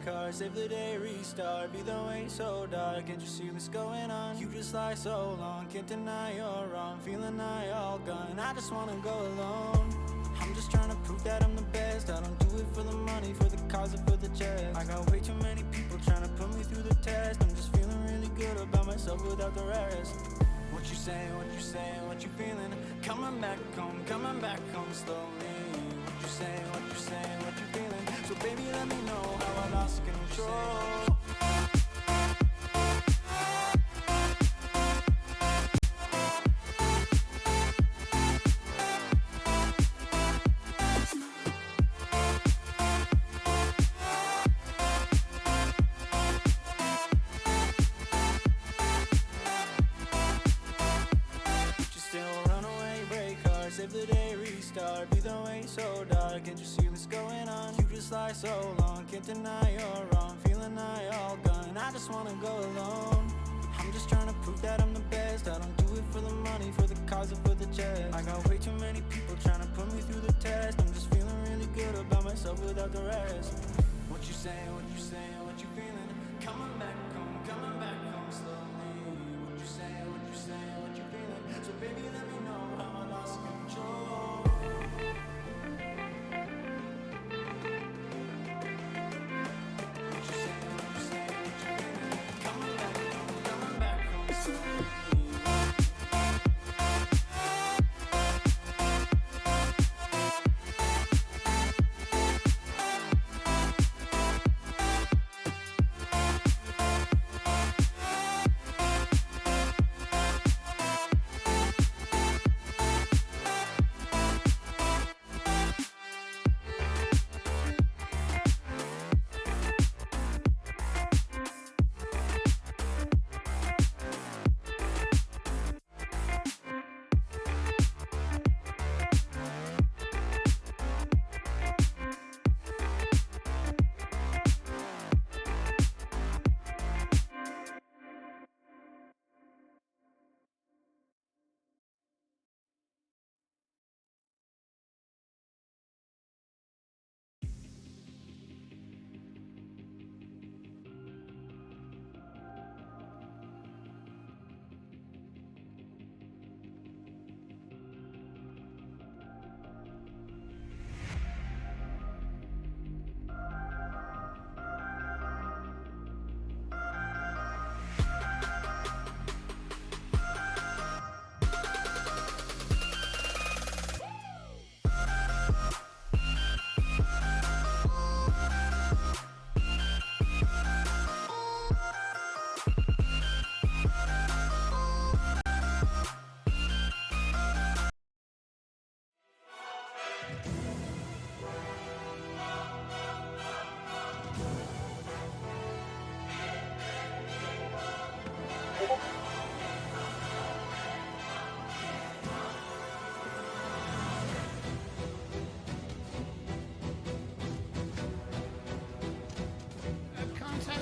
hard, save the day, restart. Be the way so dark, can't you see what's going on? You just lie so long, can't deny you're wrong. Feeling I all gone, I just wanna go alone. I'm just trying to prove that I'm the best. I don't do it for the money, for the cause or for the checks. I got way too many people trying to put me through the test. I'm just feeling really good about myself without the rest. What you saying, what you saying, what you feeling? Coming back home slowly. What you saying, what you saying, what you feeling? So baby, let me know how I lost control. Save the day, restart, be the way so dark, can't you see what's going on? You just lie so long, can't deny you're wrong. Feeling I all gone, I just wanna go alone. I'm just trying to prove that I'm the best. I don't do it for the money, for the cause or for the checks. I got way too many people trying to put me through the test. I'm just feeling really good about myself without the rest. What you saying, what you saying, what you feeling? Coming back home slowly. What you saying, what you saying, what you feeling? So baby, let me know how I lost control.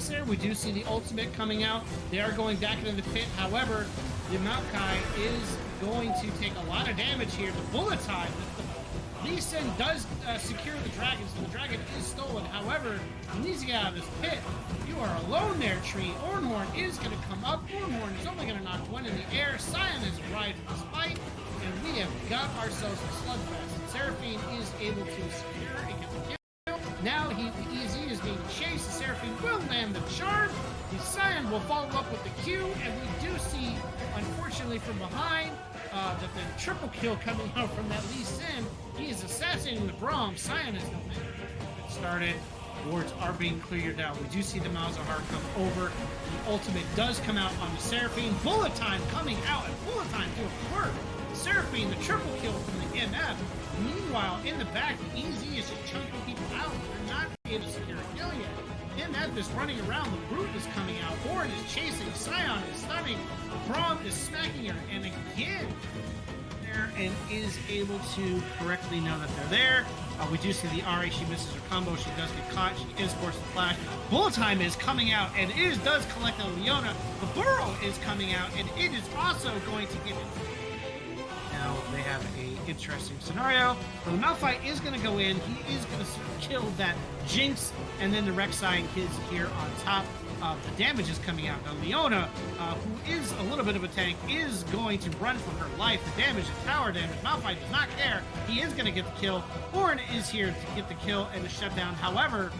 There, we do see the ultimate coming out. They are going back into the pit. However, the Makai is going to take a lot of damage here. The bullet time. Lee Sin does secure the dragon, so the dragon is stolen. However, he needs to get out of this pit. You are alone there, Tree. Ornhorn is going to come up. Ornhorn is only going to knock one in the air. Cyan has arrived at this fight, and we have got ourselves a slugfest. Seraphine is able to secure and get the kill. Now EZ is being chased. The Seraphine will land the charm. The Cyan will follow up with the Q, and we do see, unfortunately from behind, that the triple kill coming out from that Lee Sin. He is assassinating the Braum. Cyan is started. Wards are being cleared out. We do see the Malzahar come over. The ultimate does come out on the Seraphine. Bullet time coming out, and bullet time doing work. Seraphine, the triple kill from the MF. Meanwhile, in the back, EZ is just chunking people out. They're not able to secure a kill yet. MF is running around. The Brute is coming out. Horde is chasing. Scion is stunning. Braum is smacking her. And again, there and is able to correctly know that they're there. We do see the RA. She misses her combo. She does get caught. She is forced to flash. Bullet time is coming out, and it does collect on Leona. The Burrow is coming out, and it is also going to give it. now they have a interesting scenario where the Malphite is going to go in. He is going to kill that Jinx, and then the Rek'Sai is here on top. The damage is coming out. Now, Leona, who is a little bit of a tank, is going to run for her life. The damage is tower damage. Malphite does not care. He is going to get the kill. Ornn is here to get the kill and the shutdown. However,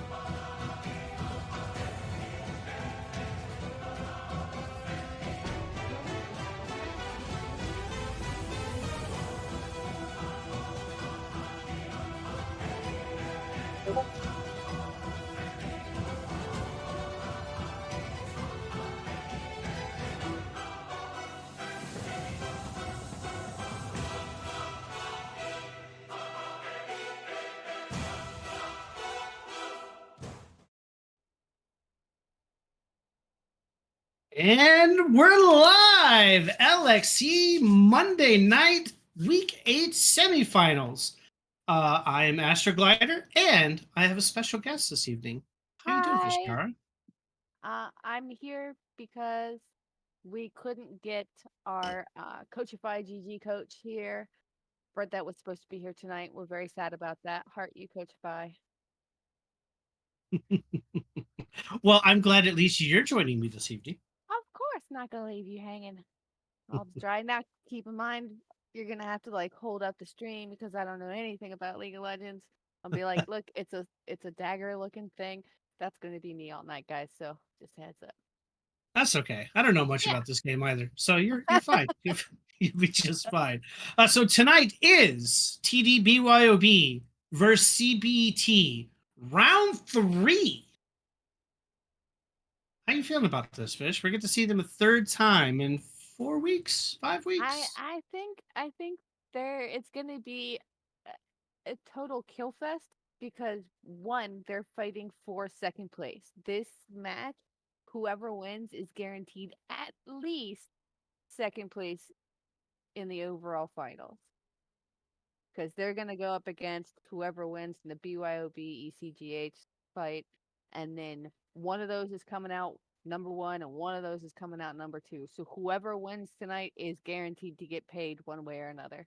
and we're live! LXC Monday night, week 8 semifinals. I am Astroglider, and I have a special guest this evening. How you doing, Vishkara? I'm here because we couldn't get our Coachify GG coach here. Brett that was supposed to be here tonight. We're very sad about that. Heart you, Coachify. Well, I'm glad at least you're joining me this evening. Of course, not gonna leave you hanging. I'll try. Now, keep in mind, you're gonna have to like hold up the stream because I don't know anything about League of Legends. I'll be like, look, it's a dagger looking thing. That's gonna be me all night, guys. So just heads up. That's okay. I don't know much about this game either, so you're fine. You'll be just fine. So tonight is TDBYOB versus CBT round 3. How you feeling about this, Fish? We get to see them a third time in 4 weeks, 5 weeks. I think it's gonna be a total kill fest because one, they're fighting for second place. This match, whoever wins is guaranteed at least second place in the overall finals. Because they're gonna go up against whoever wins in the BYOB ECGH fight, and then one of those is coming out number 1 and one of those is coming out number 2. So whoever wins tonight is guaranteed to get paid one way or another.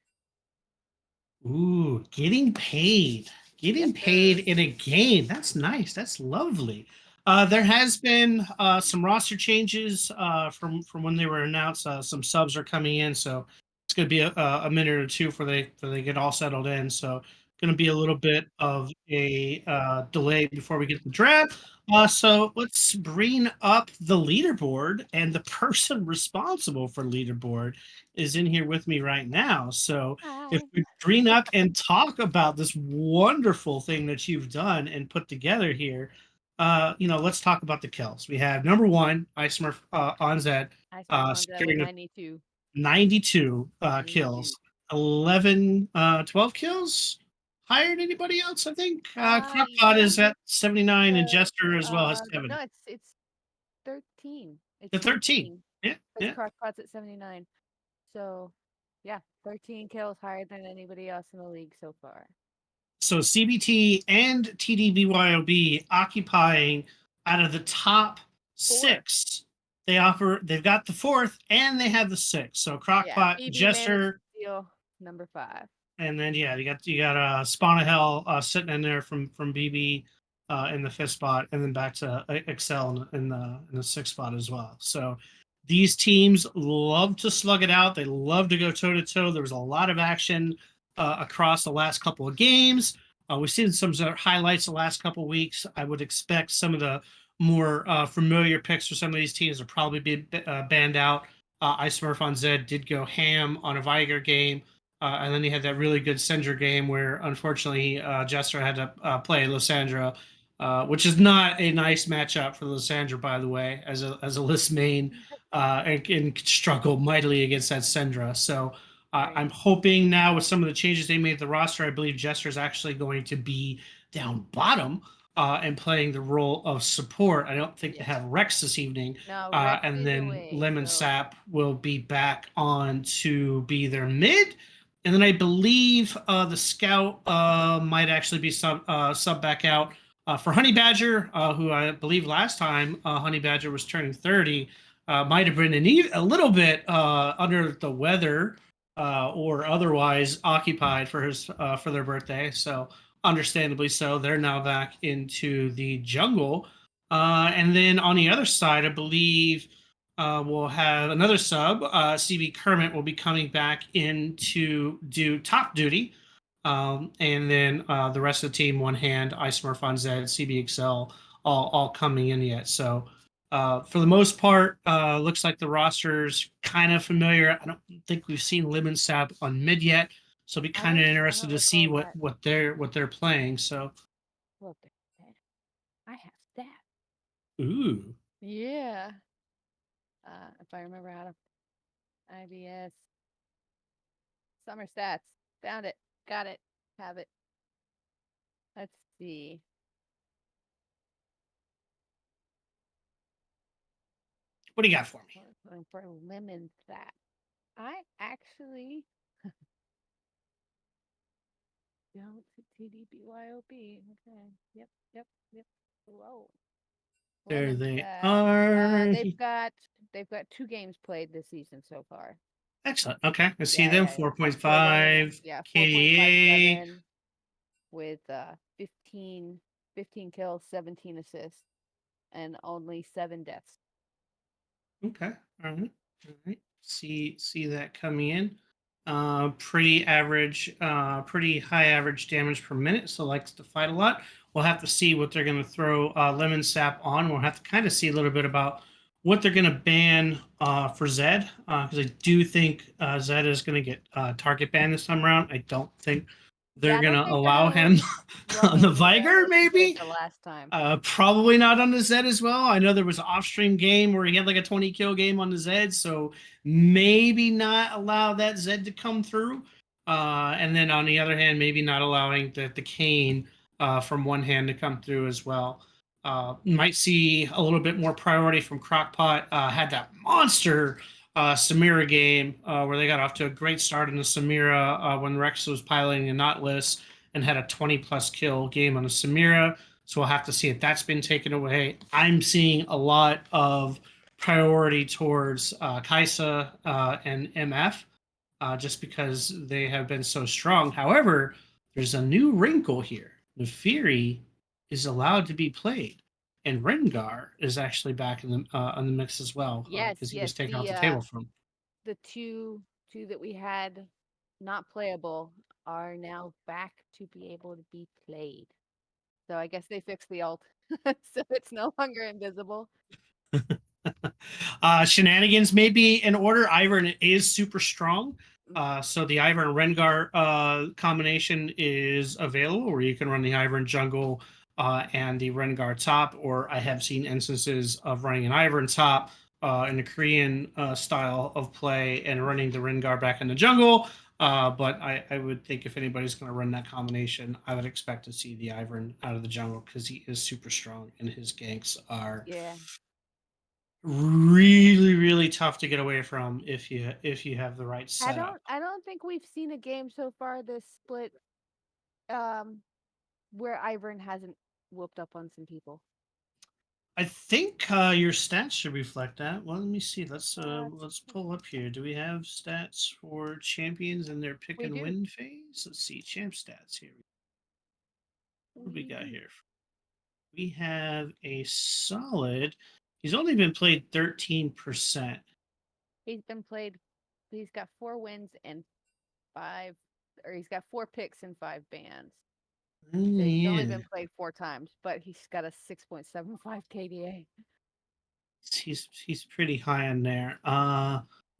Ooh, getting paid. Getting paid in a game. That's nice. That's lovely. There has been some roster changes from when they were announced. Some subs are coming in, so it's going to be a minute or two before they get all settled in. So going to be a little bit of a delay before we get the draft. So let's bring up the leaderboard, and the person responsible for leaderboard is in here with me right now. So if we bring up and talk about this wonderful thing that you've done and put together here, let's talk about the kills. We have number 1, Icemer on Zed, securing 92 kills, 12 kills. Higher than anybody else, I think. Crockpot is at 79, and Jester as well has 7. No, it's 13. It's 13. Yeah. Crockpot's at 79. So, yeah, 13 kills higher than anybody else in the league so far. So CBT and TDBYOB occupying out of the top 6. They've got the 4th and they have the 6th. So Crockpot, Jester, number 5. And then you got Spawn of Hell sitting in there from BB in the 5th spot, and then back to Excel in the 6th spot as well. So these teams love to slug it out. They love to go toe to toe. There was a lot of action across the last couple of games. We've seen some highlights the last couple of weeks. I would expect some of the more familiar picks for some of these teams to probably be banned out. Icemer on Zed did go ham on a Viger game. And then he had that really good Syndra game where, unfortunately, Jester had to play Lysandra, which is not a nice matchup for Lysandra, by the way, as a list main, and struggle mightily against that Syndra. So I'm hoping now with some of the changes they made to the roster, I believe Jester is actually going to be down bottom and playing the role of support. I don't think they have Rex this evening. No, and then Lemon Sap will be back on to be their mid. And then I believe the Scout might actually be sub back out for Honey Badger, who I believe last time Honey Badger was turning 30, might have been a little bit under the weather or otherwise occupied for their birthday. So understandably so, they're now back into the jungle. And then on the other side, I believe we'll have another sub. CB Kermit will be coming back in to do top duty. And then the rest of the team, One Hand, Icemer on Zed, CB Excel, all coming in yet. So for the most part, looks like the roster's kind of familiar. I don't think we've seen Lemon Sap on mid yet, so I'll be kind of I interested don't to see recall that. what they're playing. So, Look, I have that. ooh, Yeah. If I remember how to IBS summer stats, found it, got it, have it. Let's see. what do you got for me? Going for lemon sap. I actually don't TDBYOB. Okay. Yep. Yep. Yep. Whoa. There Lemon they sap. are. They've got 2 games played this season so far. Excellent. Okay, I see Yeah, them. yeah, yeah. So they're 4.5 yeah, KDA. 4.57 with 15 kills, 17 assists, and only 7 deaths. Okay. All right. All right. See that coming in. Pretty average, pretty high average damage per minute. So likes to fight a lot. We'll have to see what they're going to throw Lemon Sap on. We'll have to kind of see a little bit about what they're going to ban for Zed, because I do think Zed is going to get target ban this time around. I don't think Yeah, they're I going don't to think they're allow gonna him run on him the on the Zed Viger, like they did maybe. the last time. Probably not on the Zed as well. I know there was an off-stream game where he had like a 20 kill game on the Zed, so maybe not allow that Zed to come through. And then on the other hand, maybe not allowing the Kane from One Hand to come through as well. Might see a little bit more priority from Crockpot. Had that monster Samira game where they got off to a great start in the Samira when Rex was piloting a Nautilus and had a 20 plus kill game on the Samira. So we'll have to see if that's been taken away. I'm seeing a lot of priority towards Kaisa and MF just because they have been so strong. However, there's a new wrinkle here. The Fury is allowed to be played, and Rengar is actually back in the mix as well Yes, because he yes. was taken off the table from. The two that we had not playable are now back to be able to be played. So I guess they fixed the ult, so it's no longer invisible. Shenanigans may be in order. Ivern is super strong. So the Ivern Rengar combination is available where you can run the Ivern jungle and the Rengar top, or I have seen instances of running an Ivern top in the Korean style of play and running the Rengar back in the jungle. But I would think if anybody's going to run that combination, I would expect to see the Ivern out of the jungle because he is super strong and his ganks are Yeah. really tough to get away from if you have the right setup. I don't think we've seen a game so far this split um where Ivern hasn't whooped up on some people. I think your stats should reflect that. Well, let me see. Let's Uh, pull up here. Do we have stats for champions in their pick we and do. win phase? Let's see champ stats here. What do we got here? We have a solid. He's only been played 13%. He's been played. He's got 4 wins and 5, or he's got 4 picks and 5 bans. So he's only Yeah. been played 4 times, but he's got a 6.75 KDA. He's pretty high in there.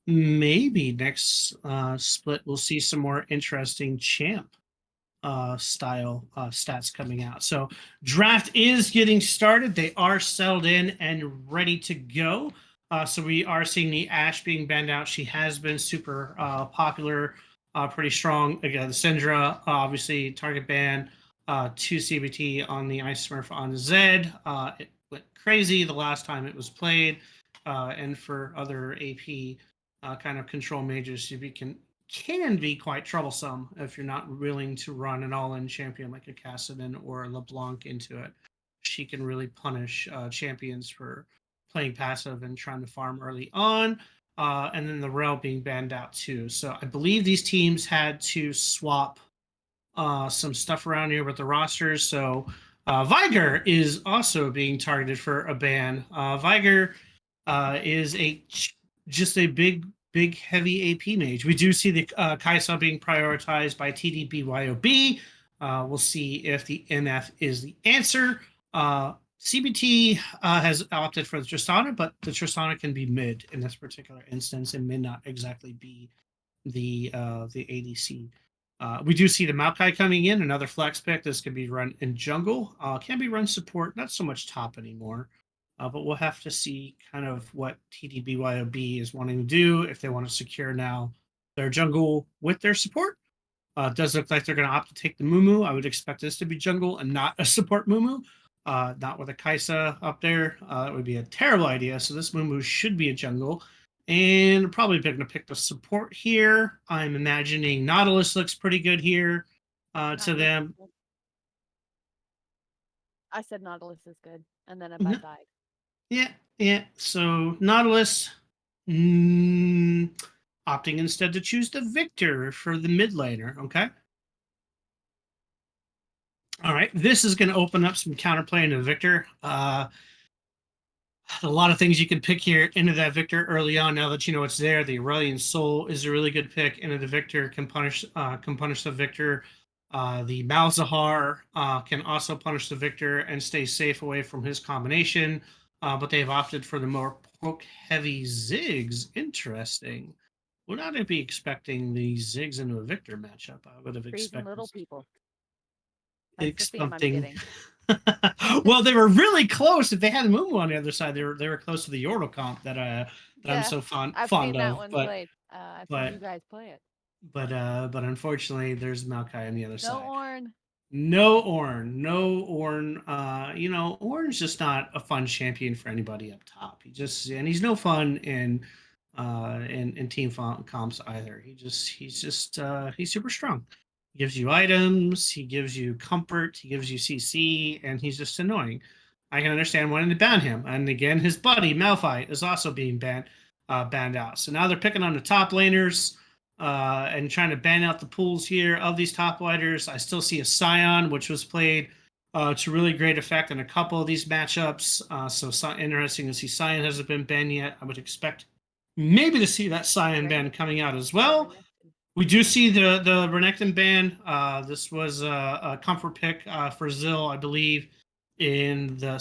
Maybe next split we'll see some more interesting champ style stats coming out. So draft is getting started. They are settled in and ready to go. So we are seeing the Ash being banned out. She has been super popular, pretty strong. Again, the Syndra, obviously target ban. 2 CBT on the Ice Smurf on Zed. It went crazy the last time it was played. And for other AP kind of control mages, you can be quite troublesome if you're not willing to run an all-in champion like a Cassidon or a LeBlanc into it. She can really punish champions for playing passive and trying to farm early on. and then the Rel being banned out too. So I believe these teams had to swap some stuff around here with the rosters. So Viger is also being targeted for a ban. Viger is just a big heavy AP mage. We do see the Kaisa being prioritized by TDBYOB. We'll see if the NF is the answer. CBT has opted for the Tristana, but the Tristana can be mid in this particular instance and may not exactly be the ADC. We do see the Makai coming in, another flex pick. This can be run in jungle. Can be run support, not so much top anymore. But we'll have to see kind of what TDBYOB is wanting to do if they want to secure now their jungle with their support. Does look like they're going to opt to take the Mumu. I would expect this to be jungle and not a support Mumu. Not with a Kaisa up there. That would be a terrible idea. So this Mumu should be a jungle. And probably going to pick the support here. I'm imagining Nautilus looks pretty good here to them. I said Nautilus is good, and then I died. Yeah. So Nautilus opting instead to choose the Victor for the mid laner. Okay. All right. This is going to open up some counterplay into Victor. A lot of things you can pick here into that Victor early on. Now that you know it's there, the Aurelian Soul is a really good pick. Into the Victor can punish the Victor. The Malzahar can also punish the Victor and stay safe away from his combination. But they've opted for the more poke-heavy Ziggs. Interesting. Would not be expecting the Ziggs into a Victor matchup. I would have expected little people. Something. Well, they were really close. If they had Mumu on the other side, they were close to the Yordle comp that I'm so fond I've of. seen that one played. I've seen you guys play it. But unfortunately, there's Makai on the other side. No Ornn. Ornn's just not a fun champion for anybody up top. He's no fun in team comps either. He's super strong. He gives you items, he gives you comfort, he gives you CC, and he's just annoying. I can understand wanting to ban him. And again, his buddy Malphite is also being banned out. So now they're picking on the top laners and trying to ban out the pools here of these top laners. I still see a Scion, which was played to really great effect in a couple of these matchups. So interesting to see Scion hasn't been banned yet. I would expect maybe to see that Scion ban coming out as well. We do see the Renekton ban. This was a comfort pick for Zill, I believe, in the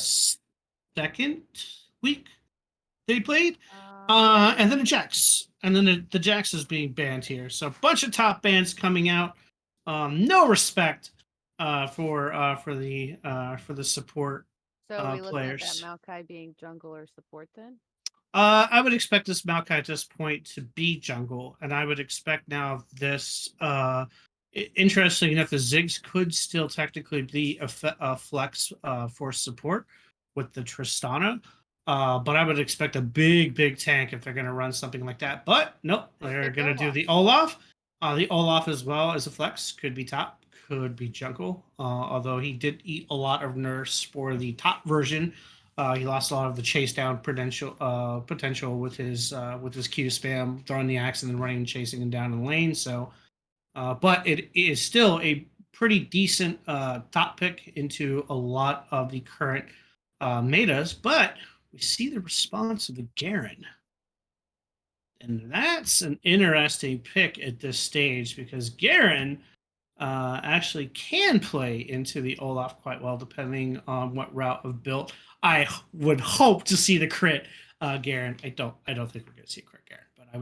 second week they played. And then the Jax. And then the Jax is being banned here. So a bunch of top bans coming out. No respect for the support So are we looking players. at that Makai being jungle or support then? I would expect this Makai at this point to be jungle, and I would expect now this. Interestingly enough, the Ziggs could still technically be a flex for support with the Tristana, but I would expect a big tank if they're going to run something like that. But nope, they're going to do the Olaf. The Olaf as well as a flex could be top, could be jungle. Although he did eat a lot of nerfs for the top version. He lost a lot of the chase down potential with his Q spam, throwing the axe and then running and chasing him down in the lane. So, but it is still a pretty decent top pick into a lot of the current metas. But we see the response of the Garen, and that's an interesting pick at this stage because Garen actually can play into the Olaf quite well, depending on what route of build. I would hope to see the crit Garen. I don't think we're going to see a crit Garen, but I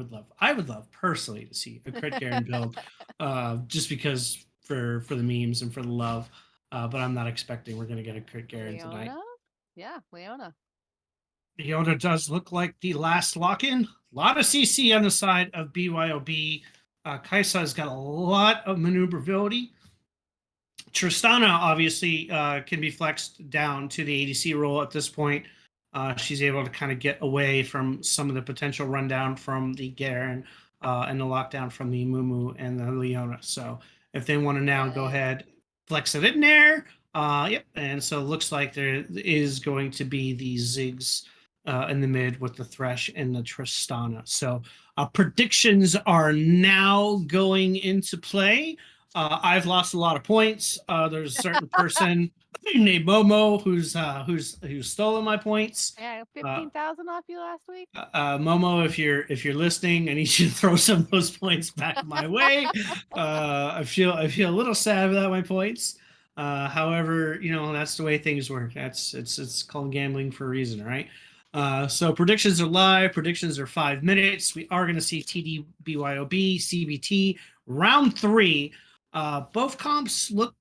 would love personally to see a crit Garen build, just because for the memes and for the love. But I'm not expecting we're going to get a crit Garen tonight. Yeah, Leona. Leona does look like the last lock-in. A lot of CC on the side of BYOB. Kaisa has got a lot of maneuverability. Tristana obviously can be flexed down to the ADC role at this point. She's able to kind of get away from some of the potential rundown from the Garen and the lockdown from the Mumu and the Leona. So if they want to now go ahead, flex it in there. Yep. And so it looks like there is going to be the Ziggs in the mid with the Thresh and the Tristana. So predictions are now going into play. I've lost a lot of points. There's a certain person named Momo who's stolen my points. Yeah, 15,000 off you last week. Momo, if you're listening, I need you to throw some of those points back my way. I feel a little sad about my points. However, that's the way things work. It's called gambling for a reason, right? So predictions are live. Predictions are 5 minutes. We are going to see TDBYOB, CBT, round 3. Both comps look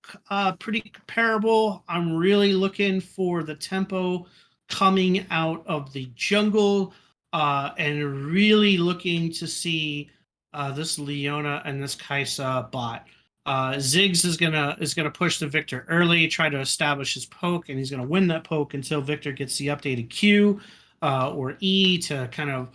pretty comparable. I'm really looking for the tempo coming out of the jungle and really looking to see this Leona and this Kaisa bot. Ziggs is gonna push the Victor early, try to establish his poke, and he's gonna win that poke until Victor gets the updated Q or E to kind of.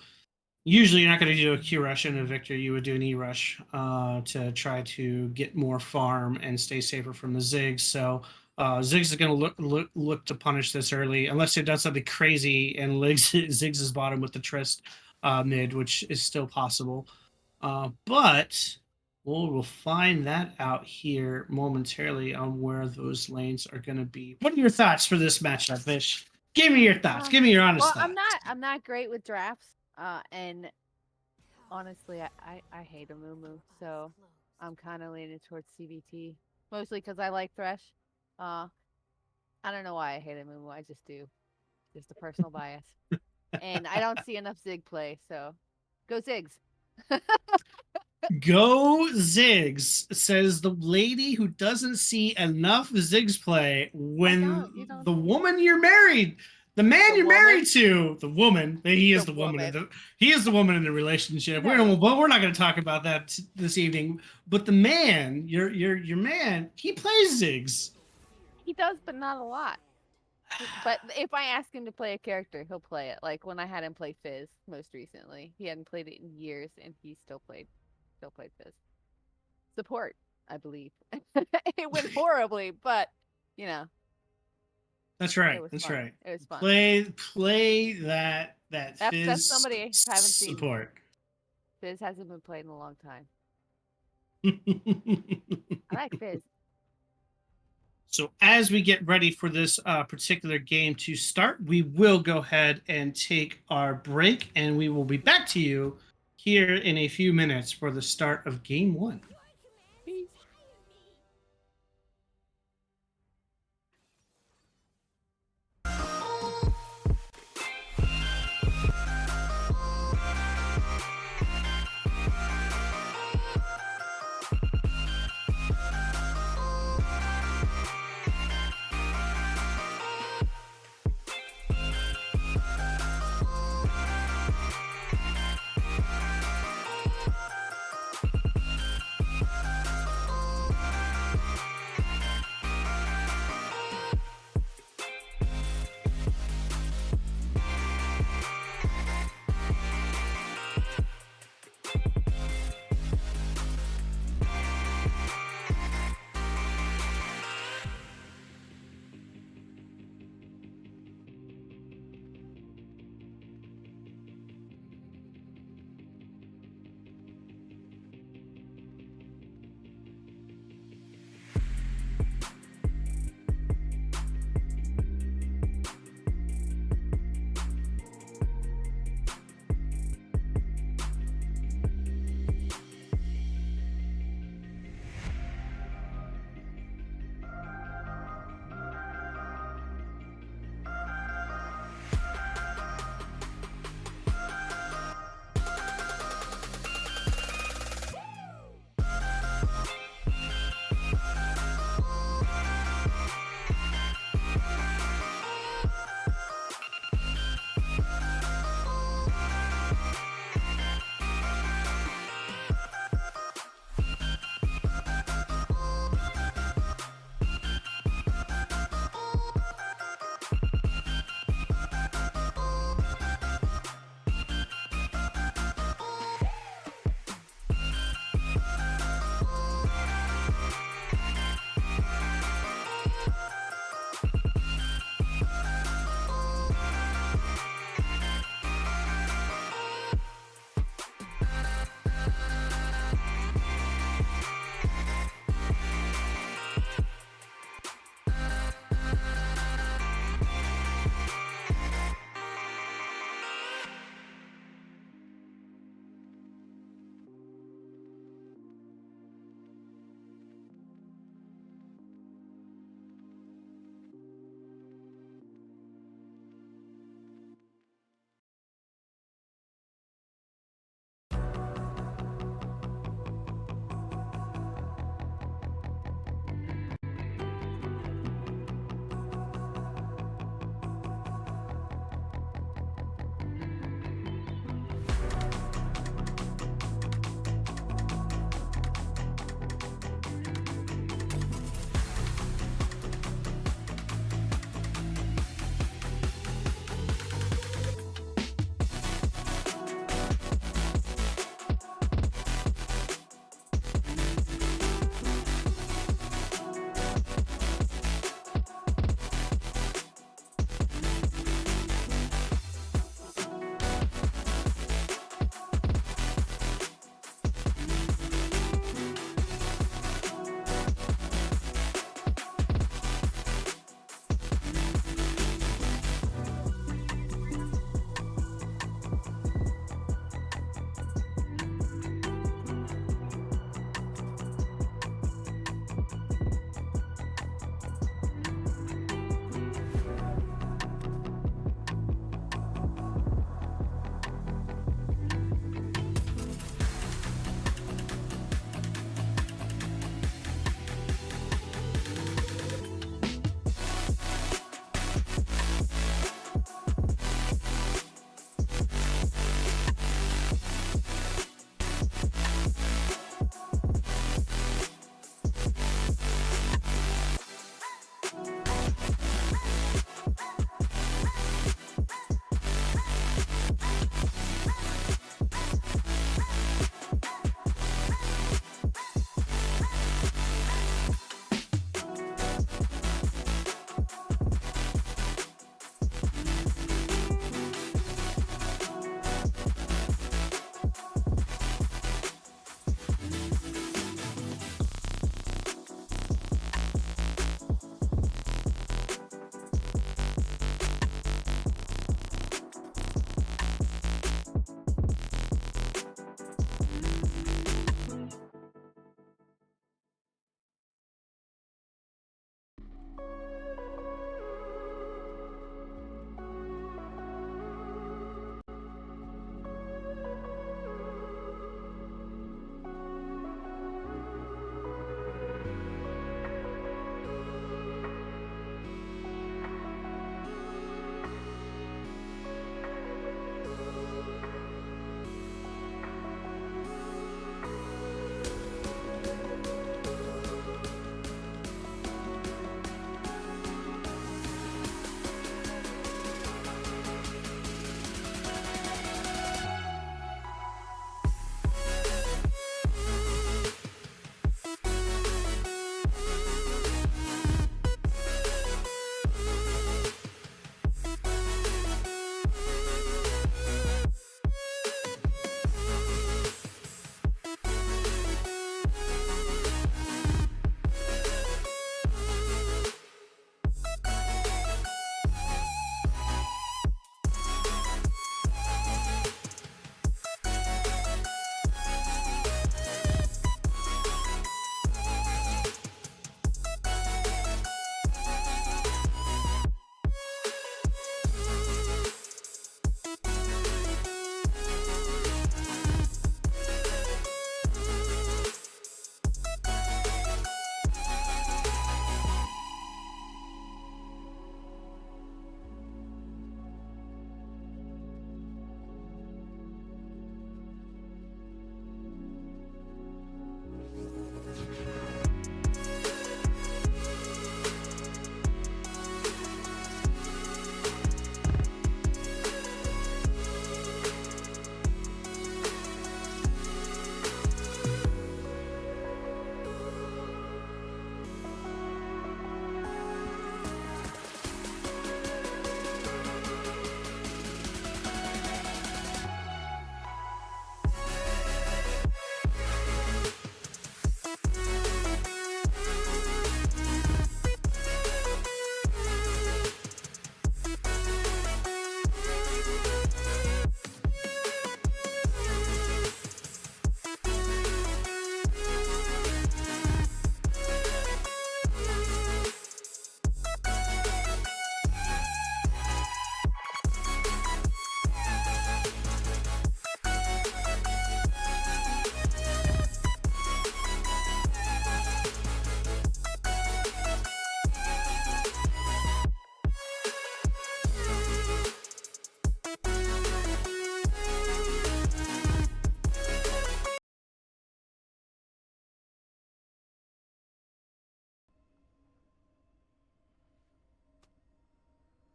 Usually, you're not going to do a Q rush in a Victor. You would do an E rush to try to get more farm and stay safer from the Ziggs. So Ziggs is going to look to punish this early, unless it does something crazy and Ziggs is bottom with the Trist mid, which is still possible. But we'll find that out here momentarily on where those lanes are going to be. What are your thoughts for this matchup, Fish? Give me your thoughts. Give me your honest thoughts. I'm not great with drafts. And honestly, I hate Amumu, so I'm kind of leaning towards CBT, mostly because I like Thresh. I don't know why I hate Amumu. I just do. Just a personal bias. And I don't see enough Zig play, so go Ziggs. Go Ziggs, says the lady who doesn't see enough Ziggs play when you don't the woman you're married, the man you're married to, the woman, he is the woman. He is the woman in the relationship. No. We're not going to talk about that this evening. But the man, your man, he plays Ziggs. He does, but not a lot. But if I ask him to play a character, he'll play it. Like when I had him play Fizz most recently, he hadn't played it in years, and he still played Fizz. Support, I believe. It went horribly, but That's right. That's fun. right. It was fun. Play that Fizz that's somebody I haven't seen. Support. Fizz hasn't been played in a long time. I like Fizz. So as we get ready for this particular game to start, we will go ahead and take our break, and we will be back to you here in a few minutes for the start of Game 1.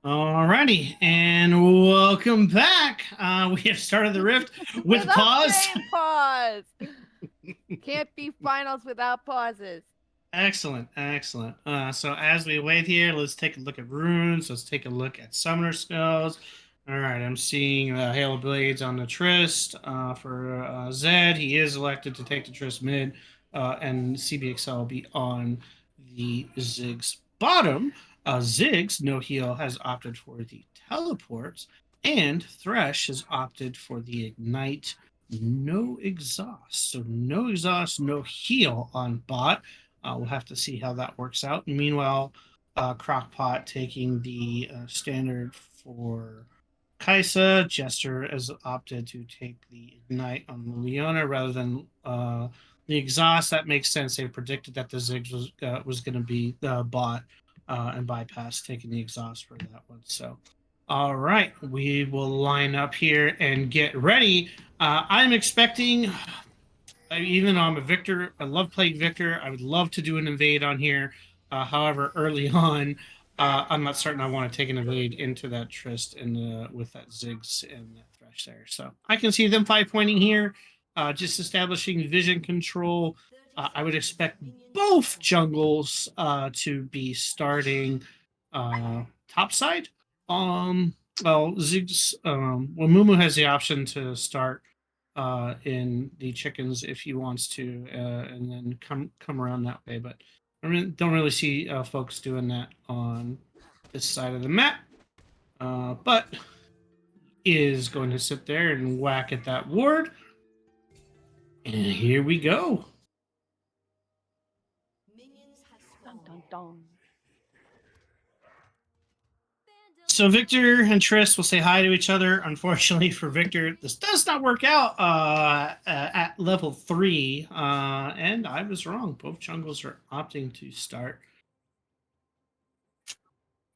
Alrighty, and welcome back. We have started the rift with Without pause. saying pause. Can't be finals without pauses. Excellent, excellent. So as we wait here, let's take a look at runes. Let's take a look at summoner spells. All right, I'm seeing Hail of Blades on the Trist for Zed. He is elected to take the Trist mid, and CBXL will be on the Ziggs bottom. Ziggs, no heal, has opted for the teleports, and Thresh has opted for the ignite, no exhaust. So no exhaust, no heal on bot. We'll have to see how that works out. Meanwhile, Crockpot taking the standard for Kaisa. Jester has opted to take the Ignite on Leona rather than the Exhaust. That makes sense. They predicted that the Ziggs was going to be bought and bypass, taking the Exhaust for that one. So, all right, we will line up here and get ready. I'm expecting even though I'm a Victor, I love playing Victor. I would love to do an invade on here. However, early on, I'm not certain I want to take an invade into that Trist and with that Ziggs and that Thresh there. So I can see them 5-pointing here, just establishing vision control. I would expect both jungles to be starting top side. Well, Ziggs, well, Mumu has the option to start in the chickens if he wants to, and then come around that way. But I don't really see folks doing that on this side of the map. But is going to sit there and whack at that ward. And here we go. Dun, dun, dun. So Victor and Triss will say hi to each other. Unfortunately for Victor, this does not work out at level 3. And I was wrong. Both jungles are opting to start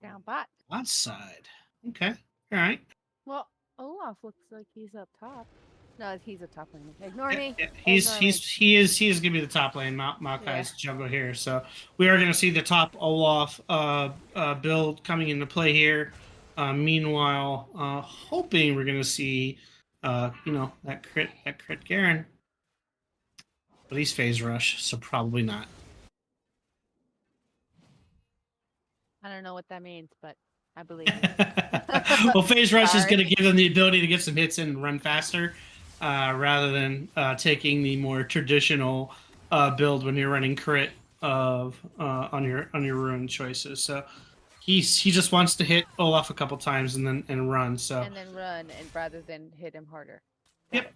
Down bot. bot side. Okay. All right. Well, Olaf looks like he's up top. No, he's a top lane. Ignore me. He is gonna be the top lane. Makai's jungle here, so we are gonna see the top Olaf build coming into play here. Meanwhile, hoping we're gonna see that crit Garen, but he's phase rush, so probably not. I don't know what that means, but I believe Well, phase rush is going to give them the ability to get some hits in and run faster, rather than taking the more traditional build when you're running crit of on your rune choices. So he just wants to hit Olaf a couple times and then run. So and then run, and rather than hit him harder. Yep.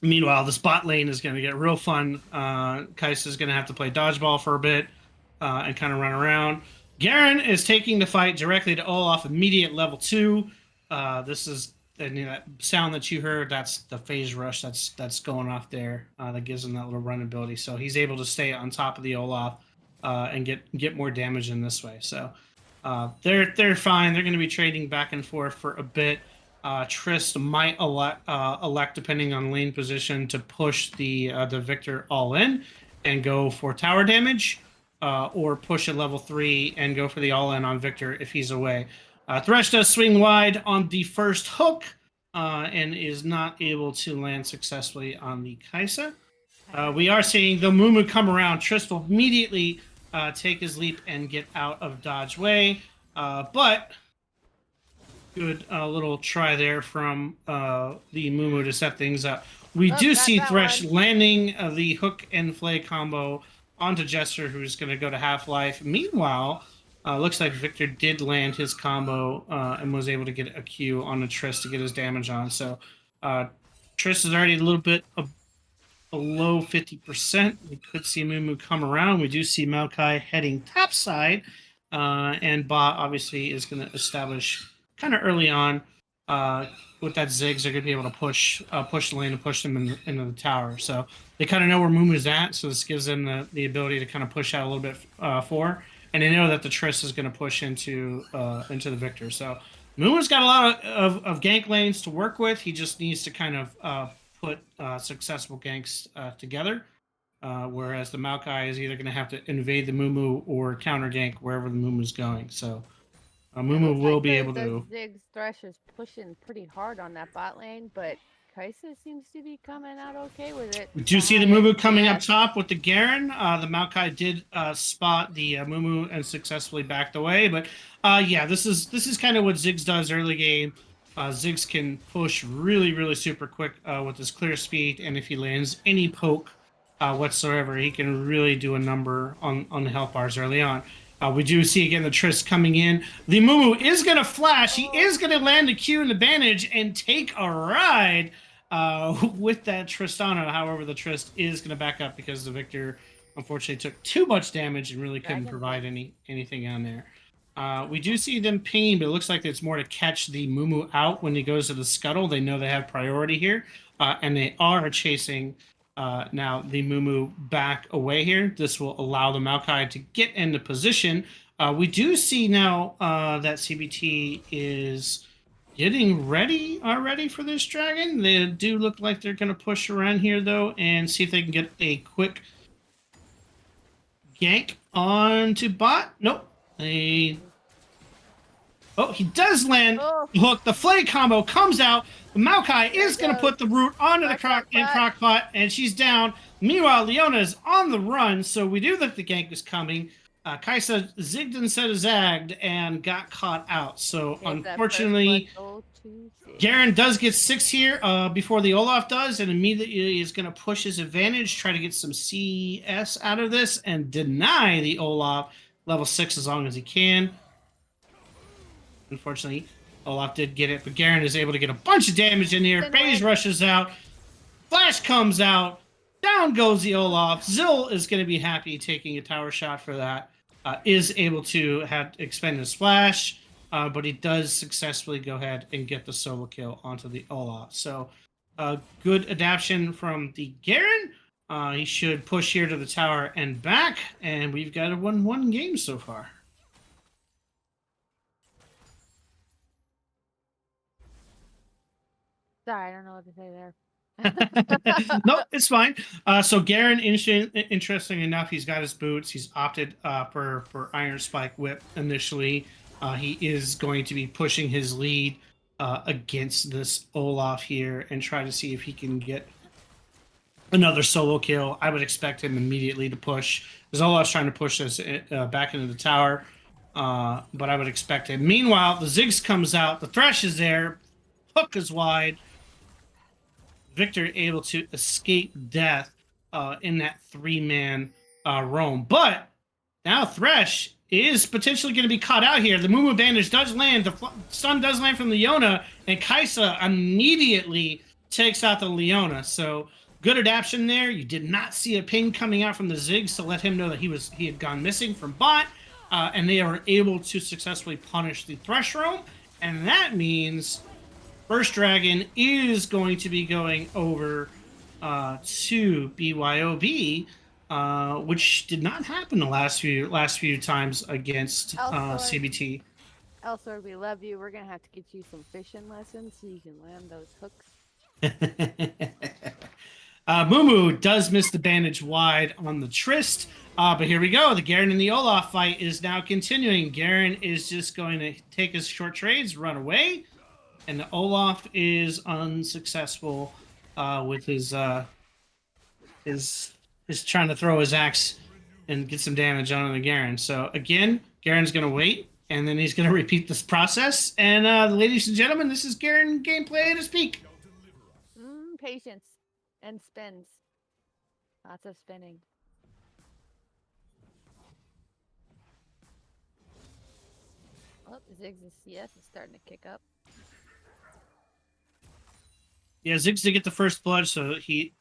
Meanwhile, this bot lane is going to get real fun. Kai'Sa is going to have to play dodgeball for a bit and kind of run around. Garen is taking the fight directly to Olaf, immediate level 2. This is that sound that you heard. That's the phase rush that's going off there. That gives him that little run ability. So he's able to stay on top of the Olaf and get more damage in this way. So they're fine. They're going to be trading back and forth for a bit. Trist might elect, depending on lane position, to push the Victor all in and go for tower damage. Or push at level 3 and go for the all-in on Victor if he's away. Thresh does swing wide on the first hook and is not able to land successfully on the Kaisa. We are seeing the Mumu come around. Trist will immediately take his leap and get out of dodge way. But good little try there from the Mumu to set things up. We do see Thresh landing the hook and flay combo onto Jester, who's going to go to half-life. Meanwhile, looks like Victor did land his combo and was able to get a Q on the Triss to get his damage on. So Triss is already a little bit below 50%. We could see Mumu come around. We do see Makai heading topside. And bot obviously is going to establish kind of early on with that Ziggs. They're going to be able to push the lane and push them into the tower. So they kind of know where Mumu's at, so this gives them the ability to kind of push out a little bit for. And they know that the Triss is going to push into the Victor. So Mumu's got a lot of gank lanes to work with. He just needs to kind of put successful ganks together. whereas the Maokai is either going to have to invade the Mumu or counter gank wherever the Mumu is going. So Mumu will be able to. Ziggs Thresh is pushing pretty hard on that bot lane, but Kaisa seems to be coming out okay with it. We do see the Mumu coming up top with the Garen. The Maokai did spot the Mumu and successfully backed away. But yeah, this is kind of what Ziggs does early game. Ziggs can push really, really super quick with his clear speed, and if he lands any poke whatsoever, he can really do a number on the health bars early on. We do see again the Trist coming in. The Mumu is going to flash. He is going to land the Q and advantage and take a ride with that Tristana. However, the Trist is going to back up because the Victor unfortunately took too much damage and really couldn't provide anything on there. We do see them ping, but it looks like it's more to catch the Mumu out when he goes to the scuttle. They know they have priority here, and they are chasing now the Mumu back away here. This will allow the Maokai to get into position. We do see now that CBT is getting ready already for this dragon. They do look like they're going to push around here, though, and see if they can get a quick gank onto bot. Nope. Oh, he does land. Look, the flay combo comes out. The Maokai is going to put the root onto the crockpot, and she's down. Meanwhile, Leona is on the run, so we do think the gank is coming. Kaisa zigged instead of zagged and got caught out. So unfortunately, Garen does get 6 here before the Olaf does, and immediately is going to push his advantage, try to get some CS out of this, and deny the Olaf level 6 as long as he can. Unfortunately, Olaf did get it, but Garen is able to get a bunch of damage in here. Phase rushes out. Flash comes out. Down goes the Olaf. Zill is going to be happy taking a tower shot for that. Is able to have expend his splash, but he does successfully go ahead and get the solo kill onto the Olaf. So good adaptation from the Garen. He should push here to the tower and back, and we've got a 1-1 game so far. Sorry, I don't know what to say there. No, it's fine. So Garen, interesting enough, he's got his boots. He's opted for Iron Spike Whip initially. He is going to be pushing his lead against this Olaf here and try to see if he can get another solo kill. I would expect him immediately to push. Because Olaf's trying to push us back into the tower, but I would expect him. Meanwhile, the Ziggs comes out. The Thresh is there. Hook is wide. Victor able to escape death in that 3-man roam. But now Thresh is potentially going to be caught out here. The Mumu bandage does land. The stun does land from Leona. And Kaisa immediately takes out the Leona. So good adaptation there. You did not see a ping coming out from the Ziggs to let him know that he had gone missing from bot. And they are able to successfully punish the Thresh roam. And that means first dragon is going to be going over to BYOB, which did not happen the last few times against CBT. Elsewhere, we love you. We're gonna have to get you some fishing lessons so you can land those hooks. Mumu does miss the bandage wide on the Trist, but here we go. The Garen and the Olaf fight is now continuing. Garen is just going to take his short trades, run away. And the Olaf is unsuccessful with his trying to throw his axe and get some damage on the Garen. So again, Garen's going to wait, and then he's going to repeat this process. And ladies and gentlemen, this is Garen gameplay at its peak. Patience and spins. Lots of spinning. Oh, Ziggs' CS is starting to kick up. Yeah, Ziggs did get the first blood, so he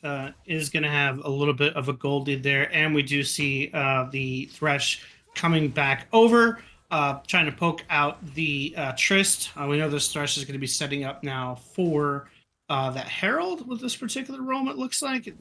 is going to have a little bit of a gold lead there. And we do see the Thresh coming back over, trying to poke out the Trist. We know this Thresh is going to be setting up now for that Herald with this particular roam, it looks like.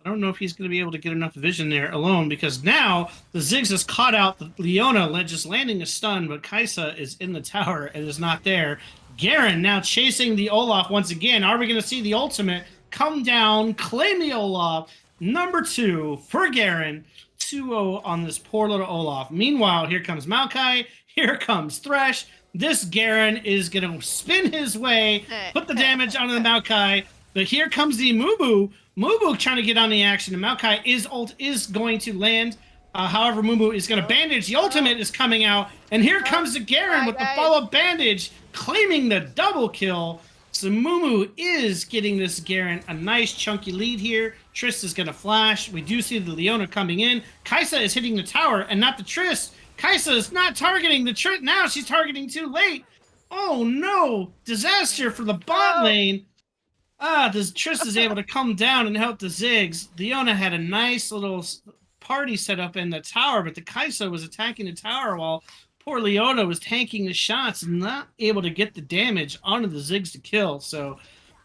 I don't know if he's going to be able to get enough vision there alone, because now the Ziggs has caught out the Leona, just landing a stun, but Kaisa is in the tower and is not there. Garen now chasing the Olaf once again. Are we going to see the ultimate come down, claim the Olaf, number 2 for Garen. 2-0 on this poor little Olaf. Meanwhile, here comes Makai. Here comes Thresh. This Garen is going to spin his way, put the damage onto the Makai. But here comes the Mumu. Mumu trying to get on the action. And Makai ult is going to land. However, Mumu is going to bandage. The ultimate is coming out. And here comes the Garen with the follow-up bandage, claiming the double kill. So Mumu is getting this Garen a nice chunky lead here. Triss is going to flash. We do see the Leona coming in. Kai'Sa is hitting the tower and not the Triss. Kai'Sa is not targeting the Triss. Now she's targeting too late. Oh no! Disaster for the bot lane. Triss is able to come down and help the Ziggs. Leona had a nice little party set up in the tower, but the Kai'Sa was attacking the tower while poor Leona was tanking the shots and not able to get the damage onto the Ziggs to kill. So,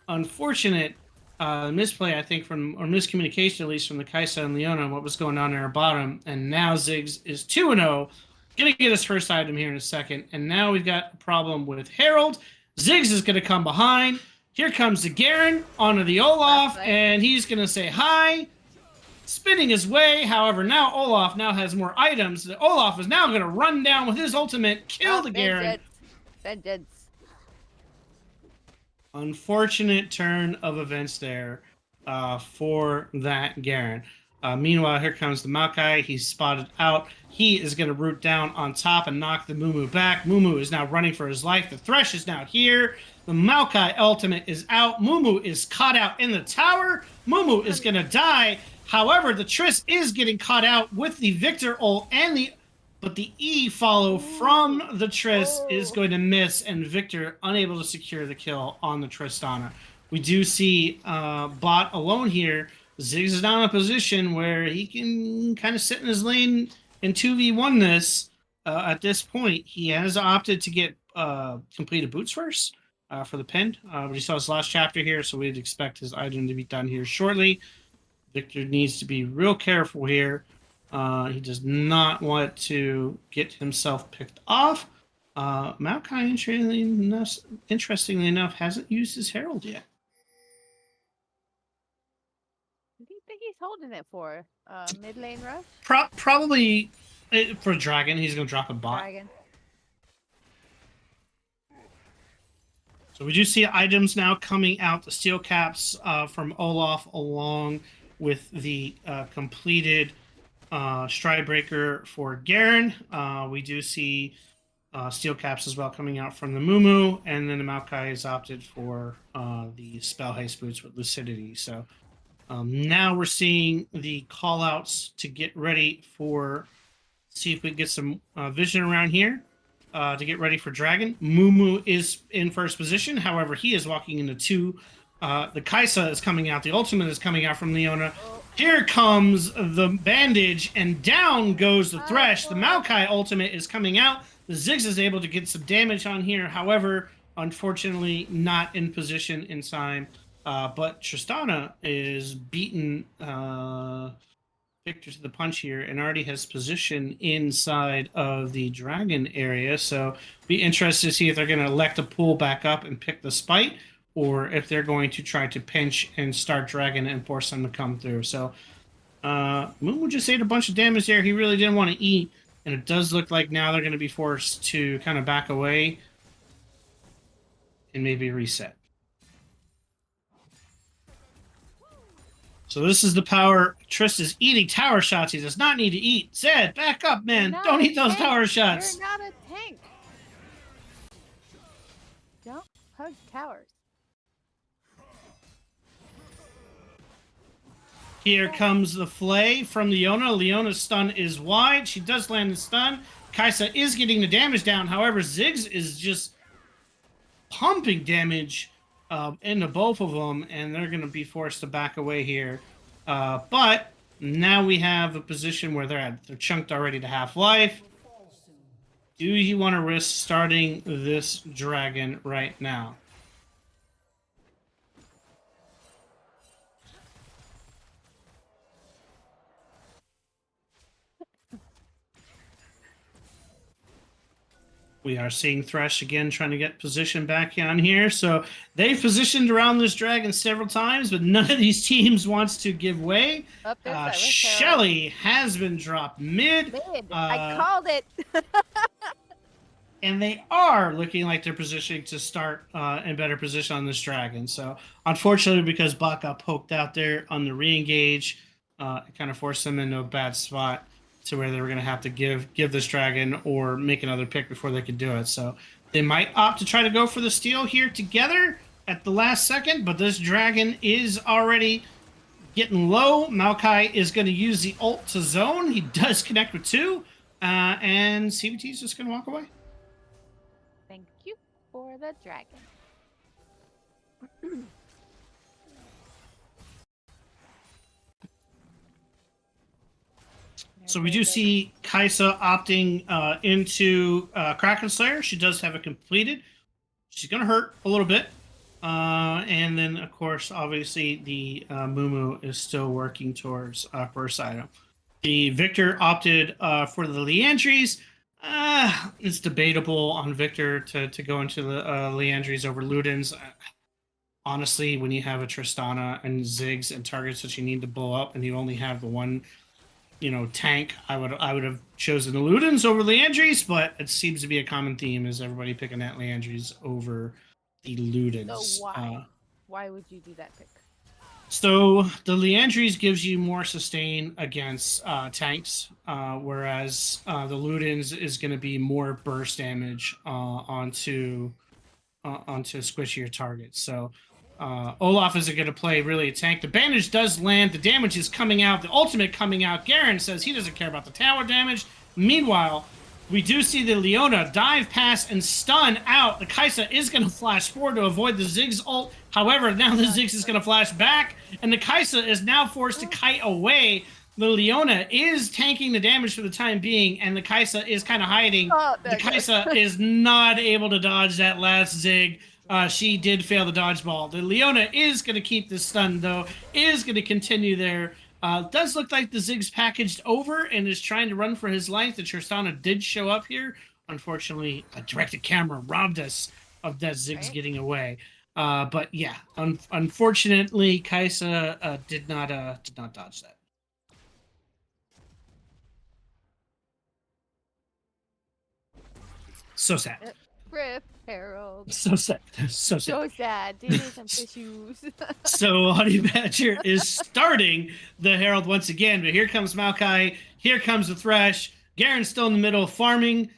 unfortunate misplay, I think, or miscommunication at least from the Kai'Sa and Leona on what was going on in our bottom. And now Ziggs is 2-0. Gonna get his first item here in a second. And now we've got a problem with Herald. Ziggs is gonna come behind. Here comes the Garen onto the Olaf, and he's gonna say hi. Spinning his way, however, now Olaf now has more items. The Olaf is now going to run down with his ultimate, kill the Garen. Vengeance. Unfortunate turn of events there for that Garen. Meanwhile, here comes the Makai. He's spotted out. He is going to root down on top and knock the Mumu back. Mumu is now running for his life. The Thresh is now here. The Makai ultimate is out. Mumu is caught out in the tower. Mumu is going to die. However, the Triss is getting caught out with the Victor ult but the E follow from the Triss is going to miss, and Victor unable to secure the kill on the Tristana. We do see bot alone here. Ziggs is now in a position where he can kind of sit in his lane and 2v1 this. At this point, he has opted to get completed boots first for the pin. But he saw his last chapter here, so we'd expect his item to be done here shortly. Victor needs to be real careful here. He does not want to get himself picked off. Makai, interestingly enough, hasn't used his Herald yet. What do you think he's holding it for? Mid lane rush? Probably for Dragon. He's going to drop a bot. Dragon. So we do see items now coming out. The steel caps from Olaf along with the completed Stridebreaker for Garen. We do see steel caps as well coming out from the Mumu, and then the Makai has opted for the Spell Haste Boots with Lucidity. So now we're seeing the call-outs to get ready for, see if we can get some vision around here to get ready for Dragon. Mumu is in first position, however, he is walking into two. The Kai'Sa is coming out. The ultimate is coming out from Leona. Here comes the bandage, and down goes the Thresh. The Makai ultimate is coming out. The Ziggs is able to get some damage on here. However, unfortunately, not in position in time. But Tristana is beaten Victor to the punch here and already has position inside of the Dragon area. So be interested to see if they're going to elect to pull back up and pick the Spite, or if they're going to try to pinch and start Dragon and force them to come through. So Moon just ate a bunch of damage there. He really didn't want to eat, and it does look like now they're going to be forced to kind of back away and maybe reset. So this is the power. Triss is eating tower shots. He does not need to eat. Zed, back up, man. Don't eat those tower shots. You're not a tank. Don't hug towers. Here comes the flay from Leona. Leona's stun is wide. She does land the stun. Kai'Sa is getting the damage down. However, Ziggs is just pumping damage into both of them, and they're going to be forced to back away here. But now we have a position where they're chunked already to half life. Do you want to risk starting this Dragon right now? We are seeing Thresh again trying to get position back on here. So they've positioned around this dragon several times, but none of these teams wants to give way. Up there's that Shelly has been dropped mid. I called it. And they are looking like they're positioning to start in better position on this dragon. So unfortunately, because Bot got poked out there on the re-engage, it kind of forced them into a bad spot to where they were going to have to give this dragon or make another pick before they could do it. So they might opt to try to go for the steal here together at the last second, but this dragon is already getting low. Makai is going to use the ult to zone. He does connect with 2, and CBT is just going to walk away. Thank you for the dragon. So we do see Kaisa opting into Kraken Slayer. She does have it completed. She's going to hurt a little bit. And then, of course, obviously, the Mumu is still working towards first item. The Victor opted for the Leandries. It's debatable on Victor to go into the Leandries over Ludens. Honestly, when you have a Tristana and Ziggs and targets that you need to blow up and you only have the one tank, I would have chosen the Ludens over Leandries, but it seems to be a common theme is everybody picking that Leandries over the Ludens. So why would you do that pick? So the Leandries gives you more sustain against tanks, whereas the Ludens is going to be more burst damage onto squishier targets. So Olaf isn't going to play really a tank. The bandage does land. The damage is coming out. The ultimate coming out. Garen says he doesn't care about the tower damage. Meanwhile, we do see the Leona dive past and stun out. The Kaisa is going to flash forward to avoid the Ziggs ult. However, now the Ziggs is going to flash back, and the Kaisa is now forced to kite away. The Leona is tanking the damage for the time being, and the Kaisa is kind of hiding. The Kaisa is not able to dodge that last Zig. She did fail the dodgeball. The Leona is going to keep this stun, though, is going to continue there. Does look like the Ziggs packaged over and is trying to run for his life. The Tristana did show up here. Unfortunately, a directed camera robbed us of that Ziggs getting away. But yeah, unfortunately, Kaisa did not dodge that. So sad. Rip, Harold. So sad. So sad. So sad. Dude, some tissues. So Honey Badger is starting the Herald once again, but here comes Makai. Here comes the Thresh. Garen's still in the middle farming.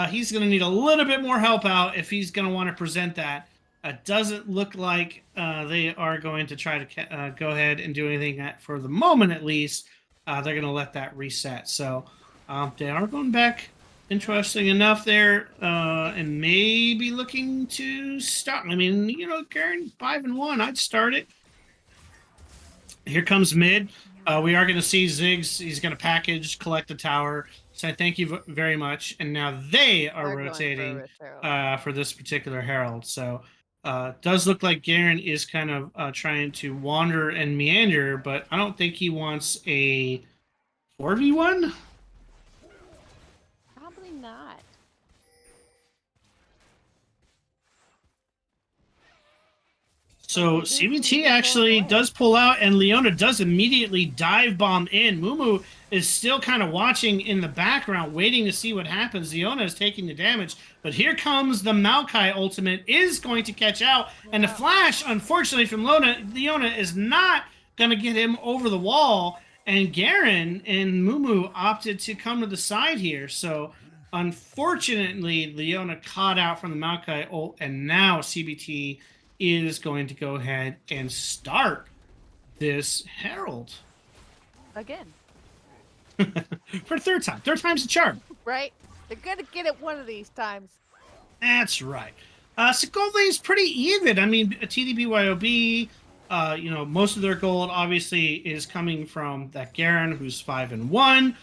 He's going to need a little bit more help out if he's going to want to present that. It doesn't look like they are going to try to go ahead and do anything for the moment, at least. They're going to let that reset. So they are going back. Interesting enough there, and maybe looking to start. I mean, Garen 5-1. I'd start it. Here comes mid. We are going to see Ziggs. He's going to package, collect the tower. So thank you very much. And now they are rotating for this particular Herald. So does look like Garen is kind of trying to wander and meander, but I don't think he wants a 4v1. Not. So CBT actually does pull out, and Leona does immediately dive bomb in. Mumu is still kind of watching in the background, waiting to see what happens. Leona is taking the damage, but here comes the Makai ultimate, is going to catch out, and the flash, unfortunately, from Leona is not going to get him over the wall, and Garen and Mumu opted to come to the side here, so unfortunately, Leona caught out from the Makai ult, and now CBT is going to go ahead and start this Herald. Again. For the third time. Third time's the charm. Right? They're going to get it one of these times. That's right. So gold lane is pretty even. I mean, TDBYOB, most of their gold obviously is coming from that Garen, who's 5-1.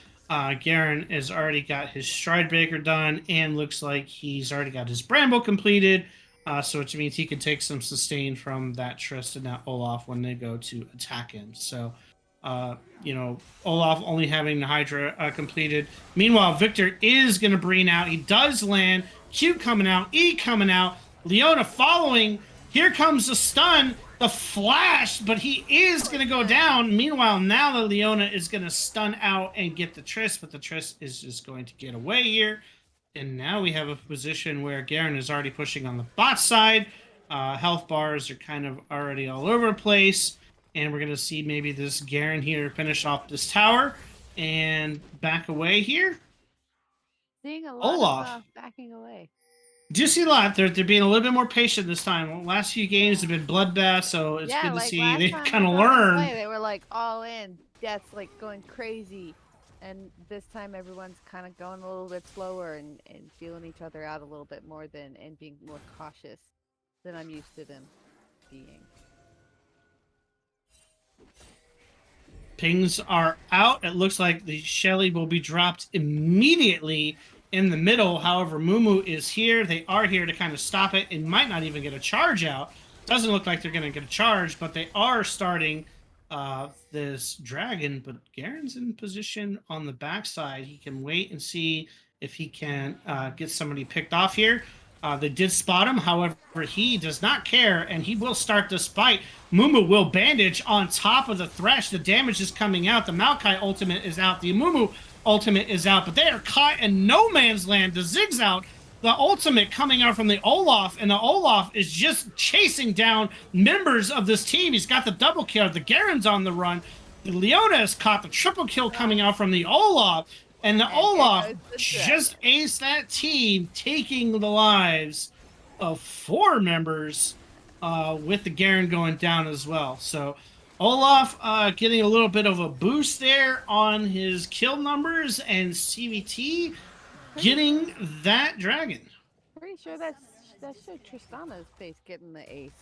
Garen has already got his Stride Breaker done and looks like he's already got his Bramble completed, so which means he can take some sustain from that Trist and that Olaf when they go to attack him. So, Olaf only having the Hydra completed. Meanwhile, Victor is going to Breen out. He does land. Q coming out, E coming out, Leona following. Here comes the stun, the flash, but he is going to go down. Meanwhile, now the Leona is going to stun out and get the Triss, but the Triss is just going to get away here. And now we have a position where Garen is already pushing on the bot side. Health bars are kind of already all over the place. And we're going to see maybe this Garen here finish off this tower and back away here. Seeing a lot of backing away. Do you see a lot? They're being a little bit more patient this time. The last few games have been bloodbath, so it's good to see they kind of learn. They were like all in, deaths like going crazy, and this time everyone's kind of going a little bit slower and feeling each other out a little bit more and being more cautious than I'm used to them being. Pings are out. It looks like the Shelly will be dropped immediately in the middle. However, Mumu is here. They are here to kind of stop it. It might not even get a charge out. Doesn't look like they're going to get a charge, but they are starting this dragon. But Garen's in position on the backside. He can wait and see if he can get somebody picked off here. They did spot him. However, he does not care, and he will start this fight. Mumu will bandage on top of the Thresh. The damage is coming out. The Makai ultimate is out. The Mumu ultimate is out, but they are caught in no man's land. The Zig's out. The ultimate coming out from the Olaf, and the Olaf is just chasing down members of this team. He's got the double kill. The Garen's on the run. The Leona has caught the triple kill coming out from the Olaf. And the Olaf just aced that team, taking the lives of 4 members with the Garen going down as well. So Olaf getting a little bit of a boost there on his kill numbers, and CBT getting that dragon. Pretty sure that showed Tristana's face getting the ace.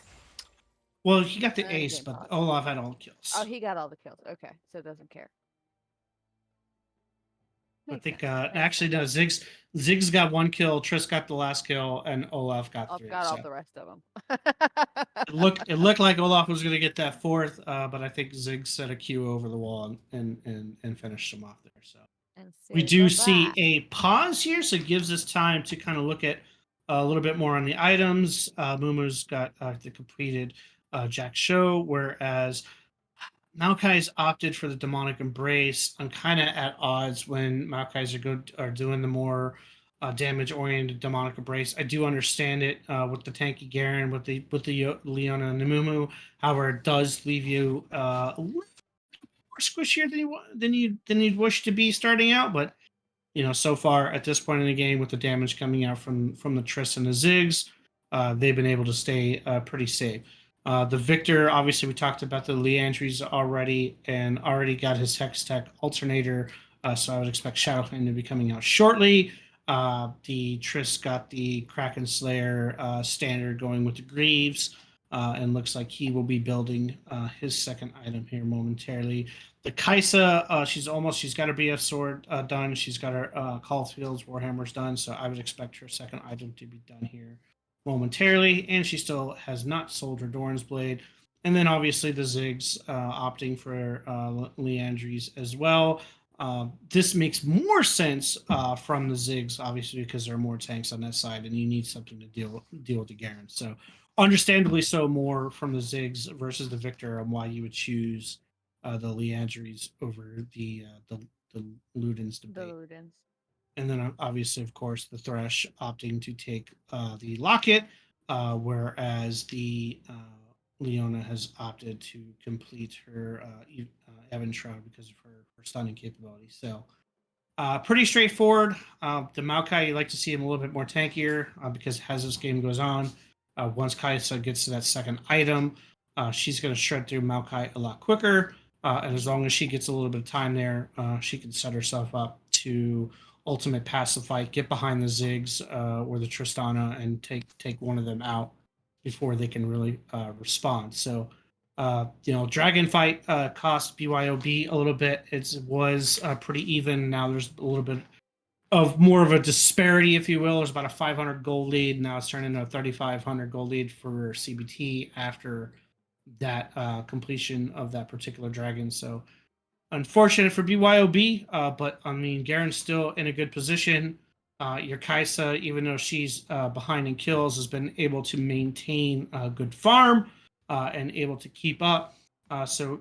Well, he got the ace, but Olaf had all the kills. Oh, he got all the kills. Okay, so it doesn't care. I think actually no. Ziggs got 1 kill, Triss got the last kill, and Olaf got 3. Got all the rest of them. it looked like Olaf was going to get that 4th, but I think Ziggs set a Q over the wall and finished him off there. So we do see a pause here, so it gives us time to kind of look at a little bit more on the items. Mumu's got the completed Jack Show, whereas Maokai's opted for the Demonic Embrace. I'm kind of at odds when Maokai's are doing the more damage-oriented Demonic Embrace. I do understand it with the tanky Garen, with the Leona and the Mumu. However, it does leave you a little more squishier than you'd wish to be starting out. But so far at this point in the game, with the damage coming out from the Triss and the Ziggs, they've been able to stay pretty safe. The Victor, obviously, we talked about the Leandries already, and already got his Hextech alternator, so I would expect Shadowflame to be coming out shortly. The Triss got the Kraken Slayer standard going with the Greaves, and looks like he will be building his second item here momentarily. The Kaisa, she's got her BF sword done. She's got her Call of Fields Warhammers done, so I would expect her second item to be done here momentarily, and she still has not sold her Doran's Blade. And then obviously the Ziggs opting for Leandries as well. This makes more sense from the Ziggs, obviously, because there are more tanks on that side, and you need something to deal with the Garen. So understandably so, more from the Ziggs versus the Victor on why you would choose the Leandries over the Ludens debate. The Ludens. And then, obviously, of course, the Thresh opting to take the Locket, whereas the Leona has opted to complete her Evan Shroud because of her stunning capability. So, pretty straightforward. The Maokai, you like to see him a little bit more tankier because as this game goes on, once Kaisa gets to that second item, she's going to shred through Maokai a lot quicker. And as long as she gets a little bit of time there, she can set herself up to ultimate pass the fight, get behind the Ziggs or the Tristana, and take one of them out before they can really respond. So, Dragon fight cost BYOB a little bit. It was pretty even. Now there's a little bit of more of a disparity, if you will. There's about a 500 gold lead. Now it's turned into a 3,500 gold lead for CBT after that completion of that particular dragon. So, unfortunate for BYOB, but I mean, Garen's still in a good position. Your Kaisa, even though she's behind in kills, has been able to maintain a good farm and able to keep up. So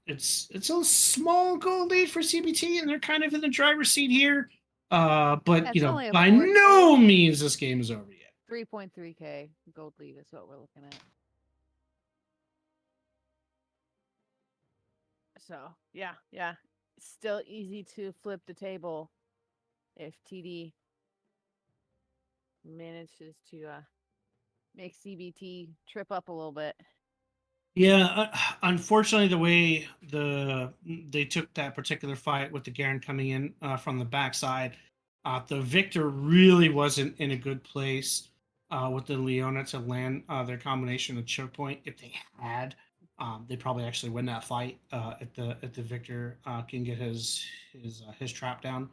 it's a small goal lead for CBT, and they're kind of in the driver's seat here. But It's only a by 4K. no means this game is over yet. 3.3K gold lead is what we're looking at. So yeah, still easy to flip the table if TD manages to make CBT trip up a little bit. Yeah, unfortunately, the way they took that particular fight with the Garen coming in from the backside, the victor really wasn't in a good place with the Leona to land their combination of choke point. If they had, they probably actually win that fight. If the victor can get his trap down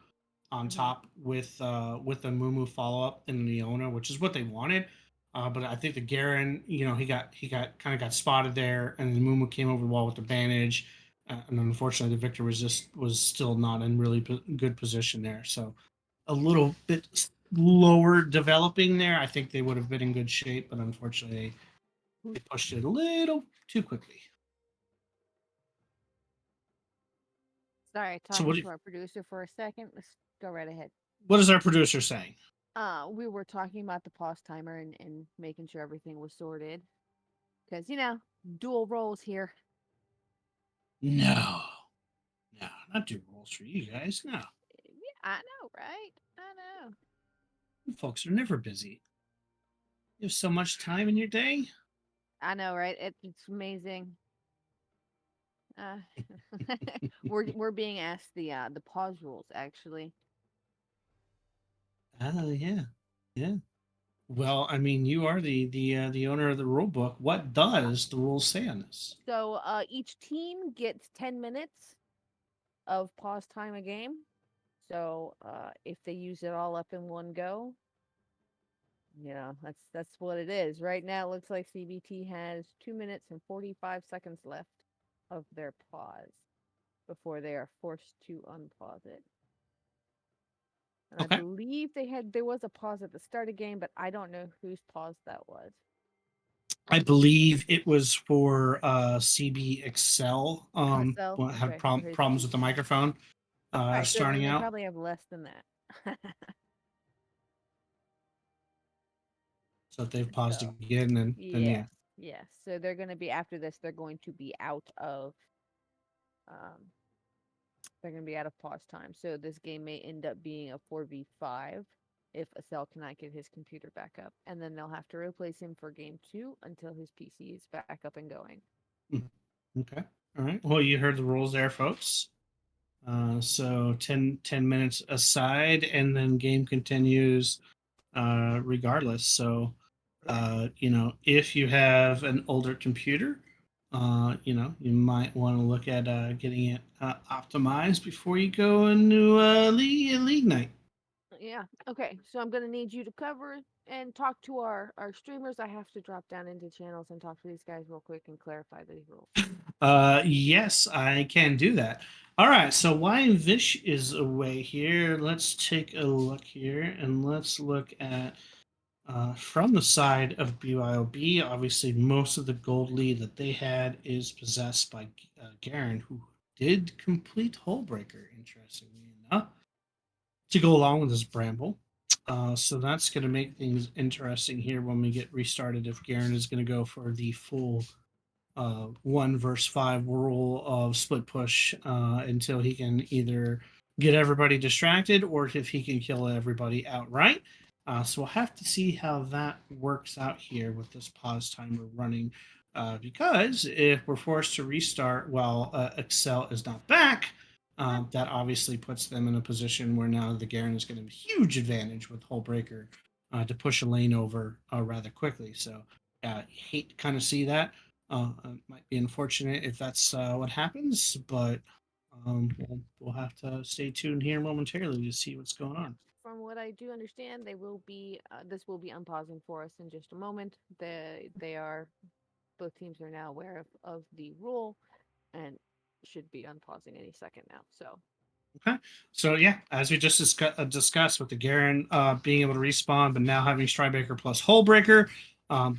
on top with the Mumu follow up in Leona, which is what they wanted. But I think the Garen, he got spotted there, and the Mumu came over the wall with advantage, and unfortunately, the Victor was still not in really good position there. So a little bit lower developing there. I think they would have been in good shape, but unfortunately, they pushed it a little too quickly. Sorry, So talking to our producer for a second. Let's go right ahead. what is our producer saying? We were talking about the pause timer and making sure everything was sorted. Because, dual roles here. No, no, not do rules for you guys. No, Yeah, I know, right? I know. you folks are never busy. You have so much time in your day. I know, right? It's amazing. Uh, we're being asked the pause rules actually. Oh yeah, yeah. Well, I mean, you are the owner of the rule book. What does the rules say on this? So each team gets 10 minutes of pause time a game. So if they use it all up in one go, that's what it is. Right now, it looks like CBT has 2 minutes and 45 seconds left of their pause before they are forced to unpause it. And I Okay. believe there was a pause at the start of the game, but I don't know whose pause that was. I believe it was for CB Excel. So Have okay, for his problems team. with the microphone All right, so then starting they out. probably have less than that. So if they've paused So again, then yeah. yes, yes. So they're going to be after this. They're going to be out of um, they're going to be out of pause time. So this game may end up being a 4v5 if Acel cannot get his computer back up, and then they'll have to replace him for game 2 until his PC is back up and going. Okay. All right. Well, you heard the rules there, folks. So 10 minutes aside, and then game continues regardless. So, if you have an older computer, you might want to look at getting it optimized before you go into league night. Yeah. Okay. So I'm gonna need you to cover and talk to our streamers. I have to drop down into channels and talk to these guys real quick and clarify these rules. Yes, I can do that. All right, so while Vish is away here, let's take a look here and let's look at from the side of BYOB. Obviously, most of the gold lead that they had is possessed by Garen, who did complete Hullbreaker, interestingly enough, to go along with his Bramble. So that's going to make things interesting here when we get restarted if Garen is going to go for the full 1 versus 5 rule of split push until he can either get everybody distracted or if he can kill everybody outright. So we'll have to see how that works out here with this pause timer running. Because if we're forced to restart while Excel is not back, that obviously puts them in a position where now the Garen is going to have a huge advantage with Hullbreaker to push a lane over rather quickly. So hate to kind of see that. It might be unfortunate if that's what happens, but we'll have to stay tuned here momentarily to see what's going on. From what I do understand, they will be this will be unpausing for us in just a moment. They are both teams are now aware of the rule and should be unpausing any second now. So Okay. So yeah, as we just discussed with the Garen being able to respawn, but now having Strybreaker plus Hullbreaker,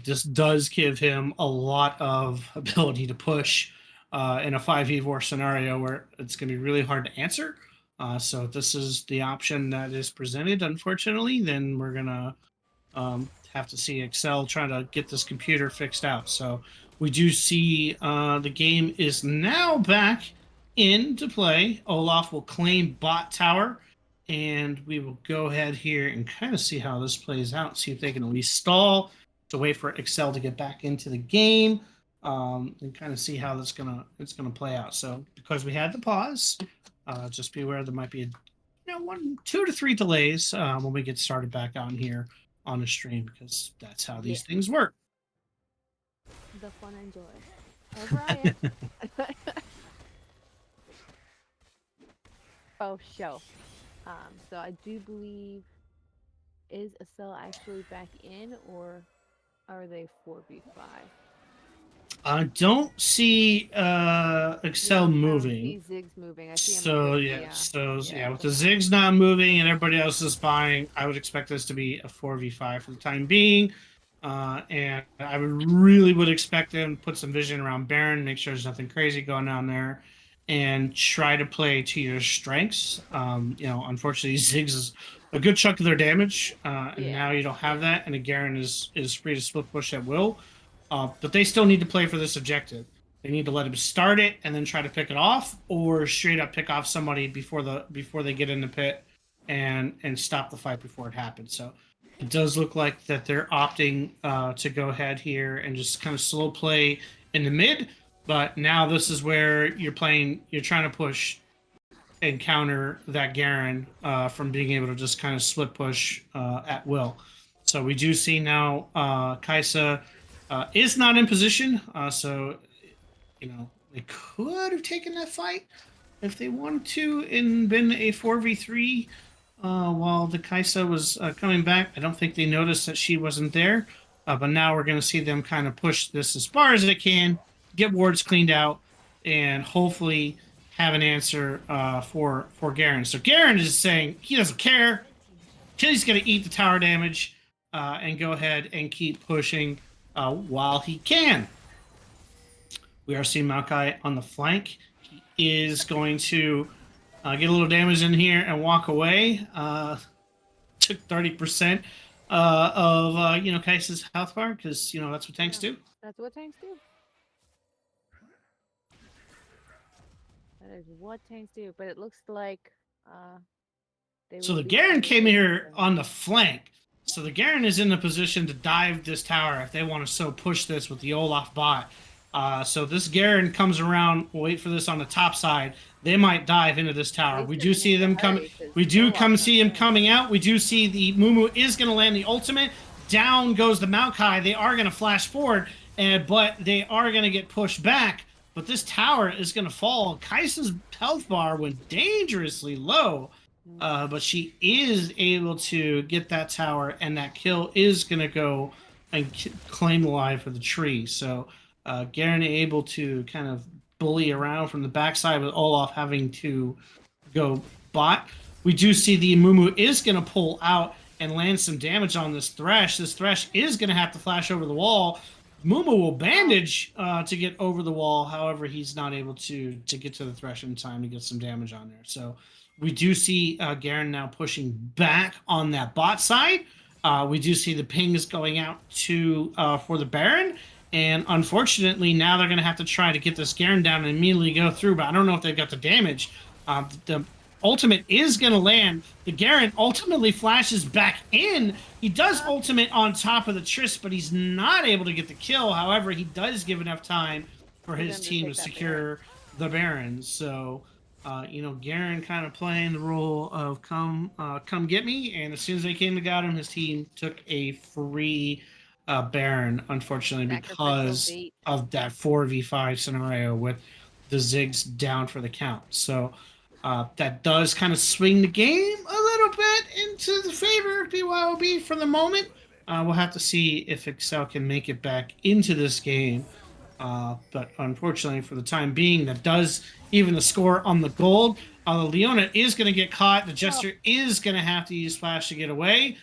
this does give him a lot of ability to push in a 5v4 scenario where it's going to be really hard to answer. So if this is the option that is presented, unfortunately, then we're going to have to see Excel trying to get this computer fixed out. So we do see the game is now back into play. Olaf will claim bot tower, and we will go ahead here and kind of see how this plays out. See if they can at least stall to wait for Excel to get back into the game, and kind of see how it's gonna play out. So because we had the pause, just be aware there might be 2 to 3 delays when we get started back on here on the stream, because that's how these things work. The fun and joy of Riot. Oh, show. So I do believe, is Estelle actually back in, or are they 4v5? I don't see Excel moving. I see Ziggs moving. I see him. So with the Ziggs not moving and everybody else is buying, I would expect this to be a 4v5 for the time being. And I would expect them to put some vision around Baron, make sure there's nothing crazy going on there, and try to play to your strengths. Unfortunately, Ziggs is a good chunk of their damage, and now you don't have that, and the Garen is free to split push at will. But they still need to play for this objective. They need to let him start it and then try to pick it off, or straight up pick off somebody before they get in the pit and stop the fight before it happens. So it does look like that they're opting to go ahead here and just kind of slow play in the mid. But now this is where you're trying to push and counter that Garen from being able to just kind of split push at will. So we do see now Kaisa is not in position, so they could have taken that fight if they wanted to and been a 4v3 while the Kaisa was coming back. I don't think they noticed that she wasn't there, but now we're going to see them kind of push this as far as they can, get wards cleaned out, and hopefully have an answer for Garen. So Garen is saying he doesn't care. He's going to eat the tower damage and go ahead and keep pushing while he can. We are seeing Makai on the flank. He is going to get a little damage in here and walk away. Took 30% of Kaisa's health bar, because that's what tanks do. That's what tanks do. That is what tanks do. But it looks like so the Garen came here on the flank. So the Garen is in the position to dive this tower if they want to so push this with the Olaf bot. So this Garen comes around, wait for this on the top side. They might dive into this tower. We do see them coming. We do see him coming out. We do see the Mumu is going to land the ultimate. Down goes the Makai. They are going to flash forward, but they are going to get pushed back. But this tower is going to fall. Kaisa's health bar went dangerously low. But she is able to get that tower, and that kill is going to go and claim the life for the tree. So Garen able to kind of bully around from the backside with Olaf having to go bot. We do see the Mumu is going to pull out and land some damage on this Thresh. This Thresh is going to have to flash over the wall. Mumu will bandage to get over the wall. However, he's not able to get to the Thresh in time to get some damage on there. So we do see Garen now pushing back on that bot side. We do see the pings going out to for the Baron. And unfortunately, now they're going to have to try to get this Garen down and immediately go through. But I don't know if they've got the damage. The ultimate is going to land. The Garen ultimately flashes back in. He does ultimate on top of the Triss, but he's not able to get the kill. However, he does give enough time for his team to secure the Baron. So... Garen kind of playing the role of come get me, and as soon as they came to got him, his team took a free Baron, unfortunately, because of that 4v5 scenario with the Ziggs down for the count. So that does kind of swing the game a little bit into the favor of BYOB for the moment. We'll have to see if Excel can make it back into this game. But unfortunately, for the time being, that does even the score on the gold. Leona is going to get caught. The Jester is going to have to use Splash to get away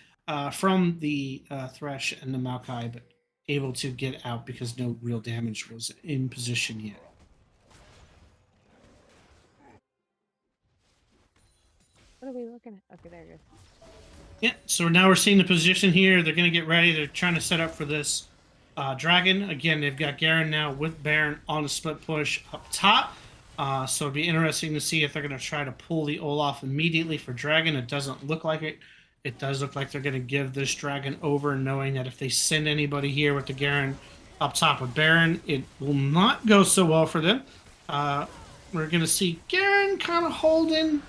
from the Thresh and the Makai, but able to get out because no real damage was in position yet. What are we looking at? Okay, there it is. Yeah, so now we're seeing the position here. They're going to get ready. They're trying to set up for this Dragon. Again, they've got Garen now with Baron on the split push up top. So it'd be interesting to see if they're going to try to pull the Olaf immediately for Dragon. It doesn't look like it. It does look like they're going to give this Dragon over, knowing that if they send anybody here with the Garen up top with Baron, it will not go so well for them. We're going to see Garen kind of holding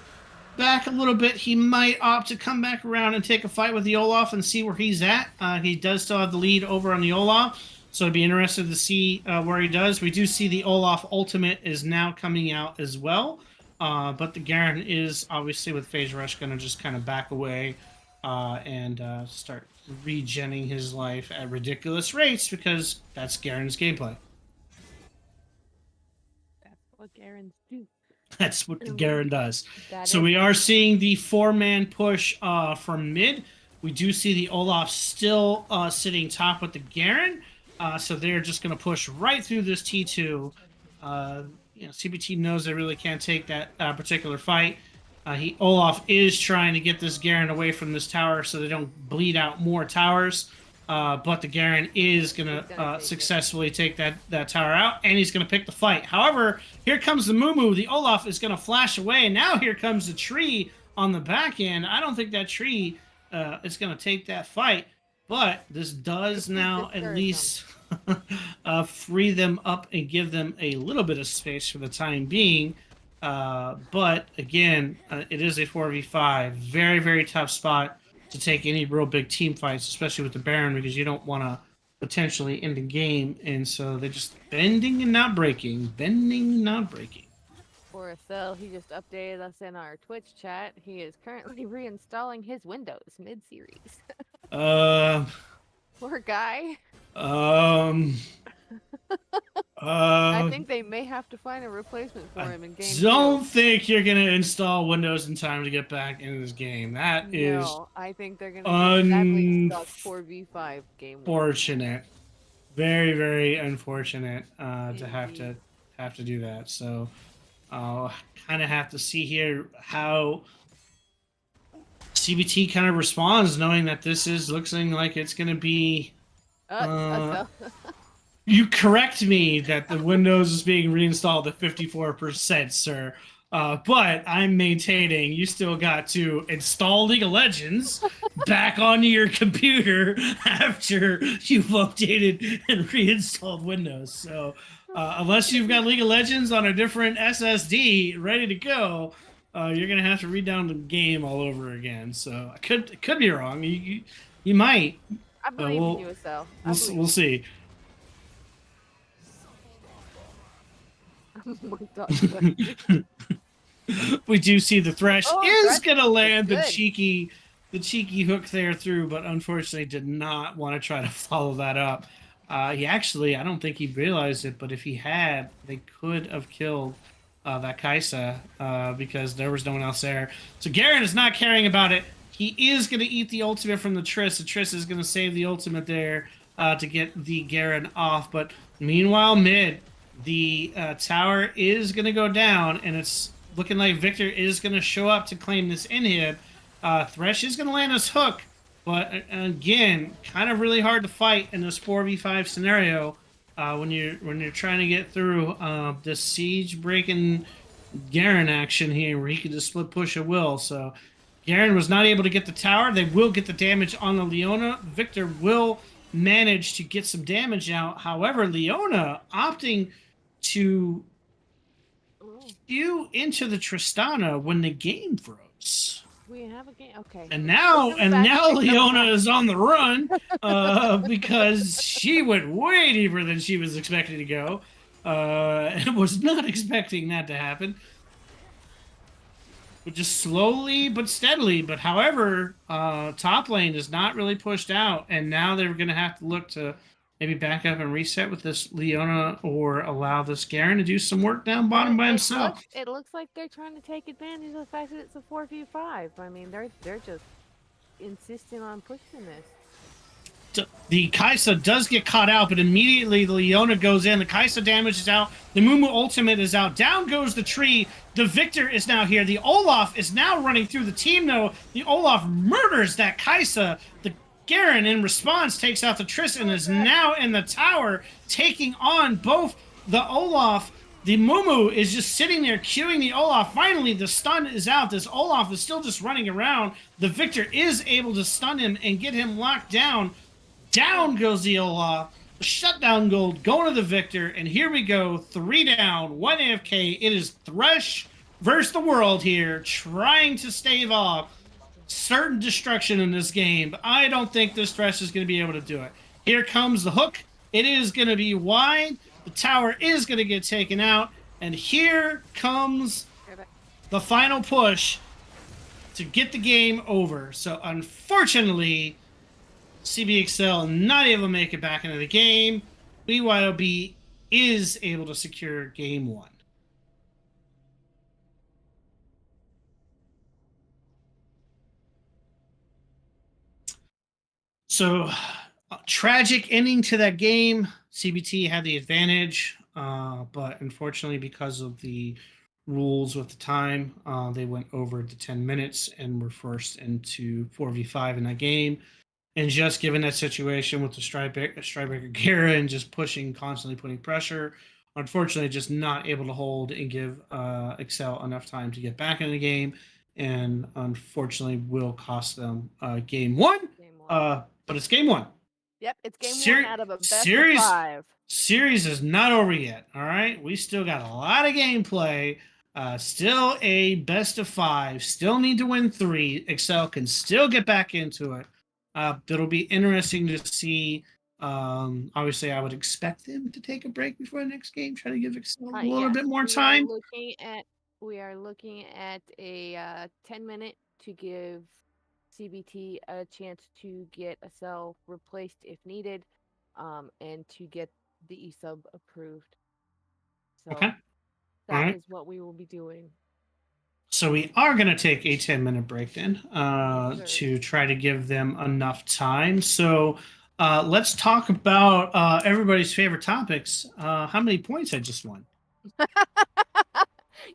back a little bit. He might opt to come back around and take a fight with the Olaf and see where he's at. He does still have the lead over on the Olaf, so I'd be interested to see where he does. We do see the Olaf ultimate is now coming out as well, but the Garen is obviously with Phase Rush going to just kind of back away and start regenning his life at ridiculous rates because that's Garen's gameplay. That's what Garens do. That's what the Garen does. So we are seeing the 4-man push from mid. We do see the Olaf still sitting top with the Garen. So they're just going to push right through this T2. CBT knows they really can't take that particular fight. Olaf is trying to get this Garen away from this tower so they don't bleed out more towers. But the Garen is going to successfully take that tower out, and he's going to pick the fight. However, here comes the Moo. The Olaf is going to flash away, and now here comes the tree on the back end. I don't think that tree is going to take that fight, but this does now at least free them up and give them a little bit of space for the time being. But again, it is a 4v5. Very, very tough spot to take any real big team fights, especially with the Baron, because you don't want to potentially end the game. And so they're just bending and not breaking. Bending and not breaking. For Cell, he just updated us in our Twitch chat. He is currently reinstalling his Windows mid-series. Poor guy. I think they may have to find a replacement for him in game. Don't think you're gonna install Windows in time to get back into this game. That is no, I think they're gonna exactly stuck 4v5 game. Unfortunate, very, very unfortunate to have to do that. So I'll kind of have to see here how CBT kind of responds, knowing that this is looking like it's gonna be. You correct me that the Windows is being reinstalled at 54%, sir. But I'm maintaining you still got to install League of Legends back onto your computer after you've updated and reinstalled Windows. So unless you've got League of Legends on a different SSD ready to go, you're going to have to redownload the game all over again. So I could be wrong. You might. I believe in you, Estelle. We'll see. Oh my God. We do see the Thresh is going to land the good. cheeky hook there through, but unfortunately did not want to try to follow that up. He actually, I don't think he realized it, but if he had, they could have killed that Kaisa because there was no one else there. So Garen is not caring about it. He is going to eat the ultimate from the Triss. The Triss is going to save the ultimate there to get the Garen off. But meanwhile, mid, the tower is going to go down, and it's looking like Victor is going to show up to claim this inhib. Thresh is going to land his hook, but again, kind of really hard to fight in this 4v5 scenario when you're trying to get through this siege breaking Garen action here, where he could just split push at will. So Garen was not able to get the tower. They will get the damage on the Leona. Victor will manage to get some damage out. However, Leona opting to queue into the Tristana when the game froze. We have a game. Okay. And now Leona is on the run because she went way deeper than she was expecting to go. And was not expecting that to happen. But just slowly but steadily. But however, top lane is not really pushed out, and now they're going to have to look to maybe back up and reset with this Leona, or allow this Garen to do some work down bottom by It himself. looks like they're trying to take advantage of the fact that it's a 4v5. I mean, they're just insisting on pushing this. The Kaisa does get caught out, but immediately the Leona goes in. The Kaisa damage is out. The Mumu ultimate is out. Down goes the tree. The Victor is now here. The Olaf is now running through the team, though. The Olaf murders that Kaisa. The Garen, in response, takes out the Triss and is now in the tower, taking on both the Olaf. The Mumu is just sitting there queuing the Olaf. Finally, the stun is out. This Olaf is still just running around. The Victor is able to stun him and get him locked down. Down goes the Olaf. Shutdown gold going to the Victor. And here we go. 3 down, 1 AFK. It is Thresh versus the world here, trying to stave off certain destruction in this game. But I don't think this Thresh is going to be able to do it. Here comes the hook. It is going to be wide. The tower is going to get taken out. And here comes the final push to get the game over. So unfortunately, CBXL not able to make it back into the game. BYOB is able to secure game 1. So, tragic ending to that game. CBT had the advantage, but unfortunately, because of the rules with the time, they went over the 10 minutes and were forced into 4v5 in that game. And just given that situation with the Strybreaker Garen just pushing, constantly putting pressure, unfortunately just not able to hold and give Excel enough time to get back in the game, and unfortunately will cost them game 1. But it's game 1. Yep, it's game 1 out of a best of 5. Series is not over yet. All right, we still got a lot of gameplay. Still a best of 5. Still need to win 3. Excel can still get back into it. It'll be interesting to see. Obviously, I would expect them to take a break before the next game, try to give Excel a little bit more time. We are looking at a 10-minute to give CBT a chance to get a cell replaced if needed, and to get the eSub approved. So okay. that is what we will be doing. So we are going to take a 10-minute break then to try to give them enough time. So let's talk about everybody's favorite topics. How many points I just won?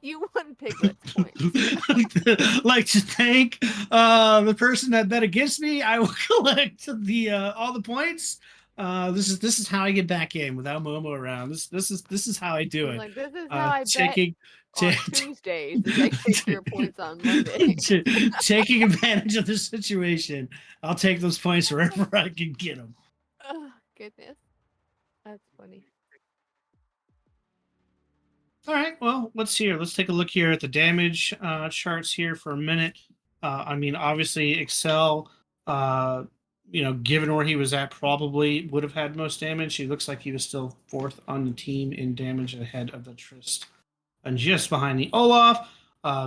You won Piglet's points. Like to thank the person that bet against me. I will collect the all the points. This is how I get back in without Momo around. This is how I do it. Like, this is how I bet on Tuesdays. I take your points on Monday. Taking advantage of the situation. I'll take those points wherever I can get them. Oh, goodness. That's funny. All right, well, let's take a look here at the damage charts here for a minute. I mean, obviously, Excel, given where he was at, probably would have had most damage. He looks like he was still 4th on the team in damage, ahead of the Trist. And just behind the Olaf,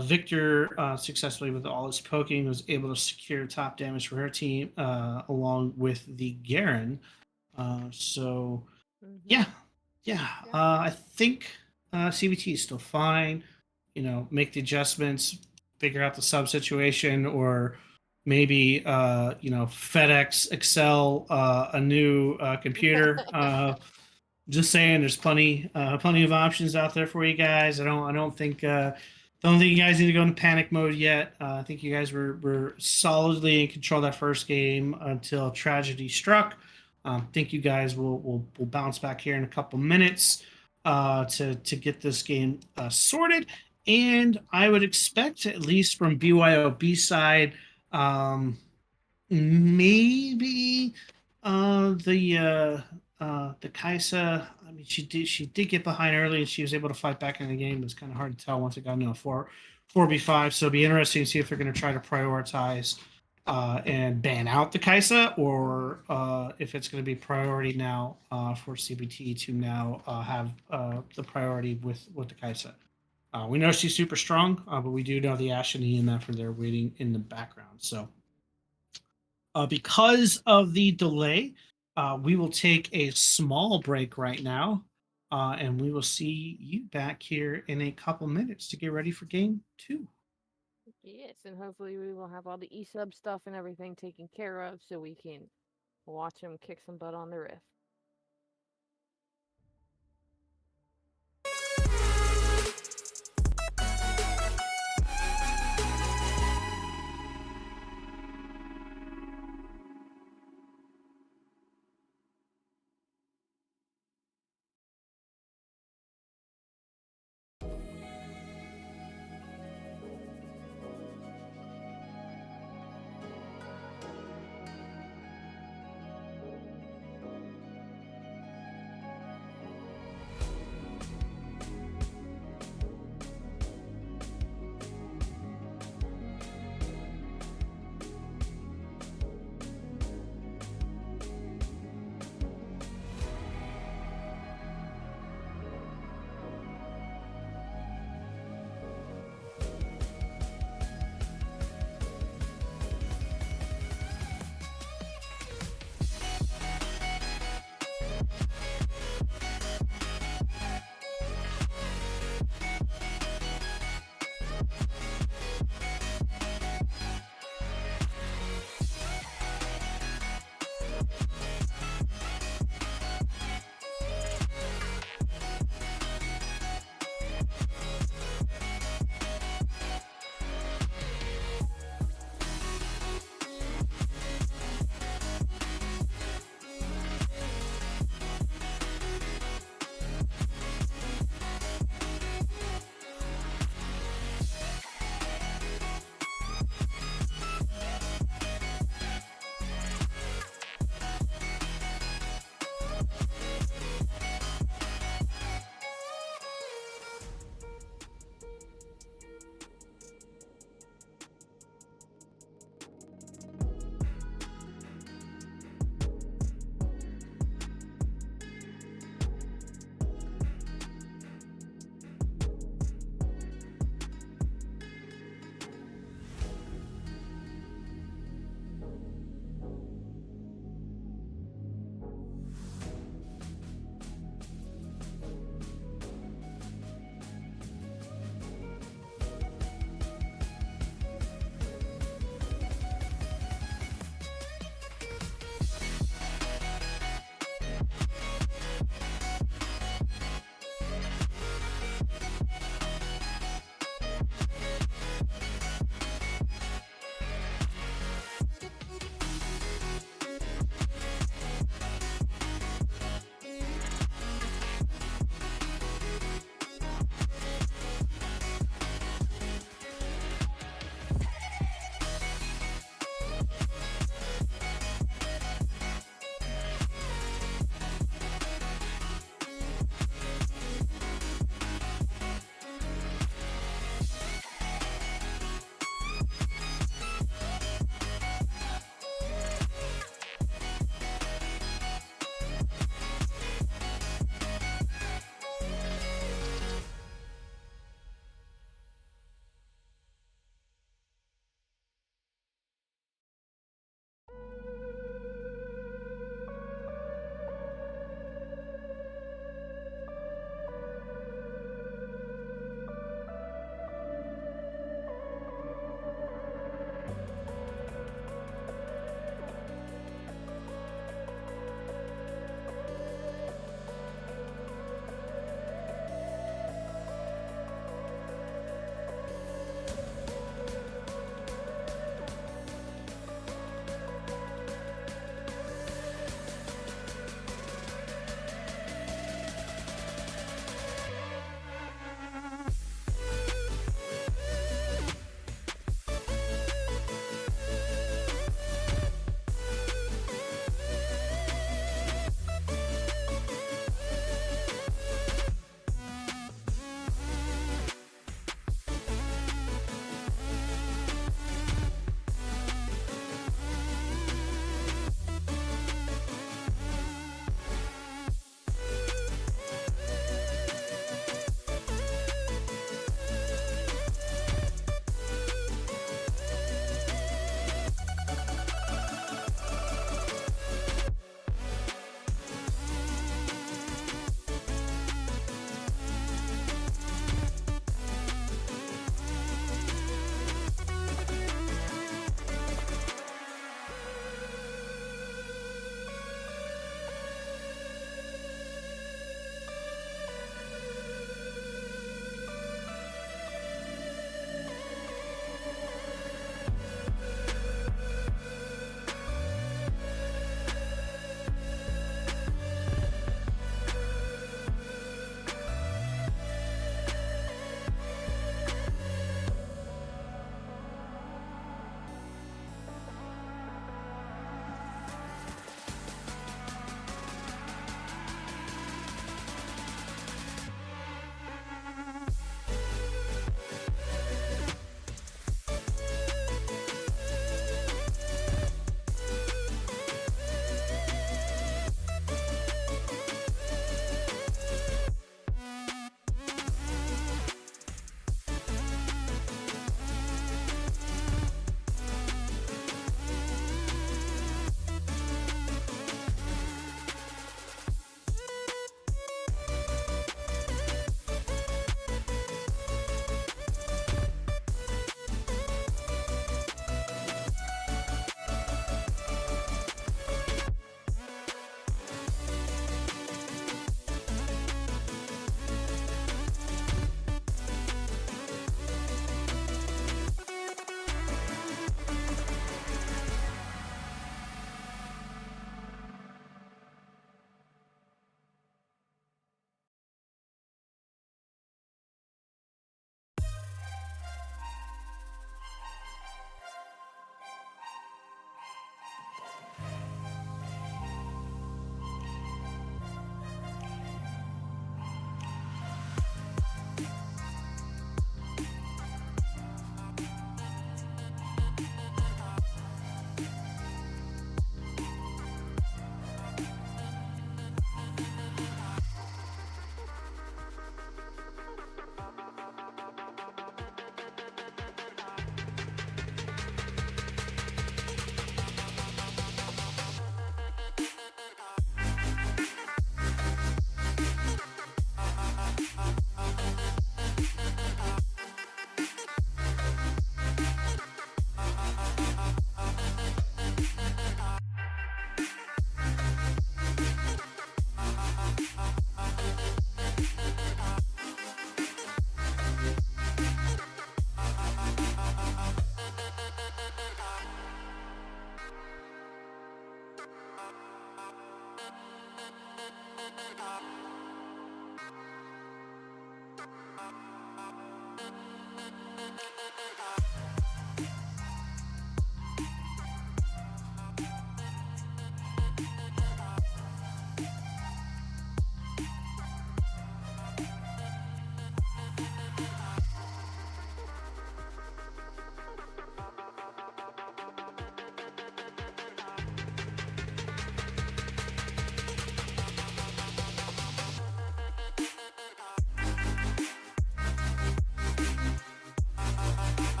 Victor, successfully with all his poking, was able to secure top damage for her team, along with the Garen. Yeah. I think CBT is still fine. Make the adjustments, figure out the sub situation, or maybe FedEx Excel a new computer. Just saying, there's plenty of options out there for you guys. I don't think you guys need to go into panic mode yet. I think you guys were solidly in control of that first game until tragedy struck. Think you guys will bounce back here in a couple minutes to get this game sorted. And I would expect, at least from BYOB side, maybe the Kaisa. I mean, she did get behind early, and she was able to fight back in the game. It was kind of hard to tell once it got into a 4v5. So it'll be interesting to see if they're going to try to prioritize and ban out the Kaisa, or if it's going to be priority now for CBT to now have the priority with the Kaisa. We know she's super strong, but we do know the Ashe and the EMF are there waiting in the background. So because of the delay, We will take a small break right now, and we will see you back here in a couple minutes to get ready for game 2. Yes, and hopefully we will have all the e-sub stuff and everything taken care of so we can watch them kick some butt on the Rift.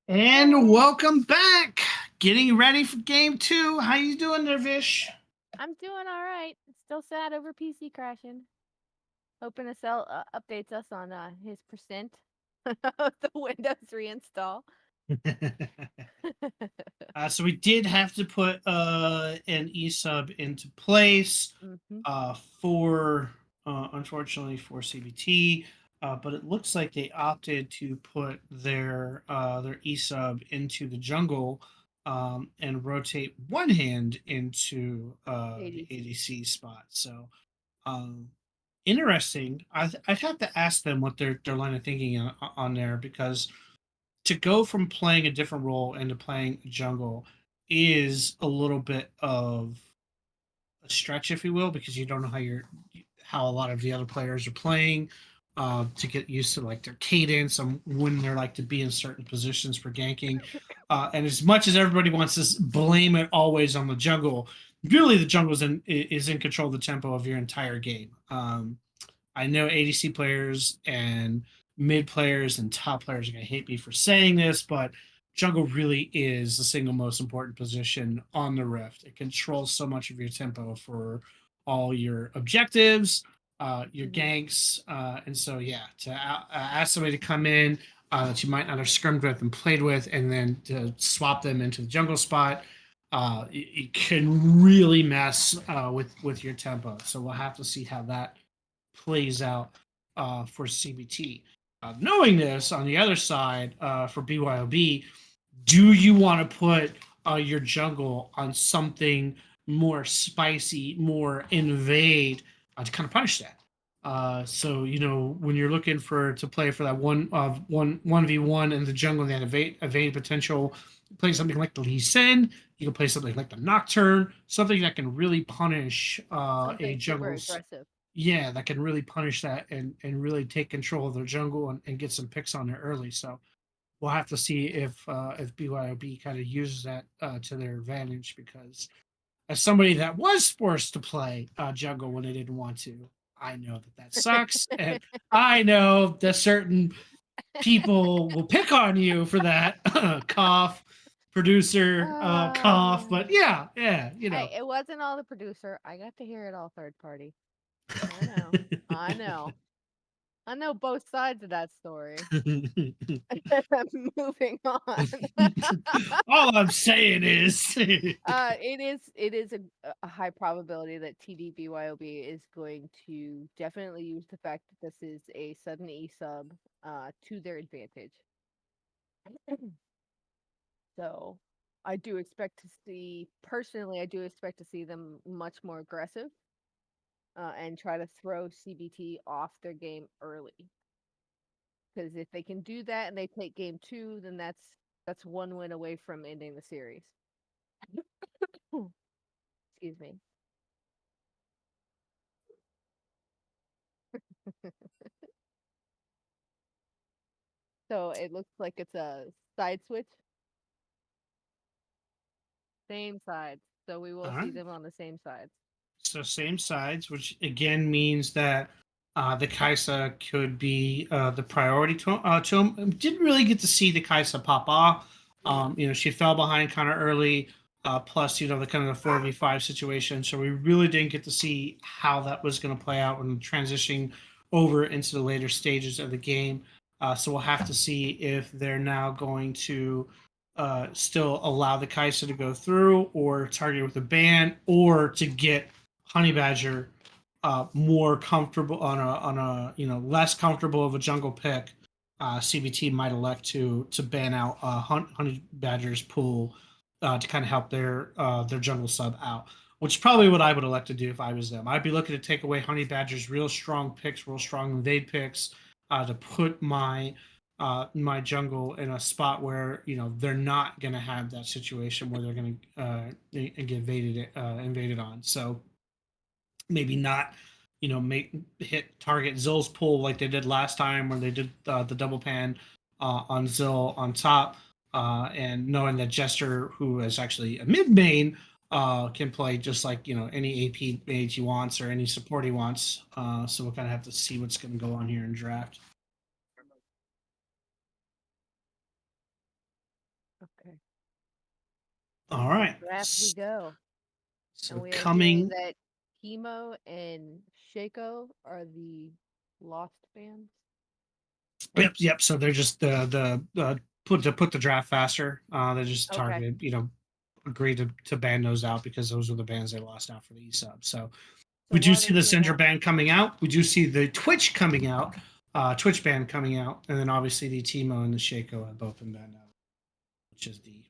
And welcome back. Getting ready for game 2. How you doing there, Vish? I'm doing all right. Still sad over PC crashing. Hoping to sell updates us on his percent of the Windows reinstall. So we did have to put an eSub into place for unfortunately for CBT, but it looks like they opted to put their eSub into the jungle and rotate one hand into the ADC spot. So interesting. I'd have to ask them what their line of thinking on there, because to go from playing a different role into playing jungle is a little bit of a stretch, if you will, because you don't know how a lot of the other players are playing, to get used to like their cadence and when they're like to be in certain positions for ganking. And as much as everybody wants to blame it always on the jungle, really the jungle is in control of the tempo of your entire game. I know ADC players and mid players and top players are going to hate me for saying this, but jungle really is the single most important position on the Rift. It controls so much of your tempo for all your objectives, your Mhm. ganks, and so yeah, to ask somebody to come in that you might not have scrimmed with and played with, and then to swap them into the jungle spot, it can really mess with your tempo. So we'll have to see how that plays out for CBT. Knowing this, on the other side, for BYOB, do you want to put your jungle on something more spicy, more invade to kind of punish that? So when you're looking to play for that 1v1 in the jungle and that evade potential, play something like the Lee Sin. You can play something like the Nocturne, something that can really punish a Something super jungle's, aggressive. yeah, that can really punish that and really take control of their jungle and get some picks on there early. So we'll have to see if BYOB kind of uses that to their advantage, because as somebody that was forced to play jungle when they didn't want to, I know that sucks, and I know that certain people will pick on you for that. Cough, producer, cough, but yeah, Hey, it wasn't all the producer. I got to hear it all third party. I know. I know. I know both sides of that story. Moving on. All I'm saying is, it is a high probability that TDBYOB is going to definitely use the fact that this is a sudden E sub to their advantage. So I do expect to see, personally, I do expect to see them much more aggressive and try to throw CBT off their game early. Because if they can do that and they take game 2, then that's one win away from ending the series. Excuse me. So it looks like it's a side switch. Same sides. So we will all see right. them on the same sides. So same sides, which again means that the Kaisa could be the priority to him. Didn't really get to see the Kaisa pop off. She fell behind kind of early. Plus, the kind of the 4v5 situation. So we really didn't get to see how that was going to play out when transitioning over into the later stages of the game. So we'll have to see if they're now going to still allow the Kaisa to go through, or target with a ban, or to get Honey Badger more comfortable on a less comfortable of a jungle pick. CBT might elect to ban out Honey Badger's pool to kind of help their jungle sub out, which is probably what I would elect to do if I was them. I'd be looking to take away Honey Badger's real strong picks, real strong invade picks, to put my jungle in a spot where they're not going to have that situation where they're going to get invaded on. So maybe not hit target Zill's pool like they did last time, where they did the double pan on Zill on top, and knowing that Jester, who is actually a mid main, can play just like any AP mage he wants or any support he wants. So we'll kind of have to see what's going to go on here in draft. Okay. All right. Draft we go. So And we are hearing coming. that Chemo and Shaco are the lost bands. Yep. So they're just the put the draft faster. They just Okay. targeted, agreed to ban those out because those were the bands they lost out for the E-sub. So we So do while see they're the doing Syndra that, ban coming out. We do see the Twitch coming out, Twitch ban coming out, and then obviously the Timo and the Shaco have both been banned out, which is the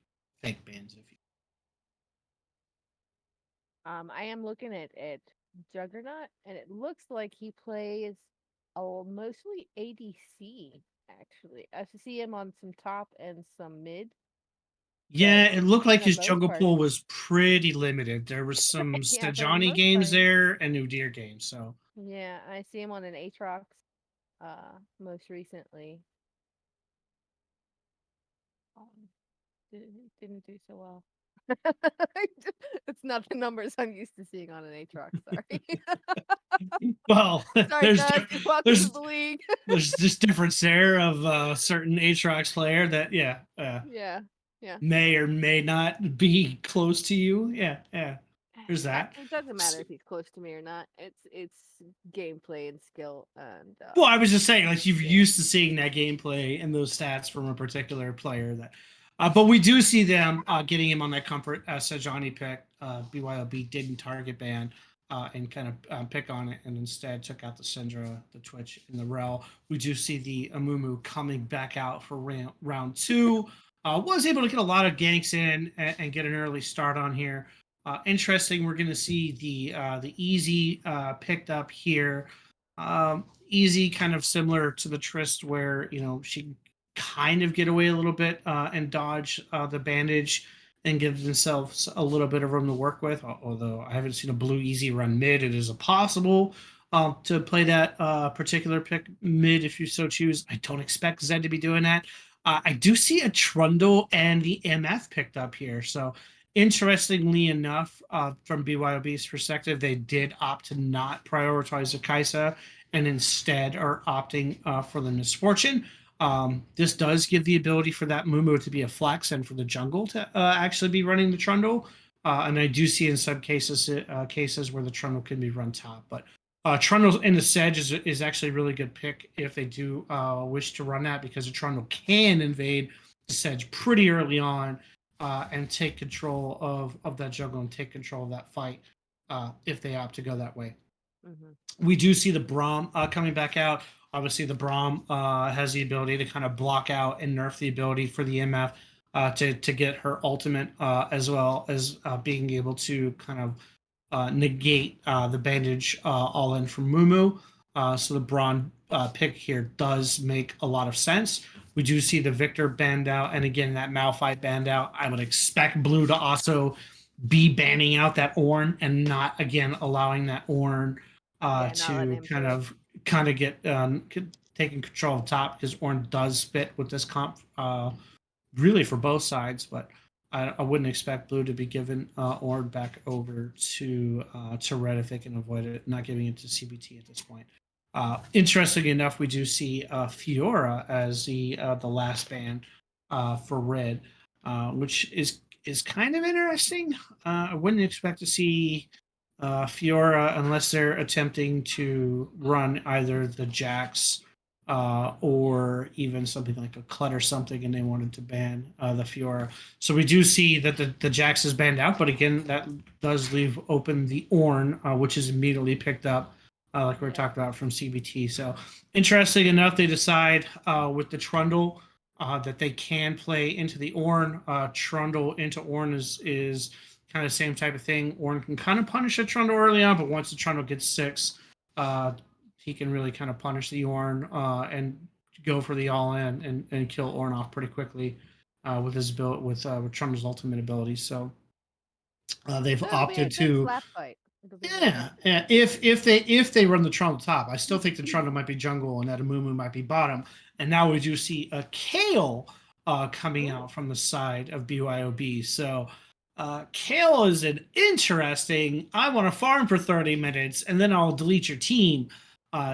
fake bans, if you. I am looking at Juggernaut, and it looks like he plays mostly ADC. Actually, I see him on some top and some mid. Yeah, it looked For like the his most jungle part, pool was pretty limited. There was some yeah, for the Stajani most games part, there and Udyr games. So yeah, I see him on an Aatrox, most recently. Um, didn't do so well. It's not the numbers I'm used to seeing on an Aatrox. Sorry. well, Sorry, Doug. Welcome to there's the league. there's just difference there of a certain Aatrox player that Yeah, yeah. may or may not be close to you. Yeah. There's that. It doesn't matter if he's close to me or not. It's gameplay and skill and. Well, I was just saying, like you're used to seeing that gameplay and those stats from a particular player. But we do see them getting him on that comfort Sejani pick. BYOB didn't target ban and kind of pick on it, and instead took out the Syndra, the Twitch, and the Rel. We do see the Amumu coming back out for round 2. Was able to get a lot of ganks in and get an early start on here. Interesting. We're going to see the Easy picked up here. Easy, kind of similar to the Trist, where she kind of get away a little bit and dodge the bandage and give themselves a little bit of room to work with. Although I haven't seen a blue Easy run mid, it is possible to play that particular pick mid if you so choose. I don't expect Zed to be doing that. I do see a Trundle and the MF picked up here, so interestingly enough, from BYOB's perspective, they did opt to not prioritize the Kaisa and instead are opting for the Misfortune. This does give the ability for that Mumu to be a flex and for the jungle to actually be running the Trundle. And I do see in some cases where the Trundle can be run top. But Trundle in the Sedge is actually a really good pick if they do wish to run that, because the Trundle can invade the Sedge pretty early on and take control of that jungle and take control of that fight if they opt to go that way. Mm-hmm. We do see the Braum coming back out. Obviously, the Braum has the ability to kind of block out and nerf the ability for the MF to get her ultimate, as well as being able to kind of negate the bandage all in from Mumu. So the Braum pick here does make a lot of sense. We do see the Victor banned out, and again, that Malphite banned out. I would expect Blue to also be banning out that Ornn and not, again, allowing that Ornn to kind of get taking control of top, because Ornn does fit with this comp really for both sides, but I wouldn't expect Blue to be given Ornn back over to Red if they can avoid it, not giving it to CBT at this point. Interesting enough, we do see Fiora as the last ban for Red, which is kind of interesting. I wouldn't expect to see Fiora unless they're attempting to run either the Jax or even something like a Clut or something, and they wanted to ban the Fiora. So we do see that the Jax is banned out, but again, that does leave open the Ornn, which is immediately picked up, like we were talking about from CBT. So interesting enough, they decide with the Trundle that they can play into the Ornn. Trundle into Ornn is kind of the same type of thing. Ornn can kind of punish a Trundle early on, but once the Trundle gets 6, he can really kind of punish the Ornn and go for the all-in and kill Ornn off pretty quickly with his build with Trundle's ultimate ability. So they've opted to slap fight. Yeah, if they run the Trundle top, I still think the Trundle might be jungle and that Amumu might be bottom. And now we do see a Kale coming out from the side of BYOB. So Kale is an interesting, I want to farm for 30 minutes and then I'll delete your team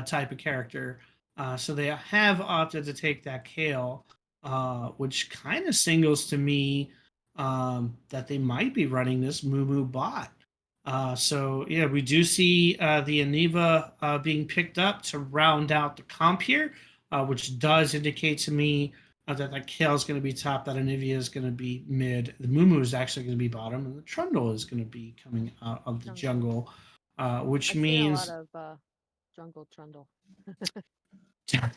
type of character. So they have opted to take that Kale, which kind of signals to me that they might be running this Mumu bot. So yeah, we do see the Aniva being picked up to round out the comp here, which does indicate to me that Kale is going to be top, that Anivia is going to be mid, the Mumu is actually going to be bottom, and the Trundle is going to be coming out of the jungle, which means a lot of jungle Trundle. Sorry.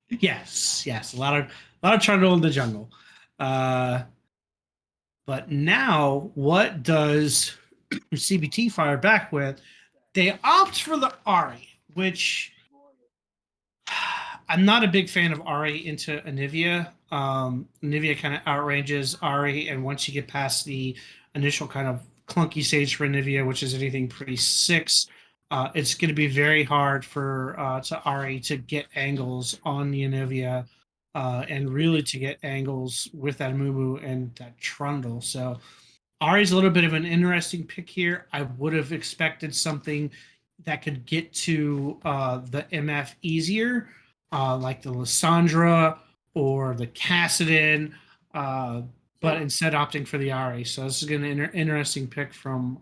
Yes, a lot of Trundle in the jungle. But now, what does CBT fire back with? They opt for the Ahri, which I'm not a big fan of Ahri into Anivia. Anivia kind of outranges Ahri, and once you get past the initial kind of clunky stage for Anivia, which is anything pre-6, it's going to be very hard for Ahri to get angles on the Anivia. And really to get angles with that Mumu and that Trundle. So Ahri's a little bit of an interesting pick here. I would have expected something that could get to the MF easier, like the Lissandra or the Kassadin. but Sure. instead opting for the Ari. So this is an interesting pick from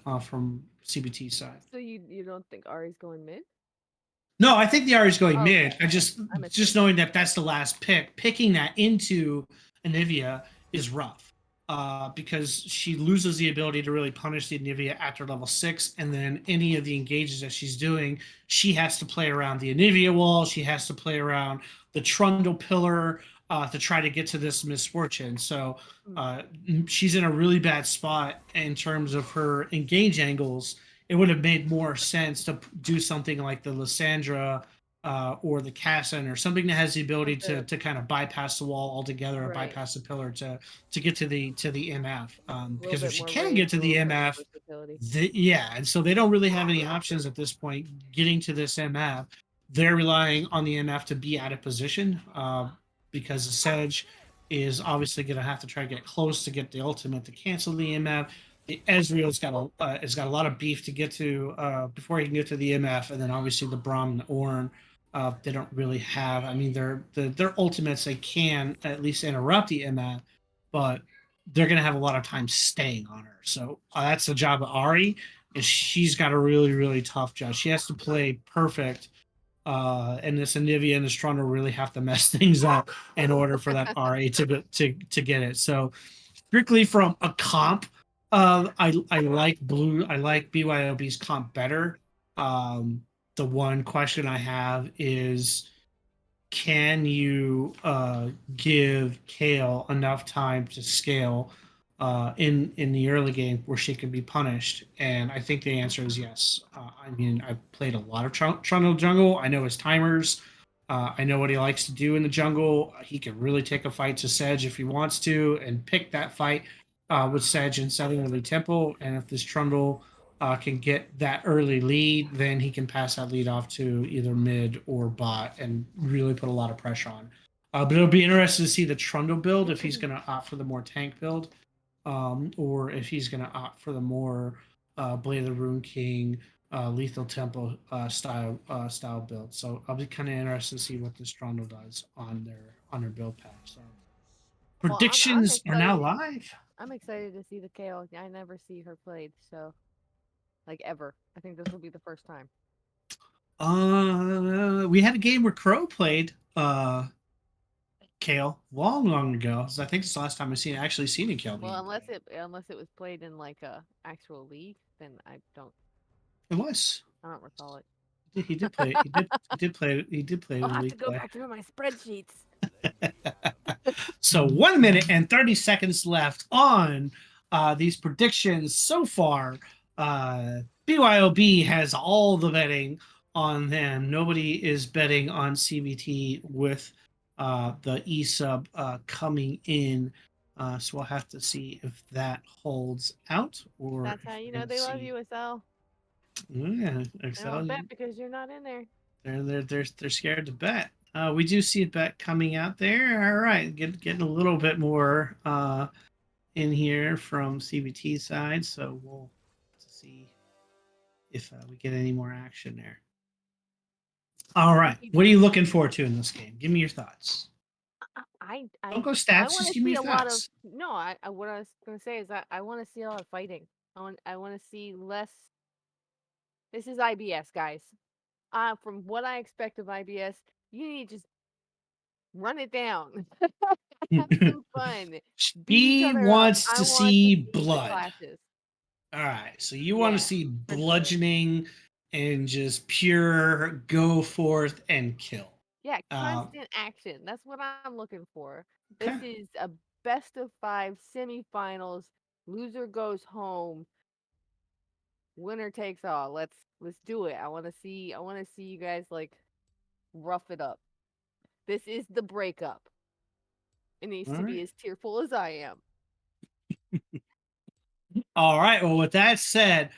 CBT side. So you don't think Ari's going mid? No, I think the Ari is going Oh, mid. okay. I I just misunderstood. knowing that that's the last pick, picking that into Anivia is rough. Because she loses the ability to really punish the Anivia after level 6, and then any of the engages that she's doing, she has to play around the Anivia wall, she has to play around the Trundle pillar to try to get to this misfortune. So she's in a really bad spot in terms of her engage angles. It would have made more sense to do something like the Lysandra or the Cassin or something that has the ability to kind of bypass the wall altogether or Right. bypass the pillar to get to the MF. Because if bit she more can range, get to a the little bit more MF, versatility. yeah, and so they don't really have any options at this point getting to this MF. They're relying on the MF to be out of position because the Sedge is obviously going to have to try to get close to get the ultimate to cancel the MF. The Ezreal's got has got a lot of beef to get to before he can get to the MF, and then obviously the Braum and the Ornn. They don't really have. I mean, their ultimates they can at least interrupt the MF, but they're going to have a lot of time staying on her. So that's the job of Ari. Is she's got a really tough job. She has to play perfect, and this Anivia and this Trundle really have to mess things up in order for that Ari to get it. So strictly from a comp, I like BYOB's comp better. The one question I have is, can you give Kale enough time to scale in the early game where she can be punished? And I think the answer is yes. I mean, I've played a lot of Trundle jungle. I know his timers. I know what he likes to do in the jungle. He can really take a fight to Sedge if he wants to and pick that fight with Sedge and Southern Temple. And if this Trundle can get that early lead, then he can pass that lead off to either mid or bot and really put a lot of pressure on. But it'll be interesting to see the Trundle build if he's going to opt for the more tank build, or if he's going to opt for the more Blade of the Rune King, Lethal Temple style build. So I'll be kind of interested to see what this Trundle does on their build pack. So Well, predictions are now live. I'm excited to see the Kale. I never see her played, so like ever. I think this will be the first time. We had a game where Crow played Kale long ago. So I think it's the last time I've actually seen a Kale game. Well, unless it was played in like a actual league, then I don't. It was. I don't recall it. He did play. He did play. He did play. I'll have to go back through my spreadsheets. So 1 minute and 30 seconds left on these predictions so far. BYOB has all the betting on them. Nobody is betting on CBT with the E-sub coming in. So we'll have to see if that holds out. Or that's how you know they love you, Estelle. Yeah, They don't bet because you're not in there. They're scared to bet. We do see a bet coming out there. All right, getting a little bit more in here from CBT side, so we'll see if we get any more action there. All right, what are you looking forward to in this game? Give me your thoughts. Don't go stats. Just give me your thoughts. What I was going to say is I want to see a lot of fighting. I want to see less. This is IBS, guys. From what I expect of IBS, you need to just run it down. Have some fun. He wants to see blood. All right, so you want to see bludgeoning and just pure go forth and kill. Yeah, constant action. That's what I'm looking for. Okay. This is a best of 5 semifinals. Loser goes home. Winner takes all. Let's do it. I want to see you guys like rough it up. This is the breakup. It needs to be as tearful as I am. All right. Well, with that said,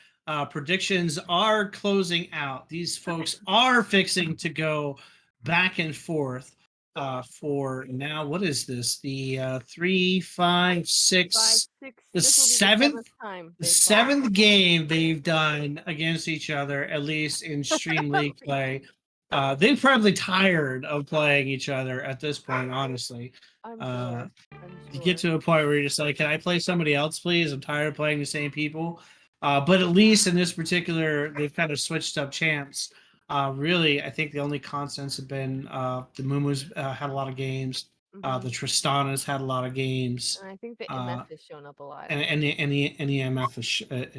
predictions are closing out. These folks are fixing to go back and forth for now. What is this? The 3, 5, 6, the seventh game they've done against each other, at least in Stream League play. They're probably tired of playing each other at this point, honestly. I'm Uh, sure. I'm you get sure. to a point where you're just like, can I play somebody else, please? I'm tired of playing the same people. But at least in this particular, they've kind of switched up champs. Really, I think the only constants have been the Mumus had a lot of games. The Mhm. Tristanas had a lot of games. And I think the Uh, MF has shown up a lot. and the MF is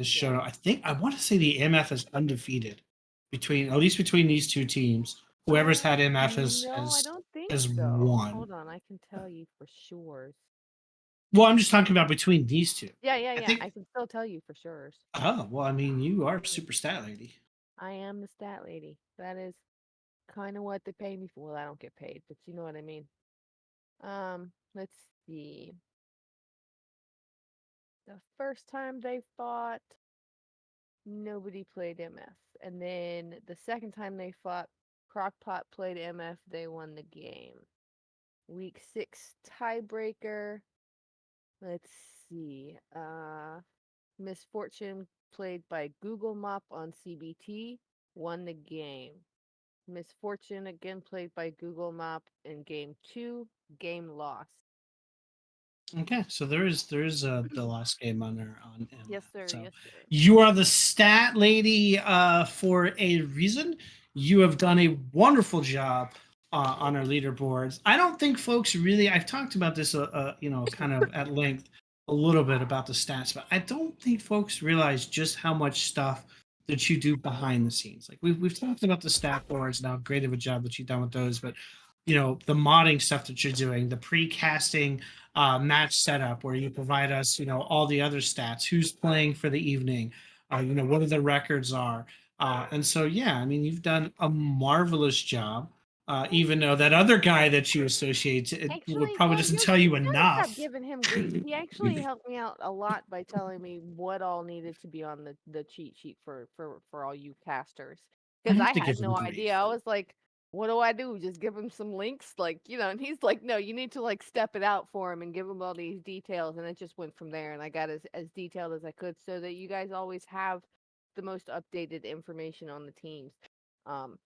shown Yeah. up. I want to say the MF is undefeated at least between these two teams. Whoever's had MF No, I don't think has so. won. Hold on, I can tell you for sure. Well, I'm just talking about between these two. Yeah, yeah, I yeah. think. I can still tell you for sure. Oh well, I mean, you are super stat lady. I am the stat lady. That is kind of what they pay me for. Well, I don't get paid, but you know what I mean. Let's see. The first time they fought, nobody played MF. And then the second time they fought, Crockpot played MF, they won the game. Week 6 tiebreaker. Let's see. Misfortune played by Google Mop on CBT, won the game. Misfortune again played by Google Mop in game 2, game lost. Okay, so there's the last game on there on MF. Yes, sir. So Yes, sir. you are the stat lady for a reason. You have done a wonderful job on our leaderboards. I don't think folks really. I've talked about this, kind of at length a little bit about the stats, but I don't think folks realize just how much stuff that you do behind the scenes. Like we've talked about the stat boards and how great of a job that you've done with those, but the modding stuff that you're doing, the pre-casting match setup where you provide us, all the other stats, who's playing for the evening, what the records are. And so, yeah, I mean, you've done a marvelous job. Even though that other guy that you associate would Actually, probably well, doesn't tell you you gotta stop enough. giving him grief. He actually helped me out a lot by telling me what all needed to be on the cheat sheet for all you casters. I Because have I to had give him no idea. grief. I was like, what do I do? Just give him some links, and he's like, no, you need to like step it out for him and give him all these details, and it just went from there. And I got as detailed as I could so that you guys always have the most updated information on the teams. Um,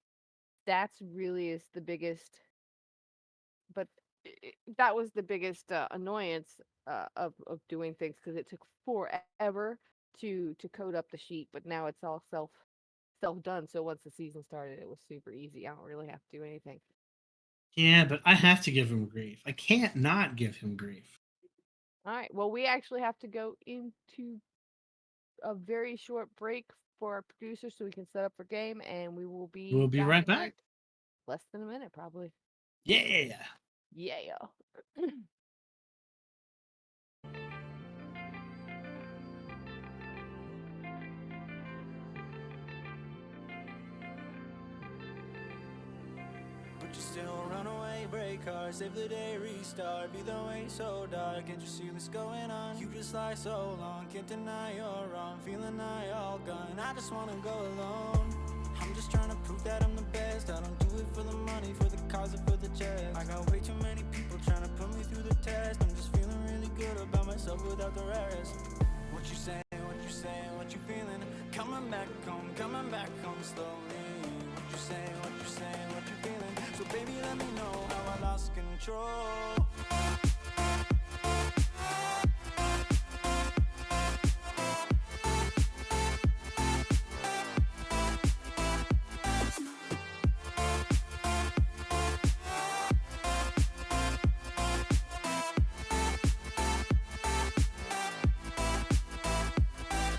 that's really is the biggest, but that was the biggest annoyance of doing things because it took forever to code up the sheet, but now it's all self done. So once the season started, it was super easy. I don't really have to do anything. Yeah, but I have to give him grief. I can't not give him grief. All right. Well, we actually have to go into a very short break for our producer so we can set up for game, and we will be We'll be back right in like back. less than a minute, probably. Yeah. Yeah. But you still run away, break hearts, save the day, restart. Be the way so dark, can't you see what's going on? You just lie so long, can't deny you're wrong. Feeling I all gone, I just wanna go alone. I'm just trying to prove that I'm the best. I don't do it for the money, for the cause or for the checks. I got way too many people trying to put me through the test. I'm just feeling really good about myself without the rest. What you saying, what you feeling? Coming back home slowly. What you saying, what you feeling? So baby, let me know how I lost control.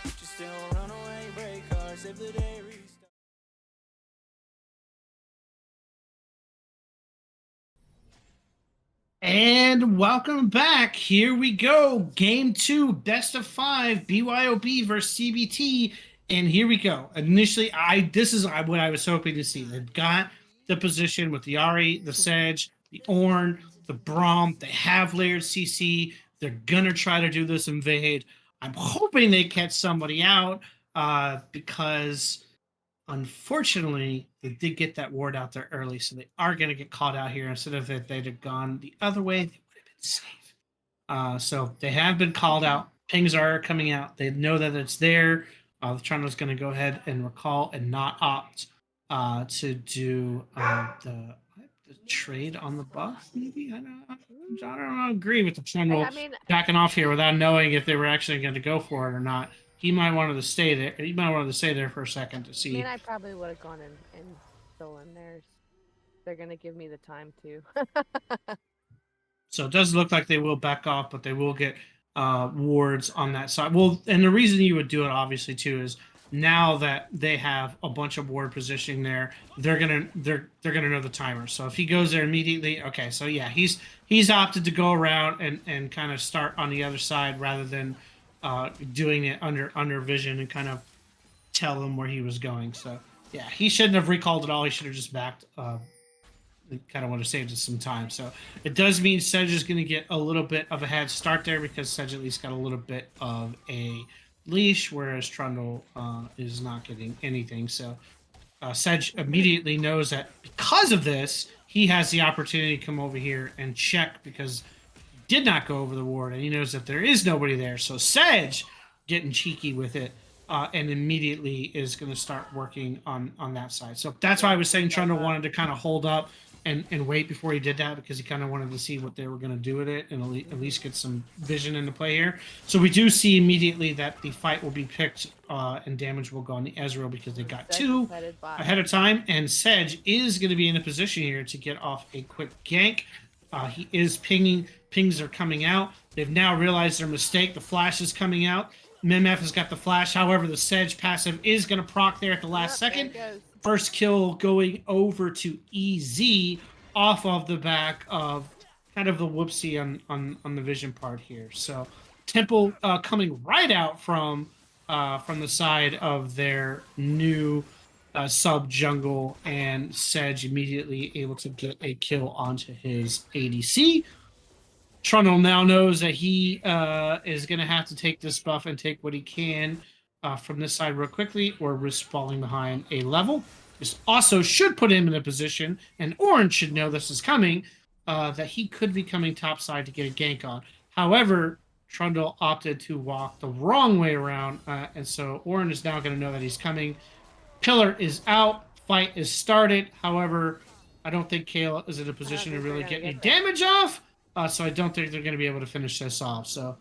But you still run away, break hearts, save the day, restart. And welcome back. Here we go. Game 2, best of 5, BYOB versus CBT. And here we go. Initially, this is what I was hoping to see. They've got the position with the Ari, the Sedge, the Ornn, the Braum. They have layered CC. They're gonna try to do this invade. I'm hoping they catch somebody out because unfortunately, they did get that ward out there early, so they are going to get caught out here. Instead of if they'd have gone the other way, they would have been safe. So they have been called out. Pings are coming out. They know that it's there. Toronto's going to go ahead and recall and not opt to do the trade on the buff. Maybe I don't agree with the general I mean, backing off here without knowing if they were actually going to go for it or not. He might wanted to stay there. He might wanted to stay there for a second to see. I probably would have gone and stolen theirs. They're gonna give me the time to. So it does look like they will back off, but they will get wards on that side. Well, and the reason you would do it, obviously, too, is now that they have a bunch of ward positioning there, they're gonna know the timer. So if he goes there immediately, okay, so yeah, he's opted to go around and kind of start on the other side rather than doing it under vision and kind of tell them where he was going. So yeah, he shouldn't have recalled at all. He should have just backed. Kind of want to save us some time. So it does mean Sedge is going to get a little bit of a head start there because Sedge at least got a little bit of a leash, whereas Trundle is not getting anything. So Sedge immediately knows that because of this, he has the opportunity to come over here and check because he did not go over the ward, and he knows that there is nobody there. So Sedge getting cheeky with it. And immediately is going to start working on that side. So that's why I was saying Trundle wanted to kind of hold up and wait before he did that because he kind of wanted to see what they were going to do with it and at least get some vision into play here. So we do see immediately that the fight will be picked and damage will go on the Ezreal because they got two ahead of time. And Sedge is going to be in a position here to get off a quick gank. He is pinging. Pings are coming out. They've now realized their mistake. The flash is coming out. Mimef has got the flash. However, the Sedge passive is going to proc there at the last second. First kill going over to EZ off of the back of kind of the whoopsie on the vision part here. So Temple coming right out from the side of their new sub jungle, and Sedge immediately able to get a kill onto his ADC. Trundle now knows that he is going to have to take this buff and take what he can from this side real quickly, or risk falling behind a level. This also should put him in a position, and Orange should know this is coming, that he could be coming top side to get a gank on. However, Trundle opted to walk the wrong way around, and so Orange is now going to know that he's coming. Pillar is out. Fight is started. However, I don't think Kayla is in a position to really get any damage off. So I don't think they're going to be able to finish this off. So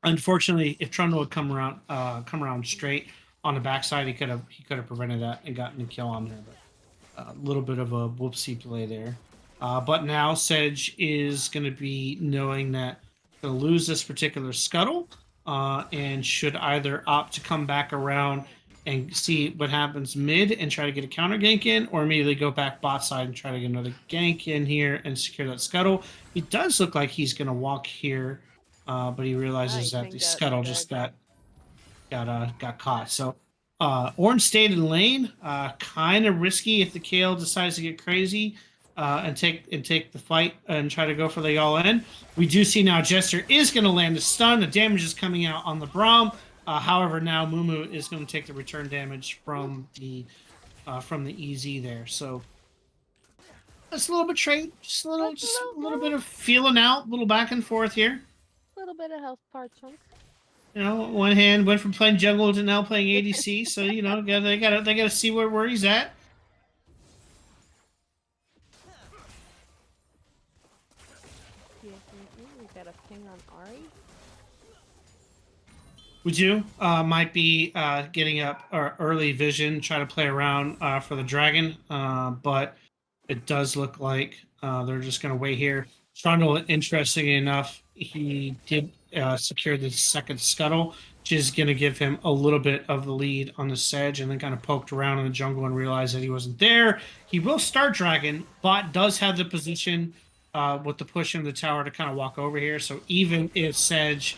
unfortunately, if Trundle would come around straight on the backside, he could have prevented that and gotten a kill on there. But a little bit of a whoopsie play there. But now Sedge is going to be knowing that they'll lose this particular scuttle and should either opt to come back around and see what happens mid and try to get a counter gank in, or immediately go back bot side and try to get another gank in here and secure that scuttle. It does look like he's going to walk here, but he realizes that the scuttle just got caught. So Orange stayed in lane, kind of risky if the KL decides to get crazy and take the fight and try to go for the all-in. We do see now Jester is going to land a stun. The damage is coming out on the Braum. However, now Mumu is going to take the return damage from the EZ there. So that's a little bit trade, just a little bit of feeling out, a little back and forth here. A little bit of health part chunk. You know, one hand went from playing jungle to now playing ADC, so you know they gotta see where he's at. We got a ping on Ari. We do. Might be getting up early vision, try to play around for the dragon, but it does look like they're just going to wait here. Trundle, interestingly enough, he did secure the second scuttle, which is going to give him a little bit of the lead on the Sedge, and then kind of poked around in the jungle and realized that he wasn't there. He will start dragon. Bot does have the position with the push in the tower to kind of walk over here, so even if Sedge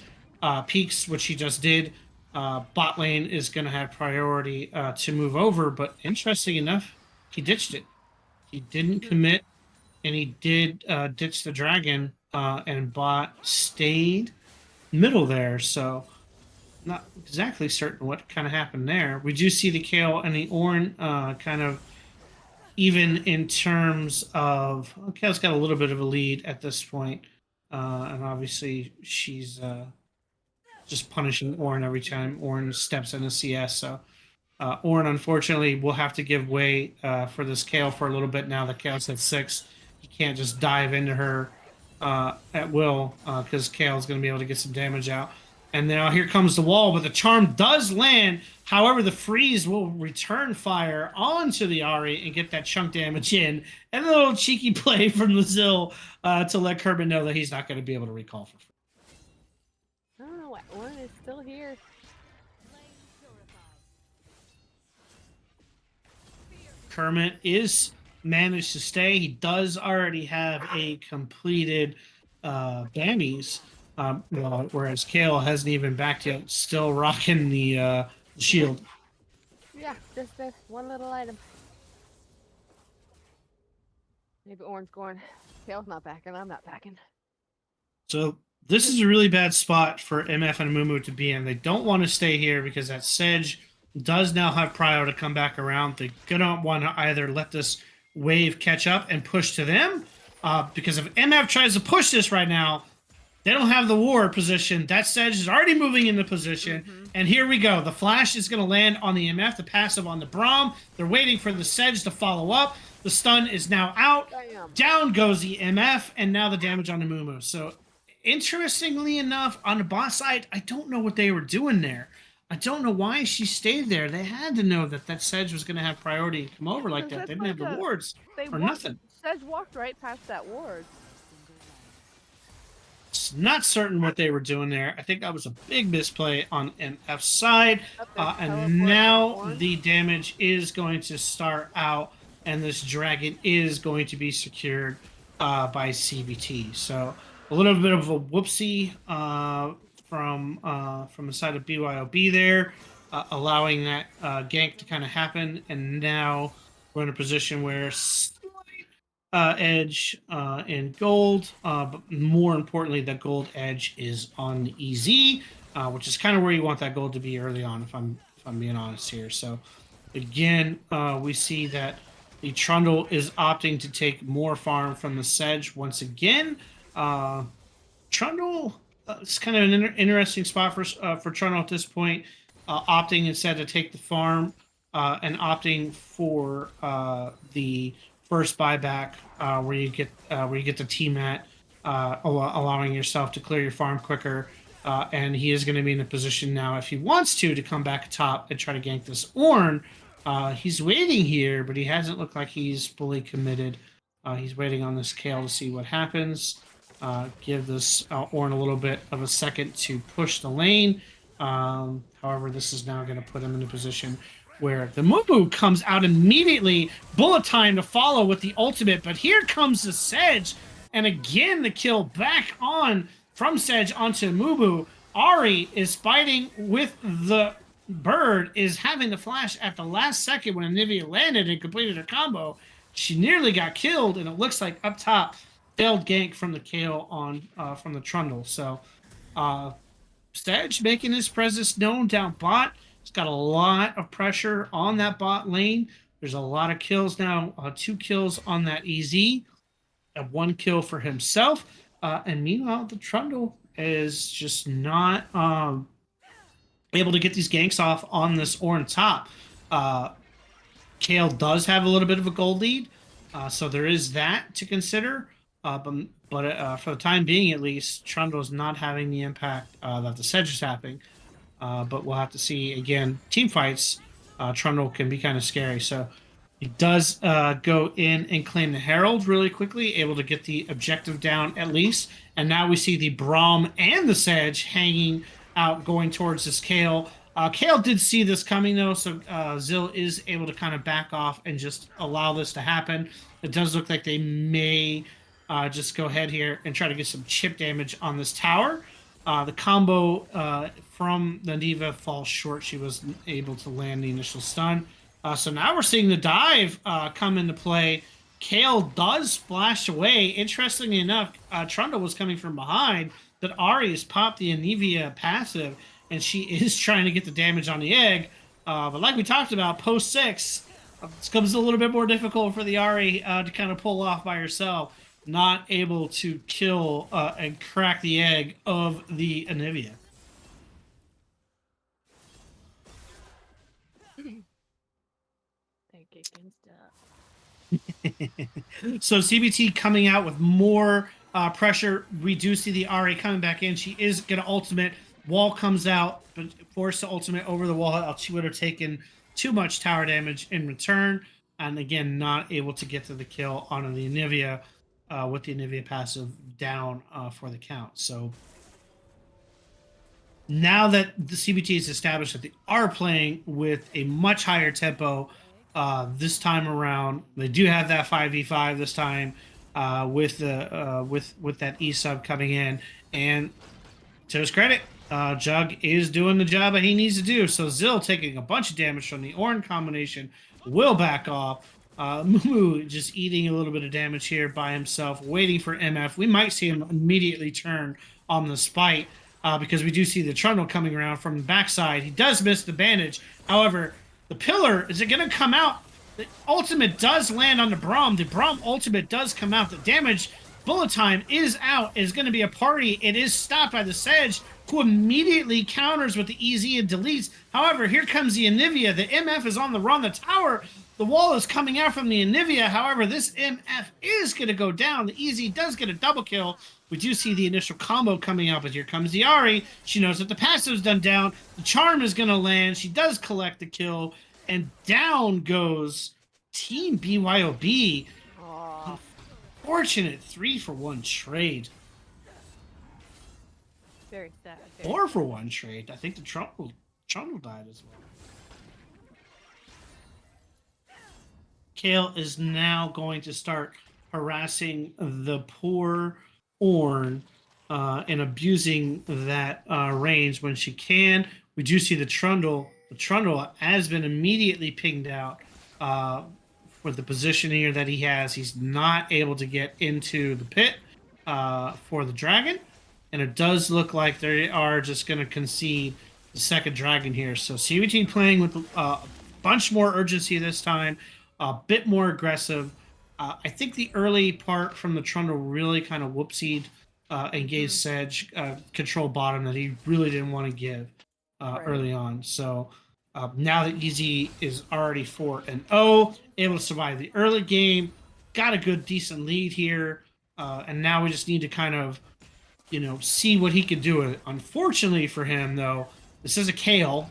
peaks, which he just did, bot lane is going to have priority to move over. But interesting enough, he ditched it. He didn't commit, and he did ditch the dragon, and bot stayed middle there. So not exactly certain what kind of happened there. We do see the Kale and the Ornn kind of even in terms of, Kale's got a little bit of a lead at this point, and obviously she's just punishing Ornn every time Ornn steps in a CS. So Ornn, unfortunately, will have to give way for this Kale for a little bit now that Kale's at 6. He can't just dive into her at will because Kale's going to be able to get some damage out. And now here comes the wall, but the charm does land. However, the freeze will return fire onto the Ahri and get that chunk damage in. And a little cheeky play from the Zill to let Kerben know that he's not going to be able to recall for free. Oh, Ornn is still here. Kermit is managed to stay. He does already have a completed Bammies, whereas Kale hasn't even backed yet, still rocking the shield. Yeah, just this one little item. Maybe Ornn's going, Kale's not backing, I'm not backing. So this is a really bad spot for MF and Mumu to be in. They don't want to stay here because that Sedge does now have prio to come back around. They're gonna want to either let this wave catch up and push to them, because if MF tries to push this right now, they don't have the ward position. That Sedge is already moving into position, and here we go. The flash is going to land on the MF, the passive on the Braum. They're waiting for the Sedge to follow up. The stun is now out. Damn. Down goes the MF, and now the damage on the Mumu. So, interestingly enough, on the bot side, I don't know what they were doing there. I don't know why she stayed there. They had to know that that Sedge was going to have priority and come over like that. They didn't have the wards or nothing. Sedge walked right past that ward. Not certain what they were doing there. I think that was a big misplay on MF's side. And now the damage is going to start out, and this dragon is going to be secured by CBT. So a little bit of a whoopsie from the side of BYOB there, allowing that gank to kind of happen. And now we're in a position where edge in gold, but more importantly, that gold edge is on the EZ, which is kind of where you want that gold to be early on, if I'm being honest here. So again, we see that the Trundle is opting to take more farm from the Sedge once again. Trundle, it's kind of an interesting spot for Trundle at this point, opting instead to take the farm and opting for the first buyback, where you get the T-Mat, allowing yourself to clear your farm quicker, and he is going to be in a position now, if he wants to come back top and try to gank this Ornn. He's waiting here, but he hasn't looked like he's fully committed. He's waiting on this Kale to see what happens. Give this Ornn a little bit of a second to push the lane. However, this is now going to put him in a position where the Mumu comes out immediately, bullet time to follow with the ultimate, but here comes the Sedge, and again the kill back on from Sedge onto Mumu. Ahri is fighting with the bird, is having the flash at the last second when Anivia landed and completed her combo. She nearly got killed, and it looks like up top, failed gank from the Kale on from the Trundle. So Sedge making his presence known down bot. He's got a lot of pressure on that bot lane. There's a lot of kills now. 2 kills on that EZ. And 1 kill for himself. And meanwhile, the Trundle is just not able to get these ganks off on this Ornn top. Kale does have a little bit of a gold lead. So there is that to consider. But for the time being, at least, Trundle is not having the impact that the Sedge is having. But we'll have to see, again, team fights, Trundle can be kind of scary. So he does go in and claim the Herald really quickly, able to get the objective down at least. And now we see the Braum and the Sedge hanging out, going towards this Kale. Kale did see this coming, though, so Zill is able to kind of back off and just allow this to happen. It does look like they may just go ahead here and try to get some chip damage on this tower. The combo from the Neva falls short. She wasn't able to land the initial stun. So now we're seeing the dive come into play. Kale does splash away. Interestingly enough, Trundle was coming from behind, but Ahri has popped the Anivia passive, and she is trying to get the damage on the egg. But like we talked about, post 6, this becomes a little bit more difficult for the Ahri to kind of pull off by herself. Not able to kill and crack the egg of the Anivia. So CBT coming out with more pressure. We do see the RA coming back in. She is going to ultimate. Wall comes out, but forced to ultimate over the wall. She would have taken too much tower damage in return. And again, not able to get to the kill on the Anivia with the Anivia passive down for the count. So now that the CBT is established that they are playing with a much higher tempo this time around, they do have that 5v5 this time with the with that E sub coming in, and to his credit, Jug is doing the job that he needs to do. So Zill taking a bunch of damage from the Ornn combination will back off. Mumu just eating a little bit of damage here by himself, waiting for MF. We might see him immediately turn on the spite because we do see the Trundle coming around from the backside. He does miss the bandage. However, the pillar, is it going to come out? The ultimate does land on the Braum. The Braum ultimate does come out. The damage bullet time is out. Is going to be a party. It is stopped by the Sedge, who immediately counters with the EZ and deletes. However, here comes the Anivia. The MF is on the run. The tower, the wall is coming out from the Anivia. However, this MF is going to go down. The EZ does get a double kill. We do see the initial combo coming out, but here comes the Ahri. She knows that the passive's done down. The charm is going to land. She does collect the kill, and down goes Team BYOB. Aw. Fortunate 3-for-1 trade. Very sad. 4-for-1 trade. I think the Trundle died as well. Kale is now going to start harassing the poor Ornn and abusing that range when she can. We do see the Trundle. The Trundle has been immediately pinged out for the position here that he has. He's not able to get into the pit for the dragon. And it does look like they are just going to concede the second dragon here. So CBT playing with a bunch more urgency this time, a bit more aggressive. I think the early part from the Trundle really kind of whoopsied and gave Sedge control bottom that he really didn't want to give early on. So now that EZ is already 4-0, able to survive the early game, got a good, decent lead here. And now we just need to kind of, see what he can do. Unfortunately for him, though, this is a Kale.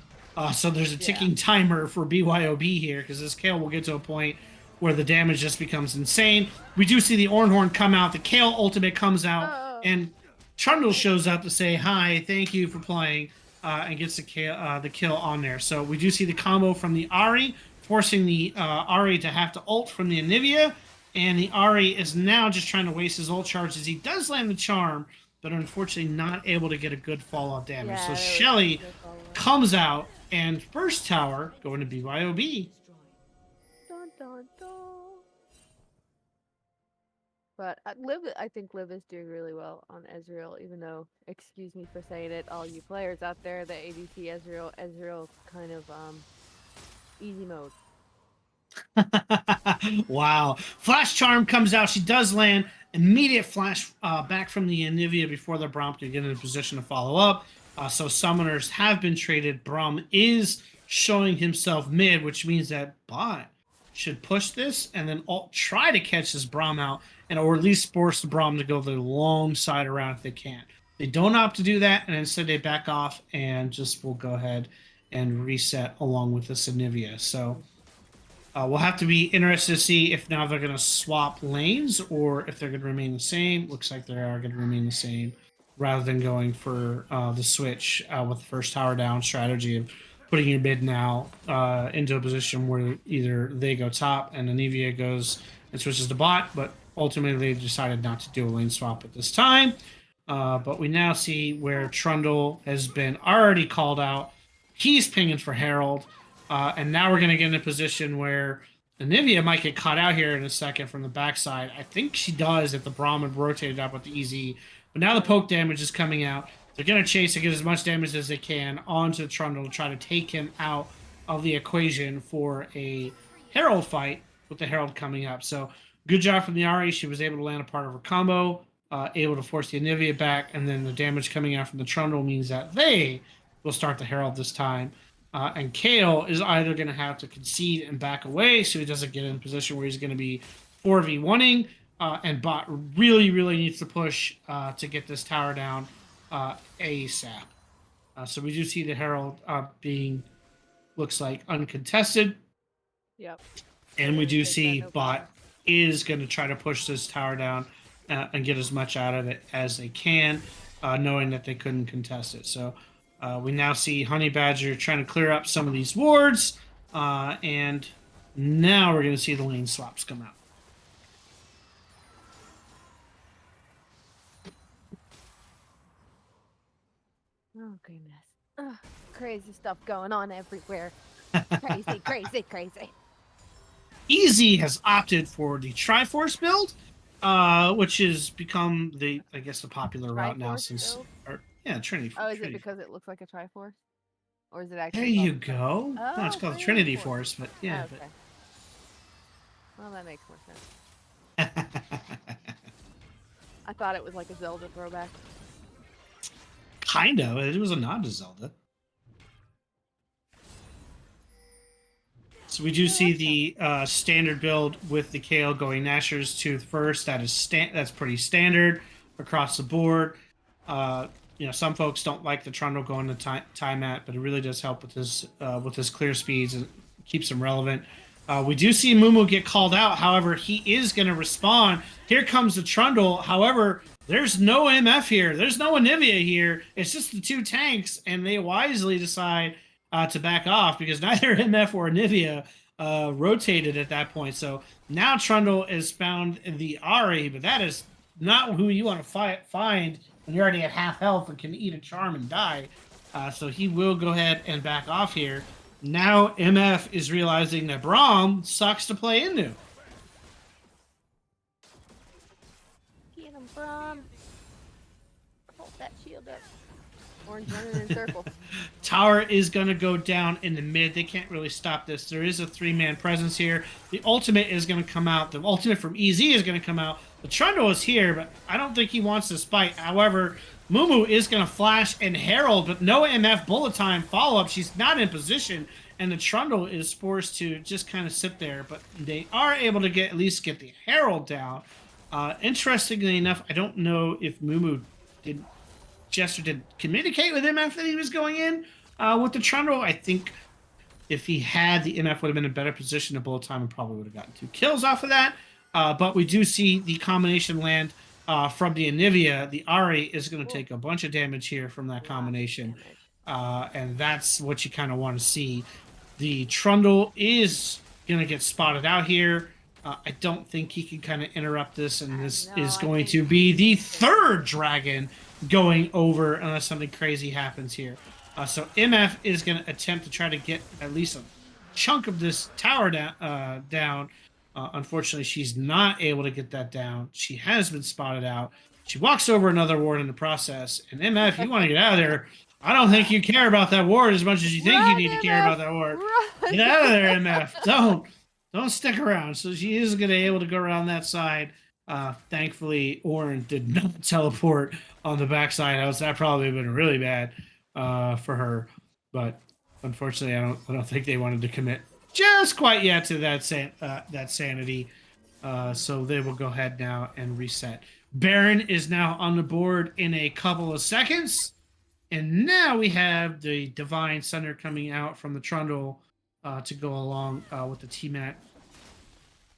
So there's a ticking timer for BYOB here, because this Kale will get to a point where the damage just becomes insane. We do see the Ornhorn come out. The Kale ultimate comes out, and Trundle shows up to say, hi, thank you for playing, and gets the kill on there. So we do see the combo from the Ahri, forcing the Ahri to have to ult from the Anivia, and the Ahri is now just trying to waste his ult charges. He does land the charm, but unfortunately not able to get a good fallout damage. So Shelly comes out, and first tower going to BYOB. Dun, dun, dun. But I think Liv is doing really well on Ezreal, even though, excuse me for saying it, all you players out there, the ADC Ezreal kind of easy mode. Wow. Flash Charm comes out. She does land. Immediate flash back from the Anivia before the Braum can get in a position to follow up. So summoners have been traded. Braum is showing himself mid, which means that bot should push this and then try to catch this Braum out, or at least force the Braum to go the long side around if they can. They don't opt to do that, and instead they back off and just will go ahead and reset along with the Anivia. So we'll have to be interested to see if now they're going to swap lanes or if they're going to remain the same. Looks like they are going to remain the same, rather than going for the switch with the first tower down strategy of putting your mid now into a position where either they go top and Anivia goes and switches to bot, but ultimately they decided not to do a lane swap at this time. But we now see where Trundle has been already called out. He's pinging for Herald. And now we're going to get in a position where Anivia might get caught out here in a second from the backside. I think she does if the Braum had rotated up with the EZ. But now the poke damage is coming out. They're going to chase and get as much damage as they can onto Trundle to try to take him out of the equation for a Herald fight with the Herald coming up. So good job from the Ahri. She was able to land a part of her combo, able to force the Anivia back, and then the damage coming out from the Trundle means that they will start the Herald this time. And Kale is either going to have to concede and back away so he doesn't get in a position where he's going to be 4v1ing. And Bot really, really needs to push to get this tower down ASAP. So we do see the Herald being, looks like, uncontested. Yep. And we do Take that, see no Bot problem. is going to try to push this tower down and get as much out of it as they can, knowing that they couldn't contest it. So we now see Honey Badger trying to clear up some of these wards, and now we're going to see the lane swaps come out. Oh goodness. Ugh, crazy stuff going on everywhere. Crazy, crazy, crazy. Easy has opted for the Triforce build, which has become the, I guess, the popular route now Triforce since, build? yeah, Trinity. Oh, is Trinity. it because it looks like a Triforce? Or is it There actually you called go. Oh, No, it's called Trinity Trinity Force. Force, but yeah. Okay. Well, that makes more sense. But I thought it was like a Zelda throwback. kind of. It was a nod to Zelda. So we do see the standard build with the Kale going Nashers to first. That is that's pretty standard across the board. You know, some folks don't like the Trundle going to time at, but it really does help with his clear speeds and keeps him relevant. We do see Mumu get called out. However, he is going to respond. Here comes the Trundle. However, there's no MF here. There's no Anivia here. It's just the two tanks, and they wisely decide to back off because neither MF or Anivia rotated at that point. So now Trundle is found the Ari, but that is not who you want to find when you're already at half health and can eat a charm and die. So he will go ahead and back off here. Now MF is realizing that Braum sucks to play into. Get him from. Hold that shield up. Orange running in circles. Tower is going to go down in the mid. They can't really stop this. There is a 3-man presence here. The ultimate is going to come out. The ultimate from EZ is going to come out. The Trundle is here, but I don't think he wants to spite. However, Mumu is going to flash and Herald, but no MF bullet time follow-up. She's not in position, and the Trundle is forced to just kind of sit there. But they are able to at least get the Herald down. Interestingly enough, I don't know if Mumu Jester did communicate with MF that he was going in with the Trundle. I think if he had, the MF would have been in a better position to bullet time and probably would have gotten 2 kills off of that. But we do see the combination land from the Anivia. The Ari is going to take a bunch of damage here from that combination. And that's what you kind of want to see. The Trundle is going to get spotted out here. I don't think he can kind of interrupt this, and this is going to be the 3rd dragon going over unless something crazy happens here. So MF is going to attempt to try to get at least a chunk of this tower down. Unfortunately, she's not able to get that down. She has been spotted out. She walks over another ward in the process. And MF, you want to get out of there. I don't think you care about that ward as much as you think you need to care about that ward. Get out of there, MF. Don't stick around. So she is going to be able to go around that side. Thankfully, Orin did not teleport on the backside house. That probably would have been really bad for her. But unfortunately, I don't think they wanted to commit just quite yet to that sanity. So they will go ahead now and reset. Baron is now on the board in a couple of seconds. And now we have the Divine Sunder coming out from the Trundle to go along with the T-Mat.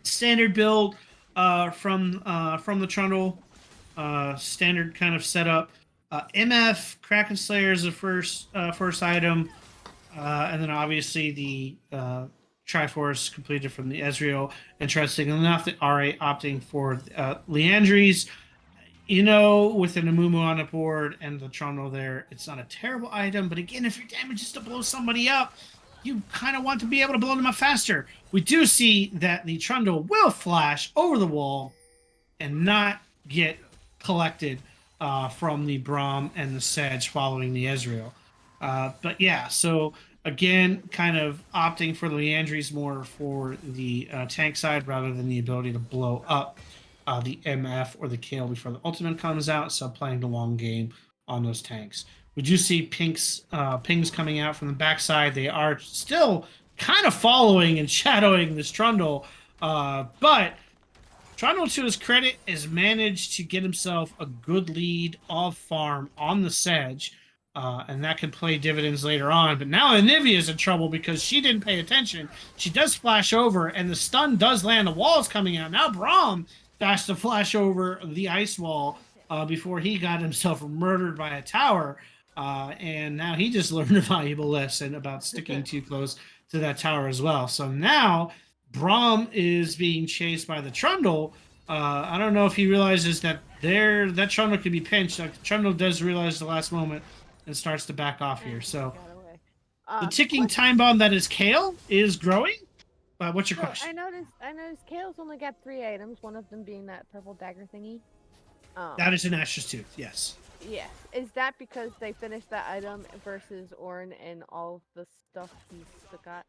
Standard build from the Trundle. Standard kind of setup. MF Kraken Slayer is the first item, and then obviously the Triforce completed from the Ezreal. Interesting enough, the RA opting for Leandries. You know, with an Amumu on the board and the Trundle there, it's not a terrible item. But again, if your damage is to blow somebody up, you kind of want to be able to blow them up faster. We do see that the Trundle will flash over the wall and not get collected from the Braum and the Sedge following the Ezreal. But yeah, so again, kind of opting for the Leandries more for the tank side rather than the ability to blow up the MF or the Kale before the ultimate comes out, so playing the long game on those tanks. We do see pings coming out from the backside. They are still kind of following and shadowing this Trundle, but Trundle, to his credit, has managed to get himself a good lead off farm on the Sedge, and that can play dividends later on. But now Anivia is in trouble because she didn't pay attention. She does flash over, and the stun does land. The wall's coming out. Now Braum has to flash over the ice wall before he got himself murdered by a tower. And now he just learned a valuable lesson about sticking too close to that tower as well. So now Braum is being chased by the Trundle. I don't know if he realizes that that Trundle could be pinched. Like, Trundle does realize the last moment and starts to back off here. So the ticking time bomb that is Kale is growing. What's your question? I noticed Kale's only got 3 items, one of them being that purple dagger thingy. That is an Ashes Tooth, yes. Yes. Is that because they finished that item versus Ornn and all the stuff he's got?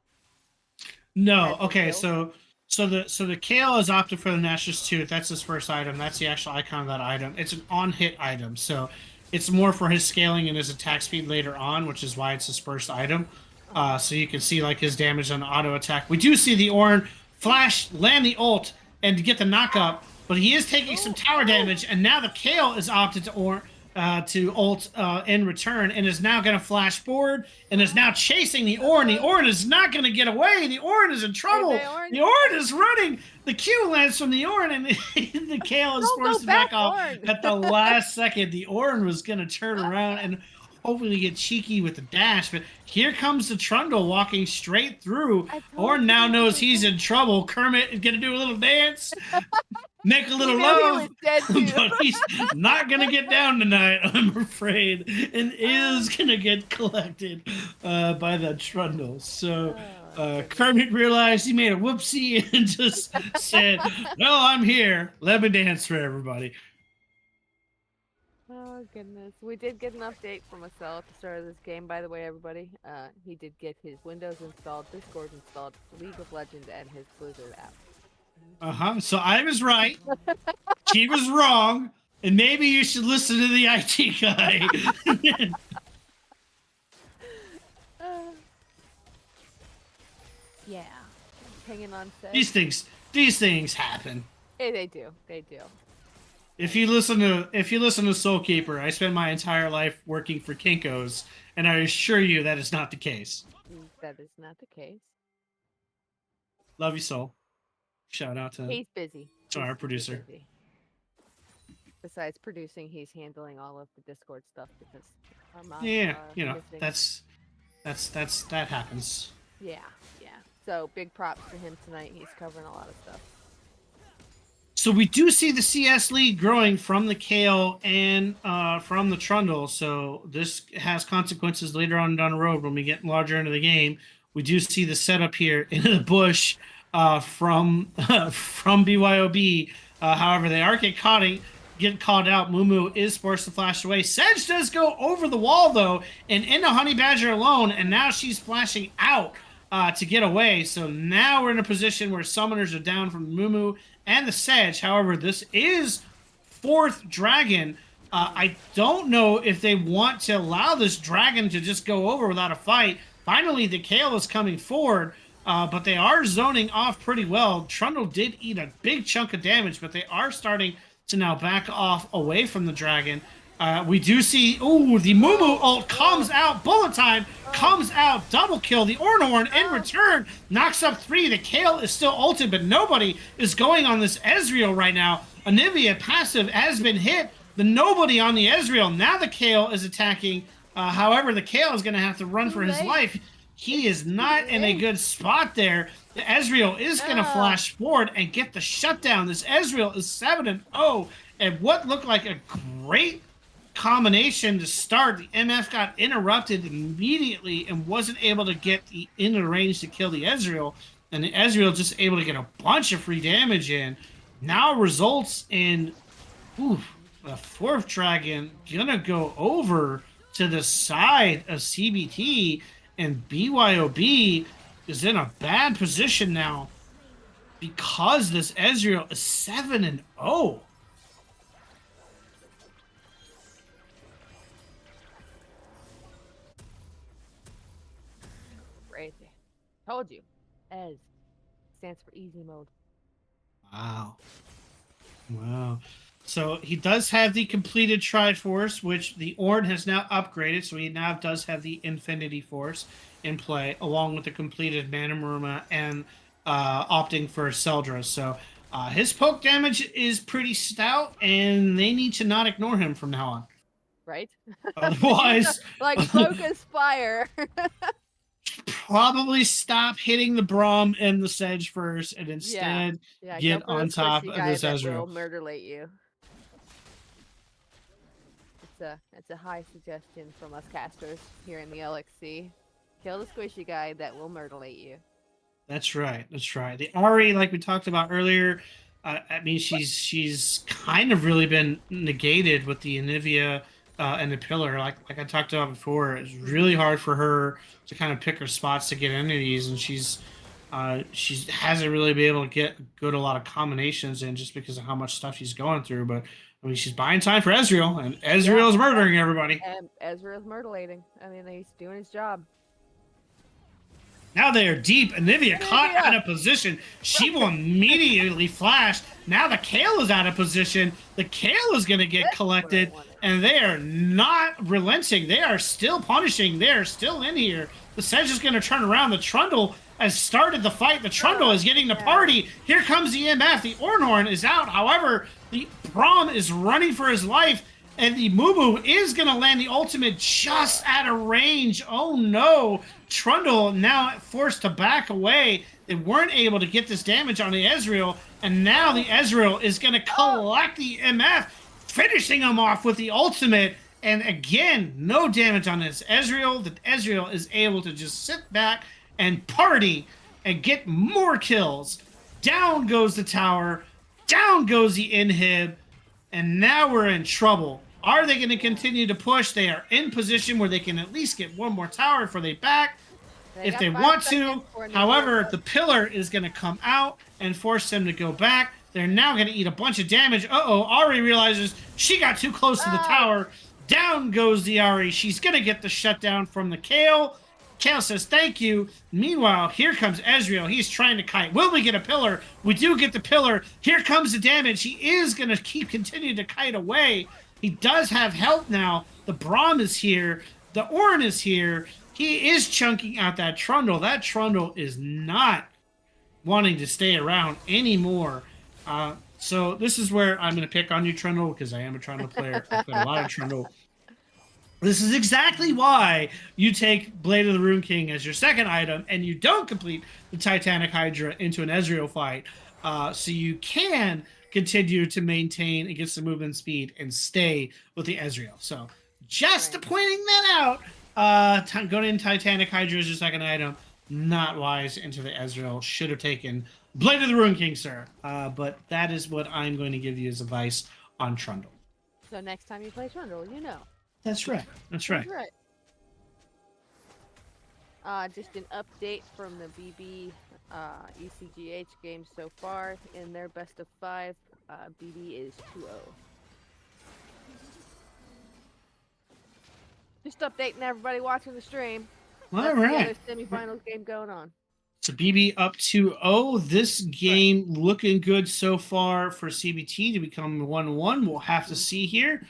No. Okay. So the Kale is opted for the Nash's Tooth. That's his first item. That's the actual icon of that item. It's an on-hit item, so it's more for his scaling and his attack speed later on, which is why it's his first item. So you can see like his damage on the auto attack. We do see the Ornn flash, land the ult, and get the knockup, but he is taking some tower damage, and now the Kale is opted to ult in return, and is now going to flash forward and is now chasing the Ornn. The Ornn is not going to get away. The Ornn is in trouble. The Ornn is running. The Q lands from the Ornn, and the Kale is forced to back off at the last second. The Ornn was going to turn around and hopefully get cheeky with the dash, but here comes the Trundle walking straight through. Ornn now knows he's in trouble. Kermit is going to do a little dance. Make a little love, but he's not going to get down tonight, I'm afraid, and is going to get collected by the Trundle. So Kermit realized he made a whoopsie and just said, "No, I'm here. Let me dance for everybody." Oh, goodness. We did get an update from Marcel at the start of this game, by the way, everybody. He did get his Windows installed, Discord installed, League of Legends, and his Blizzard app. So I was right. She was wrong. And maybe you should listen to the IT guy. Yeah. Hanging on set. These things happen. Hey, they do. They do. If you listen to Soulkeeper, I spent my entire life working for Kinko's, and I assure you that is not the case. That is not the case. Love you, Soul. Shout out to he's busy. To our producer. Busy. Besides producing, he's handling all of the Discord stuff because our mom. Yeah, you know, that happens. Yeah. So big props to him tonight. He's covering a lot of stuff. So we do see the CS lead growing from the Kale and from the Trundle. So this has consequences later on down the road when we get larger into the game. We do see the setup here in the bush from BYOB. However, they are getting called out. Mumu is forced to flash away. Sedge does go over the wall, though, and into Honey Badger alone, and now she's flashing out to get away. So now we're in a position where summoners are down from Mumu and the Sedge. However, this is 4th dragon. I don't know if they want to allow this dragon to just go over without a fight. Finally, the Kale is coming forward, but they are zoning off pretty well. Trundle did eat a big chunk of damage, but they are starting to now back off away from the dragon. We do see, the Mumu ult comes out, bullet time comes out, double kill. The Ornn in return knocks up 3. The Kale is still ulted, but nobody is going on this Ezreal right now. Anivia passive has been hit, but nobody on the Ezreal. Now the Kale is attacking. However, the Kale is going to have to run for his life. He is not in a good spot there. The Ezreal is going to flash forward and get the shutdown. This Ezreal is 7-0, and what looked like a great combination to start. The MF got interrupted immediately and wasn't able to get in the range to kill the Ezreal, and the Ezreal just able to get a bunch of free damage in. Now results in the 4th dragon gonna go over to the side of CBT, and BYOB is in a bad position now because this Ezreal is 7-0. Crazy. Told you. Ez stands for easy mode. Wow. Wow. So he does have the completed Triforce, which the Orn has now upgraded. So he now does have the Infinity Force in play, along with the completed Manamuruma and opting for Seldra. So his poke damage is pretty stout, and they need to not ignore him from now on. Right? Otherwise, like focus fire. probably stop hitting the Braum and the Sedge first, and instead get go for on the top squishy of guy this that Ezreal. will murderlate you. It's a high suggestion from us casters here in the LXC. Kill the squishy guy that will murderlate you. That's right. That's right. The Ari, like we talked about earlier, I mean, she's kind of really been negated with the Anivia and the Pillar. Like I talked about before, it's really hard for her to kind of pick her spots to get into these, and she hasn't really been able to get good a lot of combinations in just because of how much stuff she's going through. But I mean, she's buying time for Ezreal, and Ezreal is murdering everybody. And Ezreal's murderlating. I mean, he's doing his job. Now they are deep. Anivia caught out of position. She will immediately flash. Now the Kale is out of position. The Kale is going to get collected, and they are not relenting. They are still punishing. They are still in here. The Sedge is going to turn around. The Trundle has started the fight. The Trundle is getting the party. Here comes the MF. The Ornhorn is out. However, the Braum is running for his life, and the Mumu is going to land the ultimate just at a range. Oh, no. Trundle now forced to back away. They weren't able to get this damage on the Ezreal, and now the Ezreal is going to collect the MF, finishing him off with the ultimate. And again, no damage on this Ezreal. The Ezreal is able to just sit back and party and get more kills. Down goes the tower. Down goes the inhib. And now we're in trouble. Are they going to continue to push? They are in position where they can at least get one more tower before they back. If they want to. However, the Pillar is going to come out and force them to go back. They're now going to eat a bunch of damage. Uh-oh, Ari realizes she got too close to the tower. Down goes the Ari. She's going to get the shutdown from the Kale. Kale says, thank you. Meanwhile, here comes Ezreal. He's trying to kite. Will we get a Pillar? We do get the Pillar. Here comes the damage. He is going to continue to kite away. He does have help now. The Braum is here. The Ornn is here. He is chunking out that Trundle. That Trundle is not wanting to stay around anymore. So this is where I'm going to pick on you, Trundle, because I am a Trundle player. I play a lot of Trundle. This is exactly why you take Blade of the Rune King as your second item, and you don't complete the Titanic Hydra into an Ezreal fight. So you can continue to maintain against the movement speed and stay with the Ezreal. So just pointing that out, going in Titanic Hydra as your second item, not wise into the Ezreal. Should have taken Blade of the Rune King, sir. But that is what I'm going to give you as advice on Trundle. So next time you play Trundle, you know. That's right. That's right. That's right. Just an update from the BB ECGH game so far. In their best of 5, BB is 2-0. Just updating everybody watching the stream. All right. The semifinals game going on. So BB up 2-0. This game looking good so far for CBT to become 1-1. We'll have to see here.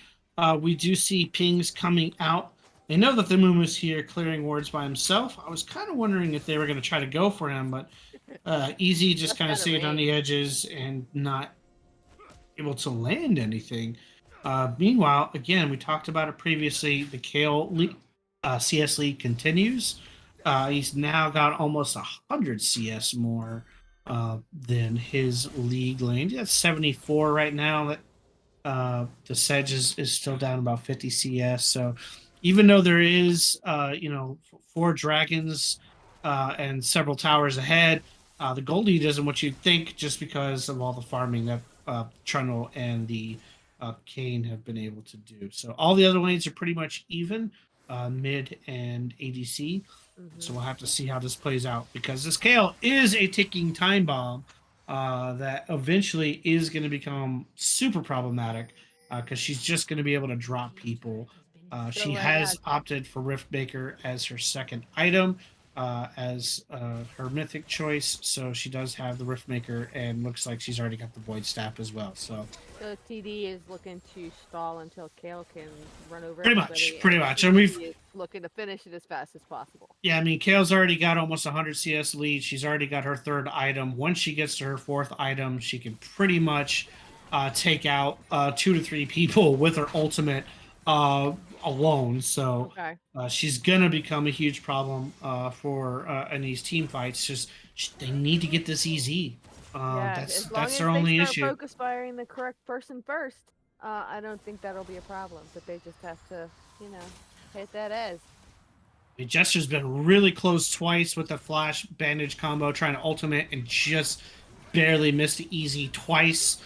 We do see pings coming out. They know that the Mumu's here clearing wards by himself. I was kind of wondering if they were going to try to go for him, but Easy just kind of stayed on the edges and not able to land anything. Meanwhile, again, we talked about it previously. The Kale CS league continues. He's now got almost 100 CS more than his league lane. That's 74 right now. The Sedge is still down about 50 CS. So even though there is, 4 dragons and several towers ahead, the gold lead isn't what you'd think just because of all the farming that Trundle and the Kane have been able to do. So all the other lanes are pretty much even, mid and ADC. So we'll have to see how this plays out because this Kale is a ticking time bomb that eventually is going to become super problematic because she's just going to be able to drop people. She has opted for Riftmaker as her second item. as her mythic choice. So she does have the Riftmaker, and looks like she's already got the Void Staff as well. So TD is looking to stall until Kale can run over pretty everybody. much. And CBT is looking to finish it as fast as possible. Yeah, I mean, Kale's already got almost 100 CS lead. She's already got her 3rd item. Once she gets to her 4th item, she can pretty much take out 2 to 3 people with her ultimate alone. So Okay. She's gonna become a huge problem for in these team fights. Just they need to get this easy. That's their only issue. Focus firing the correct person first, I don't think that'll be a problem. But they just have to, hit that as. Jester's been really close twice with the flash bandage combo, trying to ultimate and just barely missed the easy twice.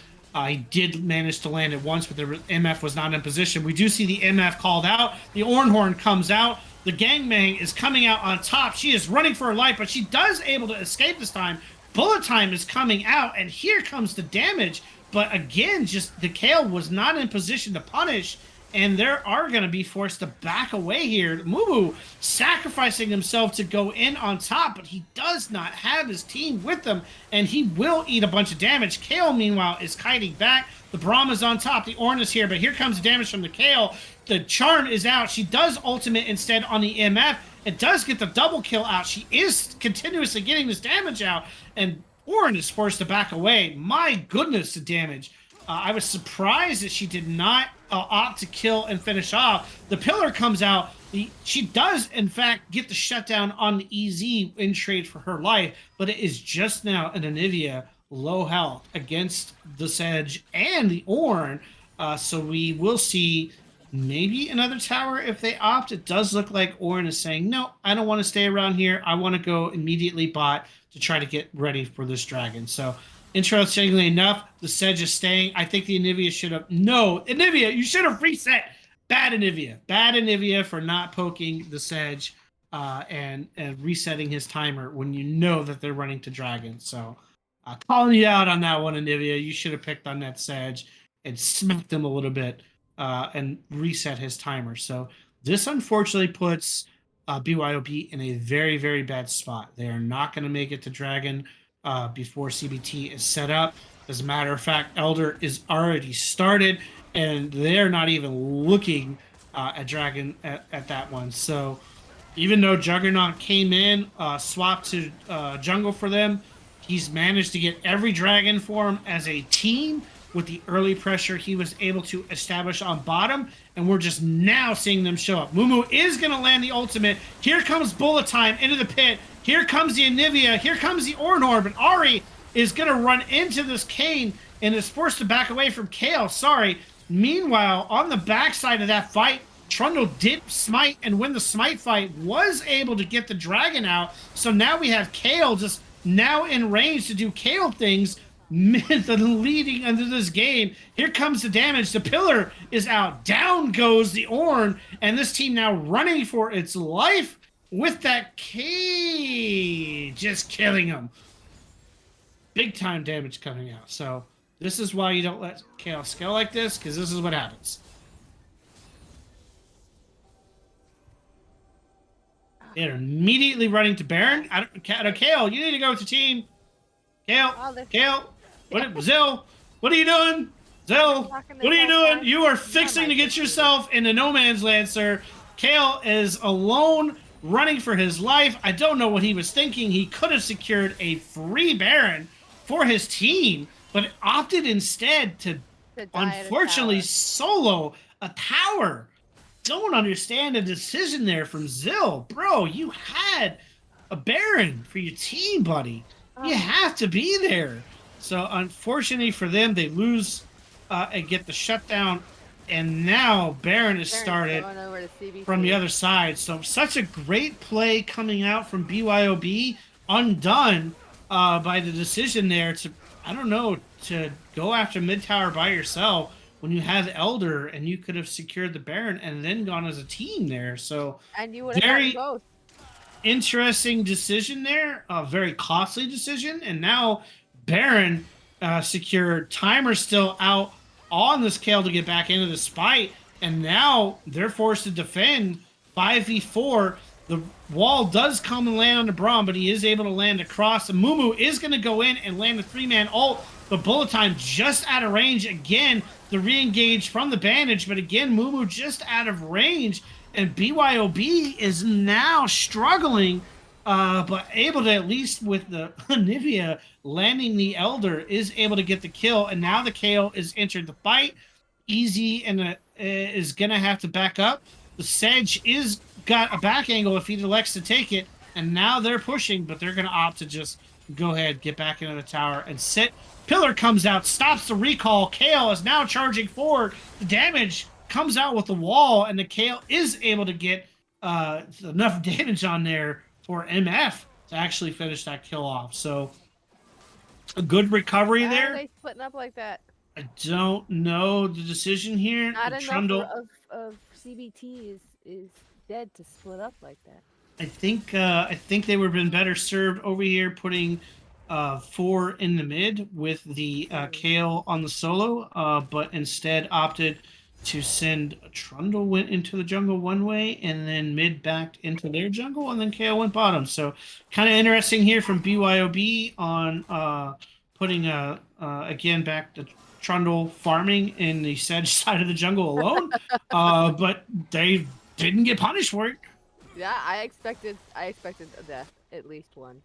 He did manage to land it once, but the MF was not in position. We do see the MF called out. The Ornhorn comes out. The Gangbang is coming out on top. She is running for her life, but she does able to escape this time. Bullet time is coming out, and here comes the damage. But again, just the Kale was not in position to punish, and they are going to be forced to back away here. Mumu sacrificing himself to go in on top, but he does not have his team with him, and he will eat a bunch of damage. Kale, meanwhile, is kiting back. The Brahma's on top. The Ornn is here, but here comes the damage from the Kale. The Charm is out. She does ultimate instead on the MF. It does get the double kill out. She is continuously getting this damage out, and Ornn is forced to back away. My goodness, the damage. I was surprised that she did not opt to kill and finish off. The Pillar comes out. She does, in fact, get the shutdown on the EZ in trade for her life, but it is just now an Anivia low health against the Sedge and the Ornn. So we will see maybe another tower if they opt. It does look like Ornn is saying, no, I don't want to stay around here. I want to go immediately bot to try to get ready for this dragon. So interestingly enough, the Sedge is staying. I think the Anivia should have... No, Anivia, you should have reset. Bad Anivia. Bad Anivia for not poking the Sedge and resetting his timer when you know that they're running to dragon. So calling you out on that one, Anivia. You should have picked on that Sedge and smacked him a little bit and reset his timer. So this unfortunately puts BYOB in a very, very bad spot. They are not going to make it to dragon before CBT is set up. As a matter of fact, Elder is already started, and they're not even looking at dragon at that one. So even though Juggernaut came in, swapped to jungle for them, he's managed to get every dragon for him as a team. With the early pressure he was able to establish on bottom, and we're just now seeing them show up. Mumu is going to land the ultimate. Here comes Bullet Time into the pit. Here comes the Anivia. Here comes the Ornhorn, but Ari is going to run into this Kane and is forced to back away from Kale. Sorry. Meanwhile, on the backside of that fight, Trundle did smite, and when the smite fight was able to get the dragon out, so now we have Kale just now in range to do Kale things. Leading into this game. Here comes the damage. The Pillar is out. Down goes the Ornn, and this team now running for its life with that K, just killing him. Big time damage coming out. So this is why you don't let Kale scale like this, because this is what happens. They're immediately running to Baron. Kale, you need to go with the team. Kale. Zill, what are you doing? Zill, what are you doing? You are fixing to get yourself into no man's land, sir. Kale is alone, running for his life. I don't know what he was thinking. He could have secured a free Baron for his team, but opted instead to unfortunately solo a tower. Don't understand the decision there from Zill. Bro, you had a Baron for your team, buddy. You have to be there. So unfortunately for them, they lose and get the shutdown, and now Baron is started from the other side. So such a great play coming out from BYOB, undone by the decision there to, I don't know, to go after mid tower by yourself when you have Elder and you could have secured the Baron and then gone as a team there. So and you would have gotten both. Interesting decision there, a very costly decision, and now Baron secured. Timer still out on this Kale to get back into the fight, and now they're forced to defend 5v4. The wall does come and land on the Braum, but he is able to land across. And Mumu is going to go in and land the 3-man ult, but bullet time just out of range again. The re-engage from the bandage, but again, Mumu just out of range. And BYOB is now struggling, but able to, at least with the Nivea landing the Elder, is able to get the kill. And now the KO is entered the fight. Easy and is going to have to back up. The Sedge is got a back angle if he elects to take it, and now they're pushing, but they're going to opt to just go ahead, get back into the tower, and sit. Pillar comes out, stops the recall. Kale is now charging forward. The damage comes out with the wall, and the Kale is able to get enough damage on there for MF to actually finish that kill off. So a good recovery Why there. are they splitting up like that? I don't know the decision here. Not enough Trundle, of CBT is dead to split up like that. I think they would have been better served over here putting 4 in the mid with the Kale on the solo, but instead opted to send Trundle went into the jungle one way and then mid backed into their jungle and then Kale went bottom. So kind of interesting here from BYOB on putting again back to Trundle farming in the Sedge side of the jungle alone, but they didn't get punished for it. Yeah, I expected a death, at least one.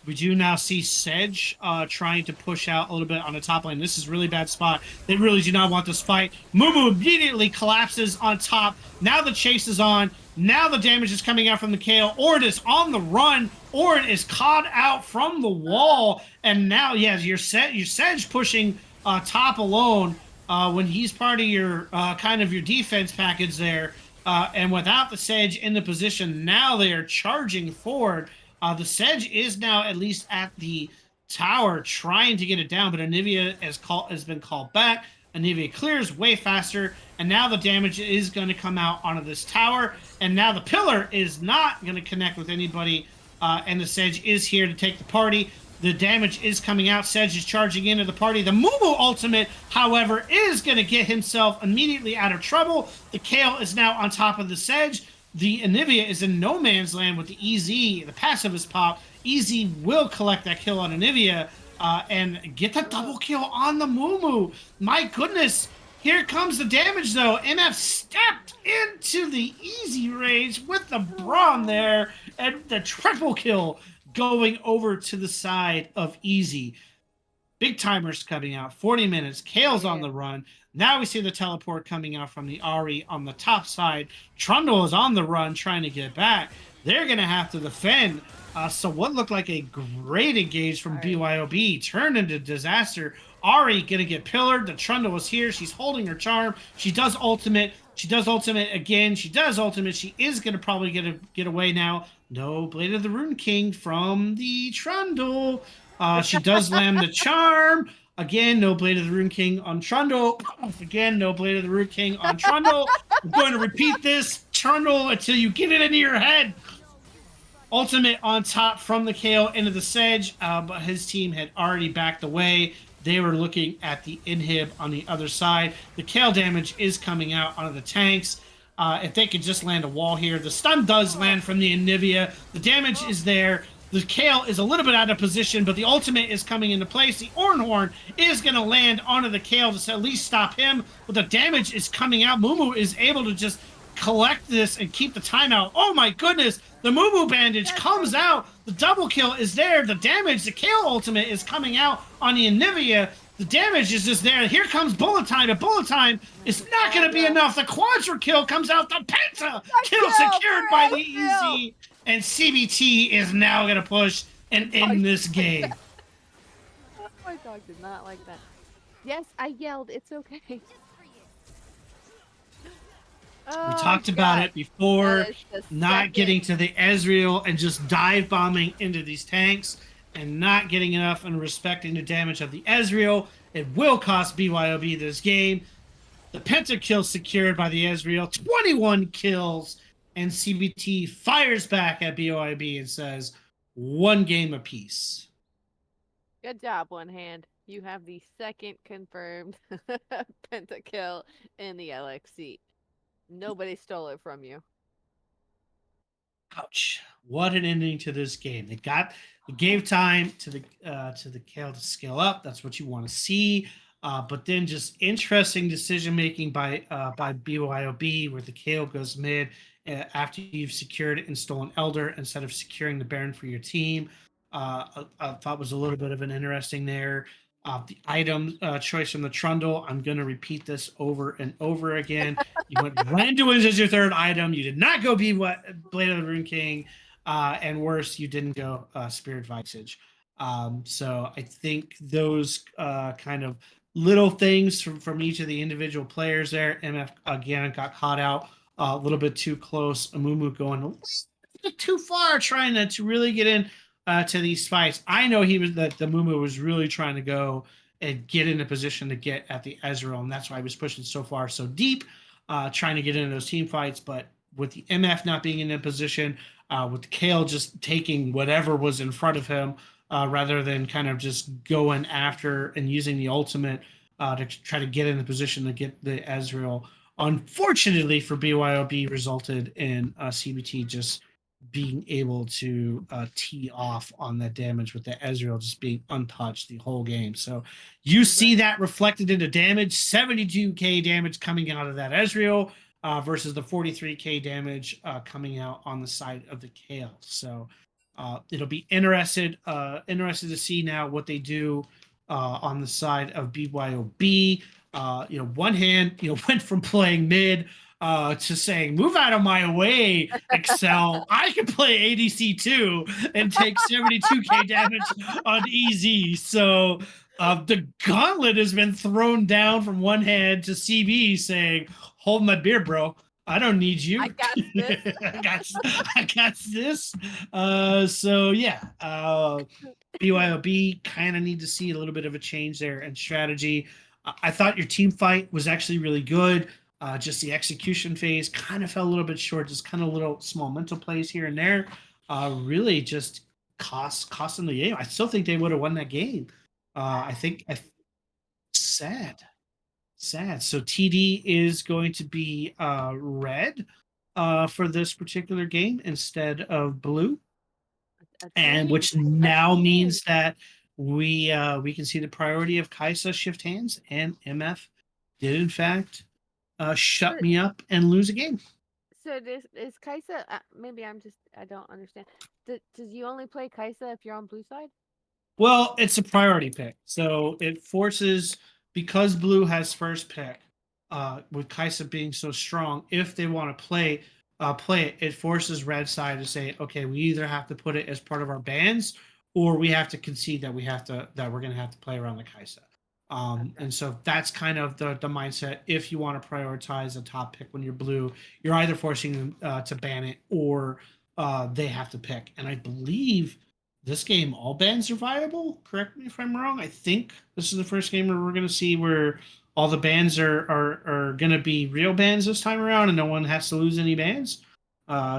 We do now see Sedge trying to push out a little bit on the top lane. This is a really bad spot. They really do not want this fight. Mumu immediately collapses on top. Now the chase is on. Now the damage is coming out from the KO. Orin is on the run. Orin is caught out from the wall. And now, yes, your Sedge pushing top alone when he's part of your kind of your defense package there. And without the Sedge in the position, now they are charging forward. The Sedge is now at least at the tower trying to get it down, but Anivia has been called back. Anivia clears way faster, and now the damage is going to come out onto this tower, and now the pillar is not going to connect with anybody, and the Sedge is here to take the party. The damage is coming out. Sedge is charging into the party. The Mumu ultimate, however, is going to get himself immediately out of trouble. The Kale is now on top of the Sedge. The Anivia is in no man's land with the EZ. The passive is pop. EZ will collect that kill on Anivia and get the double kill on the Mumu. My goodness. Here comes the damage, though. MF stepped into the easy range with the Braum there. And the triple kill going over to the side of Easy. Big timers coming out. 40 minutes. Kale's on the run. Now we see the teleport coming out from the Ahri on the top side. Trundle is on the run trying to get back. They're going to have to defend. So what looked like a great engage from BYOB turned into disaster. Ahri going to get pillared. The Trundle is here. She's holding her charm. She does ultimate. She does ultimate again. She does ultimate. She is going to probably get away now. No Blade of the Rune King from the Trundle. She does land the charm. Again, no Blade of the Rune King on Trundle. Again, no Blade of the Rune King on Trundle. I'm going to repeat this, Trundle, until you get it into your head. Ultimate on top from the KO into the Sedge, but his team had already backed away. They were looking at the inhib on the other side. The KO damage is coming out onto the tanks. If they could just land a wall here. The stun does land from the Anivia. The damage is there. The Kale is a little bit out of position, but the ultimate is coming into place. The Ornhorn is going to land onto the Kale to at least stop him, but the damage is coming out. Mumu is able to just collect this and keep the timeout. Oh my goodness, the Mumu bandage comes out. The double kill is there. The damage, the Kale ultimate is coming out on the Anivia. The damage is just there. Here comes bullet time. But bullet time is not going to be enough. The quadra kill comes out. The penta kill secured by the Easy. And CBT is now going to push and end this game. My dog did not like that. Yes, I yelled. It's okay. We talked about it before, not getting to the Ezreal and just dive bombing into these tanks and not getting enough and respecting the damage of the Ezreal. It will cost BYOB this game. The pentakill secured by the Ezreal, 21 kills. And CBT fires back at BYOB and says, 1 game apiece. Good job, One Hand. You have the second confirmed pentakill in the LXC. Nobody stole it from you. Ouch! What an ending to this game. They gave time to the Kale to scale up. That's what you want to see. But then just interesting decision making by BYOB, where the Kale goes mid after you've secured and stolen Elder instead of securing the Baron for your team. I thought was a little bit of an interesting there. The item choice from the Trundle, I'm going to repeat this over and over again. You went Randuin's as your third item. You did not go Blade of the Rune King. And worse, you didn't go Spirit Visage. So I think those kind of little things from each of the individual players there. MF again got caught out a little bit too close. Amumu going a little bit too far, trying to really get in to these fights. I know that the Mumu was really trying to go and get in a position to get at the Ezreal, and that's why he was pushing so far, so deep, trying to get into those team fights. But with the MF not being in a position, with the Kale just taking whatever was in front of him, rather than kind of just going after and using the ultimate to try to get in the position to get the Ezreal. Unfortunately for BYOB, resulted in CBT just being able to tee off on that damage with the Ezreal just being untouched the whole game. So you see that reflected into damage, 72k damage coming out of that Ezreal versus the 43k damage coming out on the side of the Kale. So it'll be interested to see now what they do on the side of BYOB. One hand, went from playing mid to saying, move out of my way, Excel. I can play ADC too and take 72k damage on EZ. So the gauntlet has been thrown down from one hand to CB saying, hold my beer, bro. I don't need you. I got this. I got this. So yeah, BYOB kind of need to see a little bit of a change there in strategy. I thought your team fight was actually really good. Just the execution phase kind of fell a little bit short. Just kind of little small mental plays here and there. Really just cost them the game. I still think they would have won that game. Sad. So TD is going to be red for this particular game instead of blue, and which now means that we can see the priority of Kaisa shift hands, and MF did in fact shut me up and lose a game. So is Kaisa? Maybe I don't understand. Does you only play Kaisa if you're on blue side? Well, it's a priority pick, so it forces, because blue has first pick. With Kaisa being so strong, if they want to play it, it forces red side to say, okay, we either have to put it as part of our bans, or we have to concede that we're going to have to play around the Kaisa. And so that's kind of the mindset. If you want to prioritize a top pick when you're blue, you're either forcing them to ban it, or they have to pick. And I believe this game, all bans are viable. Correct me if I'm wrong. I think this is the first game where we're going to see where all the bans are going to be real bans this time around, and no one has to lose any bans.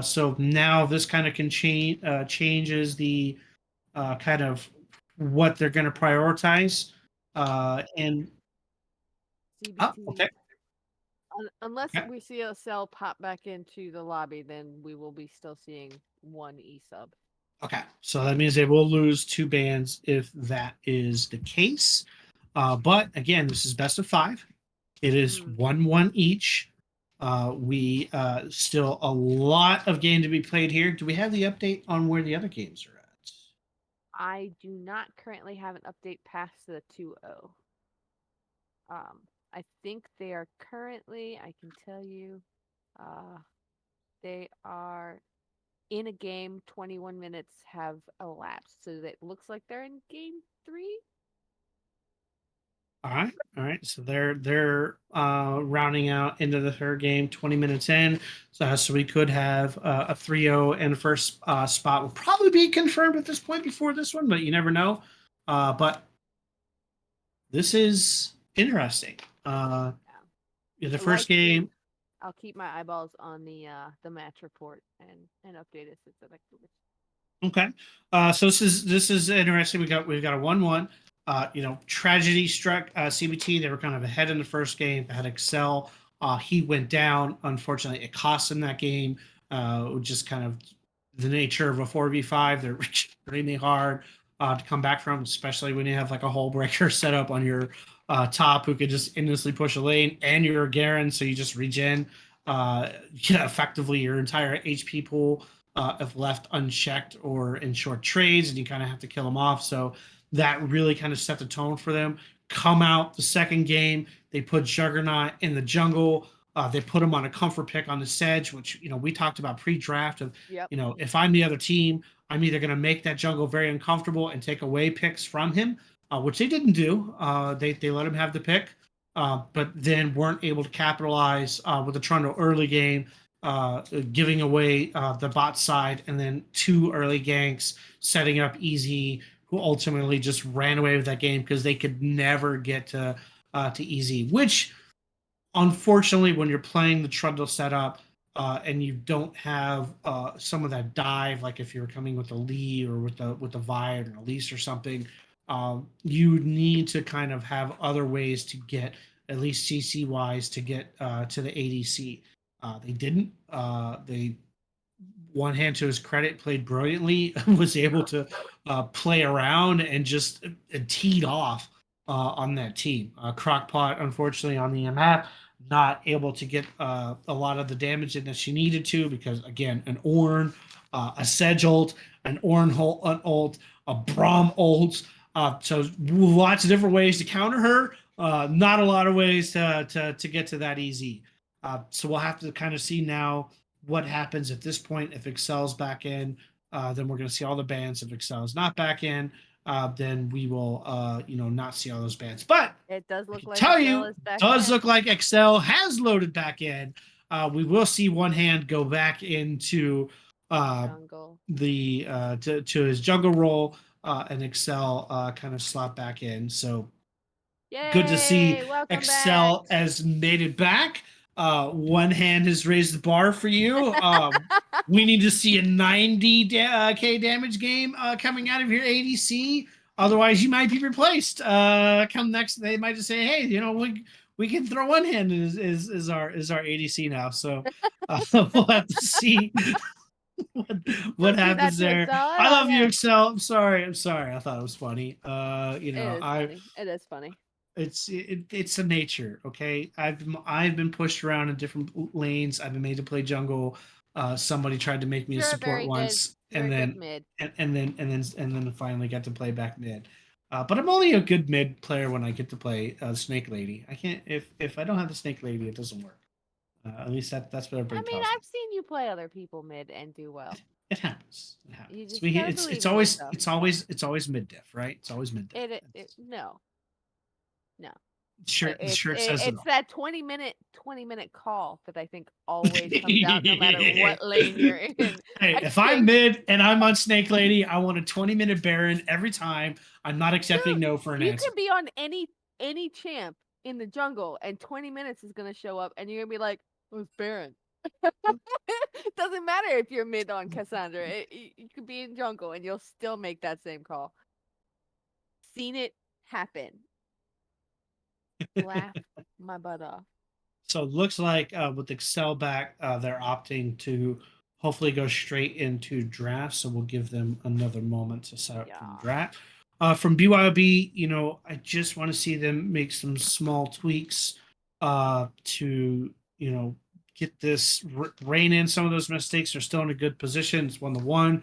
So now this kind of can changes the kind of what they're going to prioritize. And okay. Unless we see a cell pop back into the lobby, then we will be still seeing one E sub. Okay, so that means they will lose 2 bans if that is the case. But again, this is best of 5. It is 1-1 each. We still a lot of game to be played here. Do we have the update on where the other games are at? I do not currently have an update past the 2-0. I think they are currently, I can tell you, they are in a game. 21 minutes have elapsed, so that looks like they're in game 3. All right. So they're rounding out into the third game, 20 minutes in. So we could have a 3-0, and the first spot will probably be confirmed at this point before this one, but you never know. But this is interesting. The first game. I'll keep my eyeballs on the match report and update it specifically. Okay. So this is interesting. We've got a 1-1. Tragedy struck CBT. They were kind of ahead in the first game. They had Excel He went down. Unfortunately, it cost him that game. Just kind of the nature of a 4v5. They're extremely hard to come back from, especially when you have like a hole breaker set up on your top who could just endlessly push a lane, and you're a Garen, so you just regen. Effectively your entire HP pool if left unchecked or in short trades, and you kind of have to kill them off. So that really kind of set the tone for them. Come out the second game, they put Juggernaut in the jungle. They put him on a comfort pick on the Sedge, which we talked about pre-draft. Of Yep. if I'm the other team, I'm either going to make that jungle very uncomfortable and take away picks from him, which they didn't do. They let him have the pick, but then weren't able to capitalize with the Trundle early game, giving away the bot side, and then 2 early ganks, setting up Easy, who ultimately just ran away with that game because they could never get to Easy, which unfortunately, when you're playing the Trundle setup and you don't have some of that dive, like if you're coming with a Lee or with the Vi or Elise or something, you need to kind of have other ways to get, at least CC wise, to get to the ADC. They didn't. They, one hand to his credit, played brilliantly, was able to play around and just teed off on that team. Crockpot, unfortunately, on the MF, not able to get a lot of the damage in that she needed to because, again, an Ornn, a Sedge ult, an Ornn ult, a Braum ult. So lots of different ways to counter her. Not a lot of ways to get to that easy. So we'll have to kind of see now what happens at this point. If Excel's back in, then we're going to see all the bans. If Excel is not back in, then we will, not see all those bans. But It does I look can like tell Excel you, is back does in. look like Excel has loaded back in. We will see one hand go back into Jungle. to his jungle role, and Excel kind of slot back in. So good to see Yay! Welcome back. Excel has made it back. One hand has raised the bar for you. We need to see a 90k damage game coming out of your ADC. Otherwise, you might be replaced. Come next, they might just say, "Hey, we can throw one hand is our ADC now." So we'll have to see what, what Don't do that happens to there. Excel. I I love love you, him. Excel. I'm sorry. I thought it was funny. It is funny. It is funny. It's the nature. Okay, I've been pushed around in different lanes. I've been made to play jungle. Somebody tried to make me a You're a support very good. once, You're a good mid. and then finally got to play back mid. But I'm only a good mid player when I get to play Snake Lady. I can't, if I don't have the Snake Lady, it doesn't work. At least that's what I everybody mean, tells me. I've seen you play other people mid and do well. It happens. It You happens. just gotta believe in yourself. It's always mid diff, right? It's always mid diff. No. Shirt the shirt says it It's all. that 20-minute call that I think always comes out no matter what lane you're in. Hey, I if I'm think mid and I'm on Snake Lady, I want a 20-minute Baron every time. I'm not accepting dude, no for an you answer. can be on any champ in the jungle and 20 minutes is gonna show up and you're gonna be like, "Oh, it's Baron." Doesn't matter if you're mid on Cassandra. You could be in jungle and you'll still make that same call. Seen it happen. Laugh my butt off. So it looks like with Excel back, they're opting to hopefully go straight into draft. So we'll give them another moment to set up for the Yeah. draft. From BYOB, I just want to see them make some small tweaks to, get this rein in some of those mistakes. They're still in a good position. It's 1-1.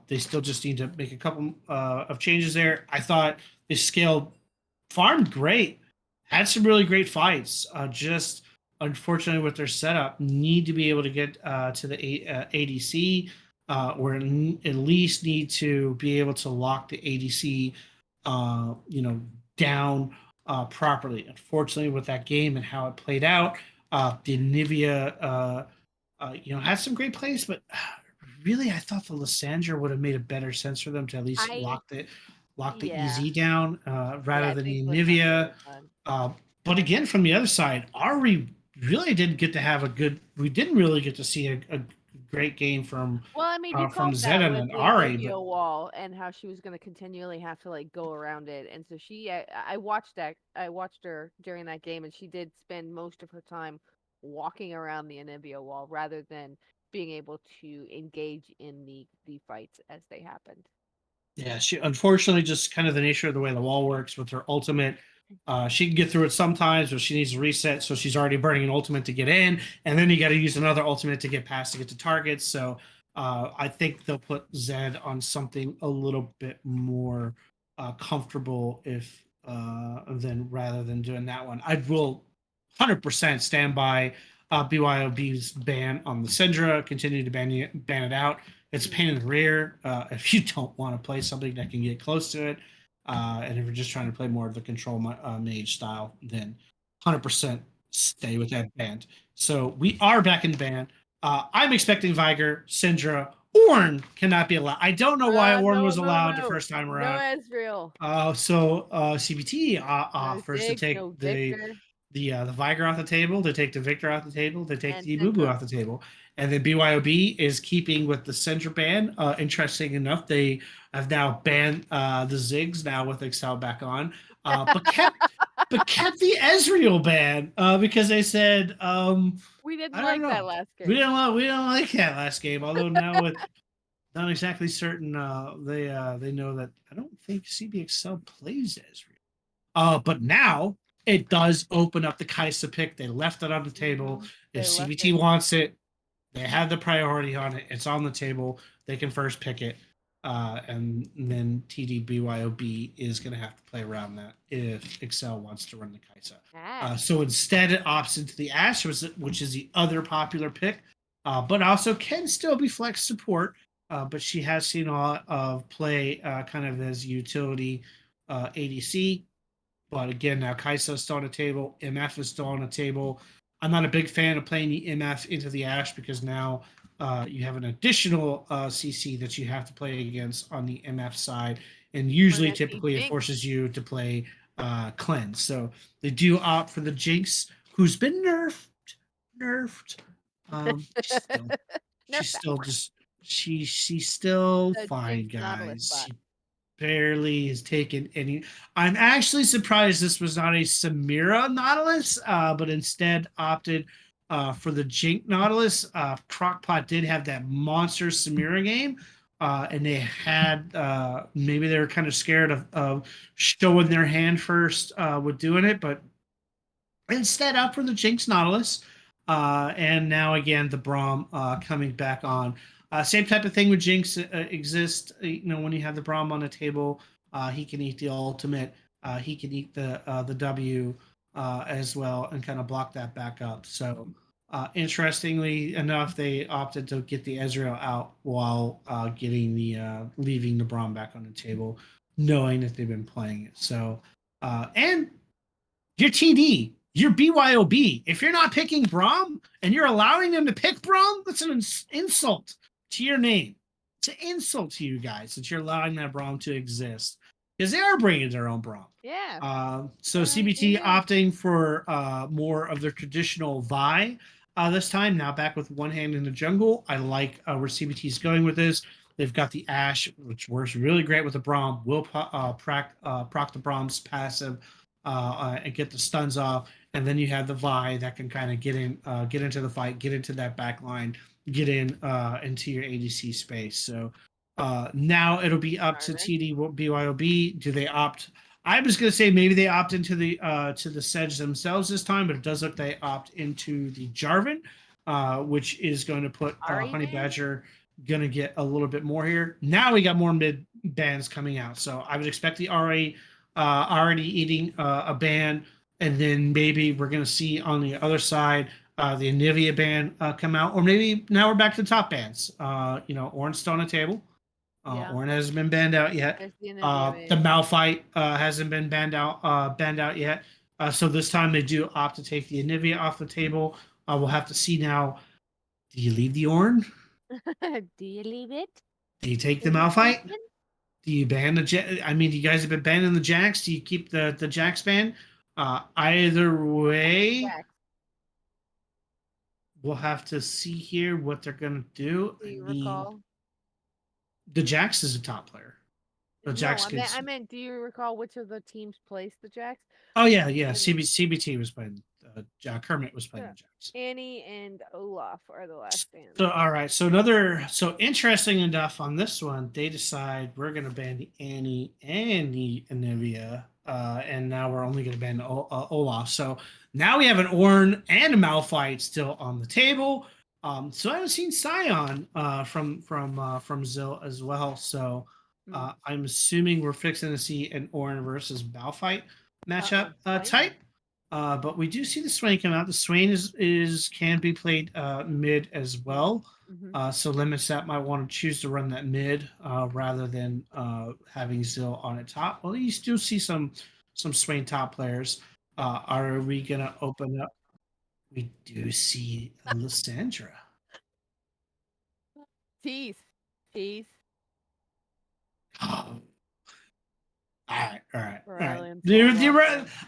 They still just need to make a couple of changes there. I thought they scaled farmed great, had some really great fights. Just unfortunately with their setup, need to be able to get to the ADC, or at least need to be able to lock the ADC, down properly. Unfortunately, with that game and how it played out, the Nivea, had some great plays, but really, I thought the Lysandra would have made a better sense for them to at least I lock the yeah. EZ down Yeah, rather I than think the Lysandra Nivea. was fun. But again, from the other side, Ari really didn't get to have a good. We didn't really get to see a great game from Well, I mean, you from called that Zedon with and the Ari, but Nivea wall and how she was going to continually have to like go around it, and so I watched that. I watched her during that game, and she did spend most of her time walking around the Anivia wall rather than being able to engage in the fights as they happened. Yeah, she unfortunately just kind of the nature of the way the wall works with her ultimate. She can get through it sometimes, but she needs to reset. So she's already burning an ultimate to get in, and then you got to use another ultimate to get past to get to targets. So I think they'll put Zed on something a little bit more comfortable if than rather than doing that one. I will 100% stand by BYOB's ban on the Syndra. Continue to ban it out. It's a pain in the rear if you don't want to play something that can get close to it. And if you're just trying to play more of the control mage style, then 100% stay with that band. So we are back in band. I'm expecting Viger, Syndra, Ornn cannot be allowed. I don't know why Ornn was allowed the first time No around. Ezreal. So CBT No offers to Ziggs, take no the Victor. the Viger off the table, they take the Victor off the table, they take And the Boo Syndra. off the table, and then BYOB is keeping with the Syndra ban. Interesting enough, they have now banned the Ziggs now with Excel back on, but kept the Ezreal ban because they said We didn't I don't like that know. last We game. don't like that last game. Although now with not exactly certain, they know that I don't think CBXL plays Ezreal. But now it does open up the Kaisa pick. They left it on the table. If They left CBT it. wants it, they have the priority on it. It's on the table. They can first pick it. And then TDBYOB is going to have to play around that if Excel wants to run the Kaisa. So instead, it opts into the Ashe, which is the other popular pick, but also can still be flex support. But she has seen a lot of play kind of as utility ADC. But again, now Kaisa is still on the table. MF is still on the table. I'm not a big fan of playing the MF into the Ashe because now you have an additional CC that you have to play against on the MF side. And usually, typically, it forces you to play Cleanse. So they do opt for the Jinx, who's been nerfed. She's still just she's still The fine, Jinx Nautilus guys. bot. She barely has taken any. I'm actually surprised this was not a Samira Nautilus, but instead opted for the Jink Nautilus. Crockpot did have that monster Samira game, and they had maybe they were kind of scared of showing their hand first with doing it, but instead up for the Jinx Nautilus. And now again, the Braum coming back on. Same type of thing with Jinx exists. When you have the Braum on the table, he can eat the ultimate. He can eat the W as well and kind of block that back up. So interestingly enough, they opted to get the Ezreal out while getting the leaving the Braum back on the table, knowing that they've been playing it. So and your TD, your BYOB. If you're not picking Braum and you're allowing them to pick Braum, that's an insult to your name. It's an insult to you guys that you're allowing that Braum to exist because they are bringing their own Braum. Yeah. So CBT opting for more of their traditional Vi this time, now back with one hand in the jungle. I like where CBT is going with this. They've got the Ashe, which works really great with the Braum. Will proc the Braum's passive and get the stuns off. And then you have the Vi that can kind of get into the fight, get into that back line, get into your ADC space. So now it'll be up to TDBYOB. Do they opt? I was going to say maybe they opt into the Sedge themselves this time, but it does look they opt into the Jarvan, which is going to put Honey Badger going to get a little bit more here. Now we got more mid bands coming out, so I would expect the already eating a ban, and then maybe we're going to see on the other side the Anivia ban come out, or maybe now we're back to top bans. Ornn's still on the table. Ornn hasn't been banned out yet. The Malphite hasn't been banned out yet. So this time they do opt to take the Anivia off the table. We'll have to see now. Do you leave the Ornn? Do you leave it? Do you take the Malphite? Do you ban the I mean, you guys have been banning the Jax. Do you keep the Jax ban? Either way, we'll have to see here what they're going to do. Do you recall? The Jax is a top player. The No, Jacks I gets. meant. Do you recall which of the teams placed the Jacks? Oh yeah, yeah. I mean- CBT was playing. Kermit was playing Yeah. the Jacks. Annie and Olaf are the last stands. So all right, so interesting enough on this one, they decide we're gonna ban the Annie and the Anivia, and now we're only gonna ban Olaf. So now we have an Ornn and a Malphite still on the table. So I haven't seen Scion from Zill as well. So I'm assuming we're fixing to see an Ornn versus Malphite matchup type. But we do see the Swain come out. The Swain is can be played mid as well. So limits that might want to choose to run that mid rather than having Zill on it top. Well, you still see some Swain top players. Are we gonna open up? We do see Lysandra. Tease. All right. Aurelian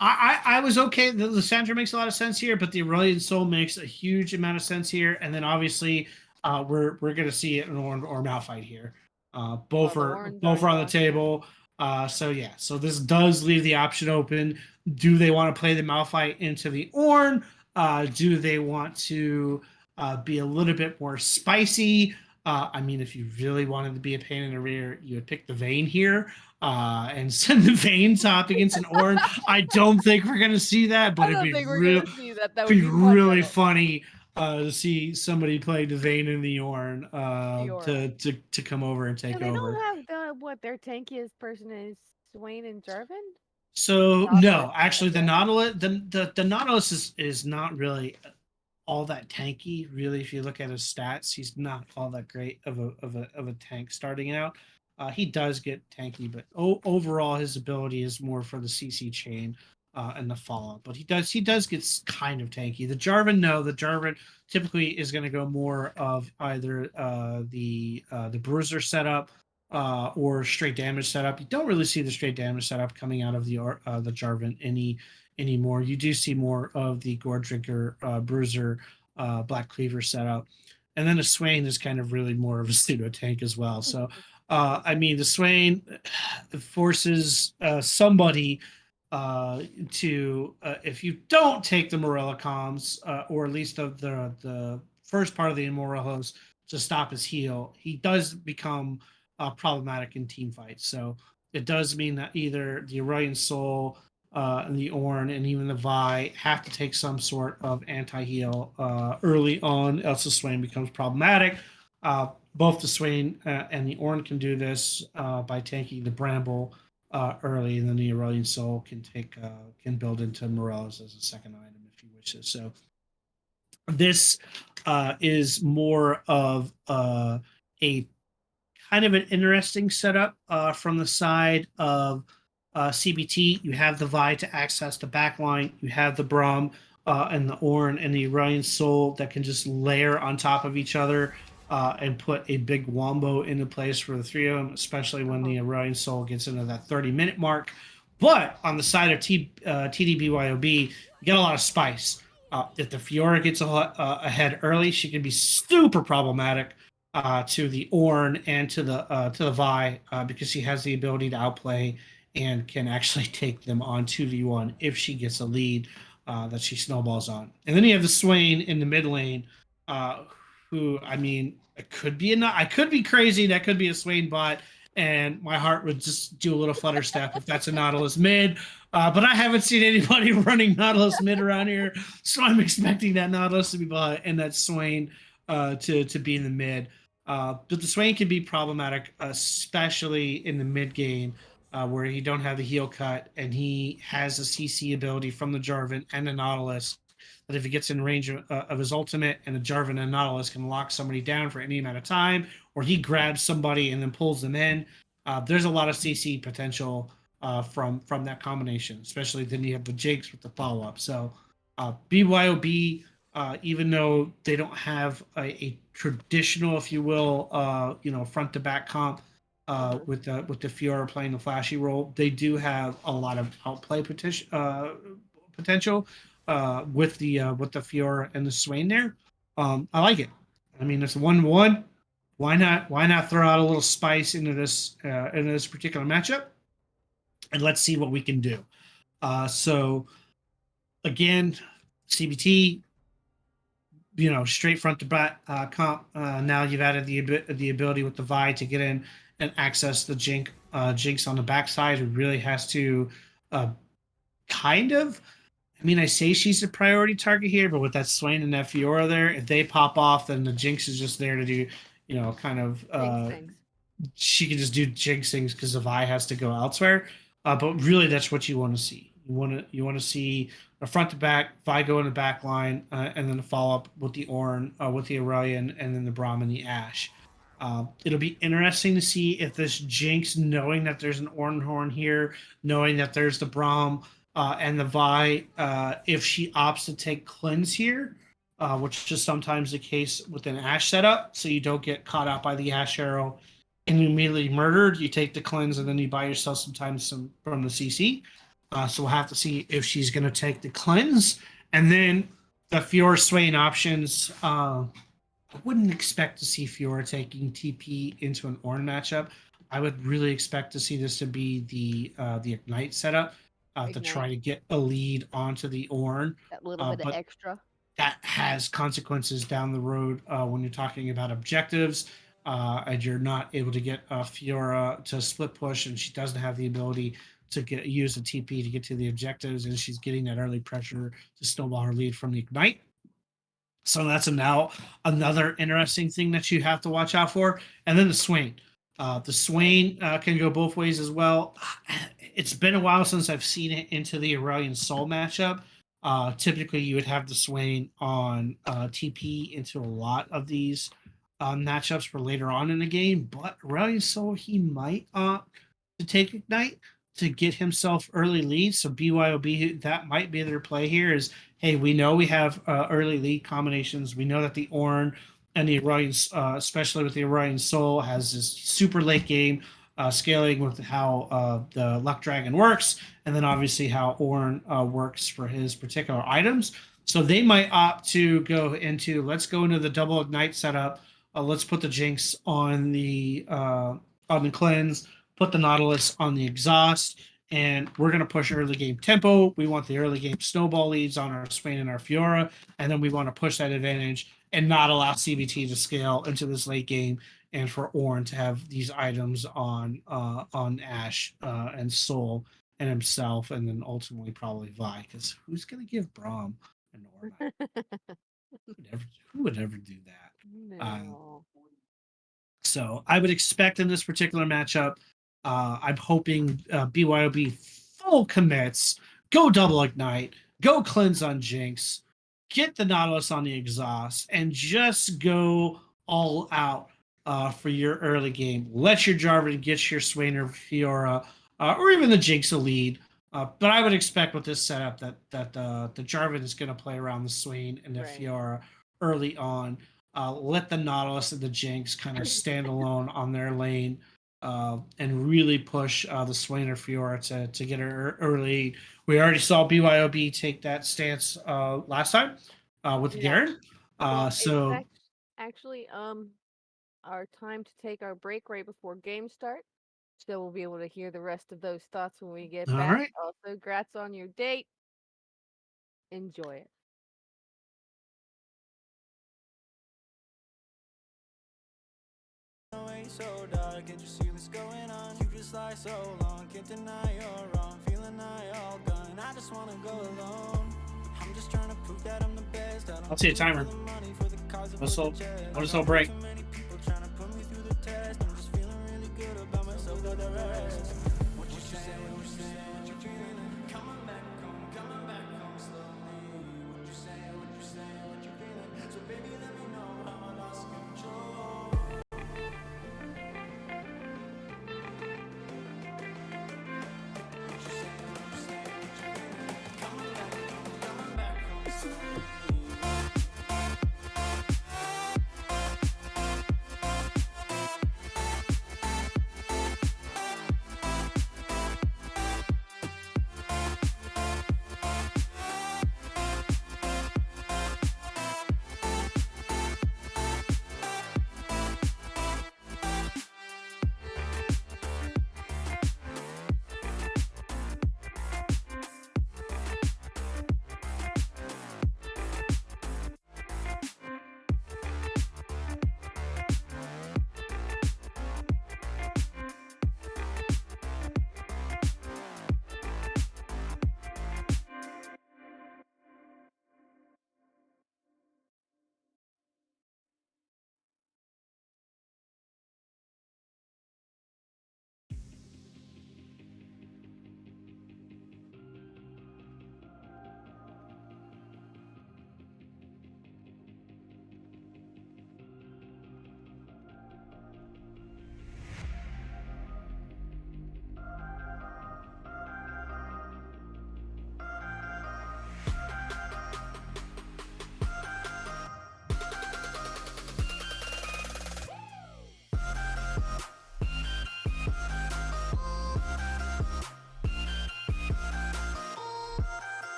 I was okay. The Lysandra makes a lot of sense here, but the Aurelian Soul makes a huge amount of sense here. And then obviously, we're gonna see it in Ornn or Malphite here. Both are on the table. So this does leave the option open. Do they want to play the Malphite into the Ornn? Do they want to be a little bit more spicy? I mean, if you really wanted to be a pain in the rear, you would pick the Vayne here and send the Vayne top against an Ornn. I don't think we're going to see that, but it'd be really funny to see somebody play the Vayne in the Ornn to come over and take over. They don't have their tankiest person is Swain and Jarvan? So no, actually the Nautilus the Nautilus is not really all that tanky. Really, if you look at his stats, he's not all that great of a tank starting out. He does get tanky, but overall his ability is more for the CC chain and the follow-up. But he does get kind of tanky. The Jarvan typically is going to go more of either the bruiser setup or straight damage setup. You don't really see the straight damage setup coming out of the Jarvan anymore. You do see more of the Gore Drinker, Bruiser, Black Cleaver setup. And then the Swain is kind of really more of a pseudo tank as well. So, I mean, the Swain forces somebody to, if you don't take the Morella comms, or at least the first part of the Morellas to stop his heal, he does become problematic in team fights. So it does mean that either the Aurelian Soul and the Ornn and even the Vi have to take some sort of anti-heal early on, else the Swain becomes problematic. Both the Swain and the Ornn can do this by tanking the Bramble early, and then the Aurelian Soul can build into Morellas as a second item if he wishes. So this is more of a kind of an interesting setup from the side of CBT. You have the Vi to access the backline. You have the Braum and the Ornn and the Aurelian Soul that can just layer on top of each other and put a big wombo into place for the three of them, especially when the Aurelian Soul gets into that 30-minute mark. But on the side of TDBYOB, you get a lot of spice. If the Fiora gets ahead early, she can be super problematic to the Ornn and to the Vi because she has the ability to outplay and can actually take them on 2v1 if she gets a lead that she snowballs on. And then you have the Swain in the mid lane, who, I mean, I could be crazy. That could be a Swain bot, and my heart would just do a little flutter step if that's a Nautilus mid. But I haven't seen anybody running Nautilus mid around here, so I'm expecting that Nautilus to be bot and that Swain to be in the mid. But the Swain can be problematic, especially in the mid game, where he don't have the heal cut and he has a CC ability from the Jarvan and the Nautilus. That if he gets in range of his ultimate and the Jarvan and Nautilus can lock somebody down for any amount of time, or he grabs somebody and then pulls them in, there's a lot of CC potential from that combination. Especially then you have the Jakes with the follow up. So BYOB. Even though they don't have a traditional, if you will, front to back comp with the Fiora playing the flashy role, they do have a lot of outplay potential with the Fiora and the Swain there. I like it. I mean, it's 1-1. Why not throw out a little spice into this particular matchup, and let's see what we can do. So again, CBT, straight front to back comp. Now you've added the ability with the Vi to get in and access the Jinx on the backside, who really has to kind of. I mean, I say she's a priority target here, but with that Swain and that Fiora there, if they pop off, then the Jinx is just there to do, kind of. Jinx. She can just do Jinx things because the Vi has to go elsewhere. But really, that's what you want to see. You want to see a front to back Vi go in the back line, and then the follow up with the Ornn, with the Aurelion, and then the Braum and the Ashe. It'll be interesting to see if this Jinx, knowing that there's an Ornn Horn here, knowing that there's the Braum and the Vi, if she opts to take Cleanse here, which is sometimes the case with an Ashe setup, so you don't get caught out by the Ashe arrow and immediately murdered. You take the Cleanse and then you buy yourself sometimes some from the CC. So we'll have to see if she's going to take the Cleanse. And then the Fiora Swain options. I wouldn't expect to see Fiora taking TP into an Ornn matchup. I would really expect to see this to be the Ignite setup to try to get a lead onto the Ornn. That little bit of extra. That has consequences down the road when you're talking about objectives. And you're not able to get Fiora to split push, and she doesn't have the ability to use the TP to get to the objectives, and she's getting that early pressure to snowball her lead from the Ignite. So that's now another interesting thing that you have to watch out for. And then the Swain. The Swain can go both ways as well. It's been a while since I've seen it into the Aurelion Soul matchup. Typically, you would have the Swain on TP into a lot of these matchups for later on in the game, but Aurelion Soul, he might opt to take Ignite to get himself early leads. So BYOB, that might be their play here is, hey, we know we have early lead combinations. We know that the Ornn and the Aurelion, especially with the Aurelion Soul, has this super late game scaling with how the Luck Dragon works, and then obviously how Ornn works for his particular items. So they might opt to go into, let's go into the double Ignite setup. Let's put the Jinx on the Cleanse, put the Nautilus on the Exhaust, and we're going to push early game tempo. We want the early game snowball leads on our Swain and our Fiora, and then we want to push that advantage and not allow CBT to scale into this late game, and for Ornn to have these items on Ashe and Soul and himself, and then ultimately probably Vi, because who's going to give Braum an Ornn? Who would ever do that? No. So I would expect in this particular matchup, I'm hoping BYOB full commits, go double Ignite, go Cleanse on Jinx, get the Nautilus on the Exhaust, and just go all out for your early game. Let your Jarvan get your Swain or Fiora, or even the Jinx a lead. But I would expect with this setup that the Jarvan is going to play around the Swain and the Fiora early on. Let the Nautilus and the Jinx kind of stand alone on their lane and really push the Swain or Fiora to get her early. We already saw BYOB take that stance last time with Garen. So actually, our time to take our break right before game start. So we'll be able to hear the rest of those thoughts when we get back. All right. Also, congrats on your date. Enjoy it. So dark, can't you see what's going on? You just lie so long, can't deny you're wrong. Feeling I all gone, I just wanna go alone. I'm just trying to prove that I'm the best. I'll see a timer. Let's all break.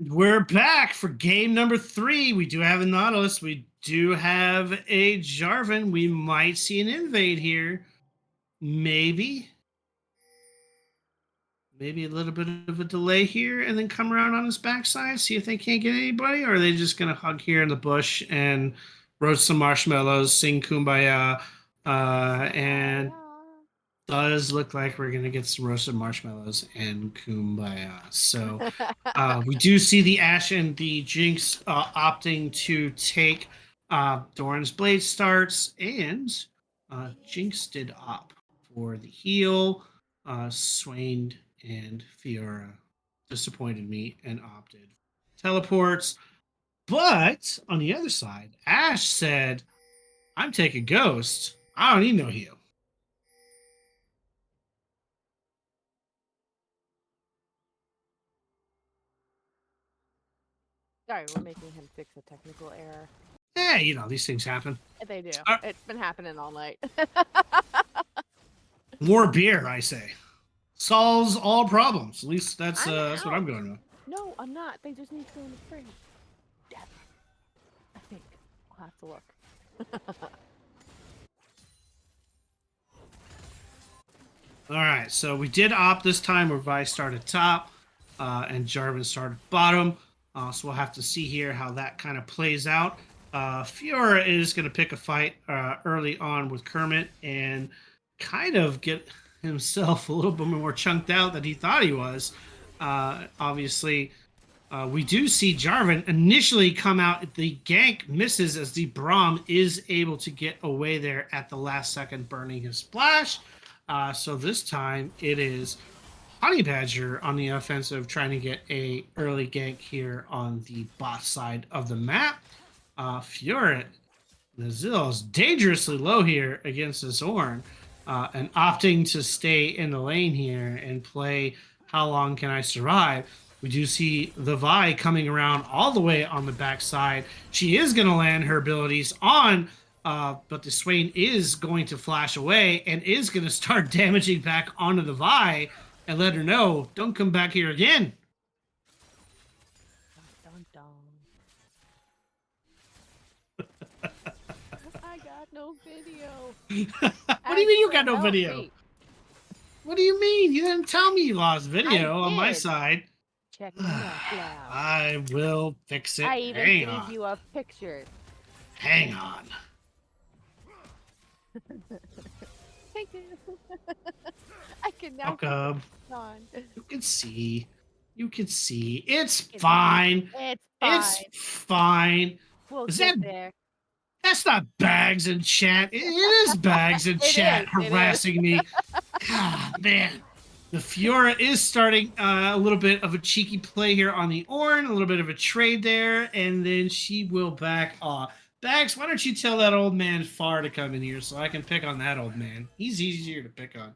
We're back for game number 3. We do have a Nautilus. We do have a Jarvan. We might see an invade here. Maybe a little bit of a delay here and then come around on his backside, see if they can't get anybody, or are they just going to hug here in the bush and roast some marshmallows, sing Kumbaya, and does look like we're going to get some roasted marshmallows and Kumbaya. So we do see the Ashe and the Jinx opting to take Doran's Blade starts, and Jinx did opt for the heal. Swain and Fiora disappointed me and opted teleports. But on the other side, Ashe said, I'm taking Ghost. I don't need no heal. Sorry, we're making him fix a technical error. Yeah, you know, these things happen. They do. It's been happening all night. More beer, I say. Solves all problems. At least that's what I'm going with. No, I'm not. They just need to go in the fridge. Yeah. I think. I'll have to look. All right, so we did opt this time where Vi started top and Jarvan started bottom. So we'll have to see here how that kind of plays out. Fiora is going to pick a fight early on with Kermit and kind of get himself a little bit more chunked out than he thought he was. Obviously, we do see Jarvan initially come out. The gank misses as the Braum is able to get away there at the last second, burning his splash. So this time it is Honey Badger on the offensive, trying to get a early gank here on the bot side of the map. Fiora, Nazil is dangerously low here against this Ornn, and opting to stay in the lane here and play How Long Can I Survive? We do see the Vi coming around all the way on the backside. She is going to land her abilities on, but the Swain is going to flash away and is going to start damaging back onto the Vi and let her know, don't come back here again. Dun, dun, dun. I got no video. What do you mean you got no video? What do you mean? You didn't tell me you lost video on my side. Check it out. I will fix it. I even gave you a picture. Hang on. Thank you. I can now. Welcome. On. You can see. You can see. It's fine. It's fine. It's fine. We'll Is get that there. That's not Bags in chat. It is Bags in chat harassing me. God, man. The Fiora is starting a little bit of a cheeky play here on the Ornn, a little bit of a trade there, and then she will back off. Bags, why don't you tell that old man Far to come in here so I can pick on that old man? He's easier to pick on.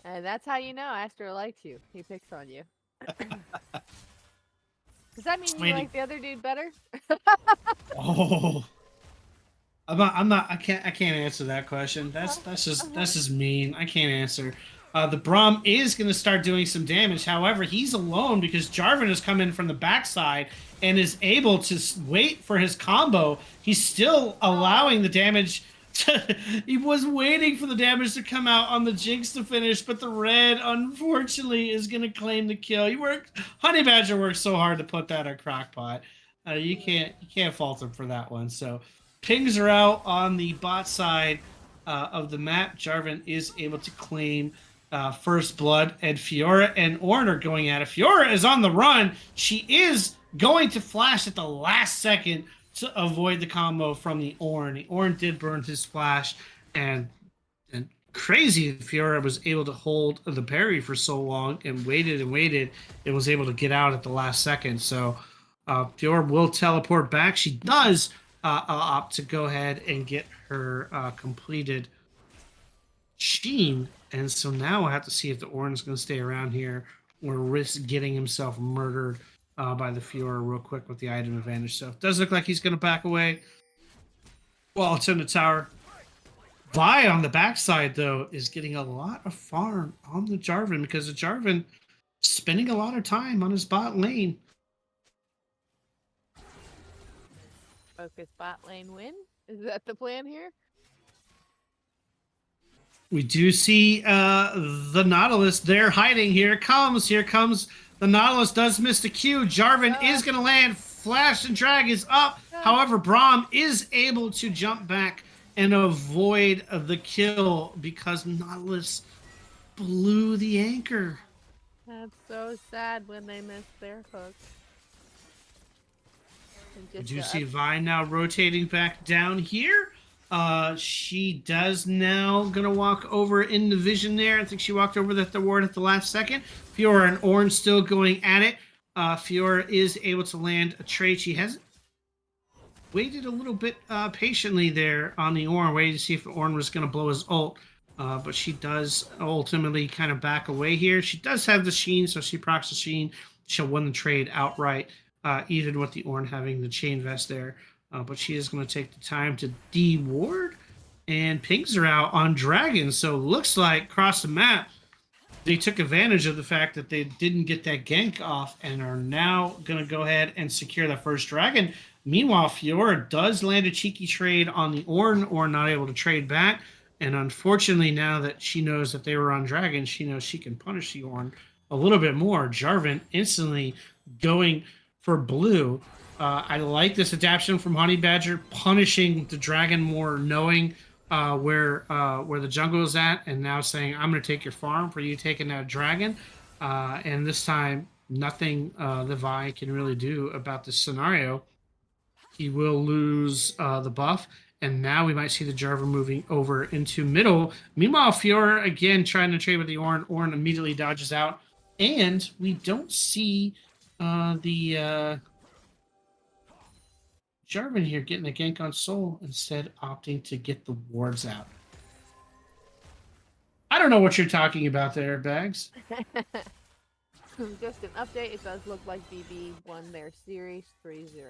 And that's how you know Astro likes you. He picks on you. Does that mean you like the other dude better? Oh, I'm not. I can't answer that question. That's just mean. I can't answer. The Braum is going to start doing some damage. However, he's alone because Jarvan has come in from the backside and is able to wait for his combo. He's still allowing the damage. He was waiting for the damage to come out on the Jinx to finish, but the red, unfortunately, is going to claim the kill. Honey Badger worked so hard to put that on Crockpot. You can't fault him for that one. So pings are out on the bot side of the map. Jarvan is able to claim first blood, and Fiora and Ornn are going at it. Fiora is on the run. She is going to flash at the last second to avoid the combo from the Ornn. The Ornn did burn his splash, and crazy Fiora was able to hold the parry for so long and waited and waited. It was able to get out at the last second. So Fiora will teleport back. She does opt to go ahead and get her completed Sheen. And so now we'll have to see if the Ornn's going to stay around here or risk getting himself murdered by the Fiora real quick with the item advantage. So it does look like he's going to back away while it's in the tower. Vi on the backside, though, is getting a lot of farm on the Jarvan because the Jarvan spending a lot of time on his bot lane. Focus bot lane win. Is that the plan here? We do see the Nautilus there hiding. Here comes the Nautilus. Does miss the Q. Jarvan is going to land. Flash and drag is up. However, Braum is able to jump back and avoid the kill because Nautilus blew the anchor. That's so sad when they miss their hook. Did you see Vi now rotating back down here? She does now gonna walk over in the vision there. I think she walked over the ward at the last second. Fiora and Ornn still going at it. Fiora is able to land a trade. She has waited a little bit patiently there on the Ornn, waiting to see if Ornn was gonna blow his ult. But she does ultimately kind of back away here. She does have the Sheen, so she procs the Sheen. She'll win the trade outright, even with the Ornn having the chain vest there. But she is going to take the time to de-ward, and pings her out on Dragon. So looks like across the map, they took advantage of the fact that they didn't get that gank off and are now going to go ahead and secure the first Dragon. Meanwhile, Fiora does land a cheeky trade on the Ornn, or not able to trade back. And unfortunately, now that she knows that they were on Dragon, she knows she can punish the Ornn a little bit more. Jarvan instantly going for blue. I like this adaptation from Honey Badger, punishing the Dragon more, knowing where the jungle is at, and now saying, I'm going to take your farm for you taking that Dragon. And this time, nothing the Vi can really do about this scenario. He will lose the buff, and now we might see the Jarvan moving over into middle. Meanwhile, Fiora, again, trying to trade with the Ornn. Ornn immediately dodges out, and we don't see the Jarvan here getting a gank on Soul, instead opting to get the wards out. I don't know what you're talking about there, Bags. Just an update, it does look like BB won their series 3-0.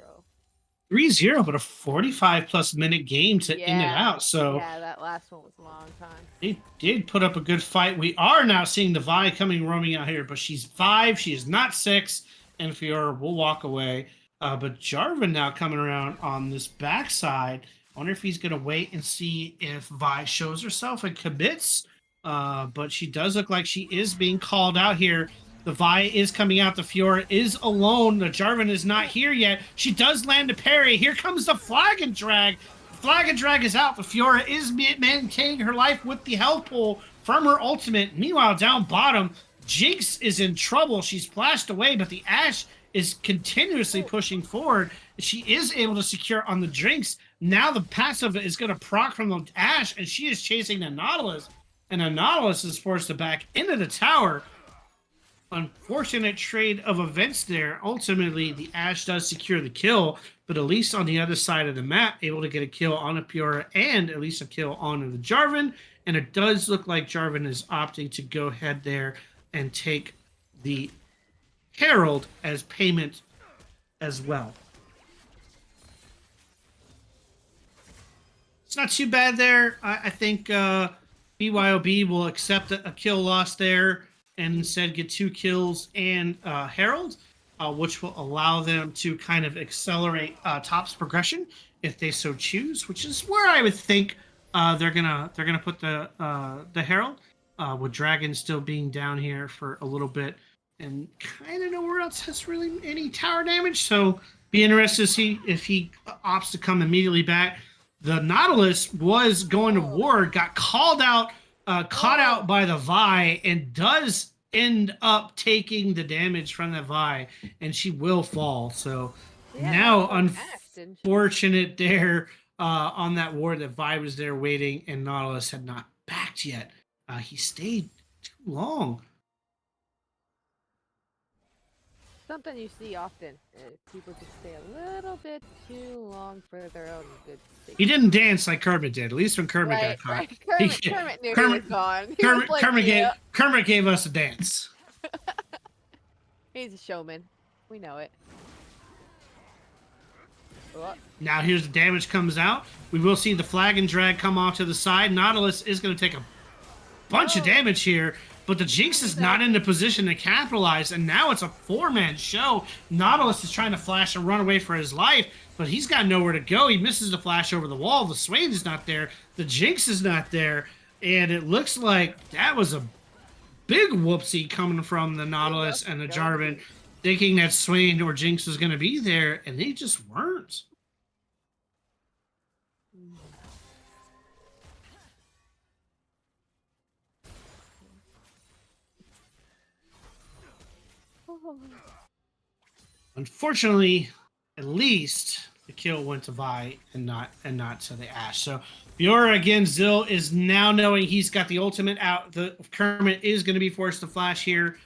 3-0, but a 45-plus minute game to end it out. So yeah, that last one was a long time. They did put up a good fight. We are now seeing the Vi coming roaming out here, but she's 5, she is not 6, and Fiora will walk away. But Jarvan now coming around on this backside. I wonder if he's going to wait and see if Vi shows herself and commits. But she does look like she is being called out here. The Vi is coming out. The Fiora is alone. The Jarvan is not here yet. She does land a parry. Here comes the Flag and Drag. Flag and Drag is out. The Fiora is maintaining her life with the health pool from her ultimate. Meanwhile, down bottom, Jinx is in trouble. She's flashed away, but the Ashe is continuously pushing forward. She is able to secure on the Jinx. Now the passive is going to proc from the Ashe, and she is chasing the Nautilus. And the Nautilus is forced to back into the tower. Unfortunate trade of events there. Ultimately, the Ashe does secure the kill, but at least on the other side of the map, able to get a kill on a Fiora and at least a kill on the Jarvan. And it does look like Jarvan is opting to go ahead there and take the Herald as payment as well. It's not too bad there. I think BYOB will accept a kill loss there and instead get 2 kills and Herald, which will allow them to kind of accelerate top's progression if they so choose, which is where I would think they're gonna put the Herald, with Dragon still being down here for a little bit. And kind of nowhere else has really any tower damage, so be interested to see if he opts to come immediately back. The Nautilus was going to ward, got called out, caught out by the Vi, and does end up taking the damage from the Vi, and she will fall. So now, unfortunate there on that ward that Vi was there waiting, and Nautilus had not backed yet. He stayed too long. Something you see often. People just stay a little bit too long for their own good sake. He didn't dance like Kermit did. At least when Kermit got caught. Right. Kermit knew he was gone. Kermit gave us a dance. He's a showman. We know it. Oh, Now here's the damage comes out. We will see the flag and drag come off to the side. Nautilus is going to take a bunch of damage here, but the Jinx is not in the position to capitalize, and now it's a four-man show. Nautilus is trying to flash and run away for his life, but he's got nowhere to go. He misses the flash over the wall. The Swain is not there. The Jinx is not there, and it looks like that was a big whoopsie coming from the Nautilus and the Jarvan, thinking that Swain or Jinx was going to be there, and they just weren't. Unfortunately, at least the kill went to Vi and not to the Ashe. So Fiora again, Zill is now knowing he's got the ultimate out. The Kermit is going to be forced to flash here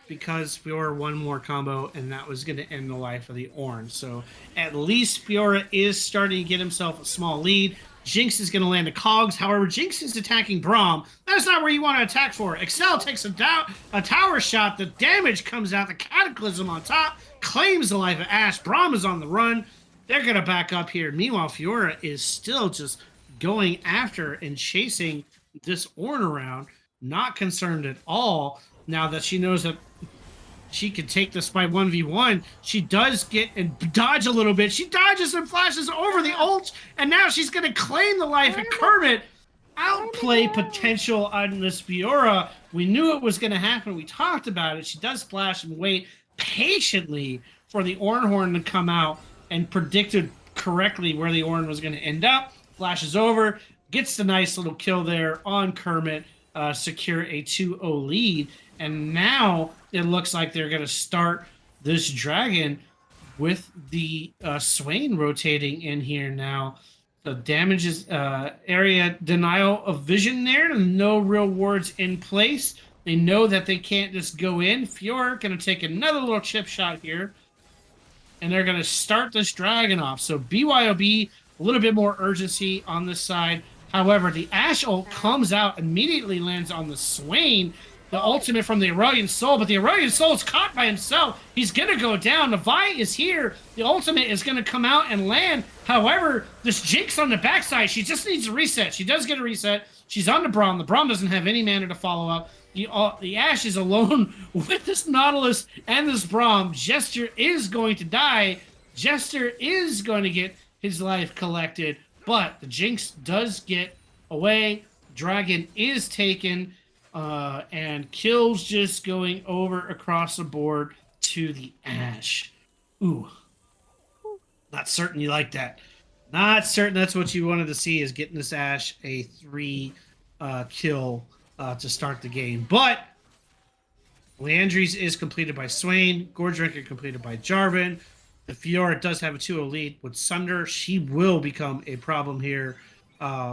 because Fiora one more combo, and that was going to end the life of the Orange. So at least Fiora is starting to get himself a small lead. Jinx is going to land a Cogs. However, Jinx is attacking Braum. That's not where you want to attack for. Excel takes a tower shot. The damage comes out. The Cataclysm on top claims the life of Ashe. Braum is on the run. They're going to back up here. Meanwhile, Fiora is still just going after and chasing this Ornn around. Not concerned at all now that she knows that she can take this by 1v1. She does get and dodge a little bit. She dodges and flashes over the ult, and now she's going to claim the life of Kermit. Outplay potential on this Fiora. We knew it was going to happen. We talked about it. She does flash and wait patiently for the Ornhorn to come out and predicted correctly where the Ornn was going to end up. Flashes over, gets the nice little kill there on Kermit, secure a 2-0 lead. And now it looks like they're going to start this dragon with the Swain rotating in here now. The damages area denial of vision there. No real wards in place. They know that they can't just go in. Fiora going to take another little chip shot here. And they're going to start this dragon off. So BYOB, a little bit more urgency on this side. However, the Ashe ult comes out, immediately lands on the Swain. The ultimate from the Aurelion Soul, but the Aurelion Soul is caught by himself. He's going to go down. The Vi is here. The ultimate is going to come out and land. However, this Jinx on the backside, she just needs a reset. She does get a reset. She's on the Braum. The Braum doesn't have any mana to follow up. The Ashe is alone with this Nautilus and this Braum. Jester is going to die. Jester is going to get his life collected, but the Jinx does get away. Dragon is taken. And kills just going over across the board to the Ashe. Ooh. Not certain you like that. Not certain that's what you wanted to see, is getting this Ashe a 3 kill to start the game. But Leandries is completed by Swain. Gordrinker completed by Jarvan. The Fiora does have a 2-0 lead with Sunder. She will become a problem here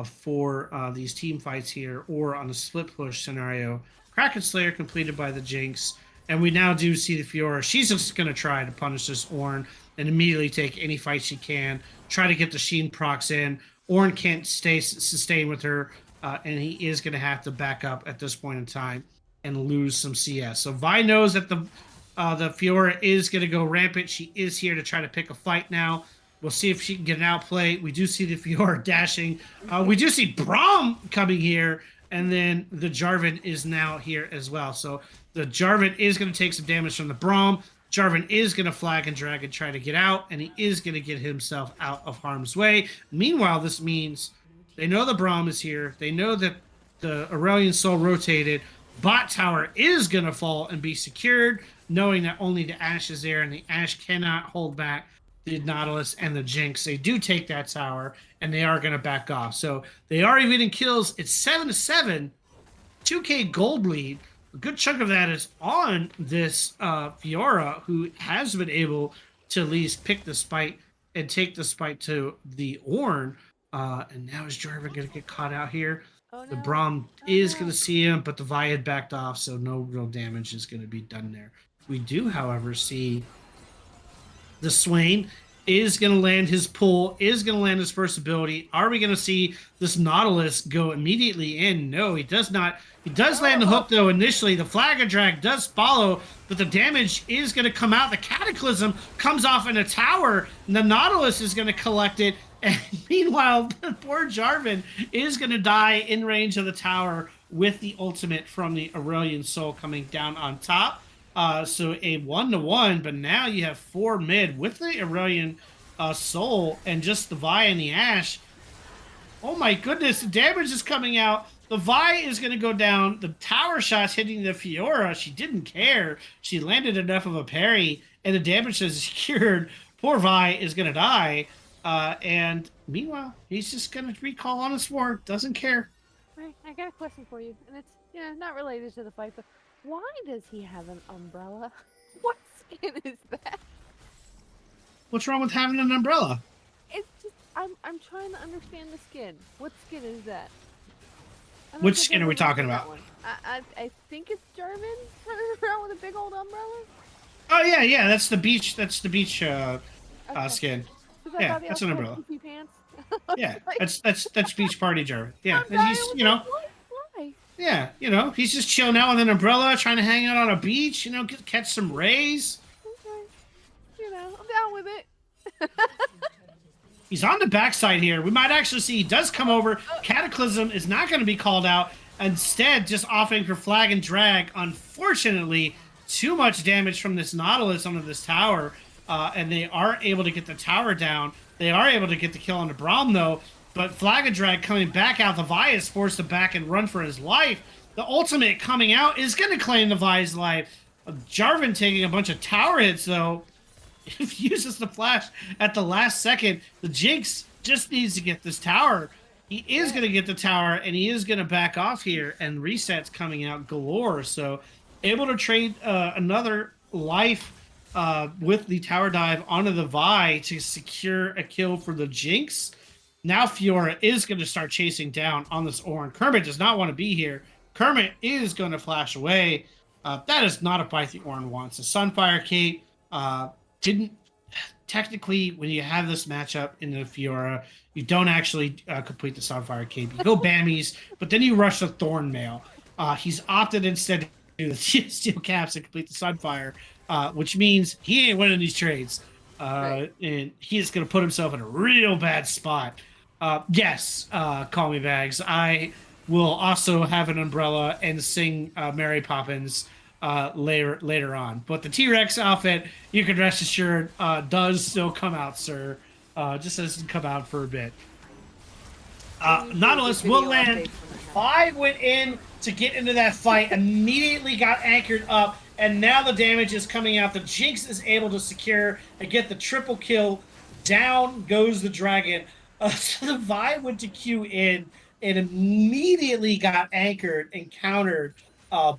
for these team fights here, or on a split push scenario. Kraken Slayer completed by the Jinx, and we now do see the Fiora. She's just going to try to punish this Ornn and immediately take any fight she can, try to get the Sheen procs in. Ornn can't sustain with her, and he is going to have to back up at this point in time and lose some CS. So Vi knows that the Fiora is going to go rampant. She is here to try to pick a fight now. We'll see if she can get an outplay. We do see the Fiora dashing. We do see Braum coming here, and then the Jarvan is now here as well. So the Jarvan is going to take some damage from the Braum. Jarvan is going to flag and drag and try to get out, and he is going to get himself out of harm's way. Meanwhile, this means they know the Braum is here. They know that the Aurelion Soul rotated. Bot tower is going to fall and be secured, knowing that only the Ashe is there, and the Ashe cannot hold back the Nautilus and the Jinx. They do take that tower, and they are going to back off. So they are even in kills. It's 7-7, 2K gold lead. A good chunk of that is on this Fiora, who has been able to at least pick the spite and take the spite to the Ornn. And now is Jarvan going to get caught out here? Oh, no. The Braum is going to see him, but the Vi had backed off, so no real damage is going to be done there. We do, however, see the Swain is going to land his pull, is going to land his first ability. Are we going to see this Nautilus go immediately in? No, he does not. He does land the hook, though, initially. The Flag of Drag does follow, but the damage is going to come out. The Cataclysm comes off in a tower, and the Nautilus is going to collect it. And meanwhile, poor Jarvan is going to die in range of the tower with the ultimate from the Aurelion Soul coming down on top. So a 1-1, but now you have 4 mid with the Aurelion Soul and just the Vi and the Ashe. Oh my goodness, the damage is coming out. The Vi is going to go down. The tower shot's hitting the Fiora. She didn't care. She landed enough of a parry, and the damage is secured. Poor Vi is going to die. And meanwhile, he's just going to recall on his sword. Doesn't care. I got a question for you, and it's not related to the fight, but why does he have an umbrella? What skin is that? What's wrong with having an umbrella? It's just I'm trying to understand the skin. What skin is that? Which skin are we talking about? I think it's Jarvan running around with a big old umbrella. Oh yeah, that's the beach. That's the beach Okay. skin. 'Cause I Yeah, thought they that's also an had umbrella. poofy pants. Yeah, Like, that's beach party Jarvan. Yeah, I'm and he's dying with why? yeah, he's just chilling out with an umbrella, trying to hang out on a beach. Catch some rays. Okay. I'm down with it. He's on the backside here. We might actually see he does come over. Cataclysm is not going to be called out. Instead, just offering for Flag and Drag. Unfortunately, too much damage from this Nautilus onto this tower. And they are able to get the tower down. They are able to get the kill on the Braum, though. But Flag and Drag coming back out. The Vi is forced to back and run for his life. The ultimate coming out is going to claim the Vi's life. Jarvan taking a bunch of tower hits, though. If he uses the flash at the last second, the Jinx just needs to get this tower. He is going to get the tower, and he is going to back off here, and resets coming out galore. So able to trade another life with the tower dive onto the Vi to secure a kill for the Jinx. Now Fiora is going to start chasing down on this Ornn. Kermit does not want to be here. Kermit is going to flash away. That is not a fight the Ornn wants. The Sunfire Cape didn't technically, when you have this matchup in the Fiora, you don't actually complete the Sunfire Cape. You go Bammies, but then you rush the Thorn Mail. He's opted instead to do the Steel Caps and complete the Sunfire, which means he ain't winning these trades. Right. And he is going to put himself in a real bad spot. Yes, call me Bags. I will also have an umbrella and sing Mary Poppins later on. But the T-Rex outfit, you can rest assured, does still come out, sir. Just doesn't come out for a bit. Nautilus will land. 5 went in to get into that fight, immediately got anchored up, and now the damage is coming out. The Jinx is able to secure and get the triple kill. Down goes the dragon. So the Vi went to Q in and immediately got anchored and countered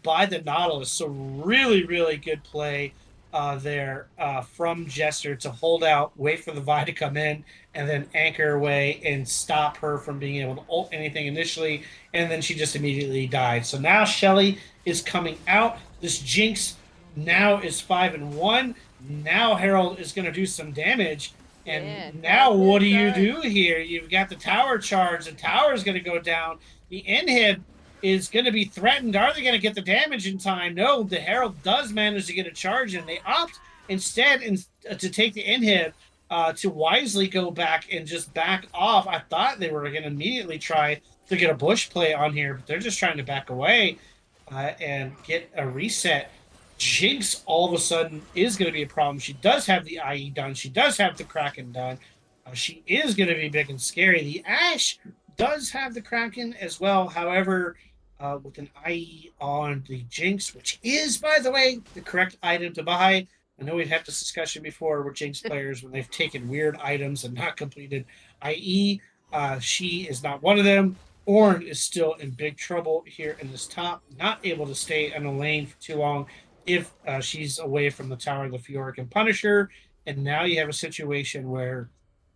by the Nautilus. So really, really good play there from Jester to hold out, wait for the Vi to come in, and then anchor away and stop her from being able to ult anything initially. And then she just immediately died. So now Shelly is coming out. This Jinx now is 5-1. Now Herald is going to do some damage. And now what do you do here? You've got the tower charge. The tower is going to go down. The inhib is going to be threatened. Are they going to get the damage in time? No, the Herald does manage to get a charge, and they opt instead to take the inhib to wisely go back and just back off. I thought they were going to immediately try to get a bush play on here, but they're just trying to back away and get a reset. Jinx all of a sudden is going to be a problem. She does have the IE done. She does have the Kraken done. She is going to be big and scary. The Ashe does have the Kraken as well. However, with an IE on the Jinx, which is, by the way, the correct item to buy. I know we've had this discussion before with Jinx players when they've taken weird items and not completed IE. She is not one of them. Ornn is still in big trouble here in this top, not able to stay in a lane for too long if she's away from the tower. The Fiora can punish her, and now you have a situation where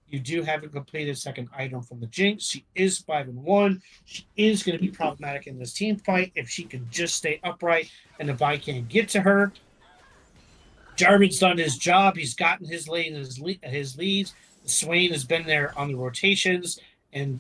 you do have a completed second item from the Jinx. She is 5-1. She is going to be problematic in this team fight if she can just stay upright and the Vi can't get to her. Jarvan's done his job. He's gotten his lane, his leads. Swain has been there on the rotations, and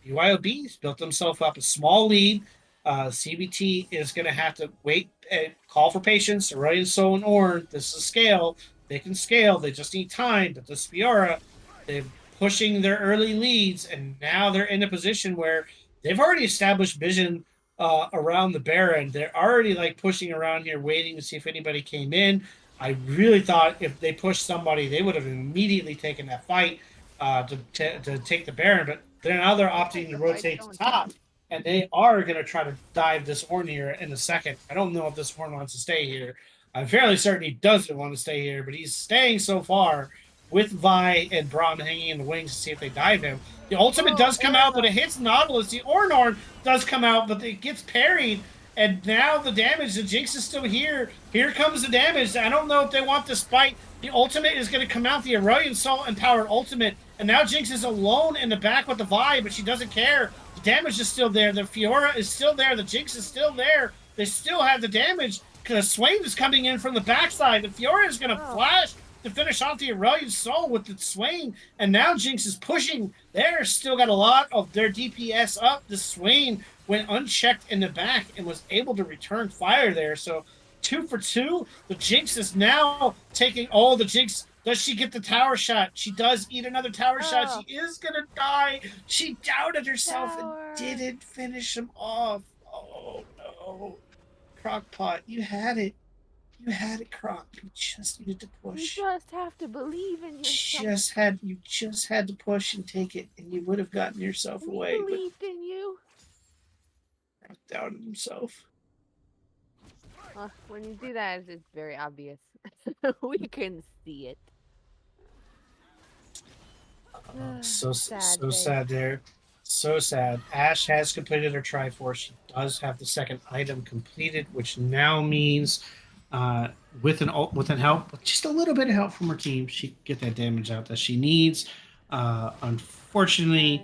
BYOB's built himself up a small lead. CBT is going to have to wait and call for patience. Aurelian Soul and Ornn, this is a scale. They can scale. They just need time. But this Fiora, they're pushing their early leads, and now they're in a position where they've already established vision around the Baron. They're already like pushing around here, waiting to see if anybody came in. I really thought if they pushed somebody, they would have immediately taken that fight to take the Baron. But now they're opting to rotate to top, and they are going to try to dive this Ornn here in a second. I don't know if this Ornn wants to stay here. I'm fairly certain he doesn't want to stay here, but he's staying so far with Vi and Braum hanging in the wings to see if they dive him. The ultimate does come out, but it hits Nautilus. The Ornn does come out, but it gets parried. And now the damage, the Jinx is still here. Here comes the damage. I don't know if they want this fight. The ultimate is going to come out, the Aurelian Soul empowered ultimate. And now Jinx is alone in the back with the Vi, but she doesn't care. The damage is still there. The Fiora is still there. The Jinx is still there. They still have the damage because Swain is coming in from the backside. The Fiora is going to flash to finish off the Aurelian Soul with the Swain. And now Jinx is pushing. They're still got a lot of their DPS up. The Swain went unchecked in the back and was able to return fire there. So 2 for 2. The Jinx is now taking all the Jinx. Does she get the tower shot? She does eat another tower shot. She is going to die. She doubted herself and didn't finish him off. Oh, no. Crockpot, you had it. You had it, Croc. You just needed to push. You just have to believe in yourself. You just had to push and take it, and you would have gotten yourself away. He believed in you. Croc doubted himself. When you do that, it's very obvious. We can see it. So sad there. So sad. Ashe has completed her Triforce. She does have the second item completed, which now means with help, just a little bit of help from her team, she can get that damage out that she needs. Unfortunately,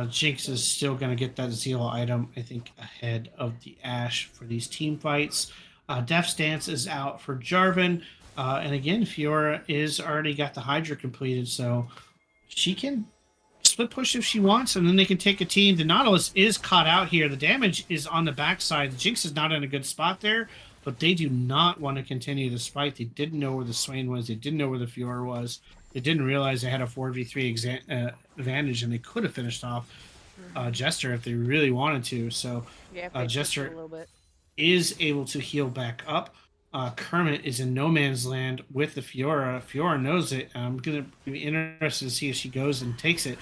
Jinx is still going to get that Zeal item, I think, ahead of the Ashe for these team fights. Death Stance is out for Jarvan. And again, Fiora is already got the Hydra completed, so she can split push if she wants, and then they can take a team. The Nautilus is caught out here. The damage is on the backside. The Jinx is not in a good spot there, but they do not want to continue this fight. They didn't know where the Swain was. They didn't know where the Fiora was. They didn't realize they had a 4v3 advantage, and they could have finished off Jester if they really wanted to. So Jester is able to heal back up. Kermit is in no man's land with the Fiora. Fiora knows it. I'm going to be interested to see if she goes and takes it.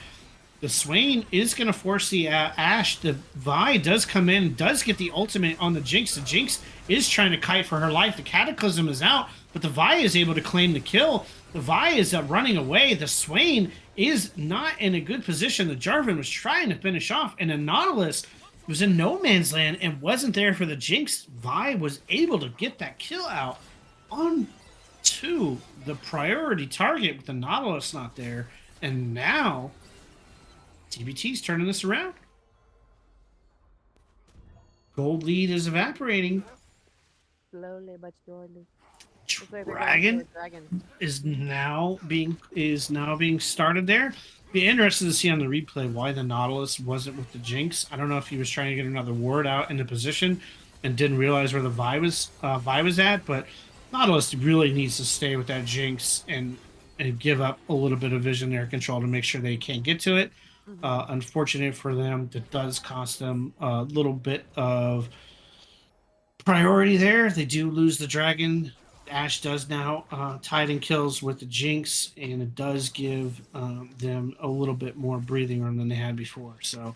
The Swain is going to force the Ashe. The Vi does come in, does get the ultimate on the Jinx. The Jinx is trying to kite for her life. The Cataclysm is out, but the Vi is able to claim the kill. The Vi is running away. The Swain is not in a good position. The Jarvan was trying to finish off, and the Nautilus was in no man's land and wasn't there for the Jinx. Vi was able to get that kill out on to the priority target with the Nautilus not there. And now TBT's turning this around. Gold lead is evaporating. Slowly but surely. Dragon is now being started there. Be interested to see on the replay why the Nautilus wasn't with the Jinx. I don't know if he was trying to get another ward out into position and didn't realize where the Vi was at, but Nautilus really needs to stay with that Jinx and give up a little bit of visionary control to make sure they can't get to it. Unfortunate for them, that does cost them a little bit of priority there. They do lose the dragon. Ashe does now tied in kills with the Jinx, and it does give them a little bit more breathing room than they had before. So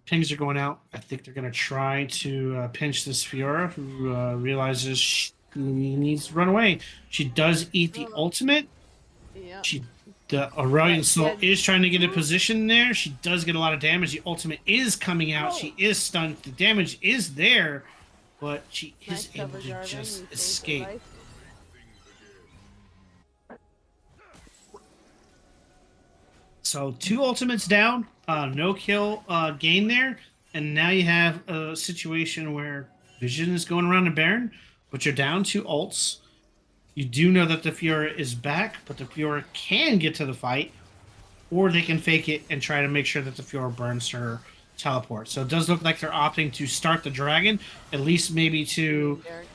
pings are going out. I think they're going to try to pinch this Fiora, who realizes she needs to run away. She does eat the ultimate. Yeah. The Aurelian Soul is trying to get a position there. She does get a lot of damage. The ultimate is coming out. She is stunned. The damage is there, but she is able to just escape. So 2 ultimates down, no kill gain there, and now you have a situation where Vision is going around the Baron, but you're down 2 ults. You do know that the Fiora is back, but the Fiora can get to the fight, or they can fake it and try to make sure that the Fiora burns her teleport. So it does look like they're opting to start the dragon, at least maybe to Baron.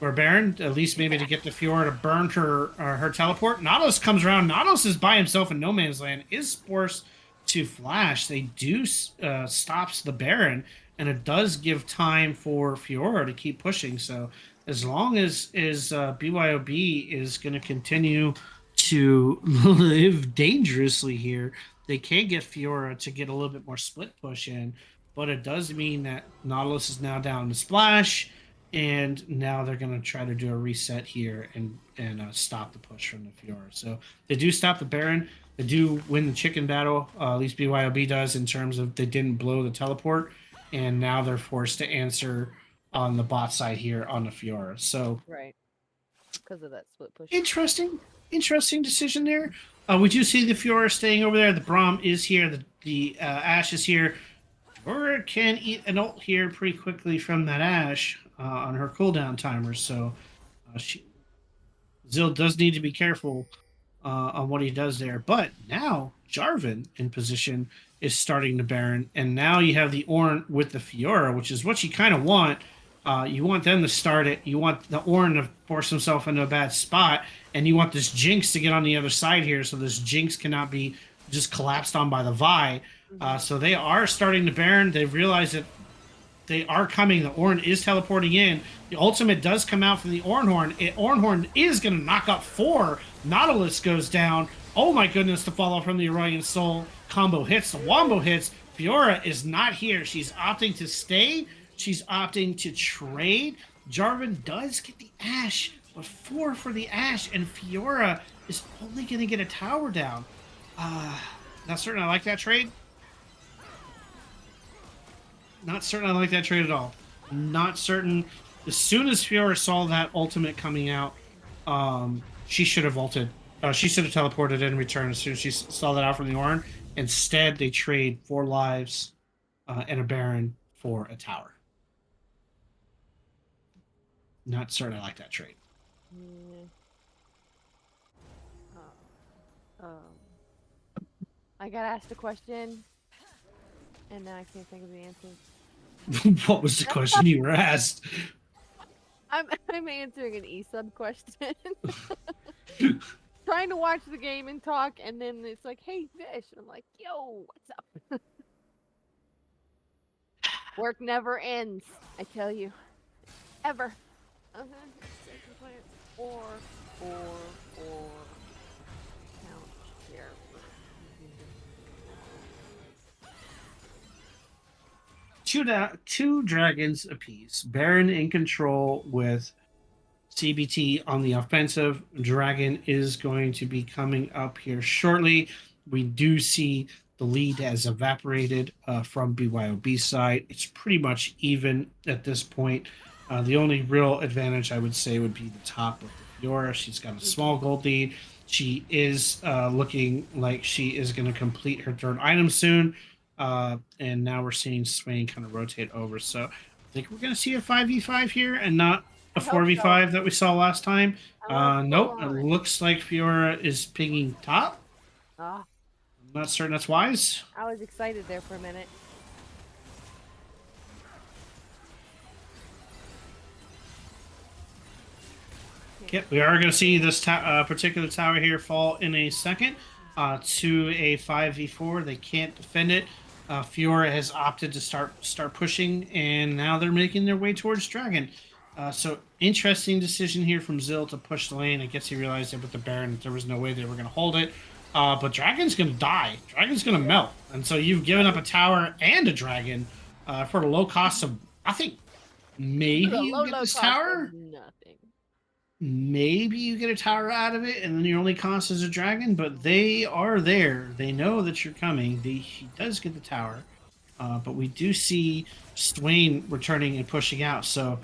or Baron, at least maybe to get the Fiora to burn her teleport. Nautilus comes around. Nautilus is by himself in no man's land. Is forced to flash. They do stops the Baron, and it does give time for Fiora to keep pushing. So as long as BYOB is going to continue to live dangerously here, they can get Fiora to get a little bit more split push in. But it does mean that Nautilus is now down to splash, and now they're going to try to do a reset here and stop the push from the Fiora. So they do stop the Baron. They do win the chicken battle. At least BYOB does, in terms of they didn't blow the teleport, and now they're forced to answer on the bot side here on the Fiora. So Right. Because of that split push. interesting decision there. We do see the Fiora staying over there. The Braum is here. The Ashe is here. Fiora can eat an ult here pretty quickly from that Ashe on her cooldown timer. So Zill does need to be careful on what he does there. But now Jarvan in position is starting the Baron, and now you have the Ornn with the Fiora, which is what you kind of want. You want them to start it. You want the Ornn to force himself into a bad spot, and you want this Jinx to get on the other side here, so this Jinx cannot be just collapsed on by the Vi. So they are starting the Baron. They've realized that they are coming. The Ornn is teleporting in. The ultimate does come out from the Ornhorn. Ornhorn is going to knock up 4. Nautilus goes down. Oh my goodness, the follow from the Aurelion Soul combo hits. The Wombo hits. Fiora is not here. She's opting to stay. She's opting to trade. Jarvan does get the Ashe, but 4 for the Ashe, and Fiora is only going to get a tower down. Not certain I like that trade. Not certain I like that trade at all. Not certain. As soon as Fiora saw that ultimate coming out, she should have ulted. She should have teleported in return as soon as she saw that out from the Ornn. Instead, they trade 4 lives and a Baron for a tower. Not certain I like that trade. I got asked a question, and now I can't think of the answer. What was the question you were asked? I'm answering an eSub question. Trying to watch the game and talk, and then it's like, "Hey, Fish," and I'm like, "Yo, what's up?" Work never ends, I tell you, ever. Or count here. Two dragons apiece. Baron in control with CBT on the offensive. Dragon is going to be coming up here shortly. We do see the lead has evaporated from BYOB side. It's pretty much even at this point. The only real advantage I would say would be the top of the Fiora. She's got a small gold lead. She is looking like she is going to complete her 3rd item soon. And now we're seeing Swain kind of rotate over. So I think we're going to see a 5v5 here and not a 4v5 that we saw last time. Nope, it looks like Fiora is pinging top. I'm not certain that's wise. I was excited there for a minute. Yep, we are going to see this particular tower here fall in a second to a 5v4. They can't defend it. Fiora has opted to start pushing, and now they're making their way towards Dragon. So interesting decision here from Zill to push the lane. I guess he realized that with the Baron there was no way they were going to hold it. But Dragon's going to die. Dragon's going to melt. And so you've given up a tower and a Dragon for the low cost of, I think, maybe you get this tower. Nothing. Maybe you get a tower out of it, and then your only cost is a Dragon, but they are there. They know that you're coming. He does get the tower. But we do see Swain returning and pushing out. So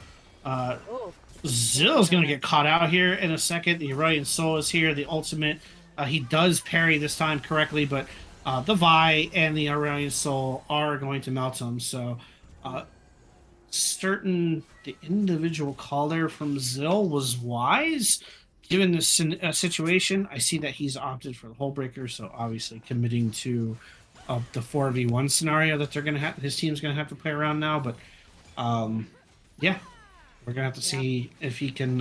Zill's going to get caught out here in a second. The Aurelion Soul is here. The ultimate, he does parry this time correctly, but the Vi and the Aurelion Soul are going to melt him. So certain the individual call there from Zill was wise. given this situation, I see that he's opted for the Hull Breaker, so obviously committing to the 4v1 scenario that they're gonna have. His team's gonna have to play around now, but yeah, we're gonna have to see if he can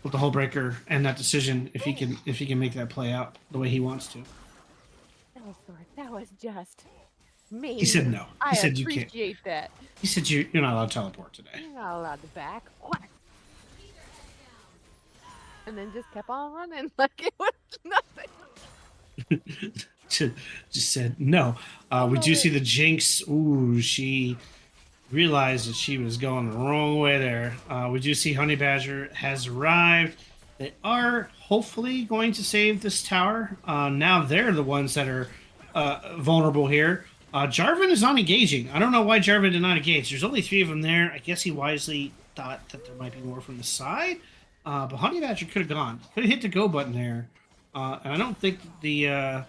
with the Hull Breaker and that decision if he can make that play out the way he wants to. That was just me. He said no. He I said you can't. appreciate that. He said you're not allowed to teleport today. You're not allowed to back. What? And then just kept on running like it was nothing. Just said no. We do see the Jinx. Ooh, she realized that she was going the wrong way there. We do see Honey Badger has arrived. They are hopefully going to save this tower. Now they're the ones that are vulnerable here. Jarvan is not engaging. I don't know why Jarvan did not engage. There's only 3 of them there. I guess he wisely thought that there might be more from the side. But Honey Badger could have gone. Could have hit the go button there. And I don't think the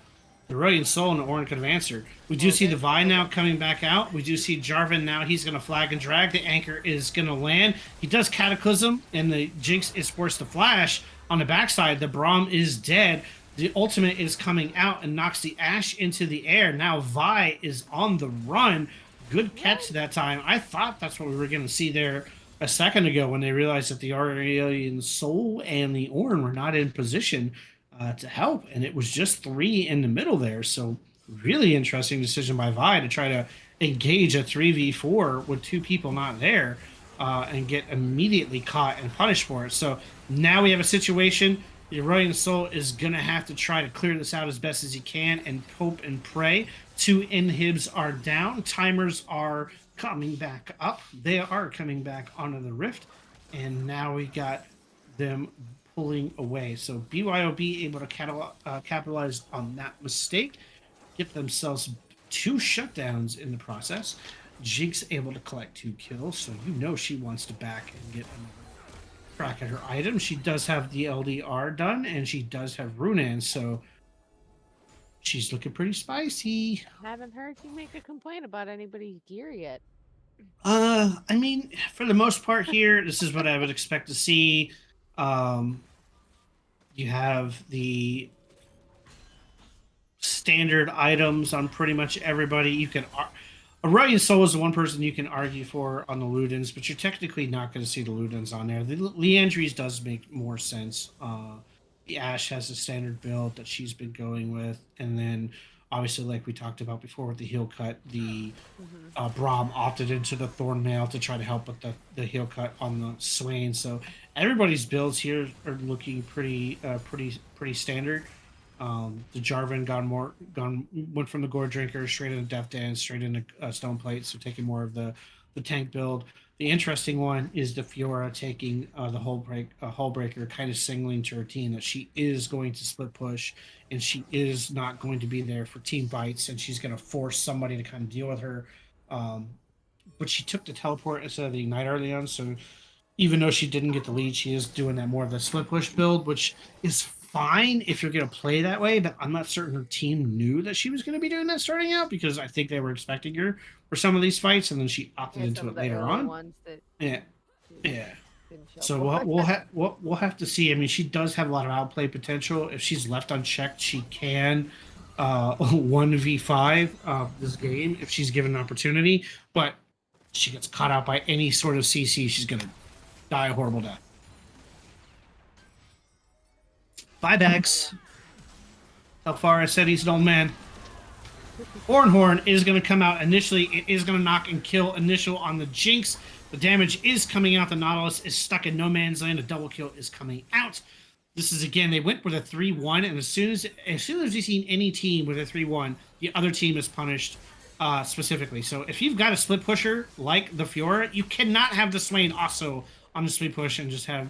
Radiant Soul and the Orin could have answered. We do see the Vi now coming back out. We do see Jarvan now. He's going to flag and drag. The anchor is going to land. He does Cataclysm, and the Jinx is forced to flash. On the backside, the Braum is dead. The ultimate is coming out and knocks the Ashe into the air. Now Vi is on the run. Good catch that time. I thought that's what we were going to see there a second ago when they realized that the Radiant Soul and the Orin were not in position to help, and it was just 3 in the middle there. So really interesting decision by Vi to try to engage a 3v4 with 2 people not there and get immediately caught and punished for it. So now we have a situation. The Radiant Soul is going to have to try to clear this out as best as he can and hope and pray. 2 inhibs are down. Timers are coming back up. They are coming back onto the rift, and now we got them pulling away. So BYOB able to capitalize on that mistake, get themselves 2 shutdowns in the process. Jinx able to collect 2 kills, so you know she wants to back and get another crack at her item. She does have the LDR done, and she does have Runan, so she's looking pretty spicy. Haven't heard you make a complaint about anybody's gear yet. I mean, for the most part here, this is what I would expect to see. You have the standard items on pretty much everybody. You can Radiant Soul is the one person you can argue for on the Ludens, but you're technically not going to see the Ludens on there. The Leandries does make more sense. The Ashe has a standard build that she's been going with, and then obviously, like we talked about before with the heal cut, the Braum opted into the Thornmail to try to help with the heal cut on the Swain. So everybody's builds here are looking pretty standard. The Jarvan went from the Gore Drinker straight into Death Dance, straight into Stone Plate, so taking more of the tank build. The interesting one is the Fiora taking the Hull Breaker, kind of signaling to her team that she is going to split push and she is not going to be there for team bites, and she's going to force somebody to kind of deal with her. But she took the teleport instead of the Ignite early on, so even though she didn't get the lead, she is doing that more of the split push build, which is fine if you're going to play that way, but I'm not certain her team knew that she was going to be doing that starting out, because I think they were expecting her for some of these fights, and then she opted into it later on. Yeah. So we'll have to see. I mean, she does have a lot of outplay potential. If she's left unchecked, she can 1v5 this game if she's given an opportunity, but she gets caught out by any sort of CC, she's going to die a horrible death. Bye, Bags. How far I said he's an old man. Horn is going to come out initially. It is going to knock and kill initial on the Jinx. The damage is coming out. The Nautilus is stuck in no man's land. A double kill is coming out. This is, again, they went with a 3-1, and as soon as you've seen any team with a 3-1, the other team is punished specifically. So if you've got a split pusher like the Fiora, you cannot have the Swain also on the split push and just have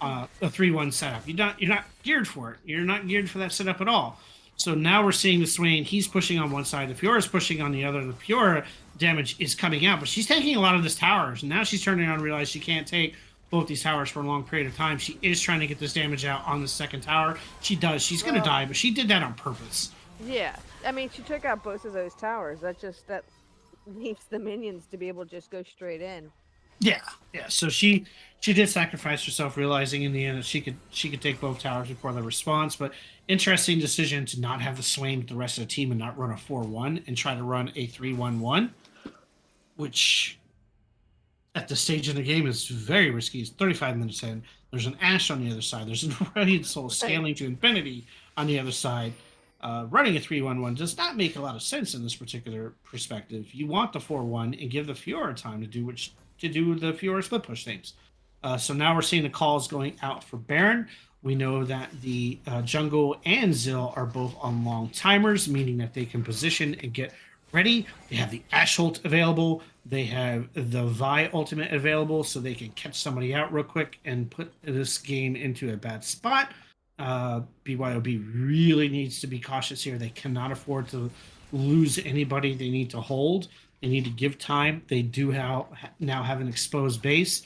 a 3-1 setup. You're not geared for it. You're not geared for that setup at all. So now we're seeing the Swain. He's pushing on one side. The Fiora is pushing on the other. The Fiora damage is coming out, but she's taking a lot of this towers. And now she's turning around and realized she can't take both these towers for a long period of time. She is trying to get this damage out on the second tower. She does. She's going to die, but she did that on purpose. Yeah. I mean, she took out both of those towers. That leaves the minions to be able to just go straight in. Yeah, yeah. So she did sacrifice herself, realizing in the end that she could take both towers before the response. But interesting decision to not have the Swain with the rest of the team and not run a 4-1 and try to run a 3-1-1, which at this stage in the game is very risky. It's 35 minutes in. There's an Ashe on the other side. There's a Radiant Soul scaling to infinity on the other side. Running a 3-1-1 does not make a lot of sense in this particular perspective. You want the 4-1 and give the Fiora time to do the Fiora split push things. So now we're seeing the calls going out for Baron. We know that the jungle and Zill are both on long timers, meaning that they can position and get ready. They have the Ashe ult available. They have the Vi ultimate available, so they can catch somebody out real quick and put this game into a bad spot. BYOB really needs to be cautious here. They cannot afford to lose anybody. They need to hold. They need to give time. They do now have an exposed base,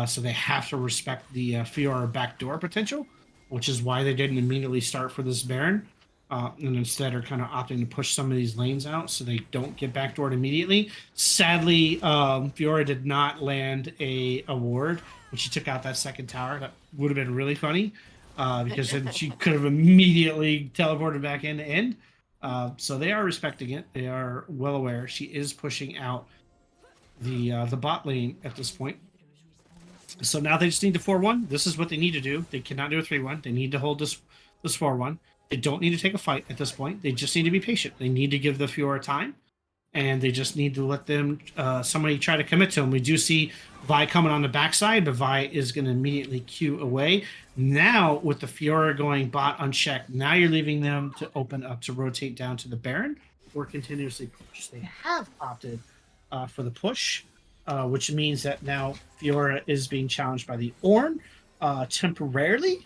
so they have to respect the Fiora backdoor potential, which is why they didn't immediately start for this Baron. And instead are kind of opting to push some of these lanes out so they don't get backdoored immediately. Sadly, Fiora did not land a award when she took out that second tower. That would have been really funny because then she could have immediately teleported back in to end. So they are respecting it. They are well aware. She is pushing out the bot lane at this point. So now they just need to 4-1. This is what they need to do. They cannot do a 3-1. They need to hold this 4-1. They don't need to take a fight at this point. They just need to be patient. They need to give the Fiora time, and they just need to let them somebody try to commit to them. We do see Vi coming on the backside, but Vi is going to immediately queue away. Now, with the Fiora going bot unchecked, now you're leaving them to open up to rotate down to the Baron or continuously push. They have opted for the push, which means that now Fiora is being challenged by the Ornn temporarily.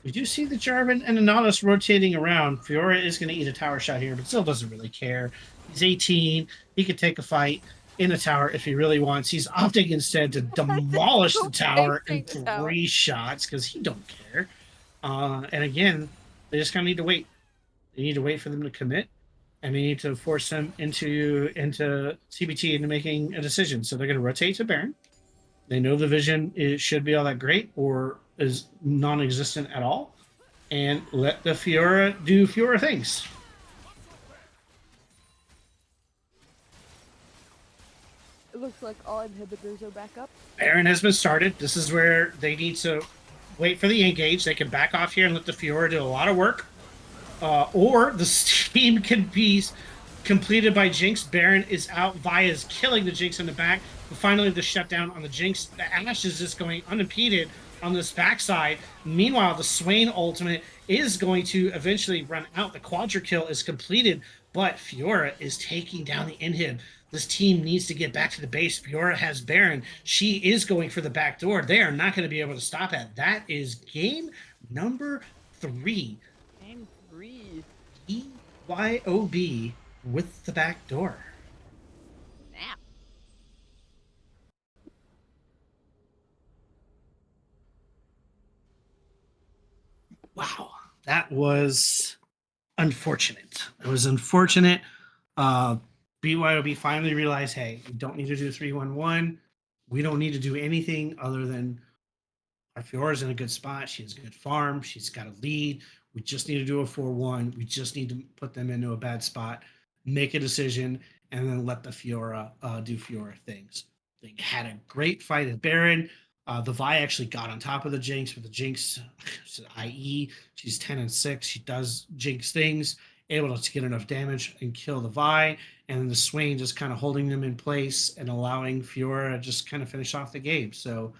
We do see the Jarvan and the Nautilus rotating around. Fiora is going to eat a tower shot here, but still doesn't really care. He's 18. He could take a fight in the tower if he really wants. He's opting instead to demolish the tower in 3 shots because he don't care. And again, they just kind of need to wait. They need to wait for them to commit, and they need to force them into CBT into making a decision. So they're going to rotate to Baron. They know the vision should be all that great or is non-existent at all, and let the Fiora do Fiora things. It looks like all inhibitors are back up. Baron has been started. This is where they need to wait for the engage. They can back off here and let the Fiora do a lot of work, or the steam can be completed by Jinx. Baron is out. Vi is killing the Jinx in the back. But finally, the shutdown on the Jinx. The Ashe is just going unimpeded on this backside. Meanwhile, the Swain ultimate is going to eventually run out. The quadra kill is completed, but Fiora is taking down the inhib. This team needs to get back to the base. Fiora has Baron. She is going for the back door. They are not going to be able to stop that. That is game number 3. Game 3. BYOB with the back door. Snap. Wow, that was unfortunate. It was unfortunate. BYOB finally realized, hey, we don't need to do 3-1-1. We don't need to do anything other than our Fiora's in a good spot. She has a good farm. She's got a lead. We just need to do a 4-1. We just need to put them into a bad spot, make a decision, and then let the Fiora do Fiora things. They had a great fight at Baron. The Vi actually got on top of the Jinx, but the Jinx, i.e., she's 10-6. She does Jinx things, able to get enough damage and kill the Vi, and then the Swain just kind of holding them in place and allowing Fiora to just kind of finish off the game. So,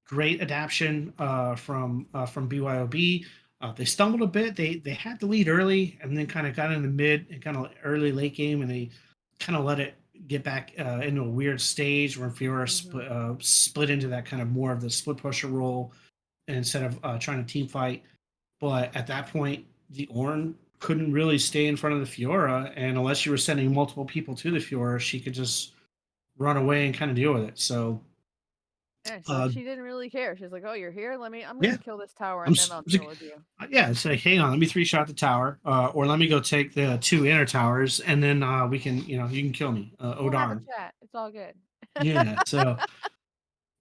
great adaptation from BYOB. They stumbled a bit. They had the lead early and then kind of got in the mid and kind of early late game, and they kind of let it get back into a weird stage where Fiora split into that kind of more of the split pusher role instead of trying to team fight. But at that point, the Ornn couldn't really stay in front of the Fiora, and unless you were sending multiple people to the Fiora, she could just run away and kind of deal with it. So Yeah, so Uh, she didn't really care. She's like, "Oh, you're here. I'm yeah, gonna kill this tower, I'm and then I'll it's like, deal with you." yeah, it's like, hang on, let me three shot the tower, or let me go take the two inner towers, and then we can, you can kill me. Oh We'll have a darn, chat. It's all good. yeah. So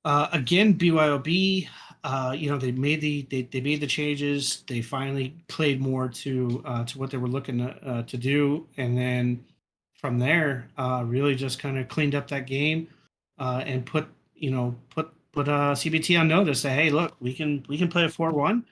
again, BYOB, they made they made the changes. They finally played more to what they were looking to do, and then from there, really just kind of cleaned up that game, and put CBT on notice that, hey, look, we can play a 4-1.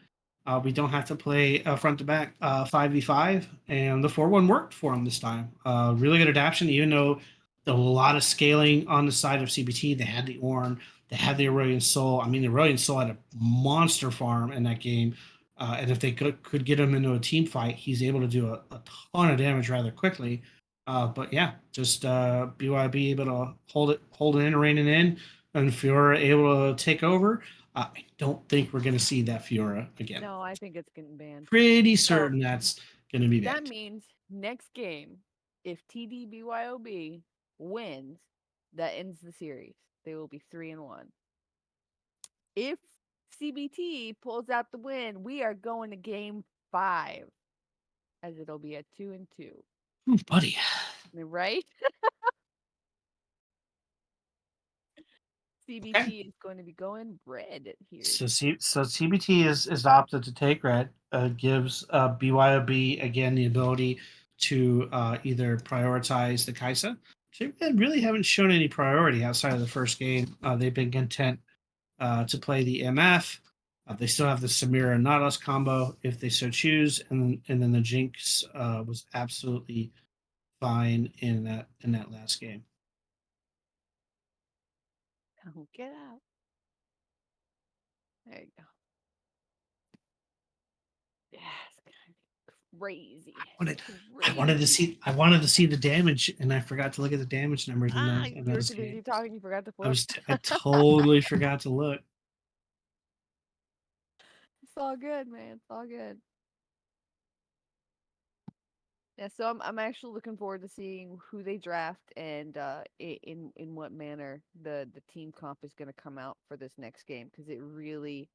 We don't have to play front to back 5v5, and the 4-1 worked for them this time. Really good adaptation, even though a lot of scaling on the side of CBT. They had the Orn, they had the Aurelian Soul. I mean, the Aurelian Soul had a monster farm in that game, and if they could get him into a team fight, he's able to do a ton of damage rather quickly. But yeah, just BYB able to hold it in, rein it in, and Fiora able to take over. I don't think we're going to see that Fiora again. No, I think it's getting banned. Pretty So certain that's going to be that banned. means next game, if TDBYOB wins, that ends the series. They will be 3-1. If CBT pulls out the win, we are going to game 5, as it'll be a 2-2. Ooh, buddy. Right? CBT Okay. is going to be going red here. So CBT is opted to take red. Gives BYOB again the ability to either prioritize the Kaisa. They really haven't shown any priority outside of the first game. They've been content to play the MF. They still have the Samira and Nautilus combo if they so choose, and then the Jinx was absolutely fine in that last game. Oh, get out. There you go. Yeah, it's gonna be crazy. I wanted to see the damage, and I forgot to look at the damage numbers in You were those too busy games. talking, you forgot to flip. I totally forgot to look. It's all good, man. It's all good. Yeah, so I'm actually looking forward to seeing who they draft and in what manner the team comp is going to come out for this next game, because it really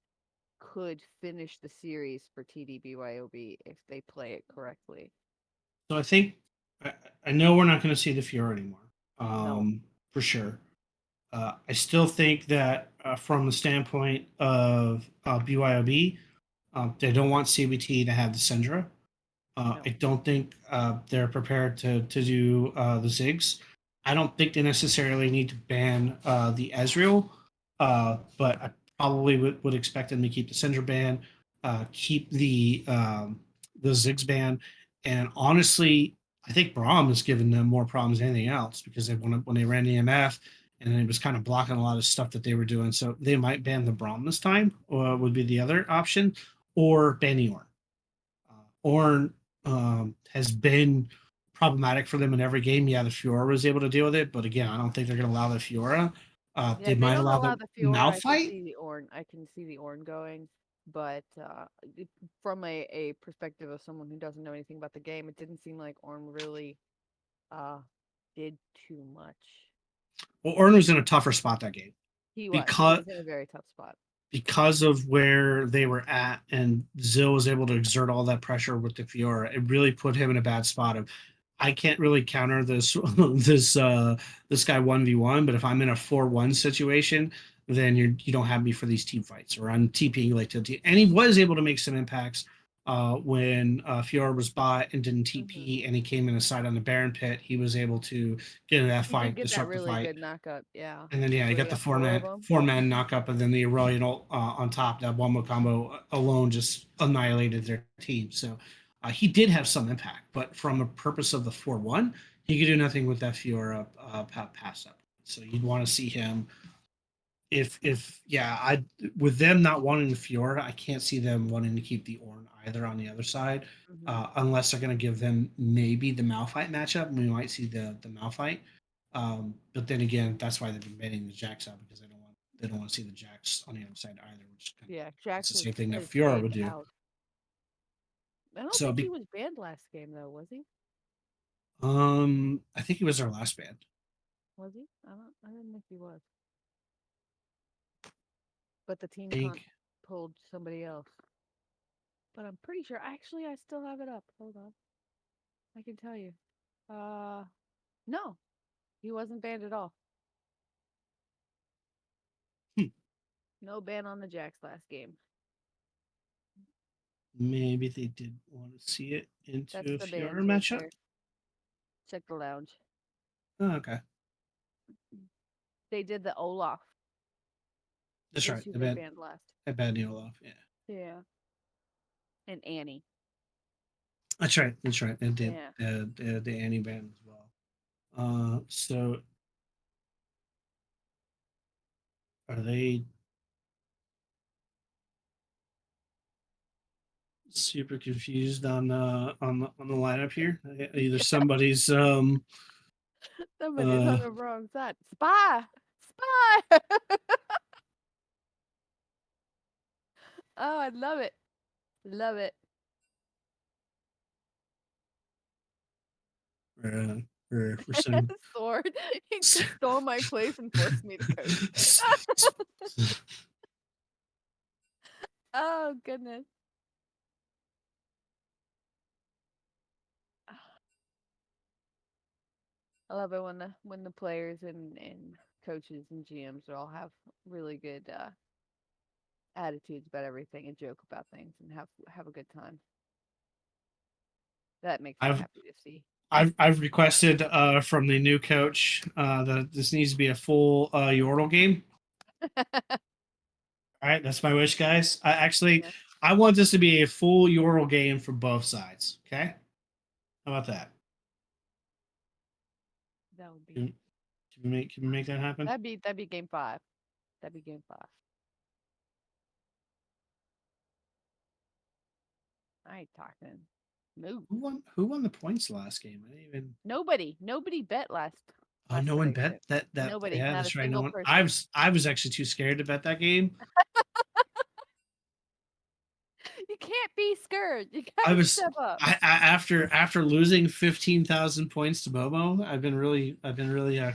could finish the series for TDBYOB if they play it correctly. So I think I know we're not going to see the Fiora anymore, No. for sure. I still think that from the standpoint of BYOB, they don't want CBT to have the Syndra. No. I don't think they're prepared to do the Ziggs. I don't think they necessarily need to ban the Ezreal, but I probably would expect them to keep the Syndra ban, keep the Ziggs ban, and honestly, I think Braum has given them more problems than anything else, because when they ran the MF, and it was kind of blocking a lot of stuff that they were doing. So they might ban the Braum this time, or would be the other option, or ban the Ornn. Ornn has been problematic for them in every game. Yeah, the Fiora was able to deal with it, but again, I don't think they're going to allow the Fiora. Yeah, They if they might don't allow allow the the Fiora, Malphite. I can see the Ornn going. But from a perspective of someone who doesn't know anything about the game, it didn't seem like Ornn really did too much. Well, Ornn was in a tougher spot that game He because was in a very tough spot. because of where they were at, and Zill was able to exert all that pressure with the Fiora. It really put him in a bad spot of, I can't really counter this this guy 1v1, but if I'm in a 4-1 situation, then you don't have me for these team fights, or I'm TPing like to team. And he was able to make some impacts when Fiora was bought and didn't TP, and he came in a side on the Baron pit. He was able to get in that He did fight, get that disrupt the really fight. good knockup, yeah. And then, yeah, you Where got the got four of four them. man knock up, and then the Aurelion on top. That one more combo alone just annihilated their team. So he did have some impact, but from a purpose of the 4-1, he could do nothing with that Fiora pass up. So you'd want to see him. If yeah, I with them not wanting the Fiora, I can't see them wanting to keep the Ornn either on the other side, unless they're going to give them maybe the Malphite matchup. We might see the Malphite. But then again, that's why they've been banning the Jax out, because they don't want to see the Jax on the other side either. Which kind of, Yeah, it's Jax the same thing that is Fiora banned would do. out. I don't So think he was banned last game though, was he? I think he was our last ban. Was he? I didn't think he was. but the team think- hunt pulled somebody else. But I'm pretty sure. Actually, I still have it up. Hold on. I can tell you. No, he wasn't banned at all. Hmm. No ban on the Jacks last game. Maybe they did want to see it That's into a the few bans right matchup. there. Check the lounge. Oh, okay, They did the Olaf. that's Is right. who I they bet. banned last. I bet Neil off. Yeah, Yeah. And Annie. that's right. That's right. And did Yeah. the Annie band as well. So are they super confused on the lineup here? Either somebody's Somebody's on the wrong side. Spy! Spy! Oh, I love it. Love it. for some Sword. He just stole my place and forced me to coach. Oh, goodness. I love it when the players and coaches and GMs all have really good attitudes about everything and joke about things and have a good time. That makes me I've happy to see. I've requested from the new coach that this needs to be a full Yordle game. All right, that's my wish, guys. Yeah. I want this to be a full Yordle game for both sides. Okay, how about that? That would be Can we make that happen? that'd be game 5. That'd be game 5. I ain't talking. Move. Who won the points last game? I didn't even. Nobody bet last. Oh, last no one prediction. bet that. Nobody, Yeah, not a that's right. No single one. person. I was actually too scared to bet that game. You can't be scared. You I gotta was step up. after losing 15,000 points to Bobo. I've been really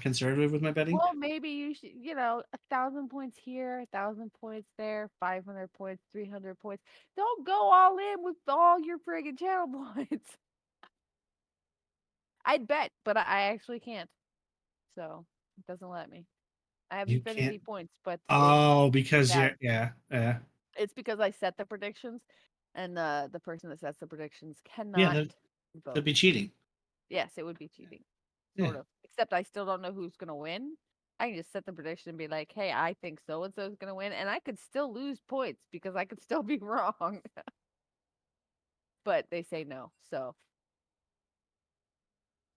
conservative with my betting. Well, maybe you should, 1,000 points here, 1,000 points there, 500 points, 300 points. Don't go all in with all your friggin' channel points. I'd bet, but I actually can't. So it doesn't let me. I have You infinity can't. points, but Oh, because yeah. yeah. It's because I set the predictions, and the person that sets the predictions Yeah, cannot vote. that'd be cheating. Yes, it would be cheating, Yeah. sort of. Except I still don't know who's gonna win. I can just set the prediction and be like, "Hey, I think so and so is gonna win," and I could still lose points because I could still be wrong. But they say no, so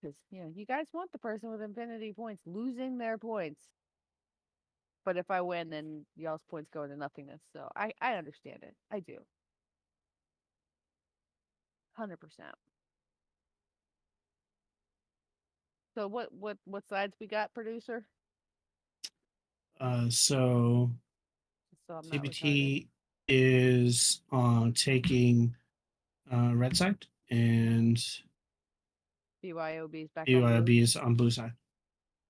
because you guys want the person with infinity points losing their points. But if I win, then y'all's points go into nothingness. So I understand it. I do. 100%. So what sides we got, producer? So So I'm not retarded. CBT is taking red side, and BYOB is back on BYOB blue. is on blue side.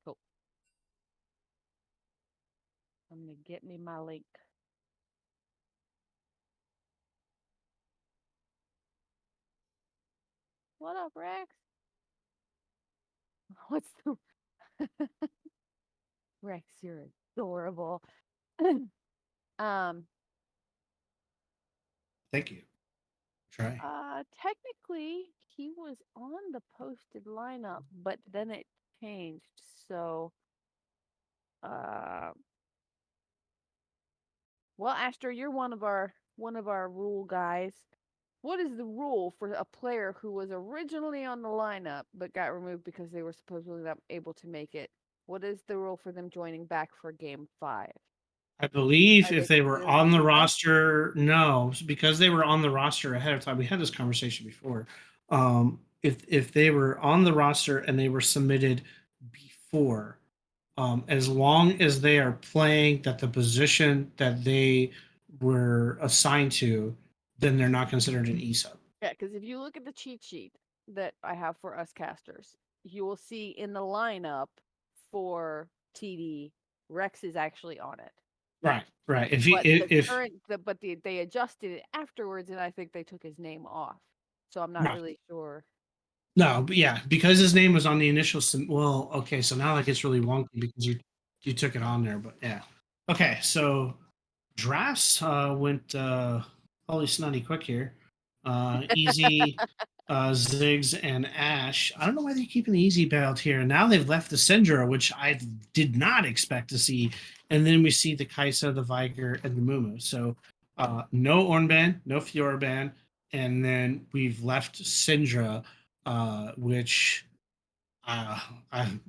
Cool. I'm gonna get me my link. What up, Rex? What's the Rex? You're adorable. um. Thank you. Try. Technically, he was on the posted lineup, but then it changed. So, well, Astor, you're one of our rule guys. What is the rule for a player who was originally on the lineup but got removed because they were supposedly not able to make it? What is the rule for them joining back for game 5? I believe Are if they they were considered on the one-time? roster, no, because they were on the roster ahead of time. We had this conversation before. If they were on the roster and they were submitted before, as long as they are playing that the position that they were assigned to, then they're not considered an ESUB. Yeah, because if you look at the cheat sheet that I have for us casters, you will see in the lineup for TD, Rex is actually on it. Right, right. If you But the if current, they adjusted it afterwards, and I think they took his name off. So I'm not right. really sure. No, but yeah, because his name was on the initial. Well, okay, so now that gets really wonky because you took it on there, but yeah. Okay, so drafts went holy snotty quick here. Easy, Ziggs and Ash. I don't know why they're keeping the easy belt here. Now they've left the Syndra, which I did not expect to see, and then we see the Kaisa, the Viger, and the Mumu. So no Ornban, no Fiorban, and then we've left Syndra, which uh,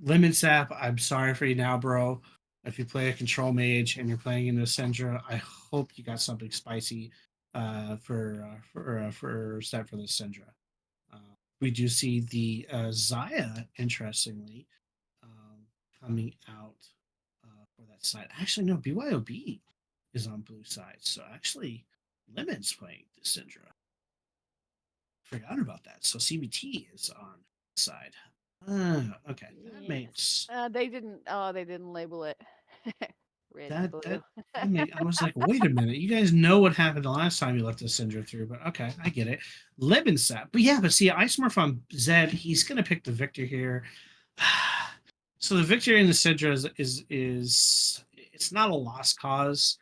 Lemon Sap, I'm sorry for you now, bro. If you play a control mage and you're playing in the Syndra, I hope you got something spicy for set for the Syndra. Uh, we do see the Zaya, interestingly, coming out for that side. Actually, no, BYOB is on blue side, so actually, Lemon's playing the Syndra. Forgot about that. So CBT is on side. Okay, that Yes. makes They didn't. Oh, they didn't label it. Red and that blue. I was like, wait a minute, you guys know what happened the last time you let the Syndra through, but okay, I get it. Lemon set, but yeah, but see, Ice on Zed, he's gonna pick the victor here. So the victory in the Syndra is it's not a lost cause.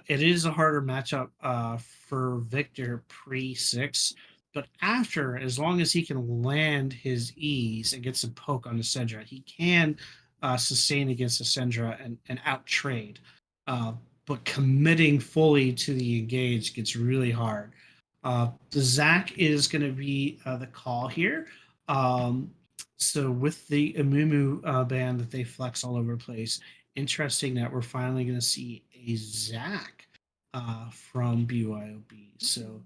It is a harder matchup for Victor pre-6, but after, as long as he can land his E's and get some poke on the Syndra, he can sustain against the Syndra and out trade. But committing fully to the engage gets really hard. The Zac is going to be the call here. So with the Amumu band that they flex all over the place, interesting that we're finally going to see a Zac from BYOB. So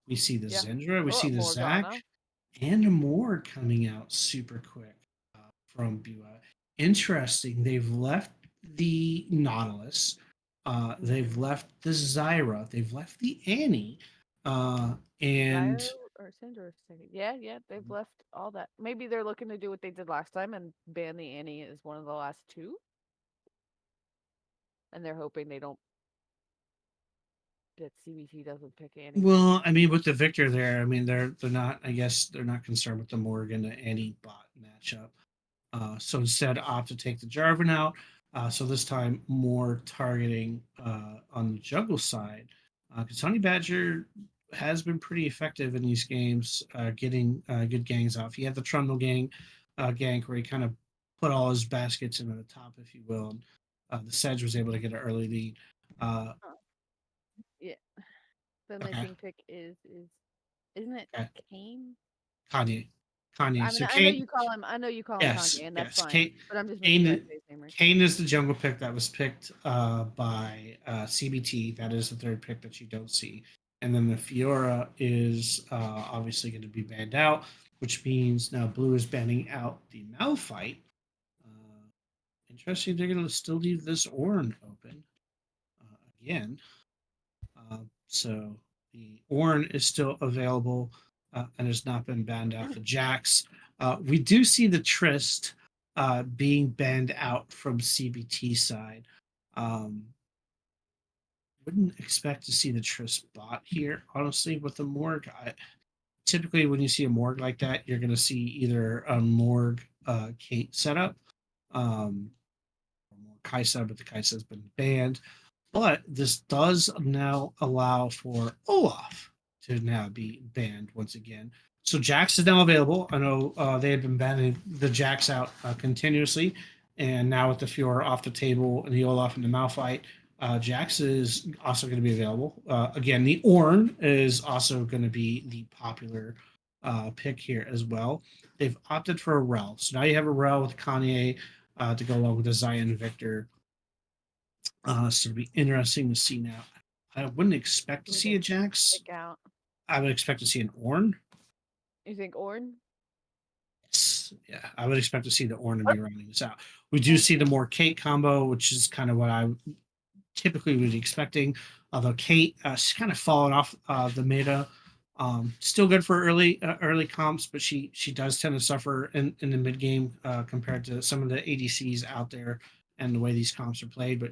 we see the Yeah. Zendra, we Oh, see the Zac, Morgana. and a Morg coming out super quick from BYOB. Interesting. They've left the Nautilus. They've left the Zyra. They've left the Annie. And Zyro or Cinder second. Yeah, yeah. They've left all that. Maybe they're looking to do what they did last time and ban the Annie as one of the last two. And they're hoping they don't that CBT doesn't pick Annie. well, I mean, with the Victor there, I mean, they're not. I guess they're not concerned with the Morgan and Annie bot matchup. So instead, opt to take the Jarvan out. So this time, more targeting on the jungle side. Because Honey Badger has been pretty effective in these games, getting good gangs off. He had the Trundle gank where he kind of put all his baskets into the top, if you will. And, the Sedge was able to get an early lead. Yeah. The Okay. missing pick is isn't it Okay. Kane? Kanye. I mean, So I know Kane, you call him. I know you call him yes, Kanye, and that's yes. fine. But I'm just making sure I Kane, say his name right. Kane is the jungle pick that was picked by CBT. That is the third pick that you don't see. And then the Fiora is obviously going to be banned out, which means now Blue is banning out the Malphite. Interesting, they're going to still leave this Ornn open again. So the Ornn is still available and has not been banned out. The Jax. We do see the Trist being banned out from CBT side. Wouldn't expect to see the Trist bot here, honestly, with the Morg. Typically, when you see a Morg like that, you're going to see either a Morg Kate setup or more Kaisa, but the Kaisa has been banned. But this does now allow for Olaf to now be banned once again. So Jax is now available. I know they had been banning the Jax out continuously, and now with the Fiora off the table and the Olaf and the Malphite, Jax is also going to be available. Again, the Ornn is also going to be the popular pick here as well. They've opted for a Rel. So now you have a Rel with Kanye to go along with the Zion Victor. So it'll be interesting to see now. I wouldn't expect to see a Jax. Pick out. I would expect to see an Ornn. You think Ornn? Yes. Yeah, I would expect to see the Ornn be running this out. We do see the more Kate combo, which is kind of what I typically would be expecting. Although Kate, she's kind of fallen off the meta. Still good for early comps, but she does tend to suffer in the mid game compared to some of the ADCs out there and the way these comps are played. But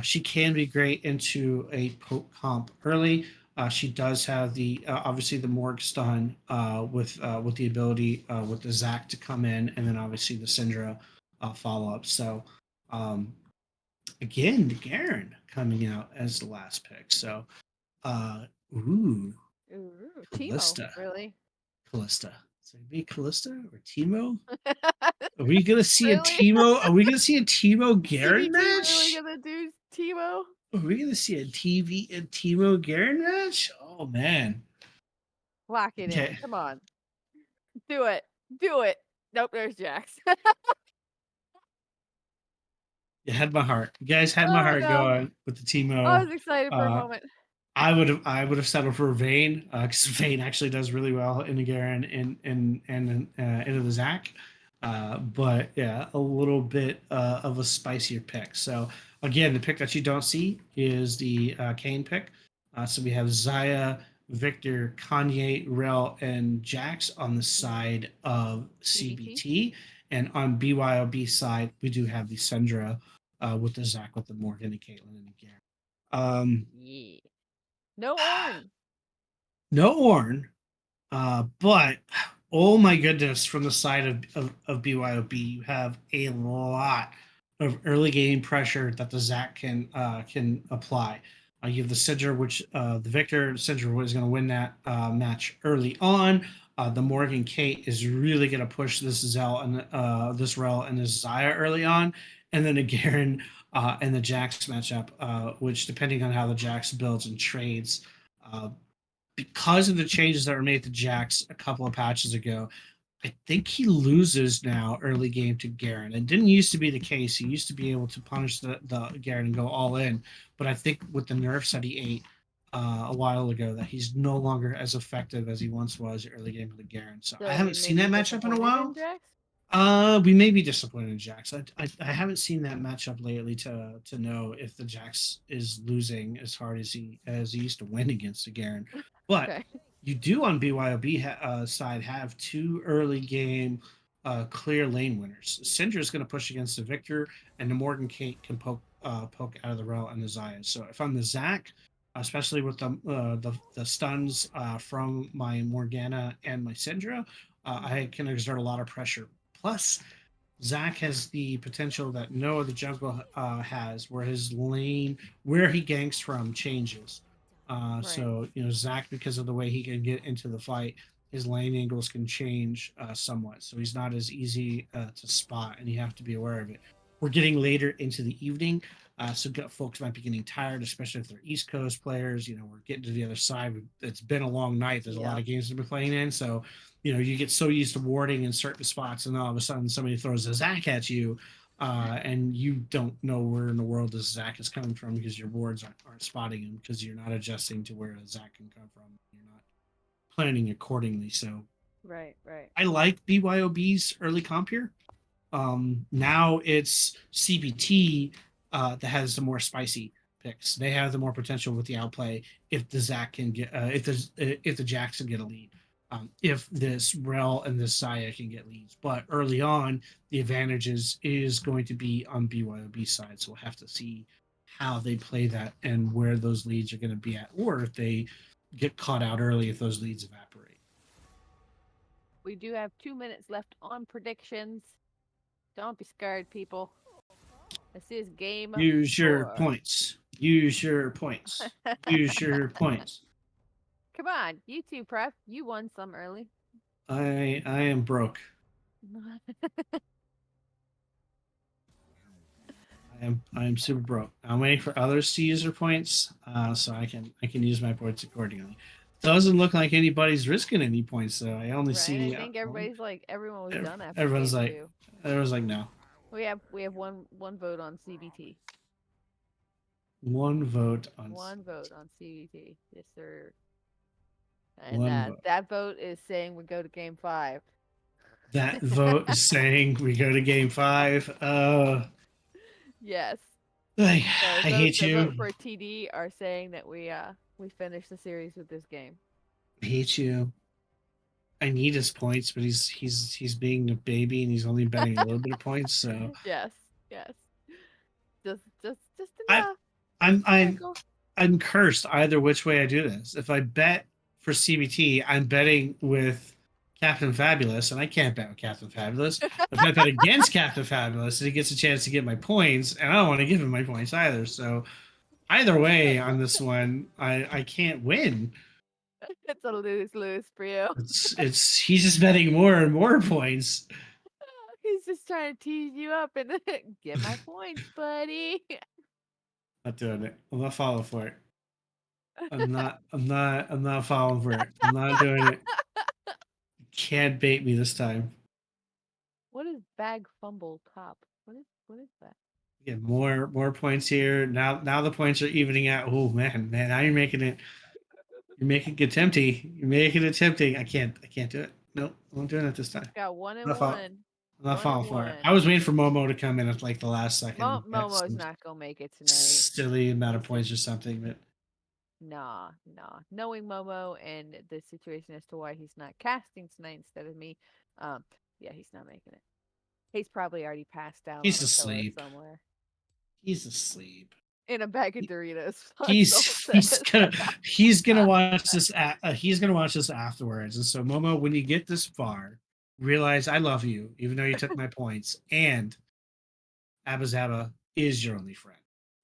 She can be great into a poke comp early. She does have the obviously the Morg stun with the ability with the Zac to come in, and then obviously the Syndra follow up. So again, the Garen coming out as the last pick. So ooh, Ooh, Timo, Callista. really? Callista. So be Callista or Timo? Are we gonna see a Really? Timo? Are we gonna see a Timo Garen CBT match? really gonna do Timo? Are we gonna see a Timo Garen match? Oh man. Lock it in. Okay. Come on. Do it. Do it. Nope, there's Jax. You had my heart. You guys had my Oh, heart no. going with the I Timo. was excited for a Uh, moment. I would have settled for Vayne because Vayne actually does really well in the Garen and into the Zac. But yeah, a little bit of a spicier pick. So again, the pick that you don't see is the Kane pick. So we have Zaya, Victor, Kanye, Rel, and Jax on the side of CBT. And on BYOB side, we do have the Syndra with the Zac, with the Morgan, and Caitlyn, and the Garen. Yeah. No Orn. No Orn, but oh my goodness, from the side of BYOB, you have a lot of early game pressure that the Zac can apply. You have the Sidger, which the Victor Sidger was going to win that match early on. The Morgan Kate is really going to push this Zell and this Rel and this Zaya early on, and then a Garen and the Jax matchup, which depending on how the Jax builds and trades. Because of the changes that were made to Jax a couple of patches ago, I think he loses now early game to Garen. It didn't used to be the case. He used to be able to punish the Garen and go all in. But I think with the nerfs that he ate a while ago, that he's no longer as effective as he once was early game with the Garen. So I So we haven't may seen be that matchup in a disappointed in while. Jax? We may be disappointed in Jax. I haven't seen that matchup lately to know if the Jax is losing as hard as he used to win against the Garen. But Okay. you do on BYOB side have two early game clear lane winners. Syndra is going to push against the Victor, and the Morgan Kate can poke out of the Rel and the Zaya. So if I'm the Zac, especially with the stuns from my Morgana and my Syndra, I can exert a lot of pressure. Plus, Zac has the potential that no other jungle has, where his lane, where he ganks from, changes. Right. So Zac, because of the way he can get into the fight, his lane angles can change somewhat. So he's not as easy to spot, and you have to be aware of it. We're getting later into the evening, so folks might be getting tired, especially if they're East Coast players. We're getting to the other side. It's been a long night. There's a lot Yeah. of games to be playing in, so you get so used to warding in certain spots, and then all of a sudden somebody throws a Zac at you, and you don't know where in the world this Zac is coming from because your wards aren't spotting him because you're not adjusting to where a Zac can come from. You're not planning accordingly. So Right. I like BYOB's early comp here. Now it's CBT that has the more spicy picks. They have the more potential with the outplay if the Zac can get if the Jackson get a lead. If this Rel and this Saya can get leads. But early on, the advantage is going to be on BYOB side. So we'll have to see how they play that and where those leads are going to be at, or if they get caught out early if those leads evaporate. We do have 2 minutes left on predictions. Don't be scared, people. This is game Use your 4. points. Use your points. Use your points. Come on, you two, Prep. You won some early. I am broke. I am super broke. I'm waiting for others to use their points, so I can use my points accordingly. Doesn't look like anybody's risking any points though. I only Right, see. I think everyone was done after everyone's game like, 2. everyone's like, no. We have one vote on CBT. One vote on. One vote on CBT. Yes, sir. And One vote. that vote is saying we go to game 5. That vote is saying we go to game 5. Yes. I The hate the you. vote for TD are saying that we finish the series with this game. I hate you. I need his points, but he's being a baby and he's only betting a little bit of points. So Yes, yes. just I, enough. I'm Just I'm sprinkle. I'm cursed either which way I do this. If I bet for CBT, I'm betting with Captain Fabulous, and I can't bet with Captain Fabulous. If I bet against Captain Fabulous, he gets a chance to get my points, and I don't want to give him my points either. So either way on this one, I can't win. It's a lose-lose for you. It's he's just betting more and more points. He's just trying to tease you up and get my points, buddy. Not doing it. I'm not falling for it. I'm not falling for it. I'm not doing it. Can't bait me this time. What is bag fumble top? What is that? Get more points here. Now the points are evening out. Oh man. Now you're making it tempting. You're making it tempting. I can't do it. Nope. I'm not doing it this time. Got one I'm and not, fall, one. I'm not One falling and for it. one. I was waiting for Momo to come in at like the last second. and get Momo's some not gonna make it tonight. silly amount of points or something, but Nah. Knowing Momo and the situation as to why he's not casting tonight instead of me, yeah, he's not making it. He's probably already passed out he's on a pillow asleep. somewhere He's asleep. in a bag of Doritos. He's gonna watch this. He's gonna watch this afterwards. And so, Momo, when you get this far, realize I love you, even though you took my points. And Abba Zaba is your only friend.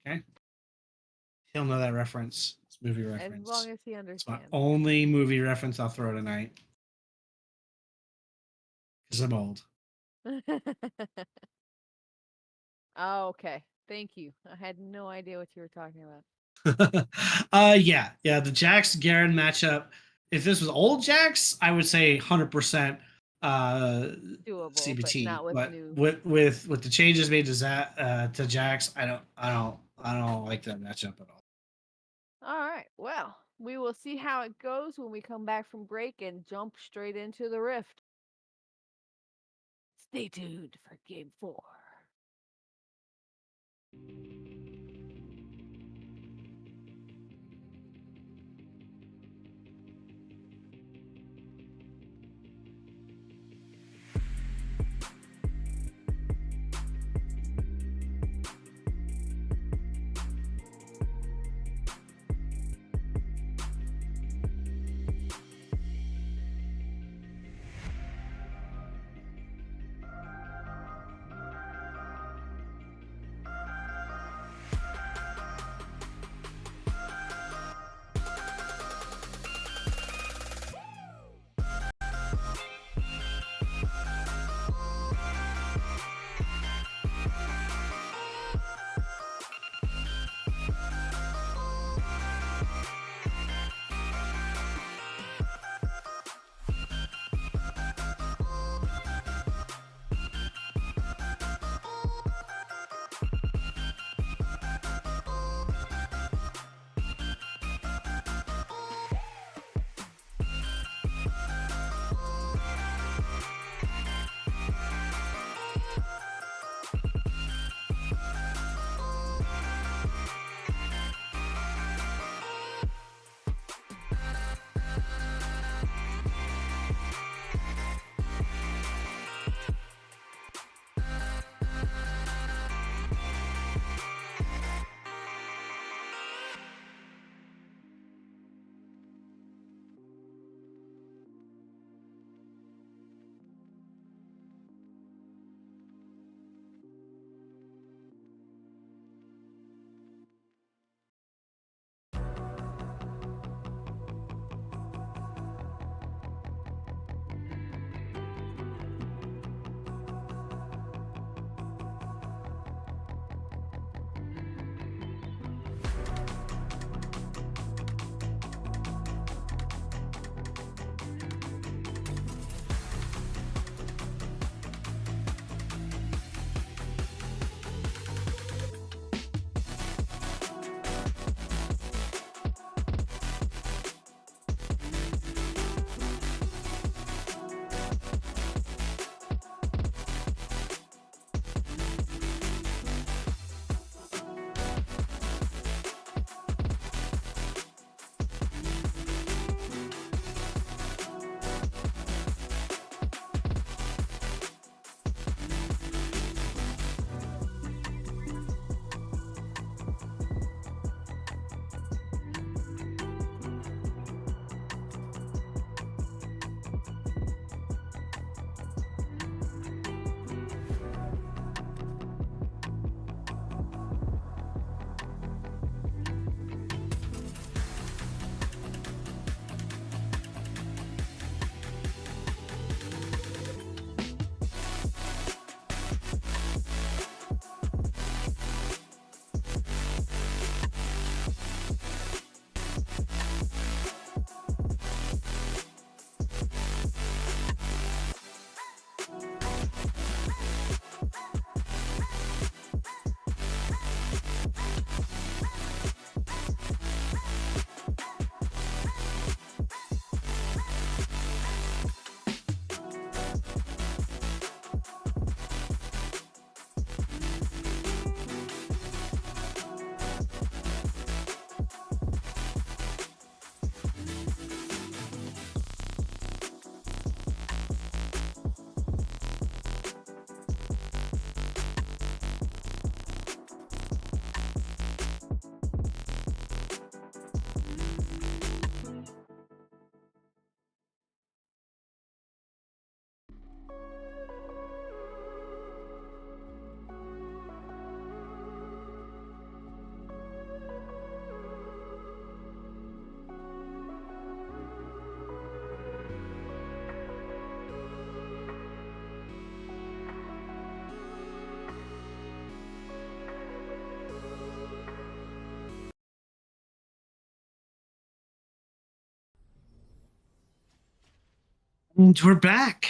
Okay, he'll know that reference. It's a movie reference. As long as he It's my understands. only movie reference I'll throw tonight because I'm old. Oh, okay. Thank you. I had no idea what you were talking about. Yeah. The Jax Garen matchup. If this was old Jax, I would say 100% Doable, CBT. but not with But new. with the changes made to Jax, I don't like that matchup at all. All right. Well, we will see how it goes when we come back from break and jump straight into the rift. Stay tuned for game 4. And we're back.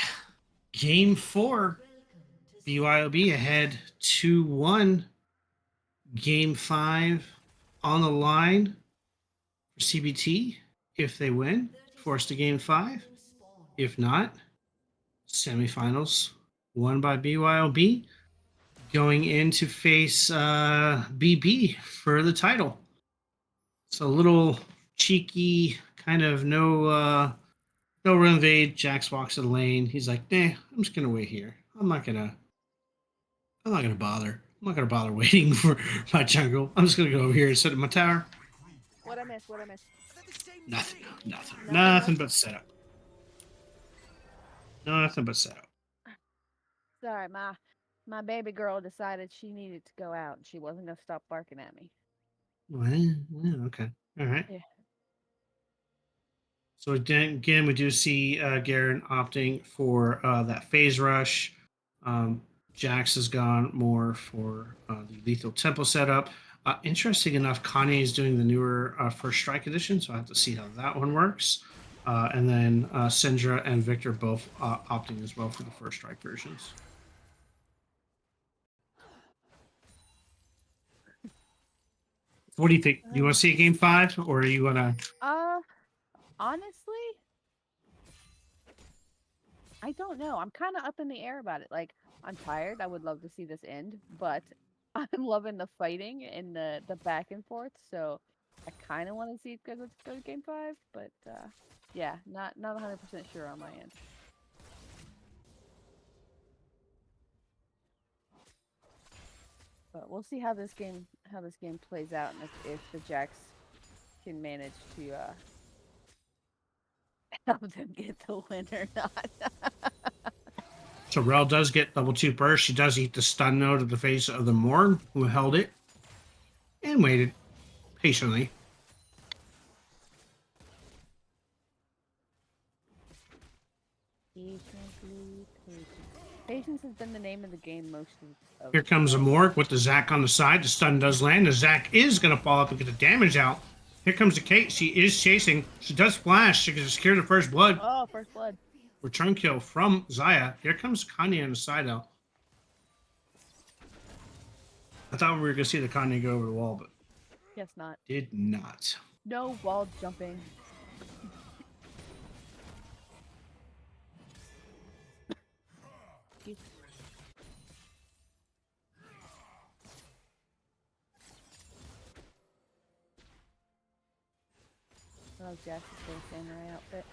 Game 4. BYOB ahead 2-1. Game 5 on the line for CBT. If they win, forced to game 5. If not, semifinals won by BYOB. Going in to face BB for the title. It's a little cheeky, kind of no run invade. Jax walks to the lane. He's like, nah, I'm just gonna wait here. I'm not gonna bother. I'm not gonna bother waiting for my jungle. I'm just gonna go over here and sit in my tower. What I missed? What I missed? Nothing but setup. Nothing but setup. Sorry, my baby girl decided she needed to go out and she wasn't gonna stop barking at me. Well, yeah, okay. All right. Yeah. So again, we do see Garen opting for that phase rush. Jax has gone more for the lethal tempo setup. Interesting enough, Kanye is doing the newer First Strike edition, so I have to see how that one works. And then Syndra and Victor both opting as well for the First Strike versions. What do you think? You want to see a game 5, or are you gonna? Honestly, I don't know. I'm kind of up in the air about it. Like, I'm tired. I would love to see this end, but I'm loving the fighting and the back and forth. So I kind of want to see it go to game 5, but yeah, not 100% sure on my end. But we'll see how this game plays out, and if the Jax can manage to help them get the win or not. So Rel does get double 2 burst. She does eat the stun node to the face of the Morn, who held it and waited patiently. Patience has been the name of the game most of Here comes a Morg with the Zac on the side. The stun does land. The Zac is going to fall up and get the damage out. Here comes the Kate. She is chasing. She does flash. She can secure the first blood. Oh, first blood. Return kill from Xayah. Here comes Kanye on the side out. I thought we were going to see the Kanye go over the wall, but Guess not. did not. No wall jumping. Oh, Jax is still a samurai outfit.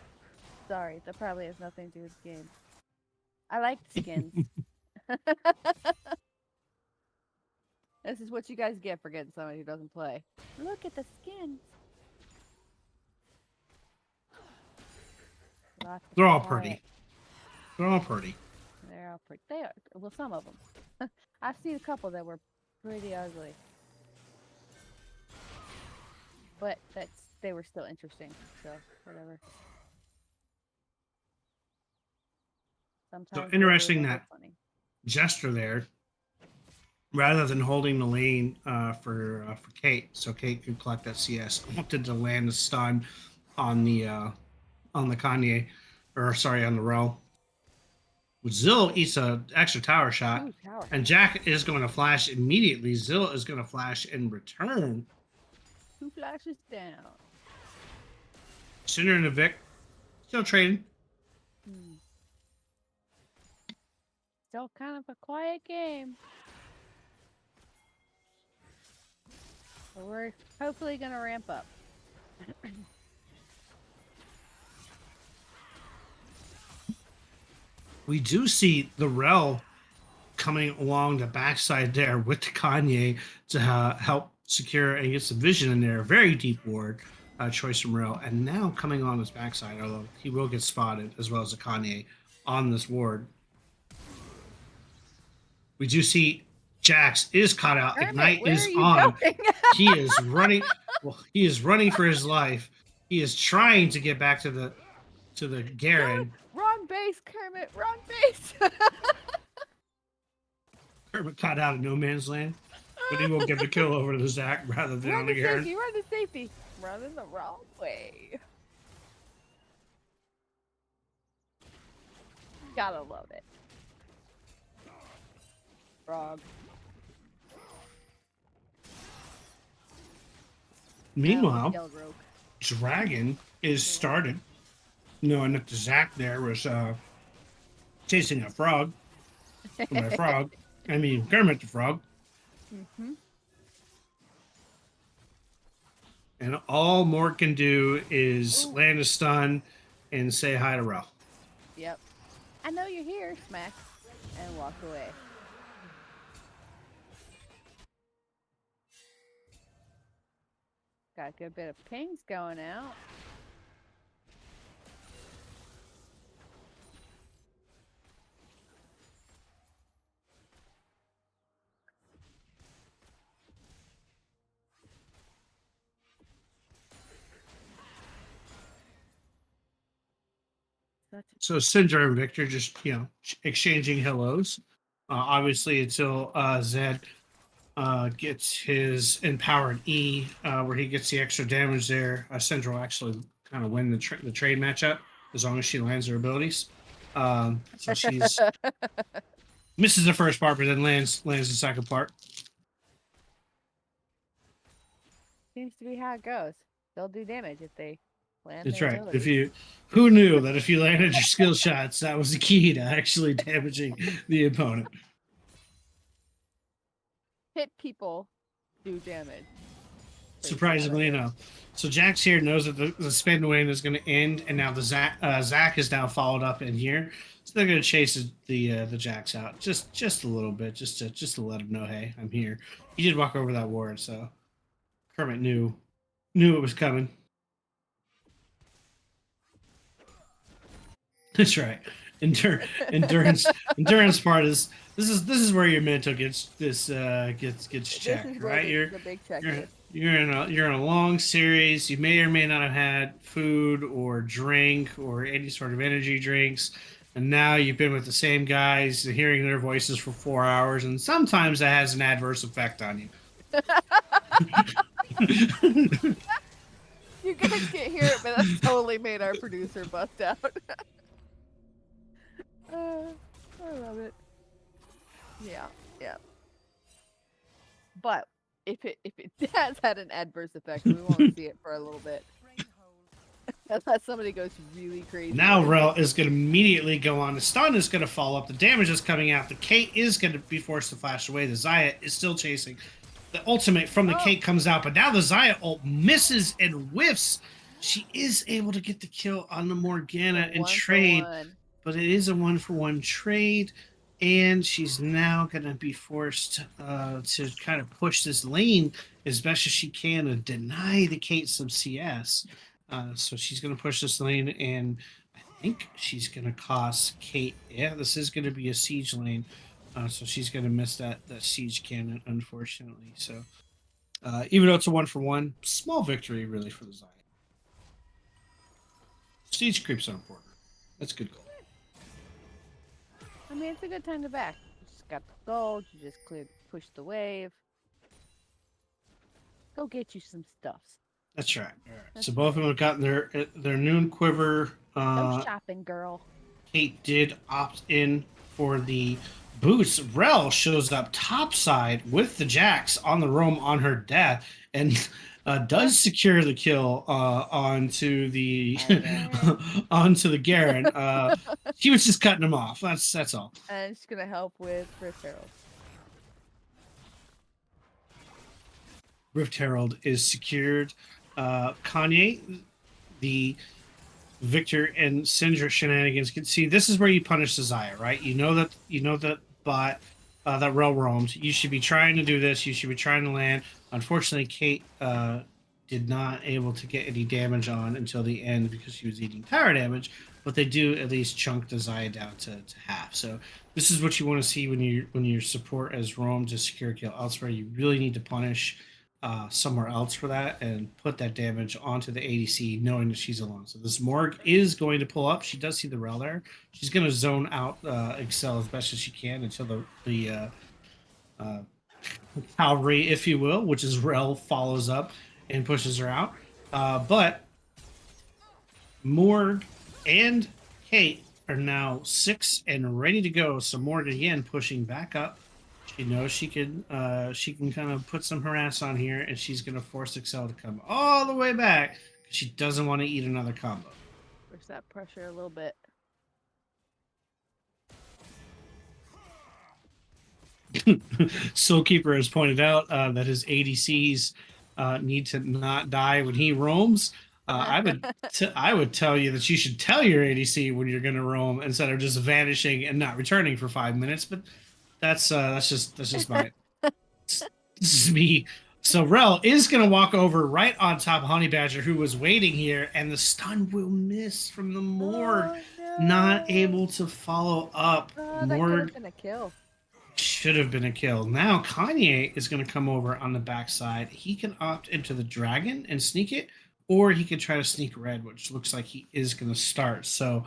Sorry, that probably has nothing to do with the game. I like the skins. This is what you guys get for getting somebody who doesn't play. Look at the skins. They're all pretty. They're all pretty. They're all pretty. They are. Well, some of them. I've seen a couple that were pretty ugly. But they were still interesting, so whatever. Sometimes So interesting really that funny. Jester there, rather than holding the lane for Kate, so Kate could collect that CS, opted to land the stun on the Kanye, or sorry, on the Rel. Zill eats an extra tower shot, Ooh, tower. and Jack is going to flash immediately. Zill is going to flash in return. 2 flashes down. Cinder and the Vic still trading. Still kind of a quiet game. But we're hopefully going to ramp up. We do see the Rel coming along the backside there with the Kanye to help secure and get some vision in there. Very deep ward choice from Rel. And now coming on his backside, although he will get spotted as well as the Kanye on this ward. We do see Jax is caught out. Kermit, Ignite where is are you on. going? He is running. Well, he is running for his life. He is trying to get back to the Garen. Wrong base, Kermit. Wrong base. Kermit caught out of no man's land, but he will give the kill over to the Zac rather than on the Garen. Run to safety. Running the wrong way. Gotta love it. Frog. Meanwhile, Yellow rogue. Dragon is started. Knowing that Zach there was chasing a frog. And by frog, I mean Kermit the Frog. Mm-hmm. And all Mort can do is land a stun and say hi to Rel. Yep. I know you're here, smack. And walk away. Got a good bit of pings going out. So Cinder and Victor just, exchanging hellos. Obviously, until Zed gets his empowered E, where he gets the extra damage there. Cinder will actually kind of win the trade matchup as long as she lands her abilities. So she's misses the first part, but then lands the second part. Seems to be how it goes. They'll do damage if they land. That's their right. abilities. Who knew that if you landed your skill shots, that was the key to actually damaging the opponent. Hit people, do damage. Surprisingly enough. So Jax here knows that the spin win is going to end, and now the Zach is now followed up in here. So they're going to chase the Jax out just a little bit, just to let him know, hey, I'm here. He did walk over that ward, so Kermit knew it was coming. That's right. Endurance part is this is where your mental gets checked, right? The big check You're in a long series. You may or may not have had food or drink or any sort of energy drinks, and now you've been with the same guys, hearing their voices for 4 hours, and sometimes that has an adverse effect on you. You guys can't hear it, but that totally made our producer bust out. I love it. Yeah. But if it has had an adverse effect, we won't see it for a little bit. Unless somebody goes really crazy. Now Rel is going to immediately go on. The stun is going to follow up. The damage is coming out. The Kate is going to be forced to flash away. The Xayah is still chasing. The ultimate from the Kate comes out, but now the Xayah ult misses and whiffs. She is able to get the kill on the Morgana and trade. But it is a 1-for-1 trade, and she's now going to be forced to kind of push this lane as best as she can and deny the Kate some CS. So she's going to push this lane, and I think she's going to cost Kate. Yeah, this is going to be a siege lane, so she's going to miss that siege cannon, unfortunately. So even though it's a 1-for-1, small victory really for the Xayah. Siege creeps are important. That's a good goal. I mean, it's a good time to back. You just got the gold. You just pushed the wave. Go get you some stuffs. That's right. All right. So both of them have gotten their noon quiver. Go shopping, girl. Kate did opt in for the boost. Rel shows up topside with the Jax on the roam on her death and does secure the kill onto the onto the Garen. She was just cutting him off. That's all. And she's gonna help with Rift Herald. Rift Herald is secured. Kanye, the Victor and Syndra shenanigans. See, this is where you punish the Xayah, right? You know that bot that Rel roamed. You should be trying to do this. You should be trying to land. Unfortunately, Kate did not able to get any damage on until the end because she was eating tower damage. But they do at least chunk the Xayah down to half. So this is what you want to see when you support as roam to secure kill elsewhere. You really need to punish somewhere else for that and put that damage onto the ADC, knowing that she's alone. So this Morg is going to pull up. She does see the Rel there. She's going to zone out Excel as best as she can until the cavalry, if you will, which is Rel, follows up and pushes her out. But Morg and Kate are now 6 and ready to go. So Morgan again pushing back up. She knows she can kind of put some harass on here, and she's gonna force Excel to come all the way back because she doesn't want to eat another combo. Push that pressure a little bit. Soulkeeper has pointed out that his ADCs need to not die when he roams. I would tell you that you should tell your ADC when you're going to roam instead of just vanishing and not returning for 5 minutes. But that's just my this is me. So Rel is going to walk over right on top of Honey Badger, who was waiting here, and the stun will miss from the Morg. Oh, Not no. able to follow up. Oh, that could Morg have been a kill. should have been a kill. Now Kanye is going to come over on the backside. He can opt into the dragon and sneak it, or he could try to sneak red, which looks like he is going to start. So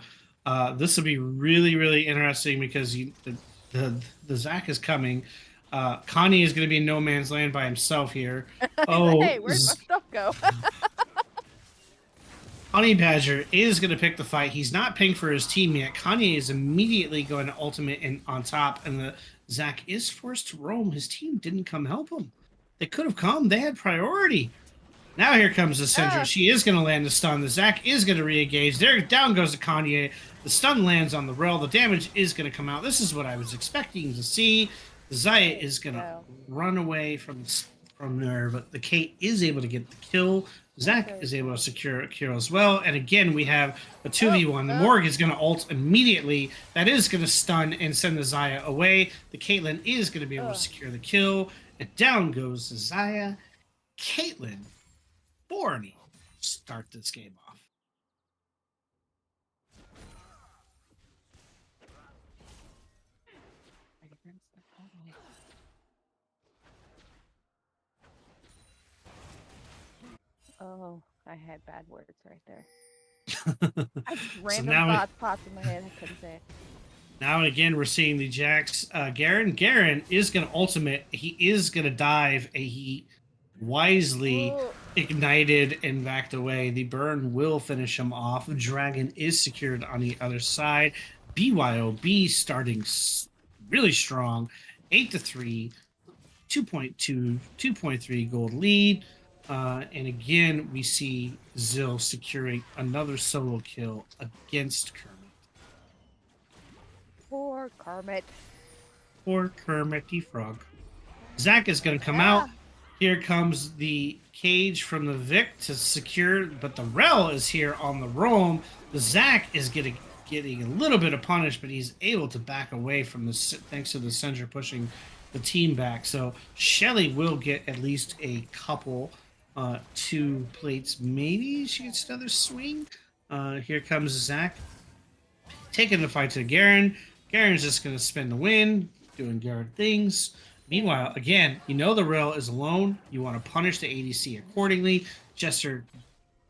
this will be really, really interesting because the Zac is coming. Kanye is going to be in no man's land by himself here. Oh, Hey, where'd my stuff go? Honey Badger is going to pick the fight. He's not pinged for his team yet. Kanye is immediately going to ultimate in on top, and the Zac is forced to roam. His team didn't come help him. They could have come. They had priority. Now here comes the Syndra. She is going to land the stun. The Zac is going to re-engage. There, down goes the Kanye. The stun lands on the Rel. The damage is going to come out. This is what I was expecting to see. The Zaya is going to run away from there, but the Kate is able to get the kill. Zac is able to secure a kill as well. And again, we have a 2v1. The Morg is going to ult immediately. That is going to stun and send the Zaya away. The Caitlyn is going to be able to secure the kill. And down goes the Zaya. Caitlyn, Borny, start this game off. Oh, I had bad words right there. I just random now thoughts popped in my head. I couldn't say it. Now and again, we're seeing the Jax. Garen. Garen is going to ultimate. He is going to dive. He wisely ignited and backed away. The burn will finish him off. Dragon is secured on the other side. BYOB starting really strong. 8-3, 2.2, 2.3 gold lead. And again, we see Zill securing another solo kill against Kermit. Poor Kermit. Poor Kermit the Frog. Zac is going to come out. Here comes the cage from the Vic to secure, but the Rel is here on the roam. The Zac is getting a little bit of punish, but he's able to back away from this thanks to the Syndra pushing the team back. So Shelly will get at least a couple 2 plates. Maybe she gets another swing. Here comes Zac taking the fight to Garen. Garen's just going to spin the win, doing Garen things. Meanwhile, again, you know the Rel is alone. You want to punish the ADC accordingly. Jester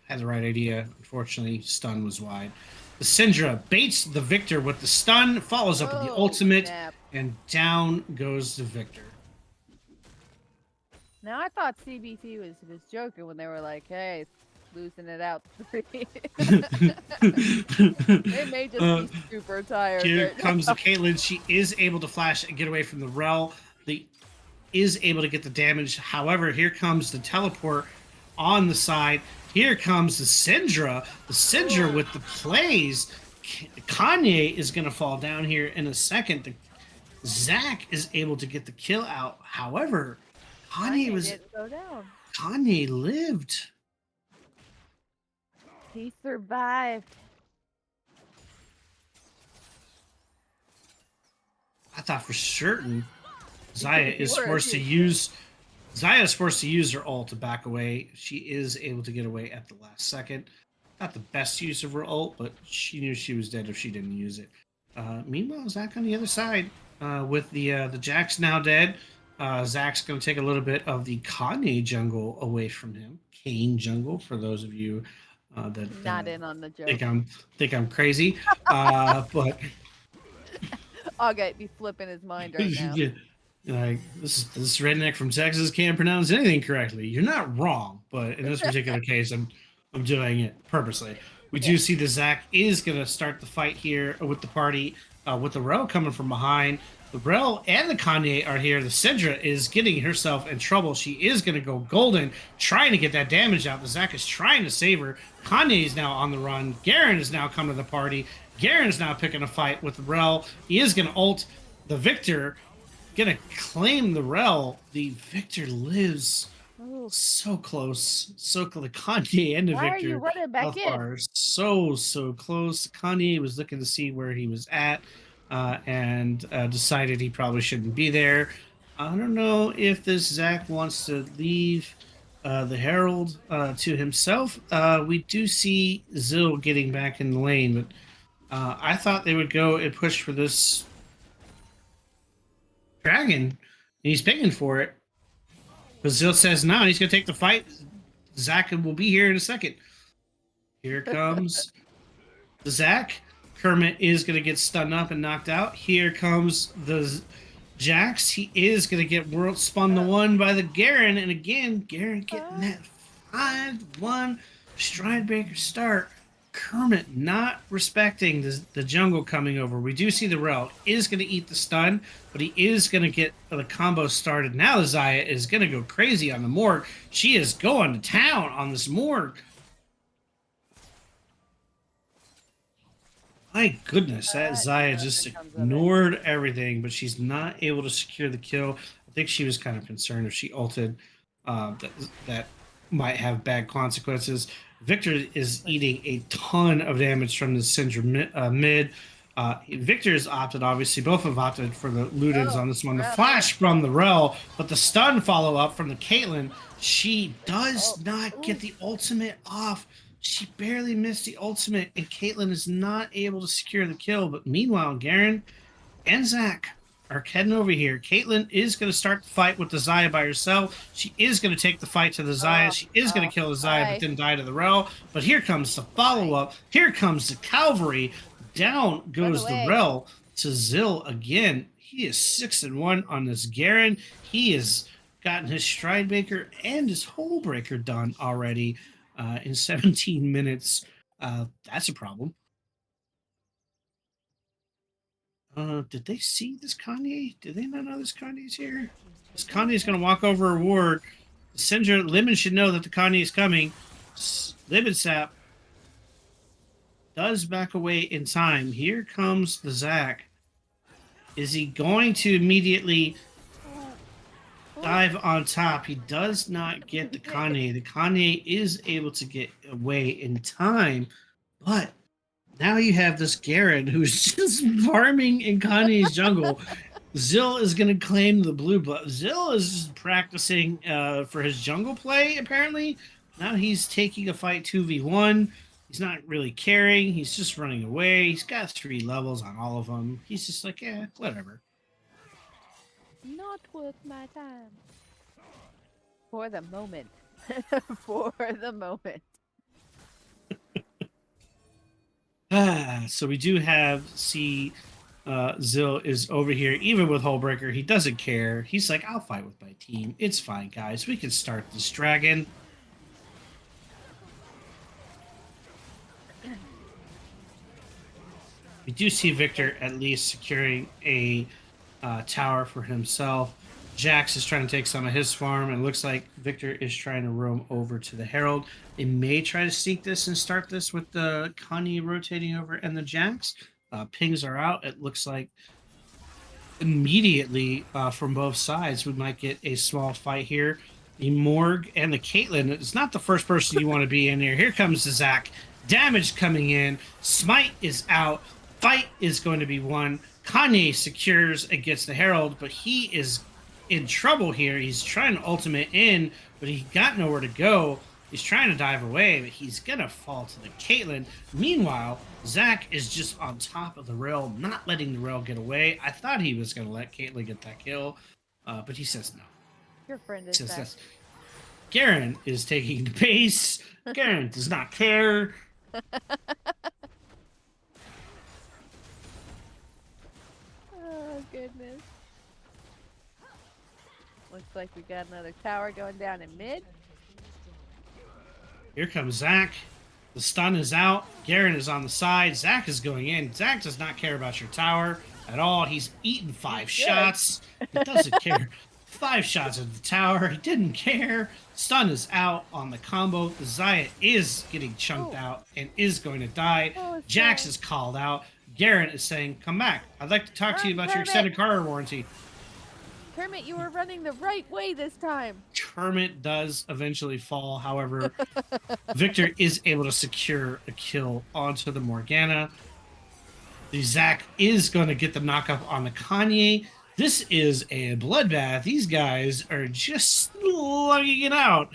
had the right idea. Unfortunately, stun was wide. The Syndra baits the Victor with the stun, follows up with the ultimate, and down goes the Victor. Now I thought CBT was joking when they were like, "Hey, losing it out 3." They may just be super tired. Here comes the Caitlyn. She is able to flash and get away from the Rel. Is able to get the damage. However, here comes the teleport on the side. Here comes the Syndra. The Syndra with the plays. Kanye is going to fall down here in a second. The Zac is able to get the kill out. However, Kanye didn't go down. Kanye lived. He survived. I thought for certain Zaya is forced to use her ult to back away. She is able to get away at the last second. Not the best use of her ult, but she knew she was dead if she didn't use it. Meanwhile, Zac on the other side with the Jax now dead. Zac's going to take a little bit of the Kanye jungle away from him. Kane jungle, for those of you that not in on the joke. Think I'm crazy, but Augite be flipping his mind right now. Yeah, like this redneck from Texas can't pronounce anything correctly. You're not wrong, but in this particular case, I'm doing it purposely. We do see that Zach is going to start the fight here with the party, with the Rel coming from behind. The Rel and the Kanye are here. The Syndra is getting herself in trouble. She is going to go golden, trying to get that damage out. The Zach is trying to save her. Kanye is now on the run. Garen is now coming to the party. Garen is now picking a fight with the Rel. He is going to ult the Victor, going to claim the Rel. The Victor lives. Ooh. So close. So close. Kanye and the Why are Victor you running back health in? bar so close. Kanye was looking to see where he was at and decided he probably shouldn't be there. I don't know if this Zach wants to leave the Herald to himself. We do see Zill getting back in the lane, but I thought they would go and push for this dragon, and he's paying for it. Brazil says no, he's going to take the fight. Zach will be here in a second. Here comes the Zach. Kermit is going to get stunned up and knocked out. Here comes the Jax. He is going to get world spun to one by the Garen. And again, Garen getting that 5-1 Stridebreaker start. Kermit not respecting the jungle coming over. We do see the Rel is going to eat the stun, but he is going to get the combo started. Now the Xayah is going to go crazy on the Morg. She is going to town on this Morg. My goodness, that Xayah just ignored everything, but she's not able to secure the kill. I think she was kind of concerned if she ulted that might have bad consequences. Victor is eating a ton of damage from the Syndra mid. Victor has opted, obviously. Both have opted for the Ludens on this one. The flash from the Rel, but the stun follow-up from the Caitlyn. She does not get the ultimate off. She barely missed the ultimate, and Caitlyn is not able to secure the kill. But meanwhile, Garen and Zach are heading over here. Caitlyn is going to start the fight with the Xayah by herself. She is going to take the fight to the Xayah. She is going to kill the Xayah, but then die to the Rel. But here comes the follow-up. Here comes the cavalry. Down goes the Rel to Zill again. He is 6-1 on this Garen. He has gotten his Stridebreaker and his Hullbreaker done already in 17 minutes. That's a problem. Did they see this Kanye? Did they not know this Kanye's here? This Kanye's going to walk over a ward. Syndra, Lemon should know that the Kanye is coming. Lemon Sap does back away in time. Here comes the Zach. Is he going to immediately dive on top? He does not get the Kanye. The Kanye is able to get away in time, but now you have this Garen who's just farming in Kanye's jungle. Zill is going to claim the blue buff. Zill is practicing for his jungle play, apparently. Now he's taking a fight 2v1. He's not really caring. He's just running away. He's got 3 levels on all of them. He's just like, yeah, whatever. Not worth my time. For the moment. For the moment. So we do have Zill is over here, even with Hullbreaker. He doesn't care. He's like, I'll fight with my team. It's fine, guys. We can start this dragon. We do see Victor at least securing a tower for himself. Jax is trying to take some of his farm, and it looks like Victor is trying to roam over to the Herald. They may try to sneak this and start this with the Kanye rotating over and the Jax. Pings are out. It looks like immediately from both sides we might get a small fight here. The Morg and the Caitlyn. It's not the first person you want to be in here. Here comes the Zach. Damage coming in. Smite is out. Fight is going to be won. Kanye secures against the Herald, but he is in trouble here. He's trying to ultimate in, but he got nowhere to go. He's trying to dive away, but he's gonna fall to the Caitlyn. Meanwhile, Zach is just on top of the rail, not letting the rail get away. I thought he was gonna let Caitlyn get that kill, but he says no. Your friend is back. Garen is taking the base. Garen does not care. Oh, goodness. Looks like we got another tower going down in mid. Here comes Zach. The stun is out. Garen is on the side. Zach is going in. Zach does not care about your tower at all. He's eaten 5 He should. shots. He doesn't care. 5 shots at the tower. He didn't care. Stun is out on the combo. The Xayah is getting chunked out and is going to die. Oh, Jax sad. is called out. Garen is saying, come back. I'd like to talk to you Run, about your Kermit. extended car warranty. Kermit, you were running the right way this time. Kermit does eventually fall. However, Victor is able to secure a kill onto the Morgana. The Zac is going to get the knockup on the Kanye. This is a bloodbath. These guys are just slugging it out.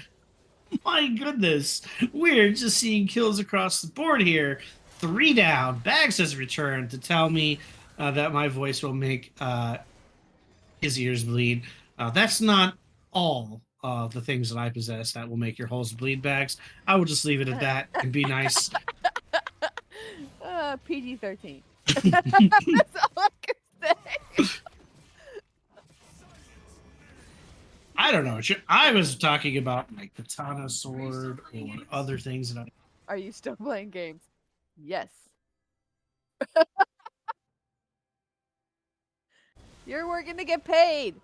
My goodness. We're just seeing kills across the board here. 3 down. Bags has returned to tell me that my voice will make his ears bleed. That's not all the things that I possess that will make your holes bleed, Bags. I will just leave it at that and be nice. PG-13. That's all I can say. I don't know. I was talking about my katana sword or other things that I... Are you still playing games? Yes. You're working to get paid.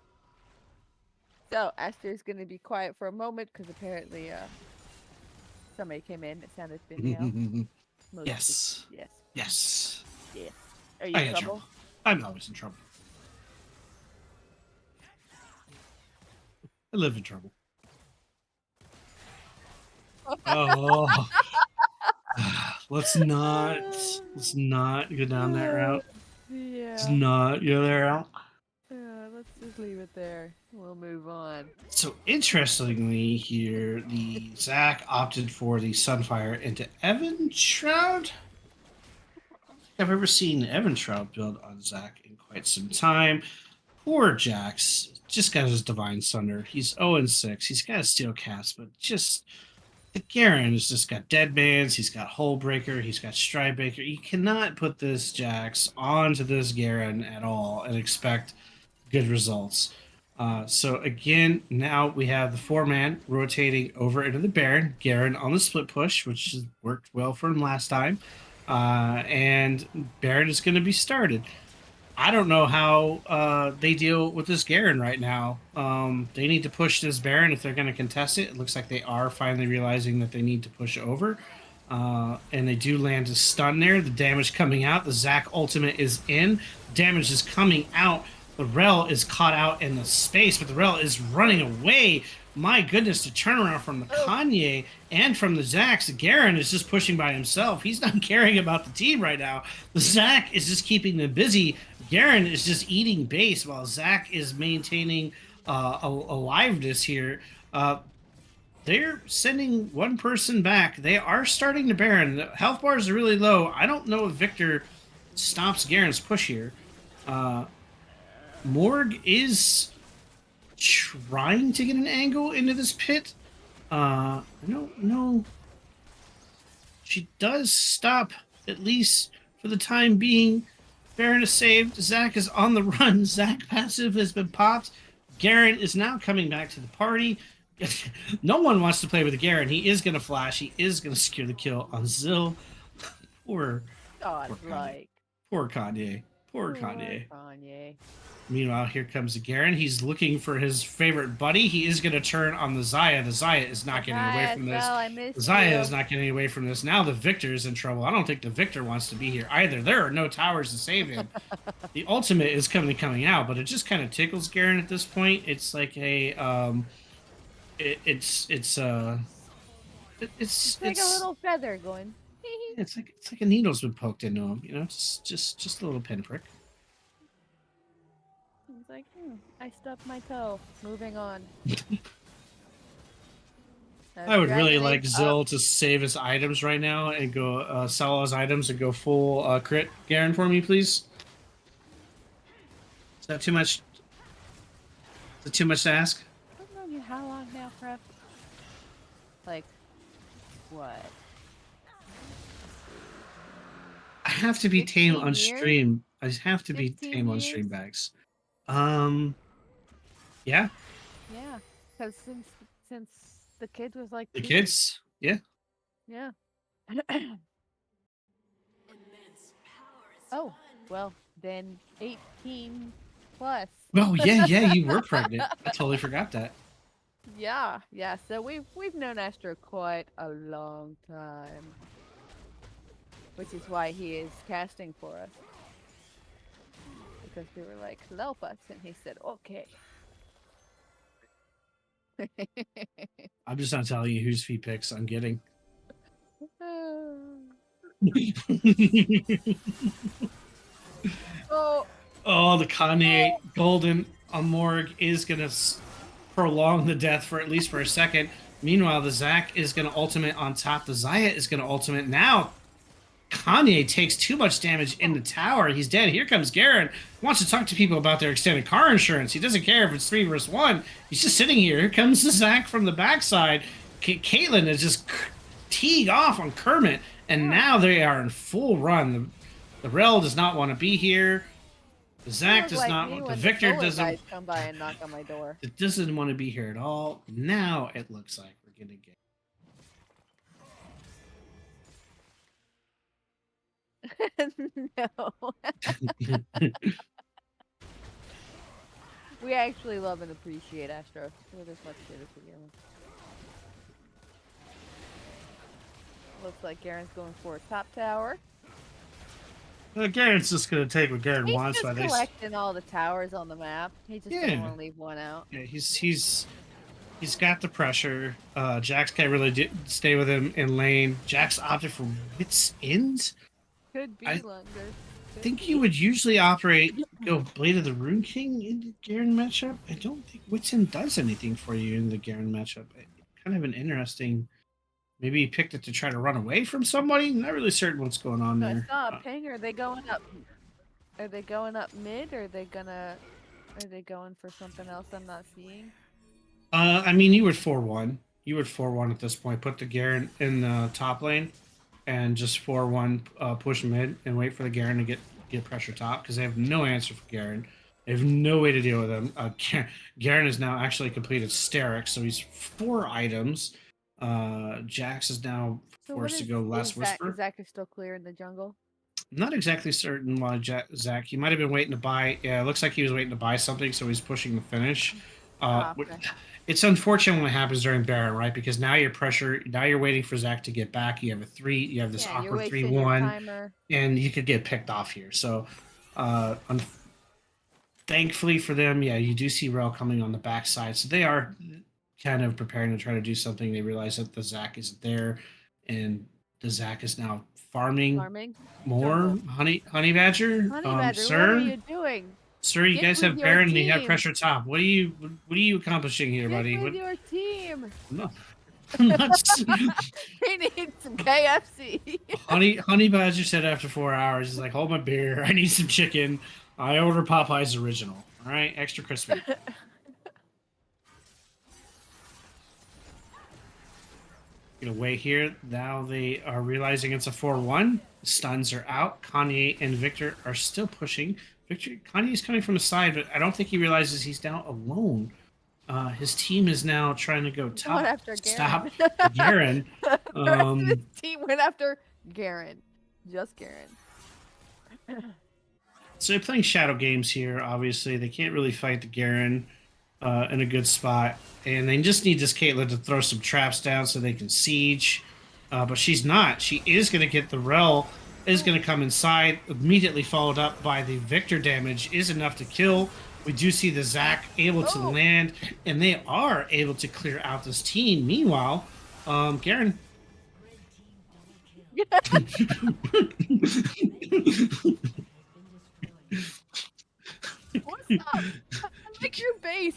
So Esther's gonna be quiet for a moment because apparently somebody came in. It sounded female. Yes. Yes. Yes. Yes. Are you I in get trouble? trouble. I'm always in trouble. I live in trouble. Oh. Let's not go down that route. Yeah. Let's not go that route. Let's just leave it there. We'll move on. So interestingly here, the Zac opted for the Sunfire into Evan Shroud. I've ever seen Evan Shroud build on Zac in quite some time. Poor Jax just got his Divine Sunder. He's 0-6. He's got a Steel Cast, but just the Garen has just got Deadmans. He's got Hullbreaker. He's got Stridebreaker. You cannot put this Jax onto this Garen at all and expect good results. So again, now we have the 4-man rotating over into the Baron. Garen on the split push, which has worked well for him last time. And Baron is going to be started. I don't know how they deal with this Garen right now. They need to push this Baron if they're going to contest it. It looks like they are finally realizing that they need to push over. And they do land a stun there. The damage coming out. The Zac ultimate is in. Damage is coming out. The Rel is caught out in the space, but the Rel is running away. My goodness, the turnaround from the Kanye and from the Zac. Garen is just pushing by himself. He's not caring about the team right now. The Zac is just keeping them busy. Garen is just eating base while Zac is maintaining aliveness here. They're sending one person back. They are starting to Baron. The health bars are really low. I don't know if Victor stops Garen's push here. Morg is trying to get an angle into this pit. I don't know. She does stop, at least for the time being. Baron is saved. Zac is on the run. Zac passive has been popped. Garen is now coming back to the party. No one wants to play with Garen. He is going to flash. He is going to secure the kill on Zill. Poor God-like. Poor Kanye. Poor Kanye. Kanye. Meanwhile, here comes Garen. He's looking for his favorite buddy. He is going to turn on the Xayah. The Xayah is not getting away from this. The Xayah is not getting away from this. Now the Victor is in trouble. I don't think the Victor wants to be here either. There are no towers to save him. The ultimate is coming out, but it just kind of tickles Garen at this point. It's like a it's like a little feather going. it's like a needle's been poked into him. You know, it's just a little pinprick. It's like, I stubbed my toe. Moving on. I would really like Zill to save his items right now and go sell all his items and go full crit Garen for me, please. Is that too much? Is it too much to ask? I've known you how long now, Prep? Like, what? I have to be tame 15 on years? stream. I have to be 15 tame on years? stream, Bags. Yeah. Yeah, because since the kid was like The 2. kids? Yeah. Yeah. Oh, well, then 18 plus. Oh yeah, you were pregnant. I totally forgot that. Yeah, yeah. So we've known Astro quite a long time, which is why he is casting for us. Because we were like, help us, and he said, okay. I'm just not telling you whose feet picks I'm getting. Oh, Oh, the Kanye Golden Amorg is going to prolong the death for at least for a second. Meanwhile, the Zac is going to ultimate on top. The Zaya is going to ultimate. Now, Kanye takes too much damage in the tower. He's dead. Here comes Garen. Wants to talk to people about their extended car insurance. He doesn't care if it's 3 versus 1. He's just sitting here. Here comes the Zac from the backside. Caitlyn is just teeing off on Kermit. And now they are in full run. The Rel does not want to be here. The Zac does not want. The Victor doesn't. Guys come by and knock on my door. It doesn't want to be here at all. Now it looks like we're gonna get. No. We actually love and appreciate Astro for this much shit as we give him. Looks like Garen's going for a top tower. Garen's just gonna take what Garen He's wants. just collecting all the towers on the map. He just doesn't want to leave one out. Yeah, he's got the pressure. Jax can't really stay with him in lane. Jax opted for Wit's End. Could be longer. I think you would usually go Blade of the Rune King in the Garen matchup. I don't think Wit's End does anything for you in the Garen matchup. Kind of an interesting. Maybe he picked it to try to run away from somebody. Not really certain what's going on there. I saw a ping. Are they going up? Are they going up mid? Or are they going for something else I'm not seeing? I mean, you would 4-1. You would 4-1 at this point. Put the Garen in the top lane, and just 4-1 push mid and wait for the Garen to get pressure top because they have no answer for Garen. They have no way to deal with him. Garen has now actually completed Sterix, so he's 4 items. Jax is now forced to go Last Whisper. Zac is still clear in the jungle. I'm not exactly certain why Zac. He might have been waiting to buy. Yeah, it looks like he was waiting to buy something, so he's pushing the finish. Okay. It's unfortunate when it happens during Baron, right? Because now you're waiting for Zac to get back. You have a 3. You have this awkward 3-1, and you could get picked off here. So, thankfully for them, yeah, you do see Rel coming on the backside. So they are kind of preparing to try to do something. They realize that the Zac isn't there, and the Zac is now farming more. Honey Badger, sir, what are you doing? Sir, you guys have Baron and you have pressure top. What are you accomplishing here, buddy? With your team. No. I'm not. We need some KFC. Honey Badger said after 4 hours, he's like, hold my beer. I need some chicken. I order Popeye's original. All right, extra crispy. Gonna wait here. Now they are realizing it's a 4-1. Stuns are out. Kanye and Victor are still pushing. Kanye's coming from the side, but I don't think he realizes he's now alone. His team is now trying to go top. Went after Garen. Stop Garen. The rest of his team went after Garen. Just Garen. So they're playing shadow games here, obviously. They can't really fight the Garen in a good spot. And they just need this Caitlyn to throw some traps down so they can siege. But she's not. She is going to get the Rel. Is going to come inside, immediately followed up by the Victor damage is enough to kill. We do see the Zac able to land, and they are able to clear out this team. Meanwhile, Garen. What's up? I like your base.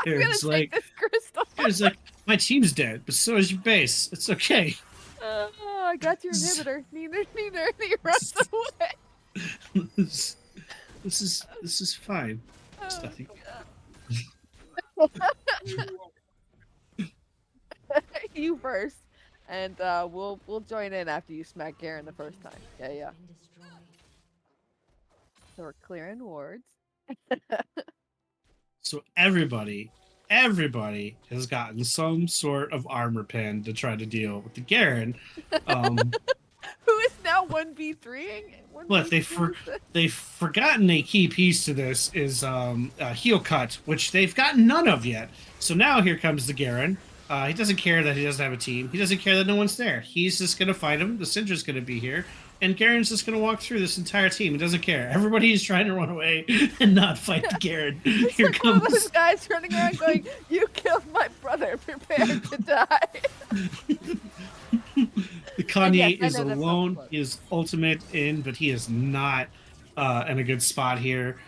Garen's like, this crystal. Garen's like, my team's dead, but so is your base. It's okay. I got your inhibitor. Neither. He runs away. This is fine. Stuffy. You first, and we'll join in after you smack Garen the first time. Yeah. So we're clearing wards. So everybody everybody has gotten some sort of armor pen to try to deal with the Garen. Who is now 1v3ing? But they've forgotten a key piece to this is heel cut, which they've gotten none of yet. So now here comes the Garen. He doesn't care that he doesn't have a team. He doesn't care that no one's there. He's just gonna fight him. The Syndra's gonna be here, and Garen's just gonna walk through this entire team. He doesn't care. Everybody is trying to run away and not fight the Garen. It's Here like comes one of those guys running around going, "You killed my brother. Prepare to die." the Kanye yes, I is know that's not alone. close. He is ultimate in, but he is not in a good spot here.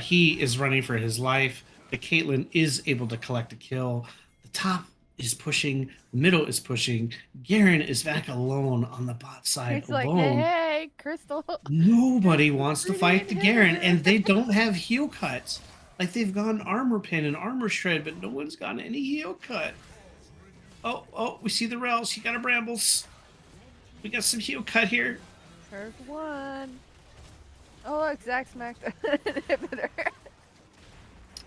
He is running for his life. The Caitlyn is able to collect a kill. The top is pushing. The middle is pushing. Garen is back alone on the bot side It's like, alone. hey, Crystal. Nobody wants to fight the Garen, here. and they don't have heel cuts. Like they've gone armor pin and armor shred, but no one's gotten any heel cut. Oh, we see the Rels. He got a Brambles. We got some heel cut here. There's one. Oh, look, Zach smacked an inhibitor.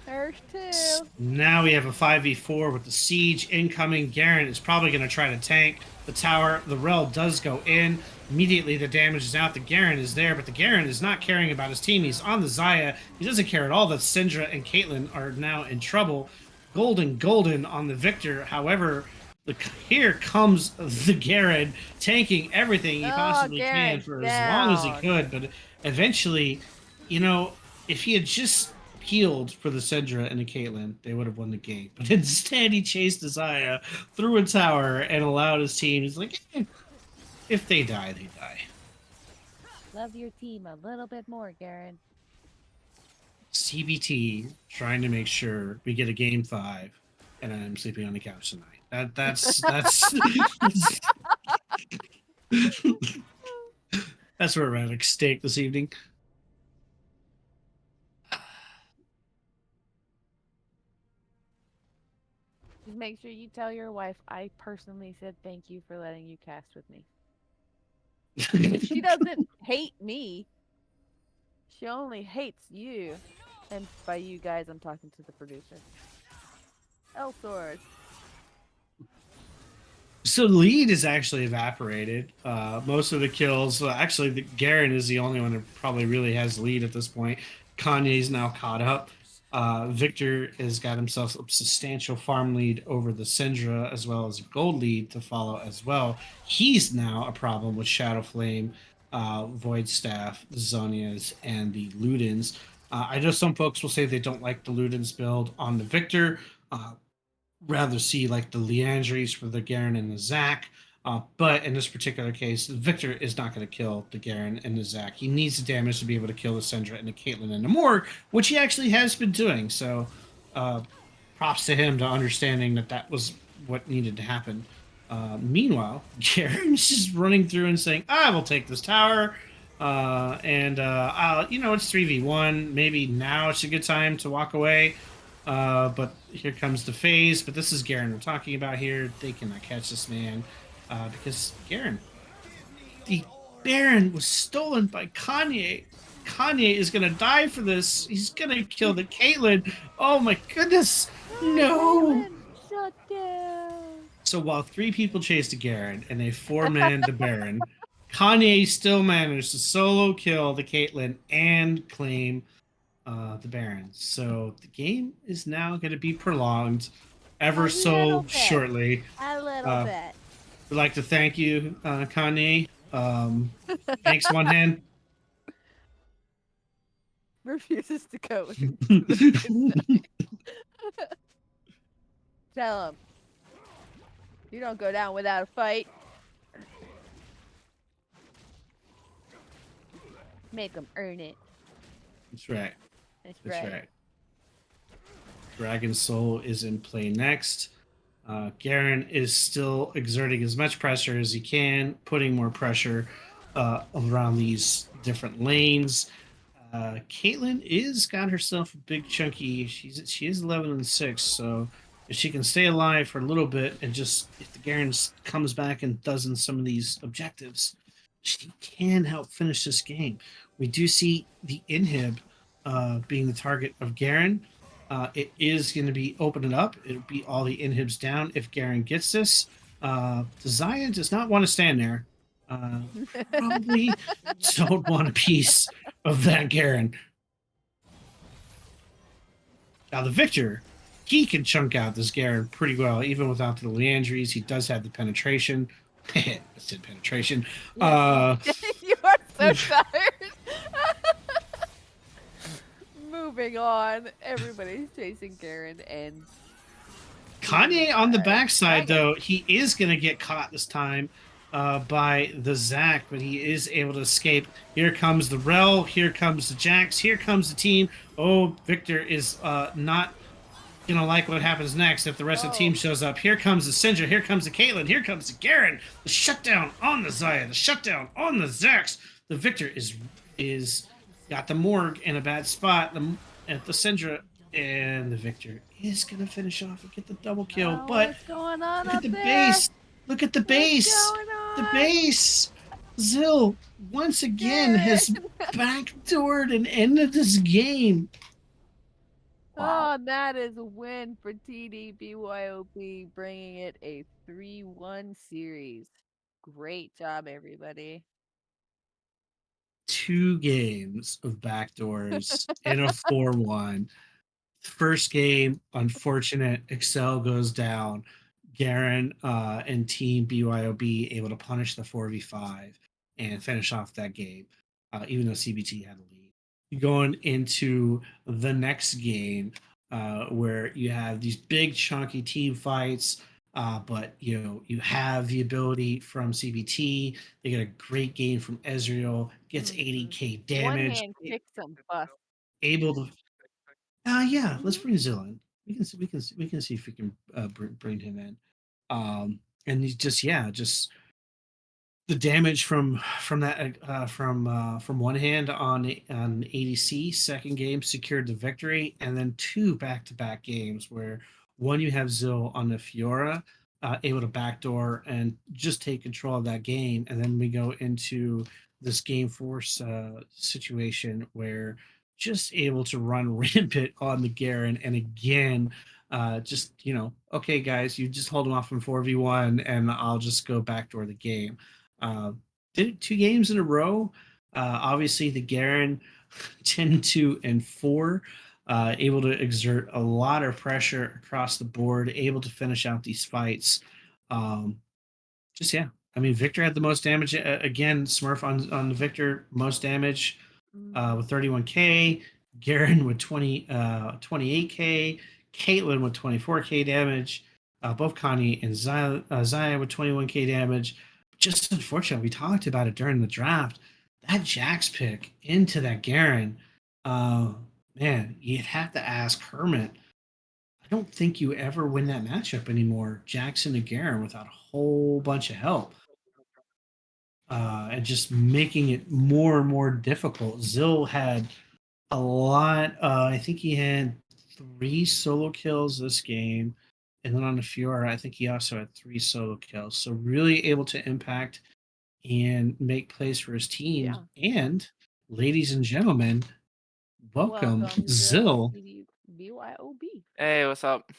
There's two. Now we have a 5v4 with the siege incoming. Garen is probably going to try to tank the tower. The Rel does go in. Immediately the damage is out. The Garen is there, but the Garen is not caring about his team. He's on the Xayah. He doesn't care at all that Syndra and Caitlyn are now in trouble. Golden on the Victor. However, here comes the Garen tanking everything he possibly can for as long as he could. But eventually, if he had just healed for the Syndra and the Caitlyn, they would have won the game. But instead, he chased the Xayah through a tower and allowed his team. He's like, if they die, they die. Love your team a little bit more, Garen. CBT trying to make sure we get a game 5, and I'm sleeping on the couch tonight. That's that's where we're at stake this evening. Just make sure you tell your wife I personally said thank you for letting you cast with me. She doesn't hate me. She only hates you. And by you guys, I'm talking to the producer. Sword. So the lead is actually evaporated. Most of the kills, actually, Garen is the only one that probably really has the lead at this point. Kanye's now caught up. Victor has got himself a substantial farm lead over the Syndra, as well as a gold lead to follow as well. He's now a problem with Shadow Flame, Void Staff, the Zonias, and the Ludens. I know some folks will say they don't like the Ludens build on the Victor. Rather see like the Leandries for the Garen and the Zac. But in this particular case, Victor is not going to kill the Garen and the Zac. He needs the damage to be able to kill the Syndra and the Caitlyn and the Morg, which he actually has been doing. So props to him to understanding that was what needed to happen. Meanwhile, Garen's just running through and saying, I will take this tower. It's 3v1. Maybe now it's a good time to walk away. But here comes the phase. But this is Garen we're talking about here. They cannot catch this man because Garen, the Baron was stolen by Kanye. Kanye is gonna die for this. He's gonna kill the Caitlyn. Oh my goodness, no! Shut down. So while 3 people chased the Garen and they 4-manned the Baron, Kanye still managed to solo kill the Caitlyn and claim the Baron. So the game is now going to be prolonged ever so shortly. A little bit. We'd like to thank you, Kanye. Thanks, one hand. Refuses to go. Tell him. You don't go down without a fight. Make them earn it. That's right. That's That's right. right. Dragon Soul is in play next. Garen is still exerting as much pressure as he can, putting more pressure around these different lanes. Caitlyn is got herself a big chunky. She is 11-6, so if she can stay alive for a little bit and just if the Garen comes back and does in some of these objectives, she can help finish this game. We do see the inhib being the target of Garen. It is going to be opening up. It'll be all the inhibs down if Garen gets this. Zaya does not want to stand there. Probably don't want a piece of that Garen. Now the Victor, he can chunk out this Garen pretty well, even without the Leandries. He does have the penetration. I said penetration. You are so tired. Moving on. Everybody's chasing Garen and Kanye on the backside, Kanye. though, he is going to get caught this time by the Zac, but he is able to escape. Here comes the Rel. Here comes the Jax. Here comes the team. Oh, Victor is not going to like what happens next if the rest of the team shows up. Here comes the Syndra. Here comes the Caitlyn. Here comes the Garen. The shutdown on the Zaya. The shutdown on the Zax. The Victor is got the Morg in a bad spot at the Syndra. And the Victor is going to finish off and get the double kill. But What's going on look up at the there? base. Look at the base. going The on? base. Zill, once again, has backdoored and ended this game. Oh, that is a win for TDBYOB, bringing it a 3-1 series. Great job, everybody. 2 games of backdoors in a 4-1. First game, unfortunate. Excel goes down. Garen and Team BYOB able to punish the 4v5 and finish off that game, even though CBT had a lead. Going into the next game, where you have these big chunky team fights, but you have the ability from CBT. They get a great game from Ezreal, gets 80k One damage, hand kicks some butt. able to yeah, let's bring Zill in. We can see if we can bring him in. And he's just the damage from that from one hand on ADC. Second game secured the victory, and then 2 back-to-back games where one you have Zill on the Fiora, able to backdoor and just take control of that game, and then we go into this game force situation where just able to run rampant on the Garen, and again, okay, guys, you just hold them off in 4v1, and I'll just go backdoor the game. Did it 2 games in a row. Obviously, the Garen 10, 2, and 4, able to exert a lot of pressure across the board, able to finish out these fights. I mean, Victor had the most damage again. Smurf on the Victor, most damage with 31k. Garen with 28k. Caitlyn with 24k damage. Both Connie and Zaya with 21k damage. Just unfortunate, we talked about it during the draft. That Jax pick into that Garen, man, you'd have to ask Hermit. I don't think you ever win that matchup anymore, Jackson to Garen, without a whole bunch of help. And just making it more and more difficult. Zill had a lot. I think he had 3 solo kills this game. And then on the Fiora, I think he also had 3 solo kills. So really able to impact and make plays for his team. Yeah. And ladies and gentlemen, welcome Zill, BYOB. Hey, what's up?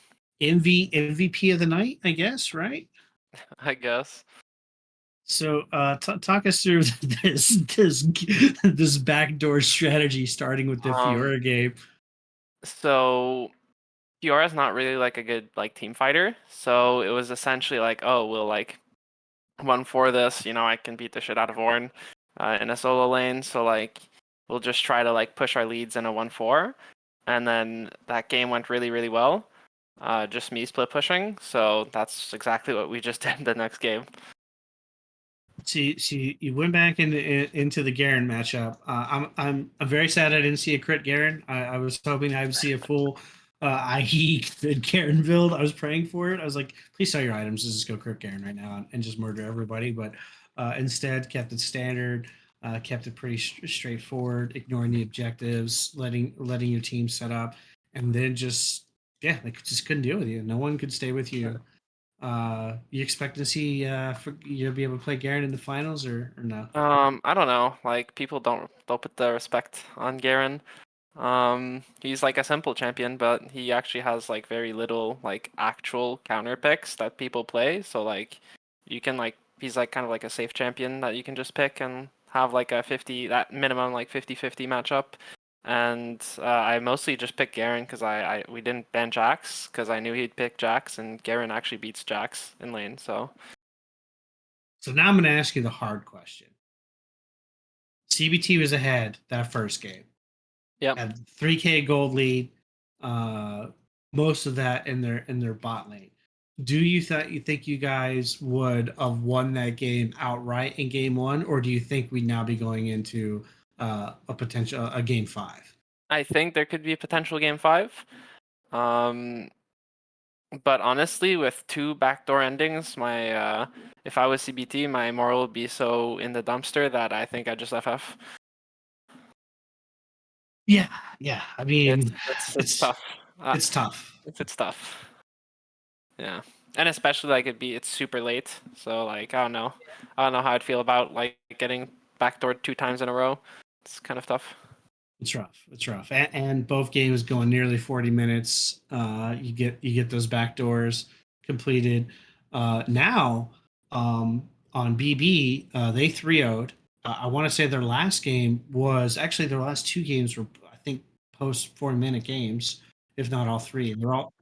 MVP of the night, I guess, right? I guess. So talk us through this backdoor strategy, starting with the Fiora game. So Fiora's not really like a good team fighter. So it was essentially like, oh, we'll 1-4 this. I can beat the shit out of Ornn in a solo lane. So we'll just try to push our leads in a 1-4. And then that game went really, really well. Just me split pushing. So that's exactly what we just did the next game. See, you went back into the Garen matchup. I'm very sad I didn't see a crit Garen. I was hoping I would see a full IE Garen build. I was praying for it. I was like, please sell your items, just go crit Garen right now and just murder everybody. But instead, kept it standard, kept it pretty straightforward, ignoring the objectives, letting your team set up, and then just couldn't deal with you. No one could stay with you. You expect to see you be able to play Garen in the finals or no? I don't know. People don't put the respect on Garen. He's like a simple champion, but he actually has like very little like actual counter picks that people play. So like you can like he's like kind of like a safe champion that you can just pick and have like a 50 that minimum like 50-50 matchup. And I mostly just picked Garen because we didn't ban Jax because I knew he'd pick Jax, and Garen actually beats Jax in lane. So now I'm going to ask you the hard question. CBT was ahead that first game. yeah, Had 3K gold lead, most of that in their bot lane. Do you think you guys would have won that game outright in game one, or do you think we'd now be going into a game 5? I think there could be a potential game 5. But honestly, with 2 backdoor endings, my if I was CBT, my moral would be so in the dumpster that I think I just FF. Yeah, yeah. I mean, It's tough. It's tough. It's tough. Yeah, and especially like it's super late, so like I don't know how I'd feel about like getting backdoored 2 times in a row. It's kind of tough. It's rough. It's rough. And both games going nearly 40 minutes. You get those back doors completed. Now on BB, they 3-0'd. I want to say their last game was actually their last 2 games were, I think, post 40-minute games, if not all 3. They're all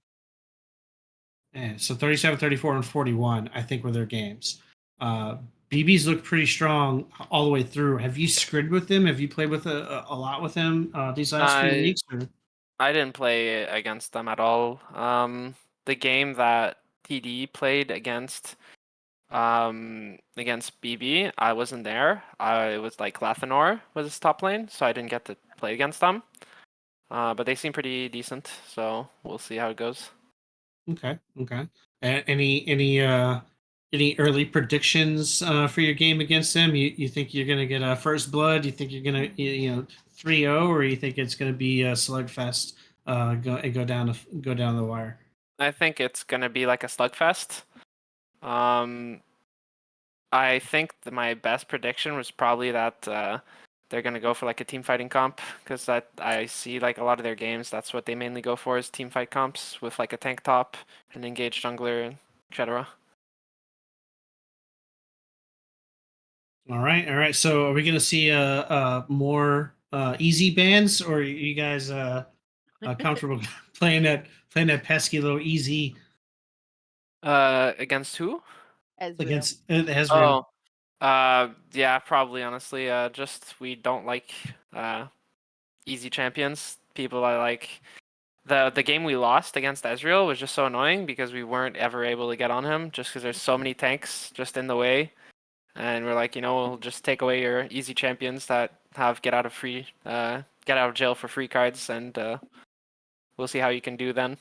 so 37, 34, and 41, I think, were their games. BB's looked pretty strong all the way through. Have you scrimmed with them? Have you played with a lot with them these last few I weeks? Or? I didn't play against them at all. The game that TD played against BB, I wasn't there. I was like Lathanor was his top lane, so I didn't get to play against them. But they seem pretty decent, so we'll see how it goes. Okay. Any early predictions for your game against them? You think you're gonna get a first blood? You think you're gonna 3-0, or you think it's gonna be a slugfest? Go down the wire. I think it's gonna be like a slugfest. I think my best prediction was probably that they're gonna go for like a team fighting comp, because that I see like a lot of their games. That's what they mainly go for, is team fight comps with like a tank top, an engaged jungler, etc. All right. So, are we going to see more easy bands, or are you guys comfortable playing that pesky little easy Against who? Ezreal. against Ezreal? Yeah, probably honestly. Just we don't like easy champions. People are like the game we lost against Ezreal was just so annoying because we weren't ever able to get on him just because there's so many tanks just in the way. And we're like, we'll just take away your easy champions that have get out of jail for free cards, and we'll see how you can do then.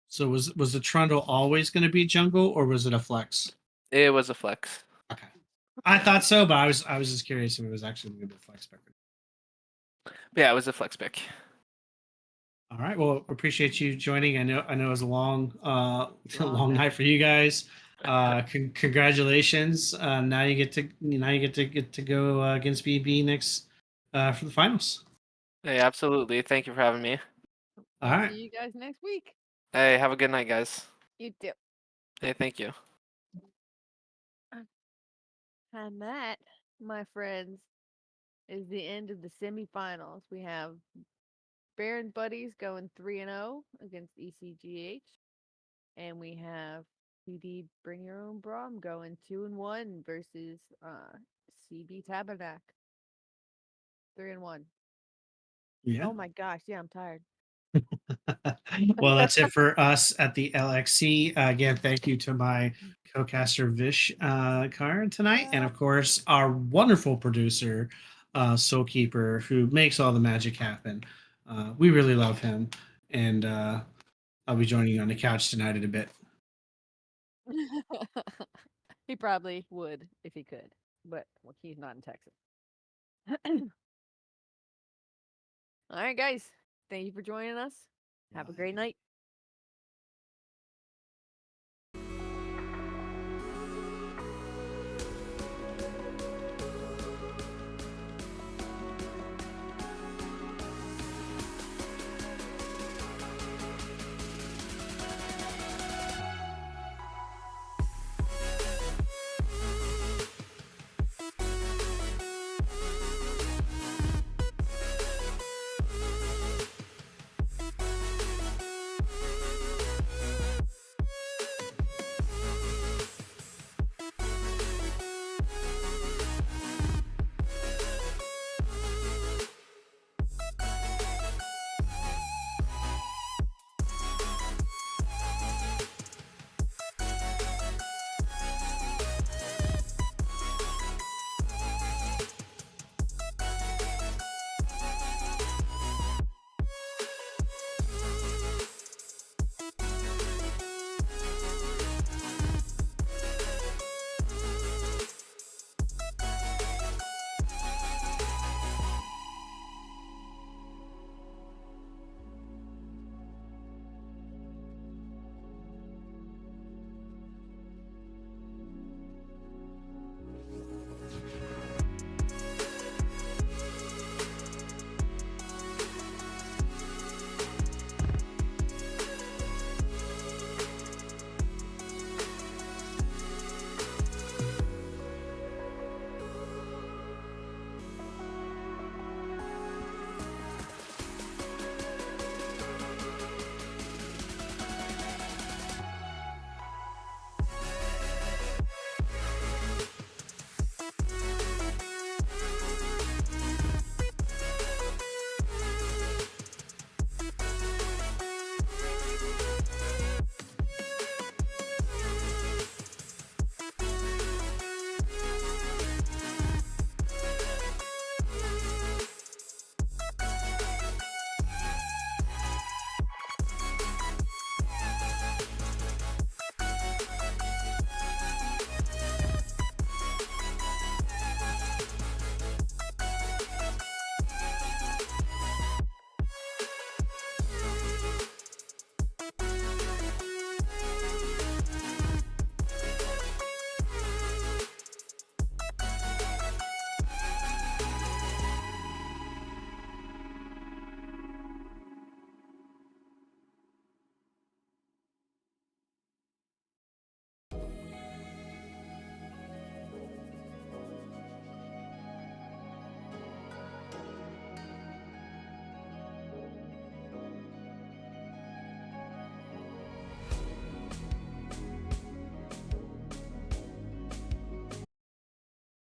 So was the Trundle always going to be jungle, or was it a flex? It was a flex. Okay, I thought so, but I was just curious if it was actually going to be a flex pick. Yeah, it was a flex pick. All right. Well, appreciate you joining. I know it was a long Long night for you guys. Congratulations. Now you get to go against BB next for the finals. Hey, absolutely. Thank you for having me. All I'll right. see you guys next week. Hey, have a good night, guys. You too. Hey, thank you. And that, my friends, is the end of the semifinals. We have Baron Buddies going 3-0 against ECGH. And we have PD Bring Your Own Brom going 2-1 versus CB Tabernac. 3-1. Yeah. Oh my gosh, yeah, I'm tired. Well, that's it for us at the LXC. Again, thank you to my co-caster Vish Karan tonight, and of course our wonderful producer Soulkeeper, who makes all the magic happen. We really love him, and I'll be joining you on the couch tonight in a bit. He probably would if he could, but well, he's not in Texas. All right, guys. Thank you for joining us. Have a great night.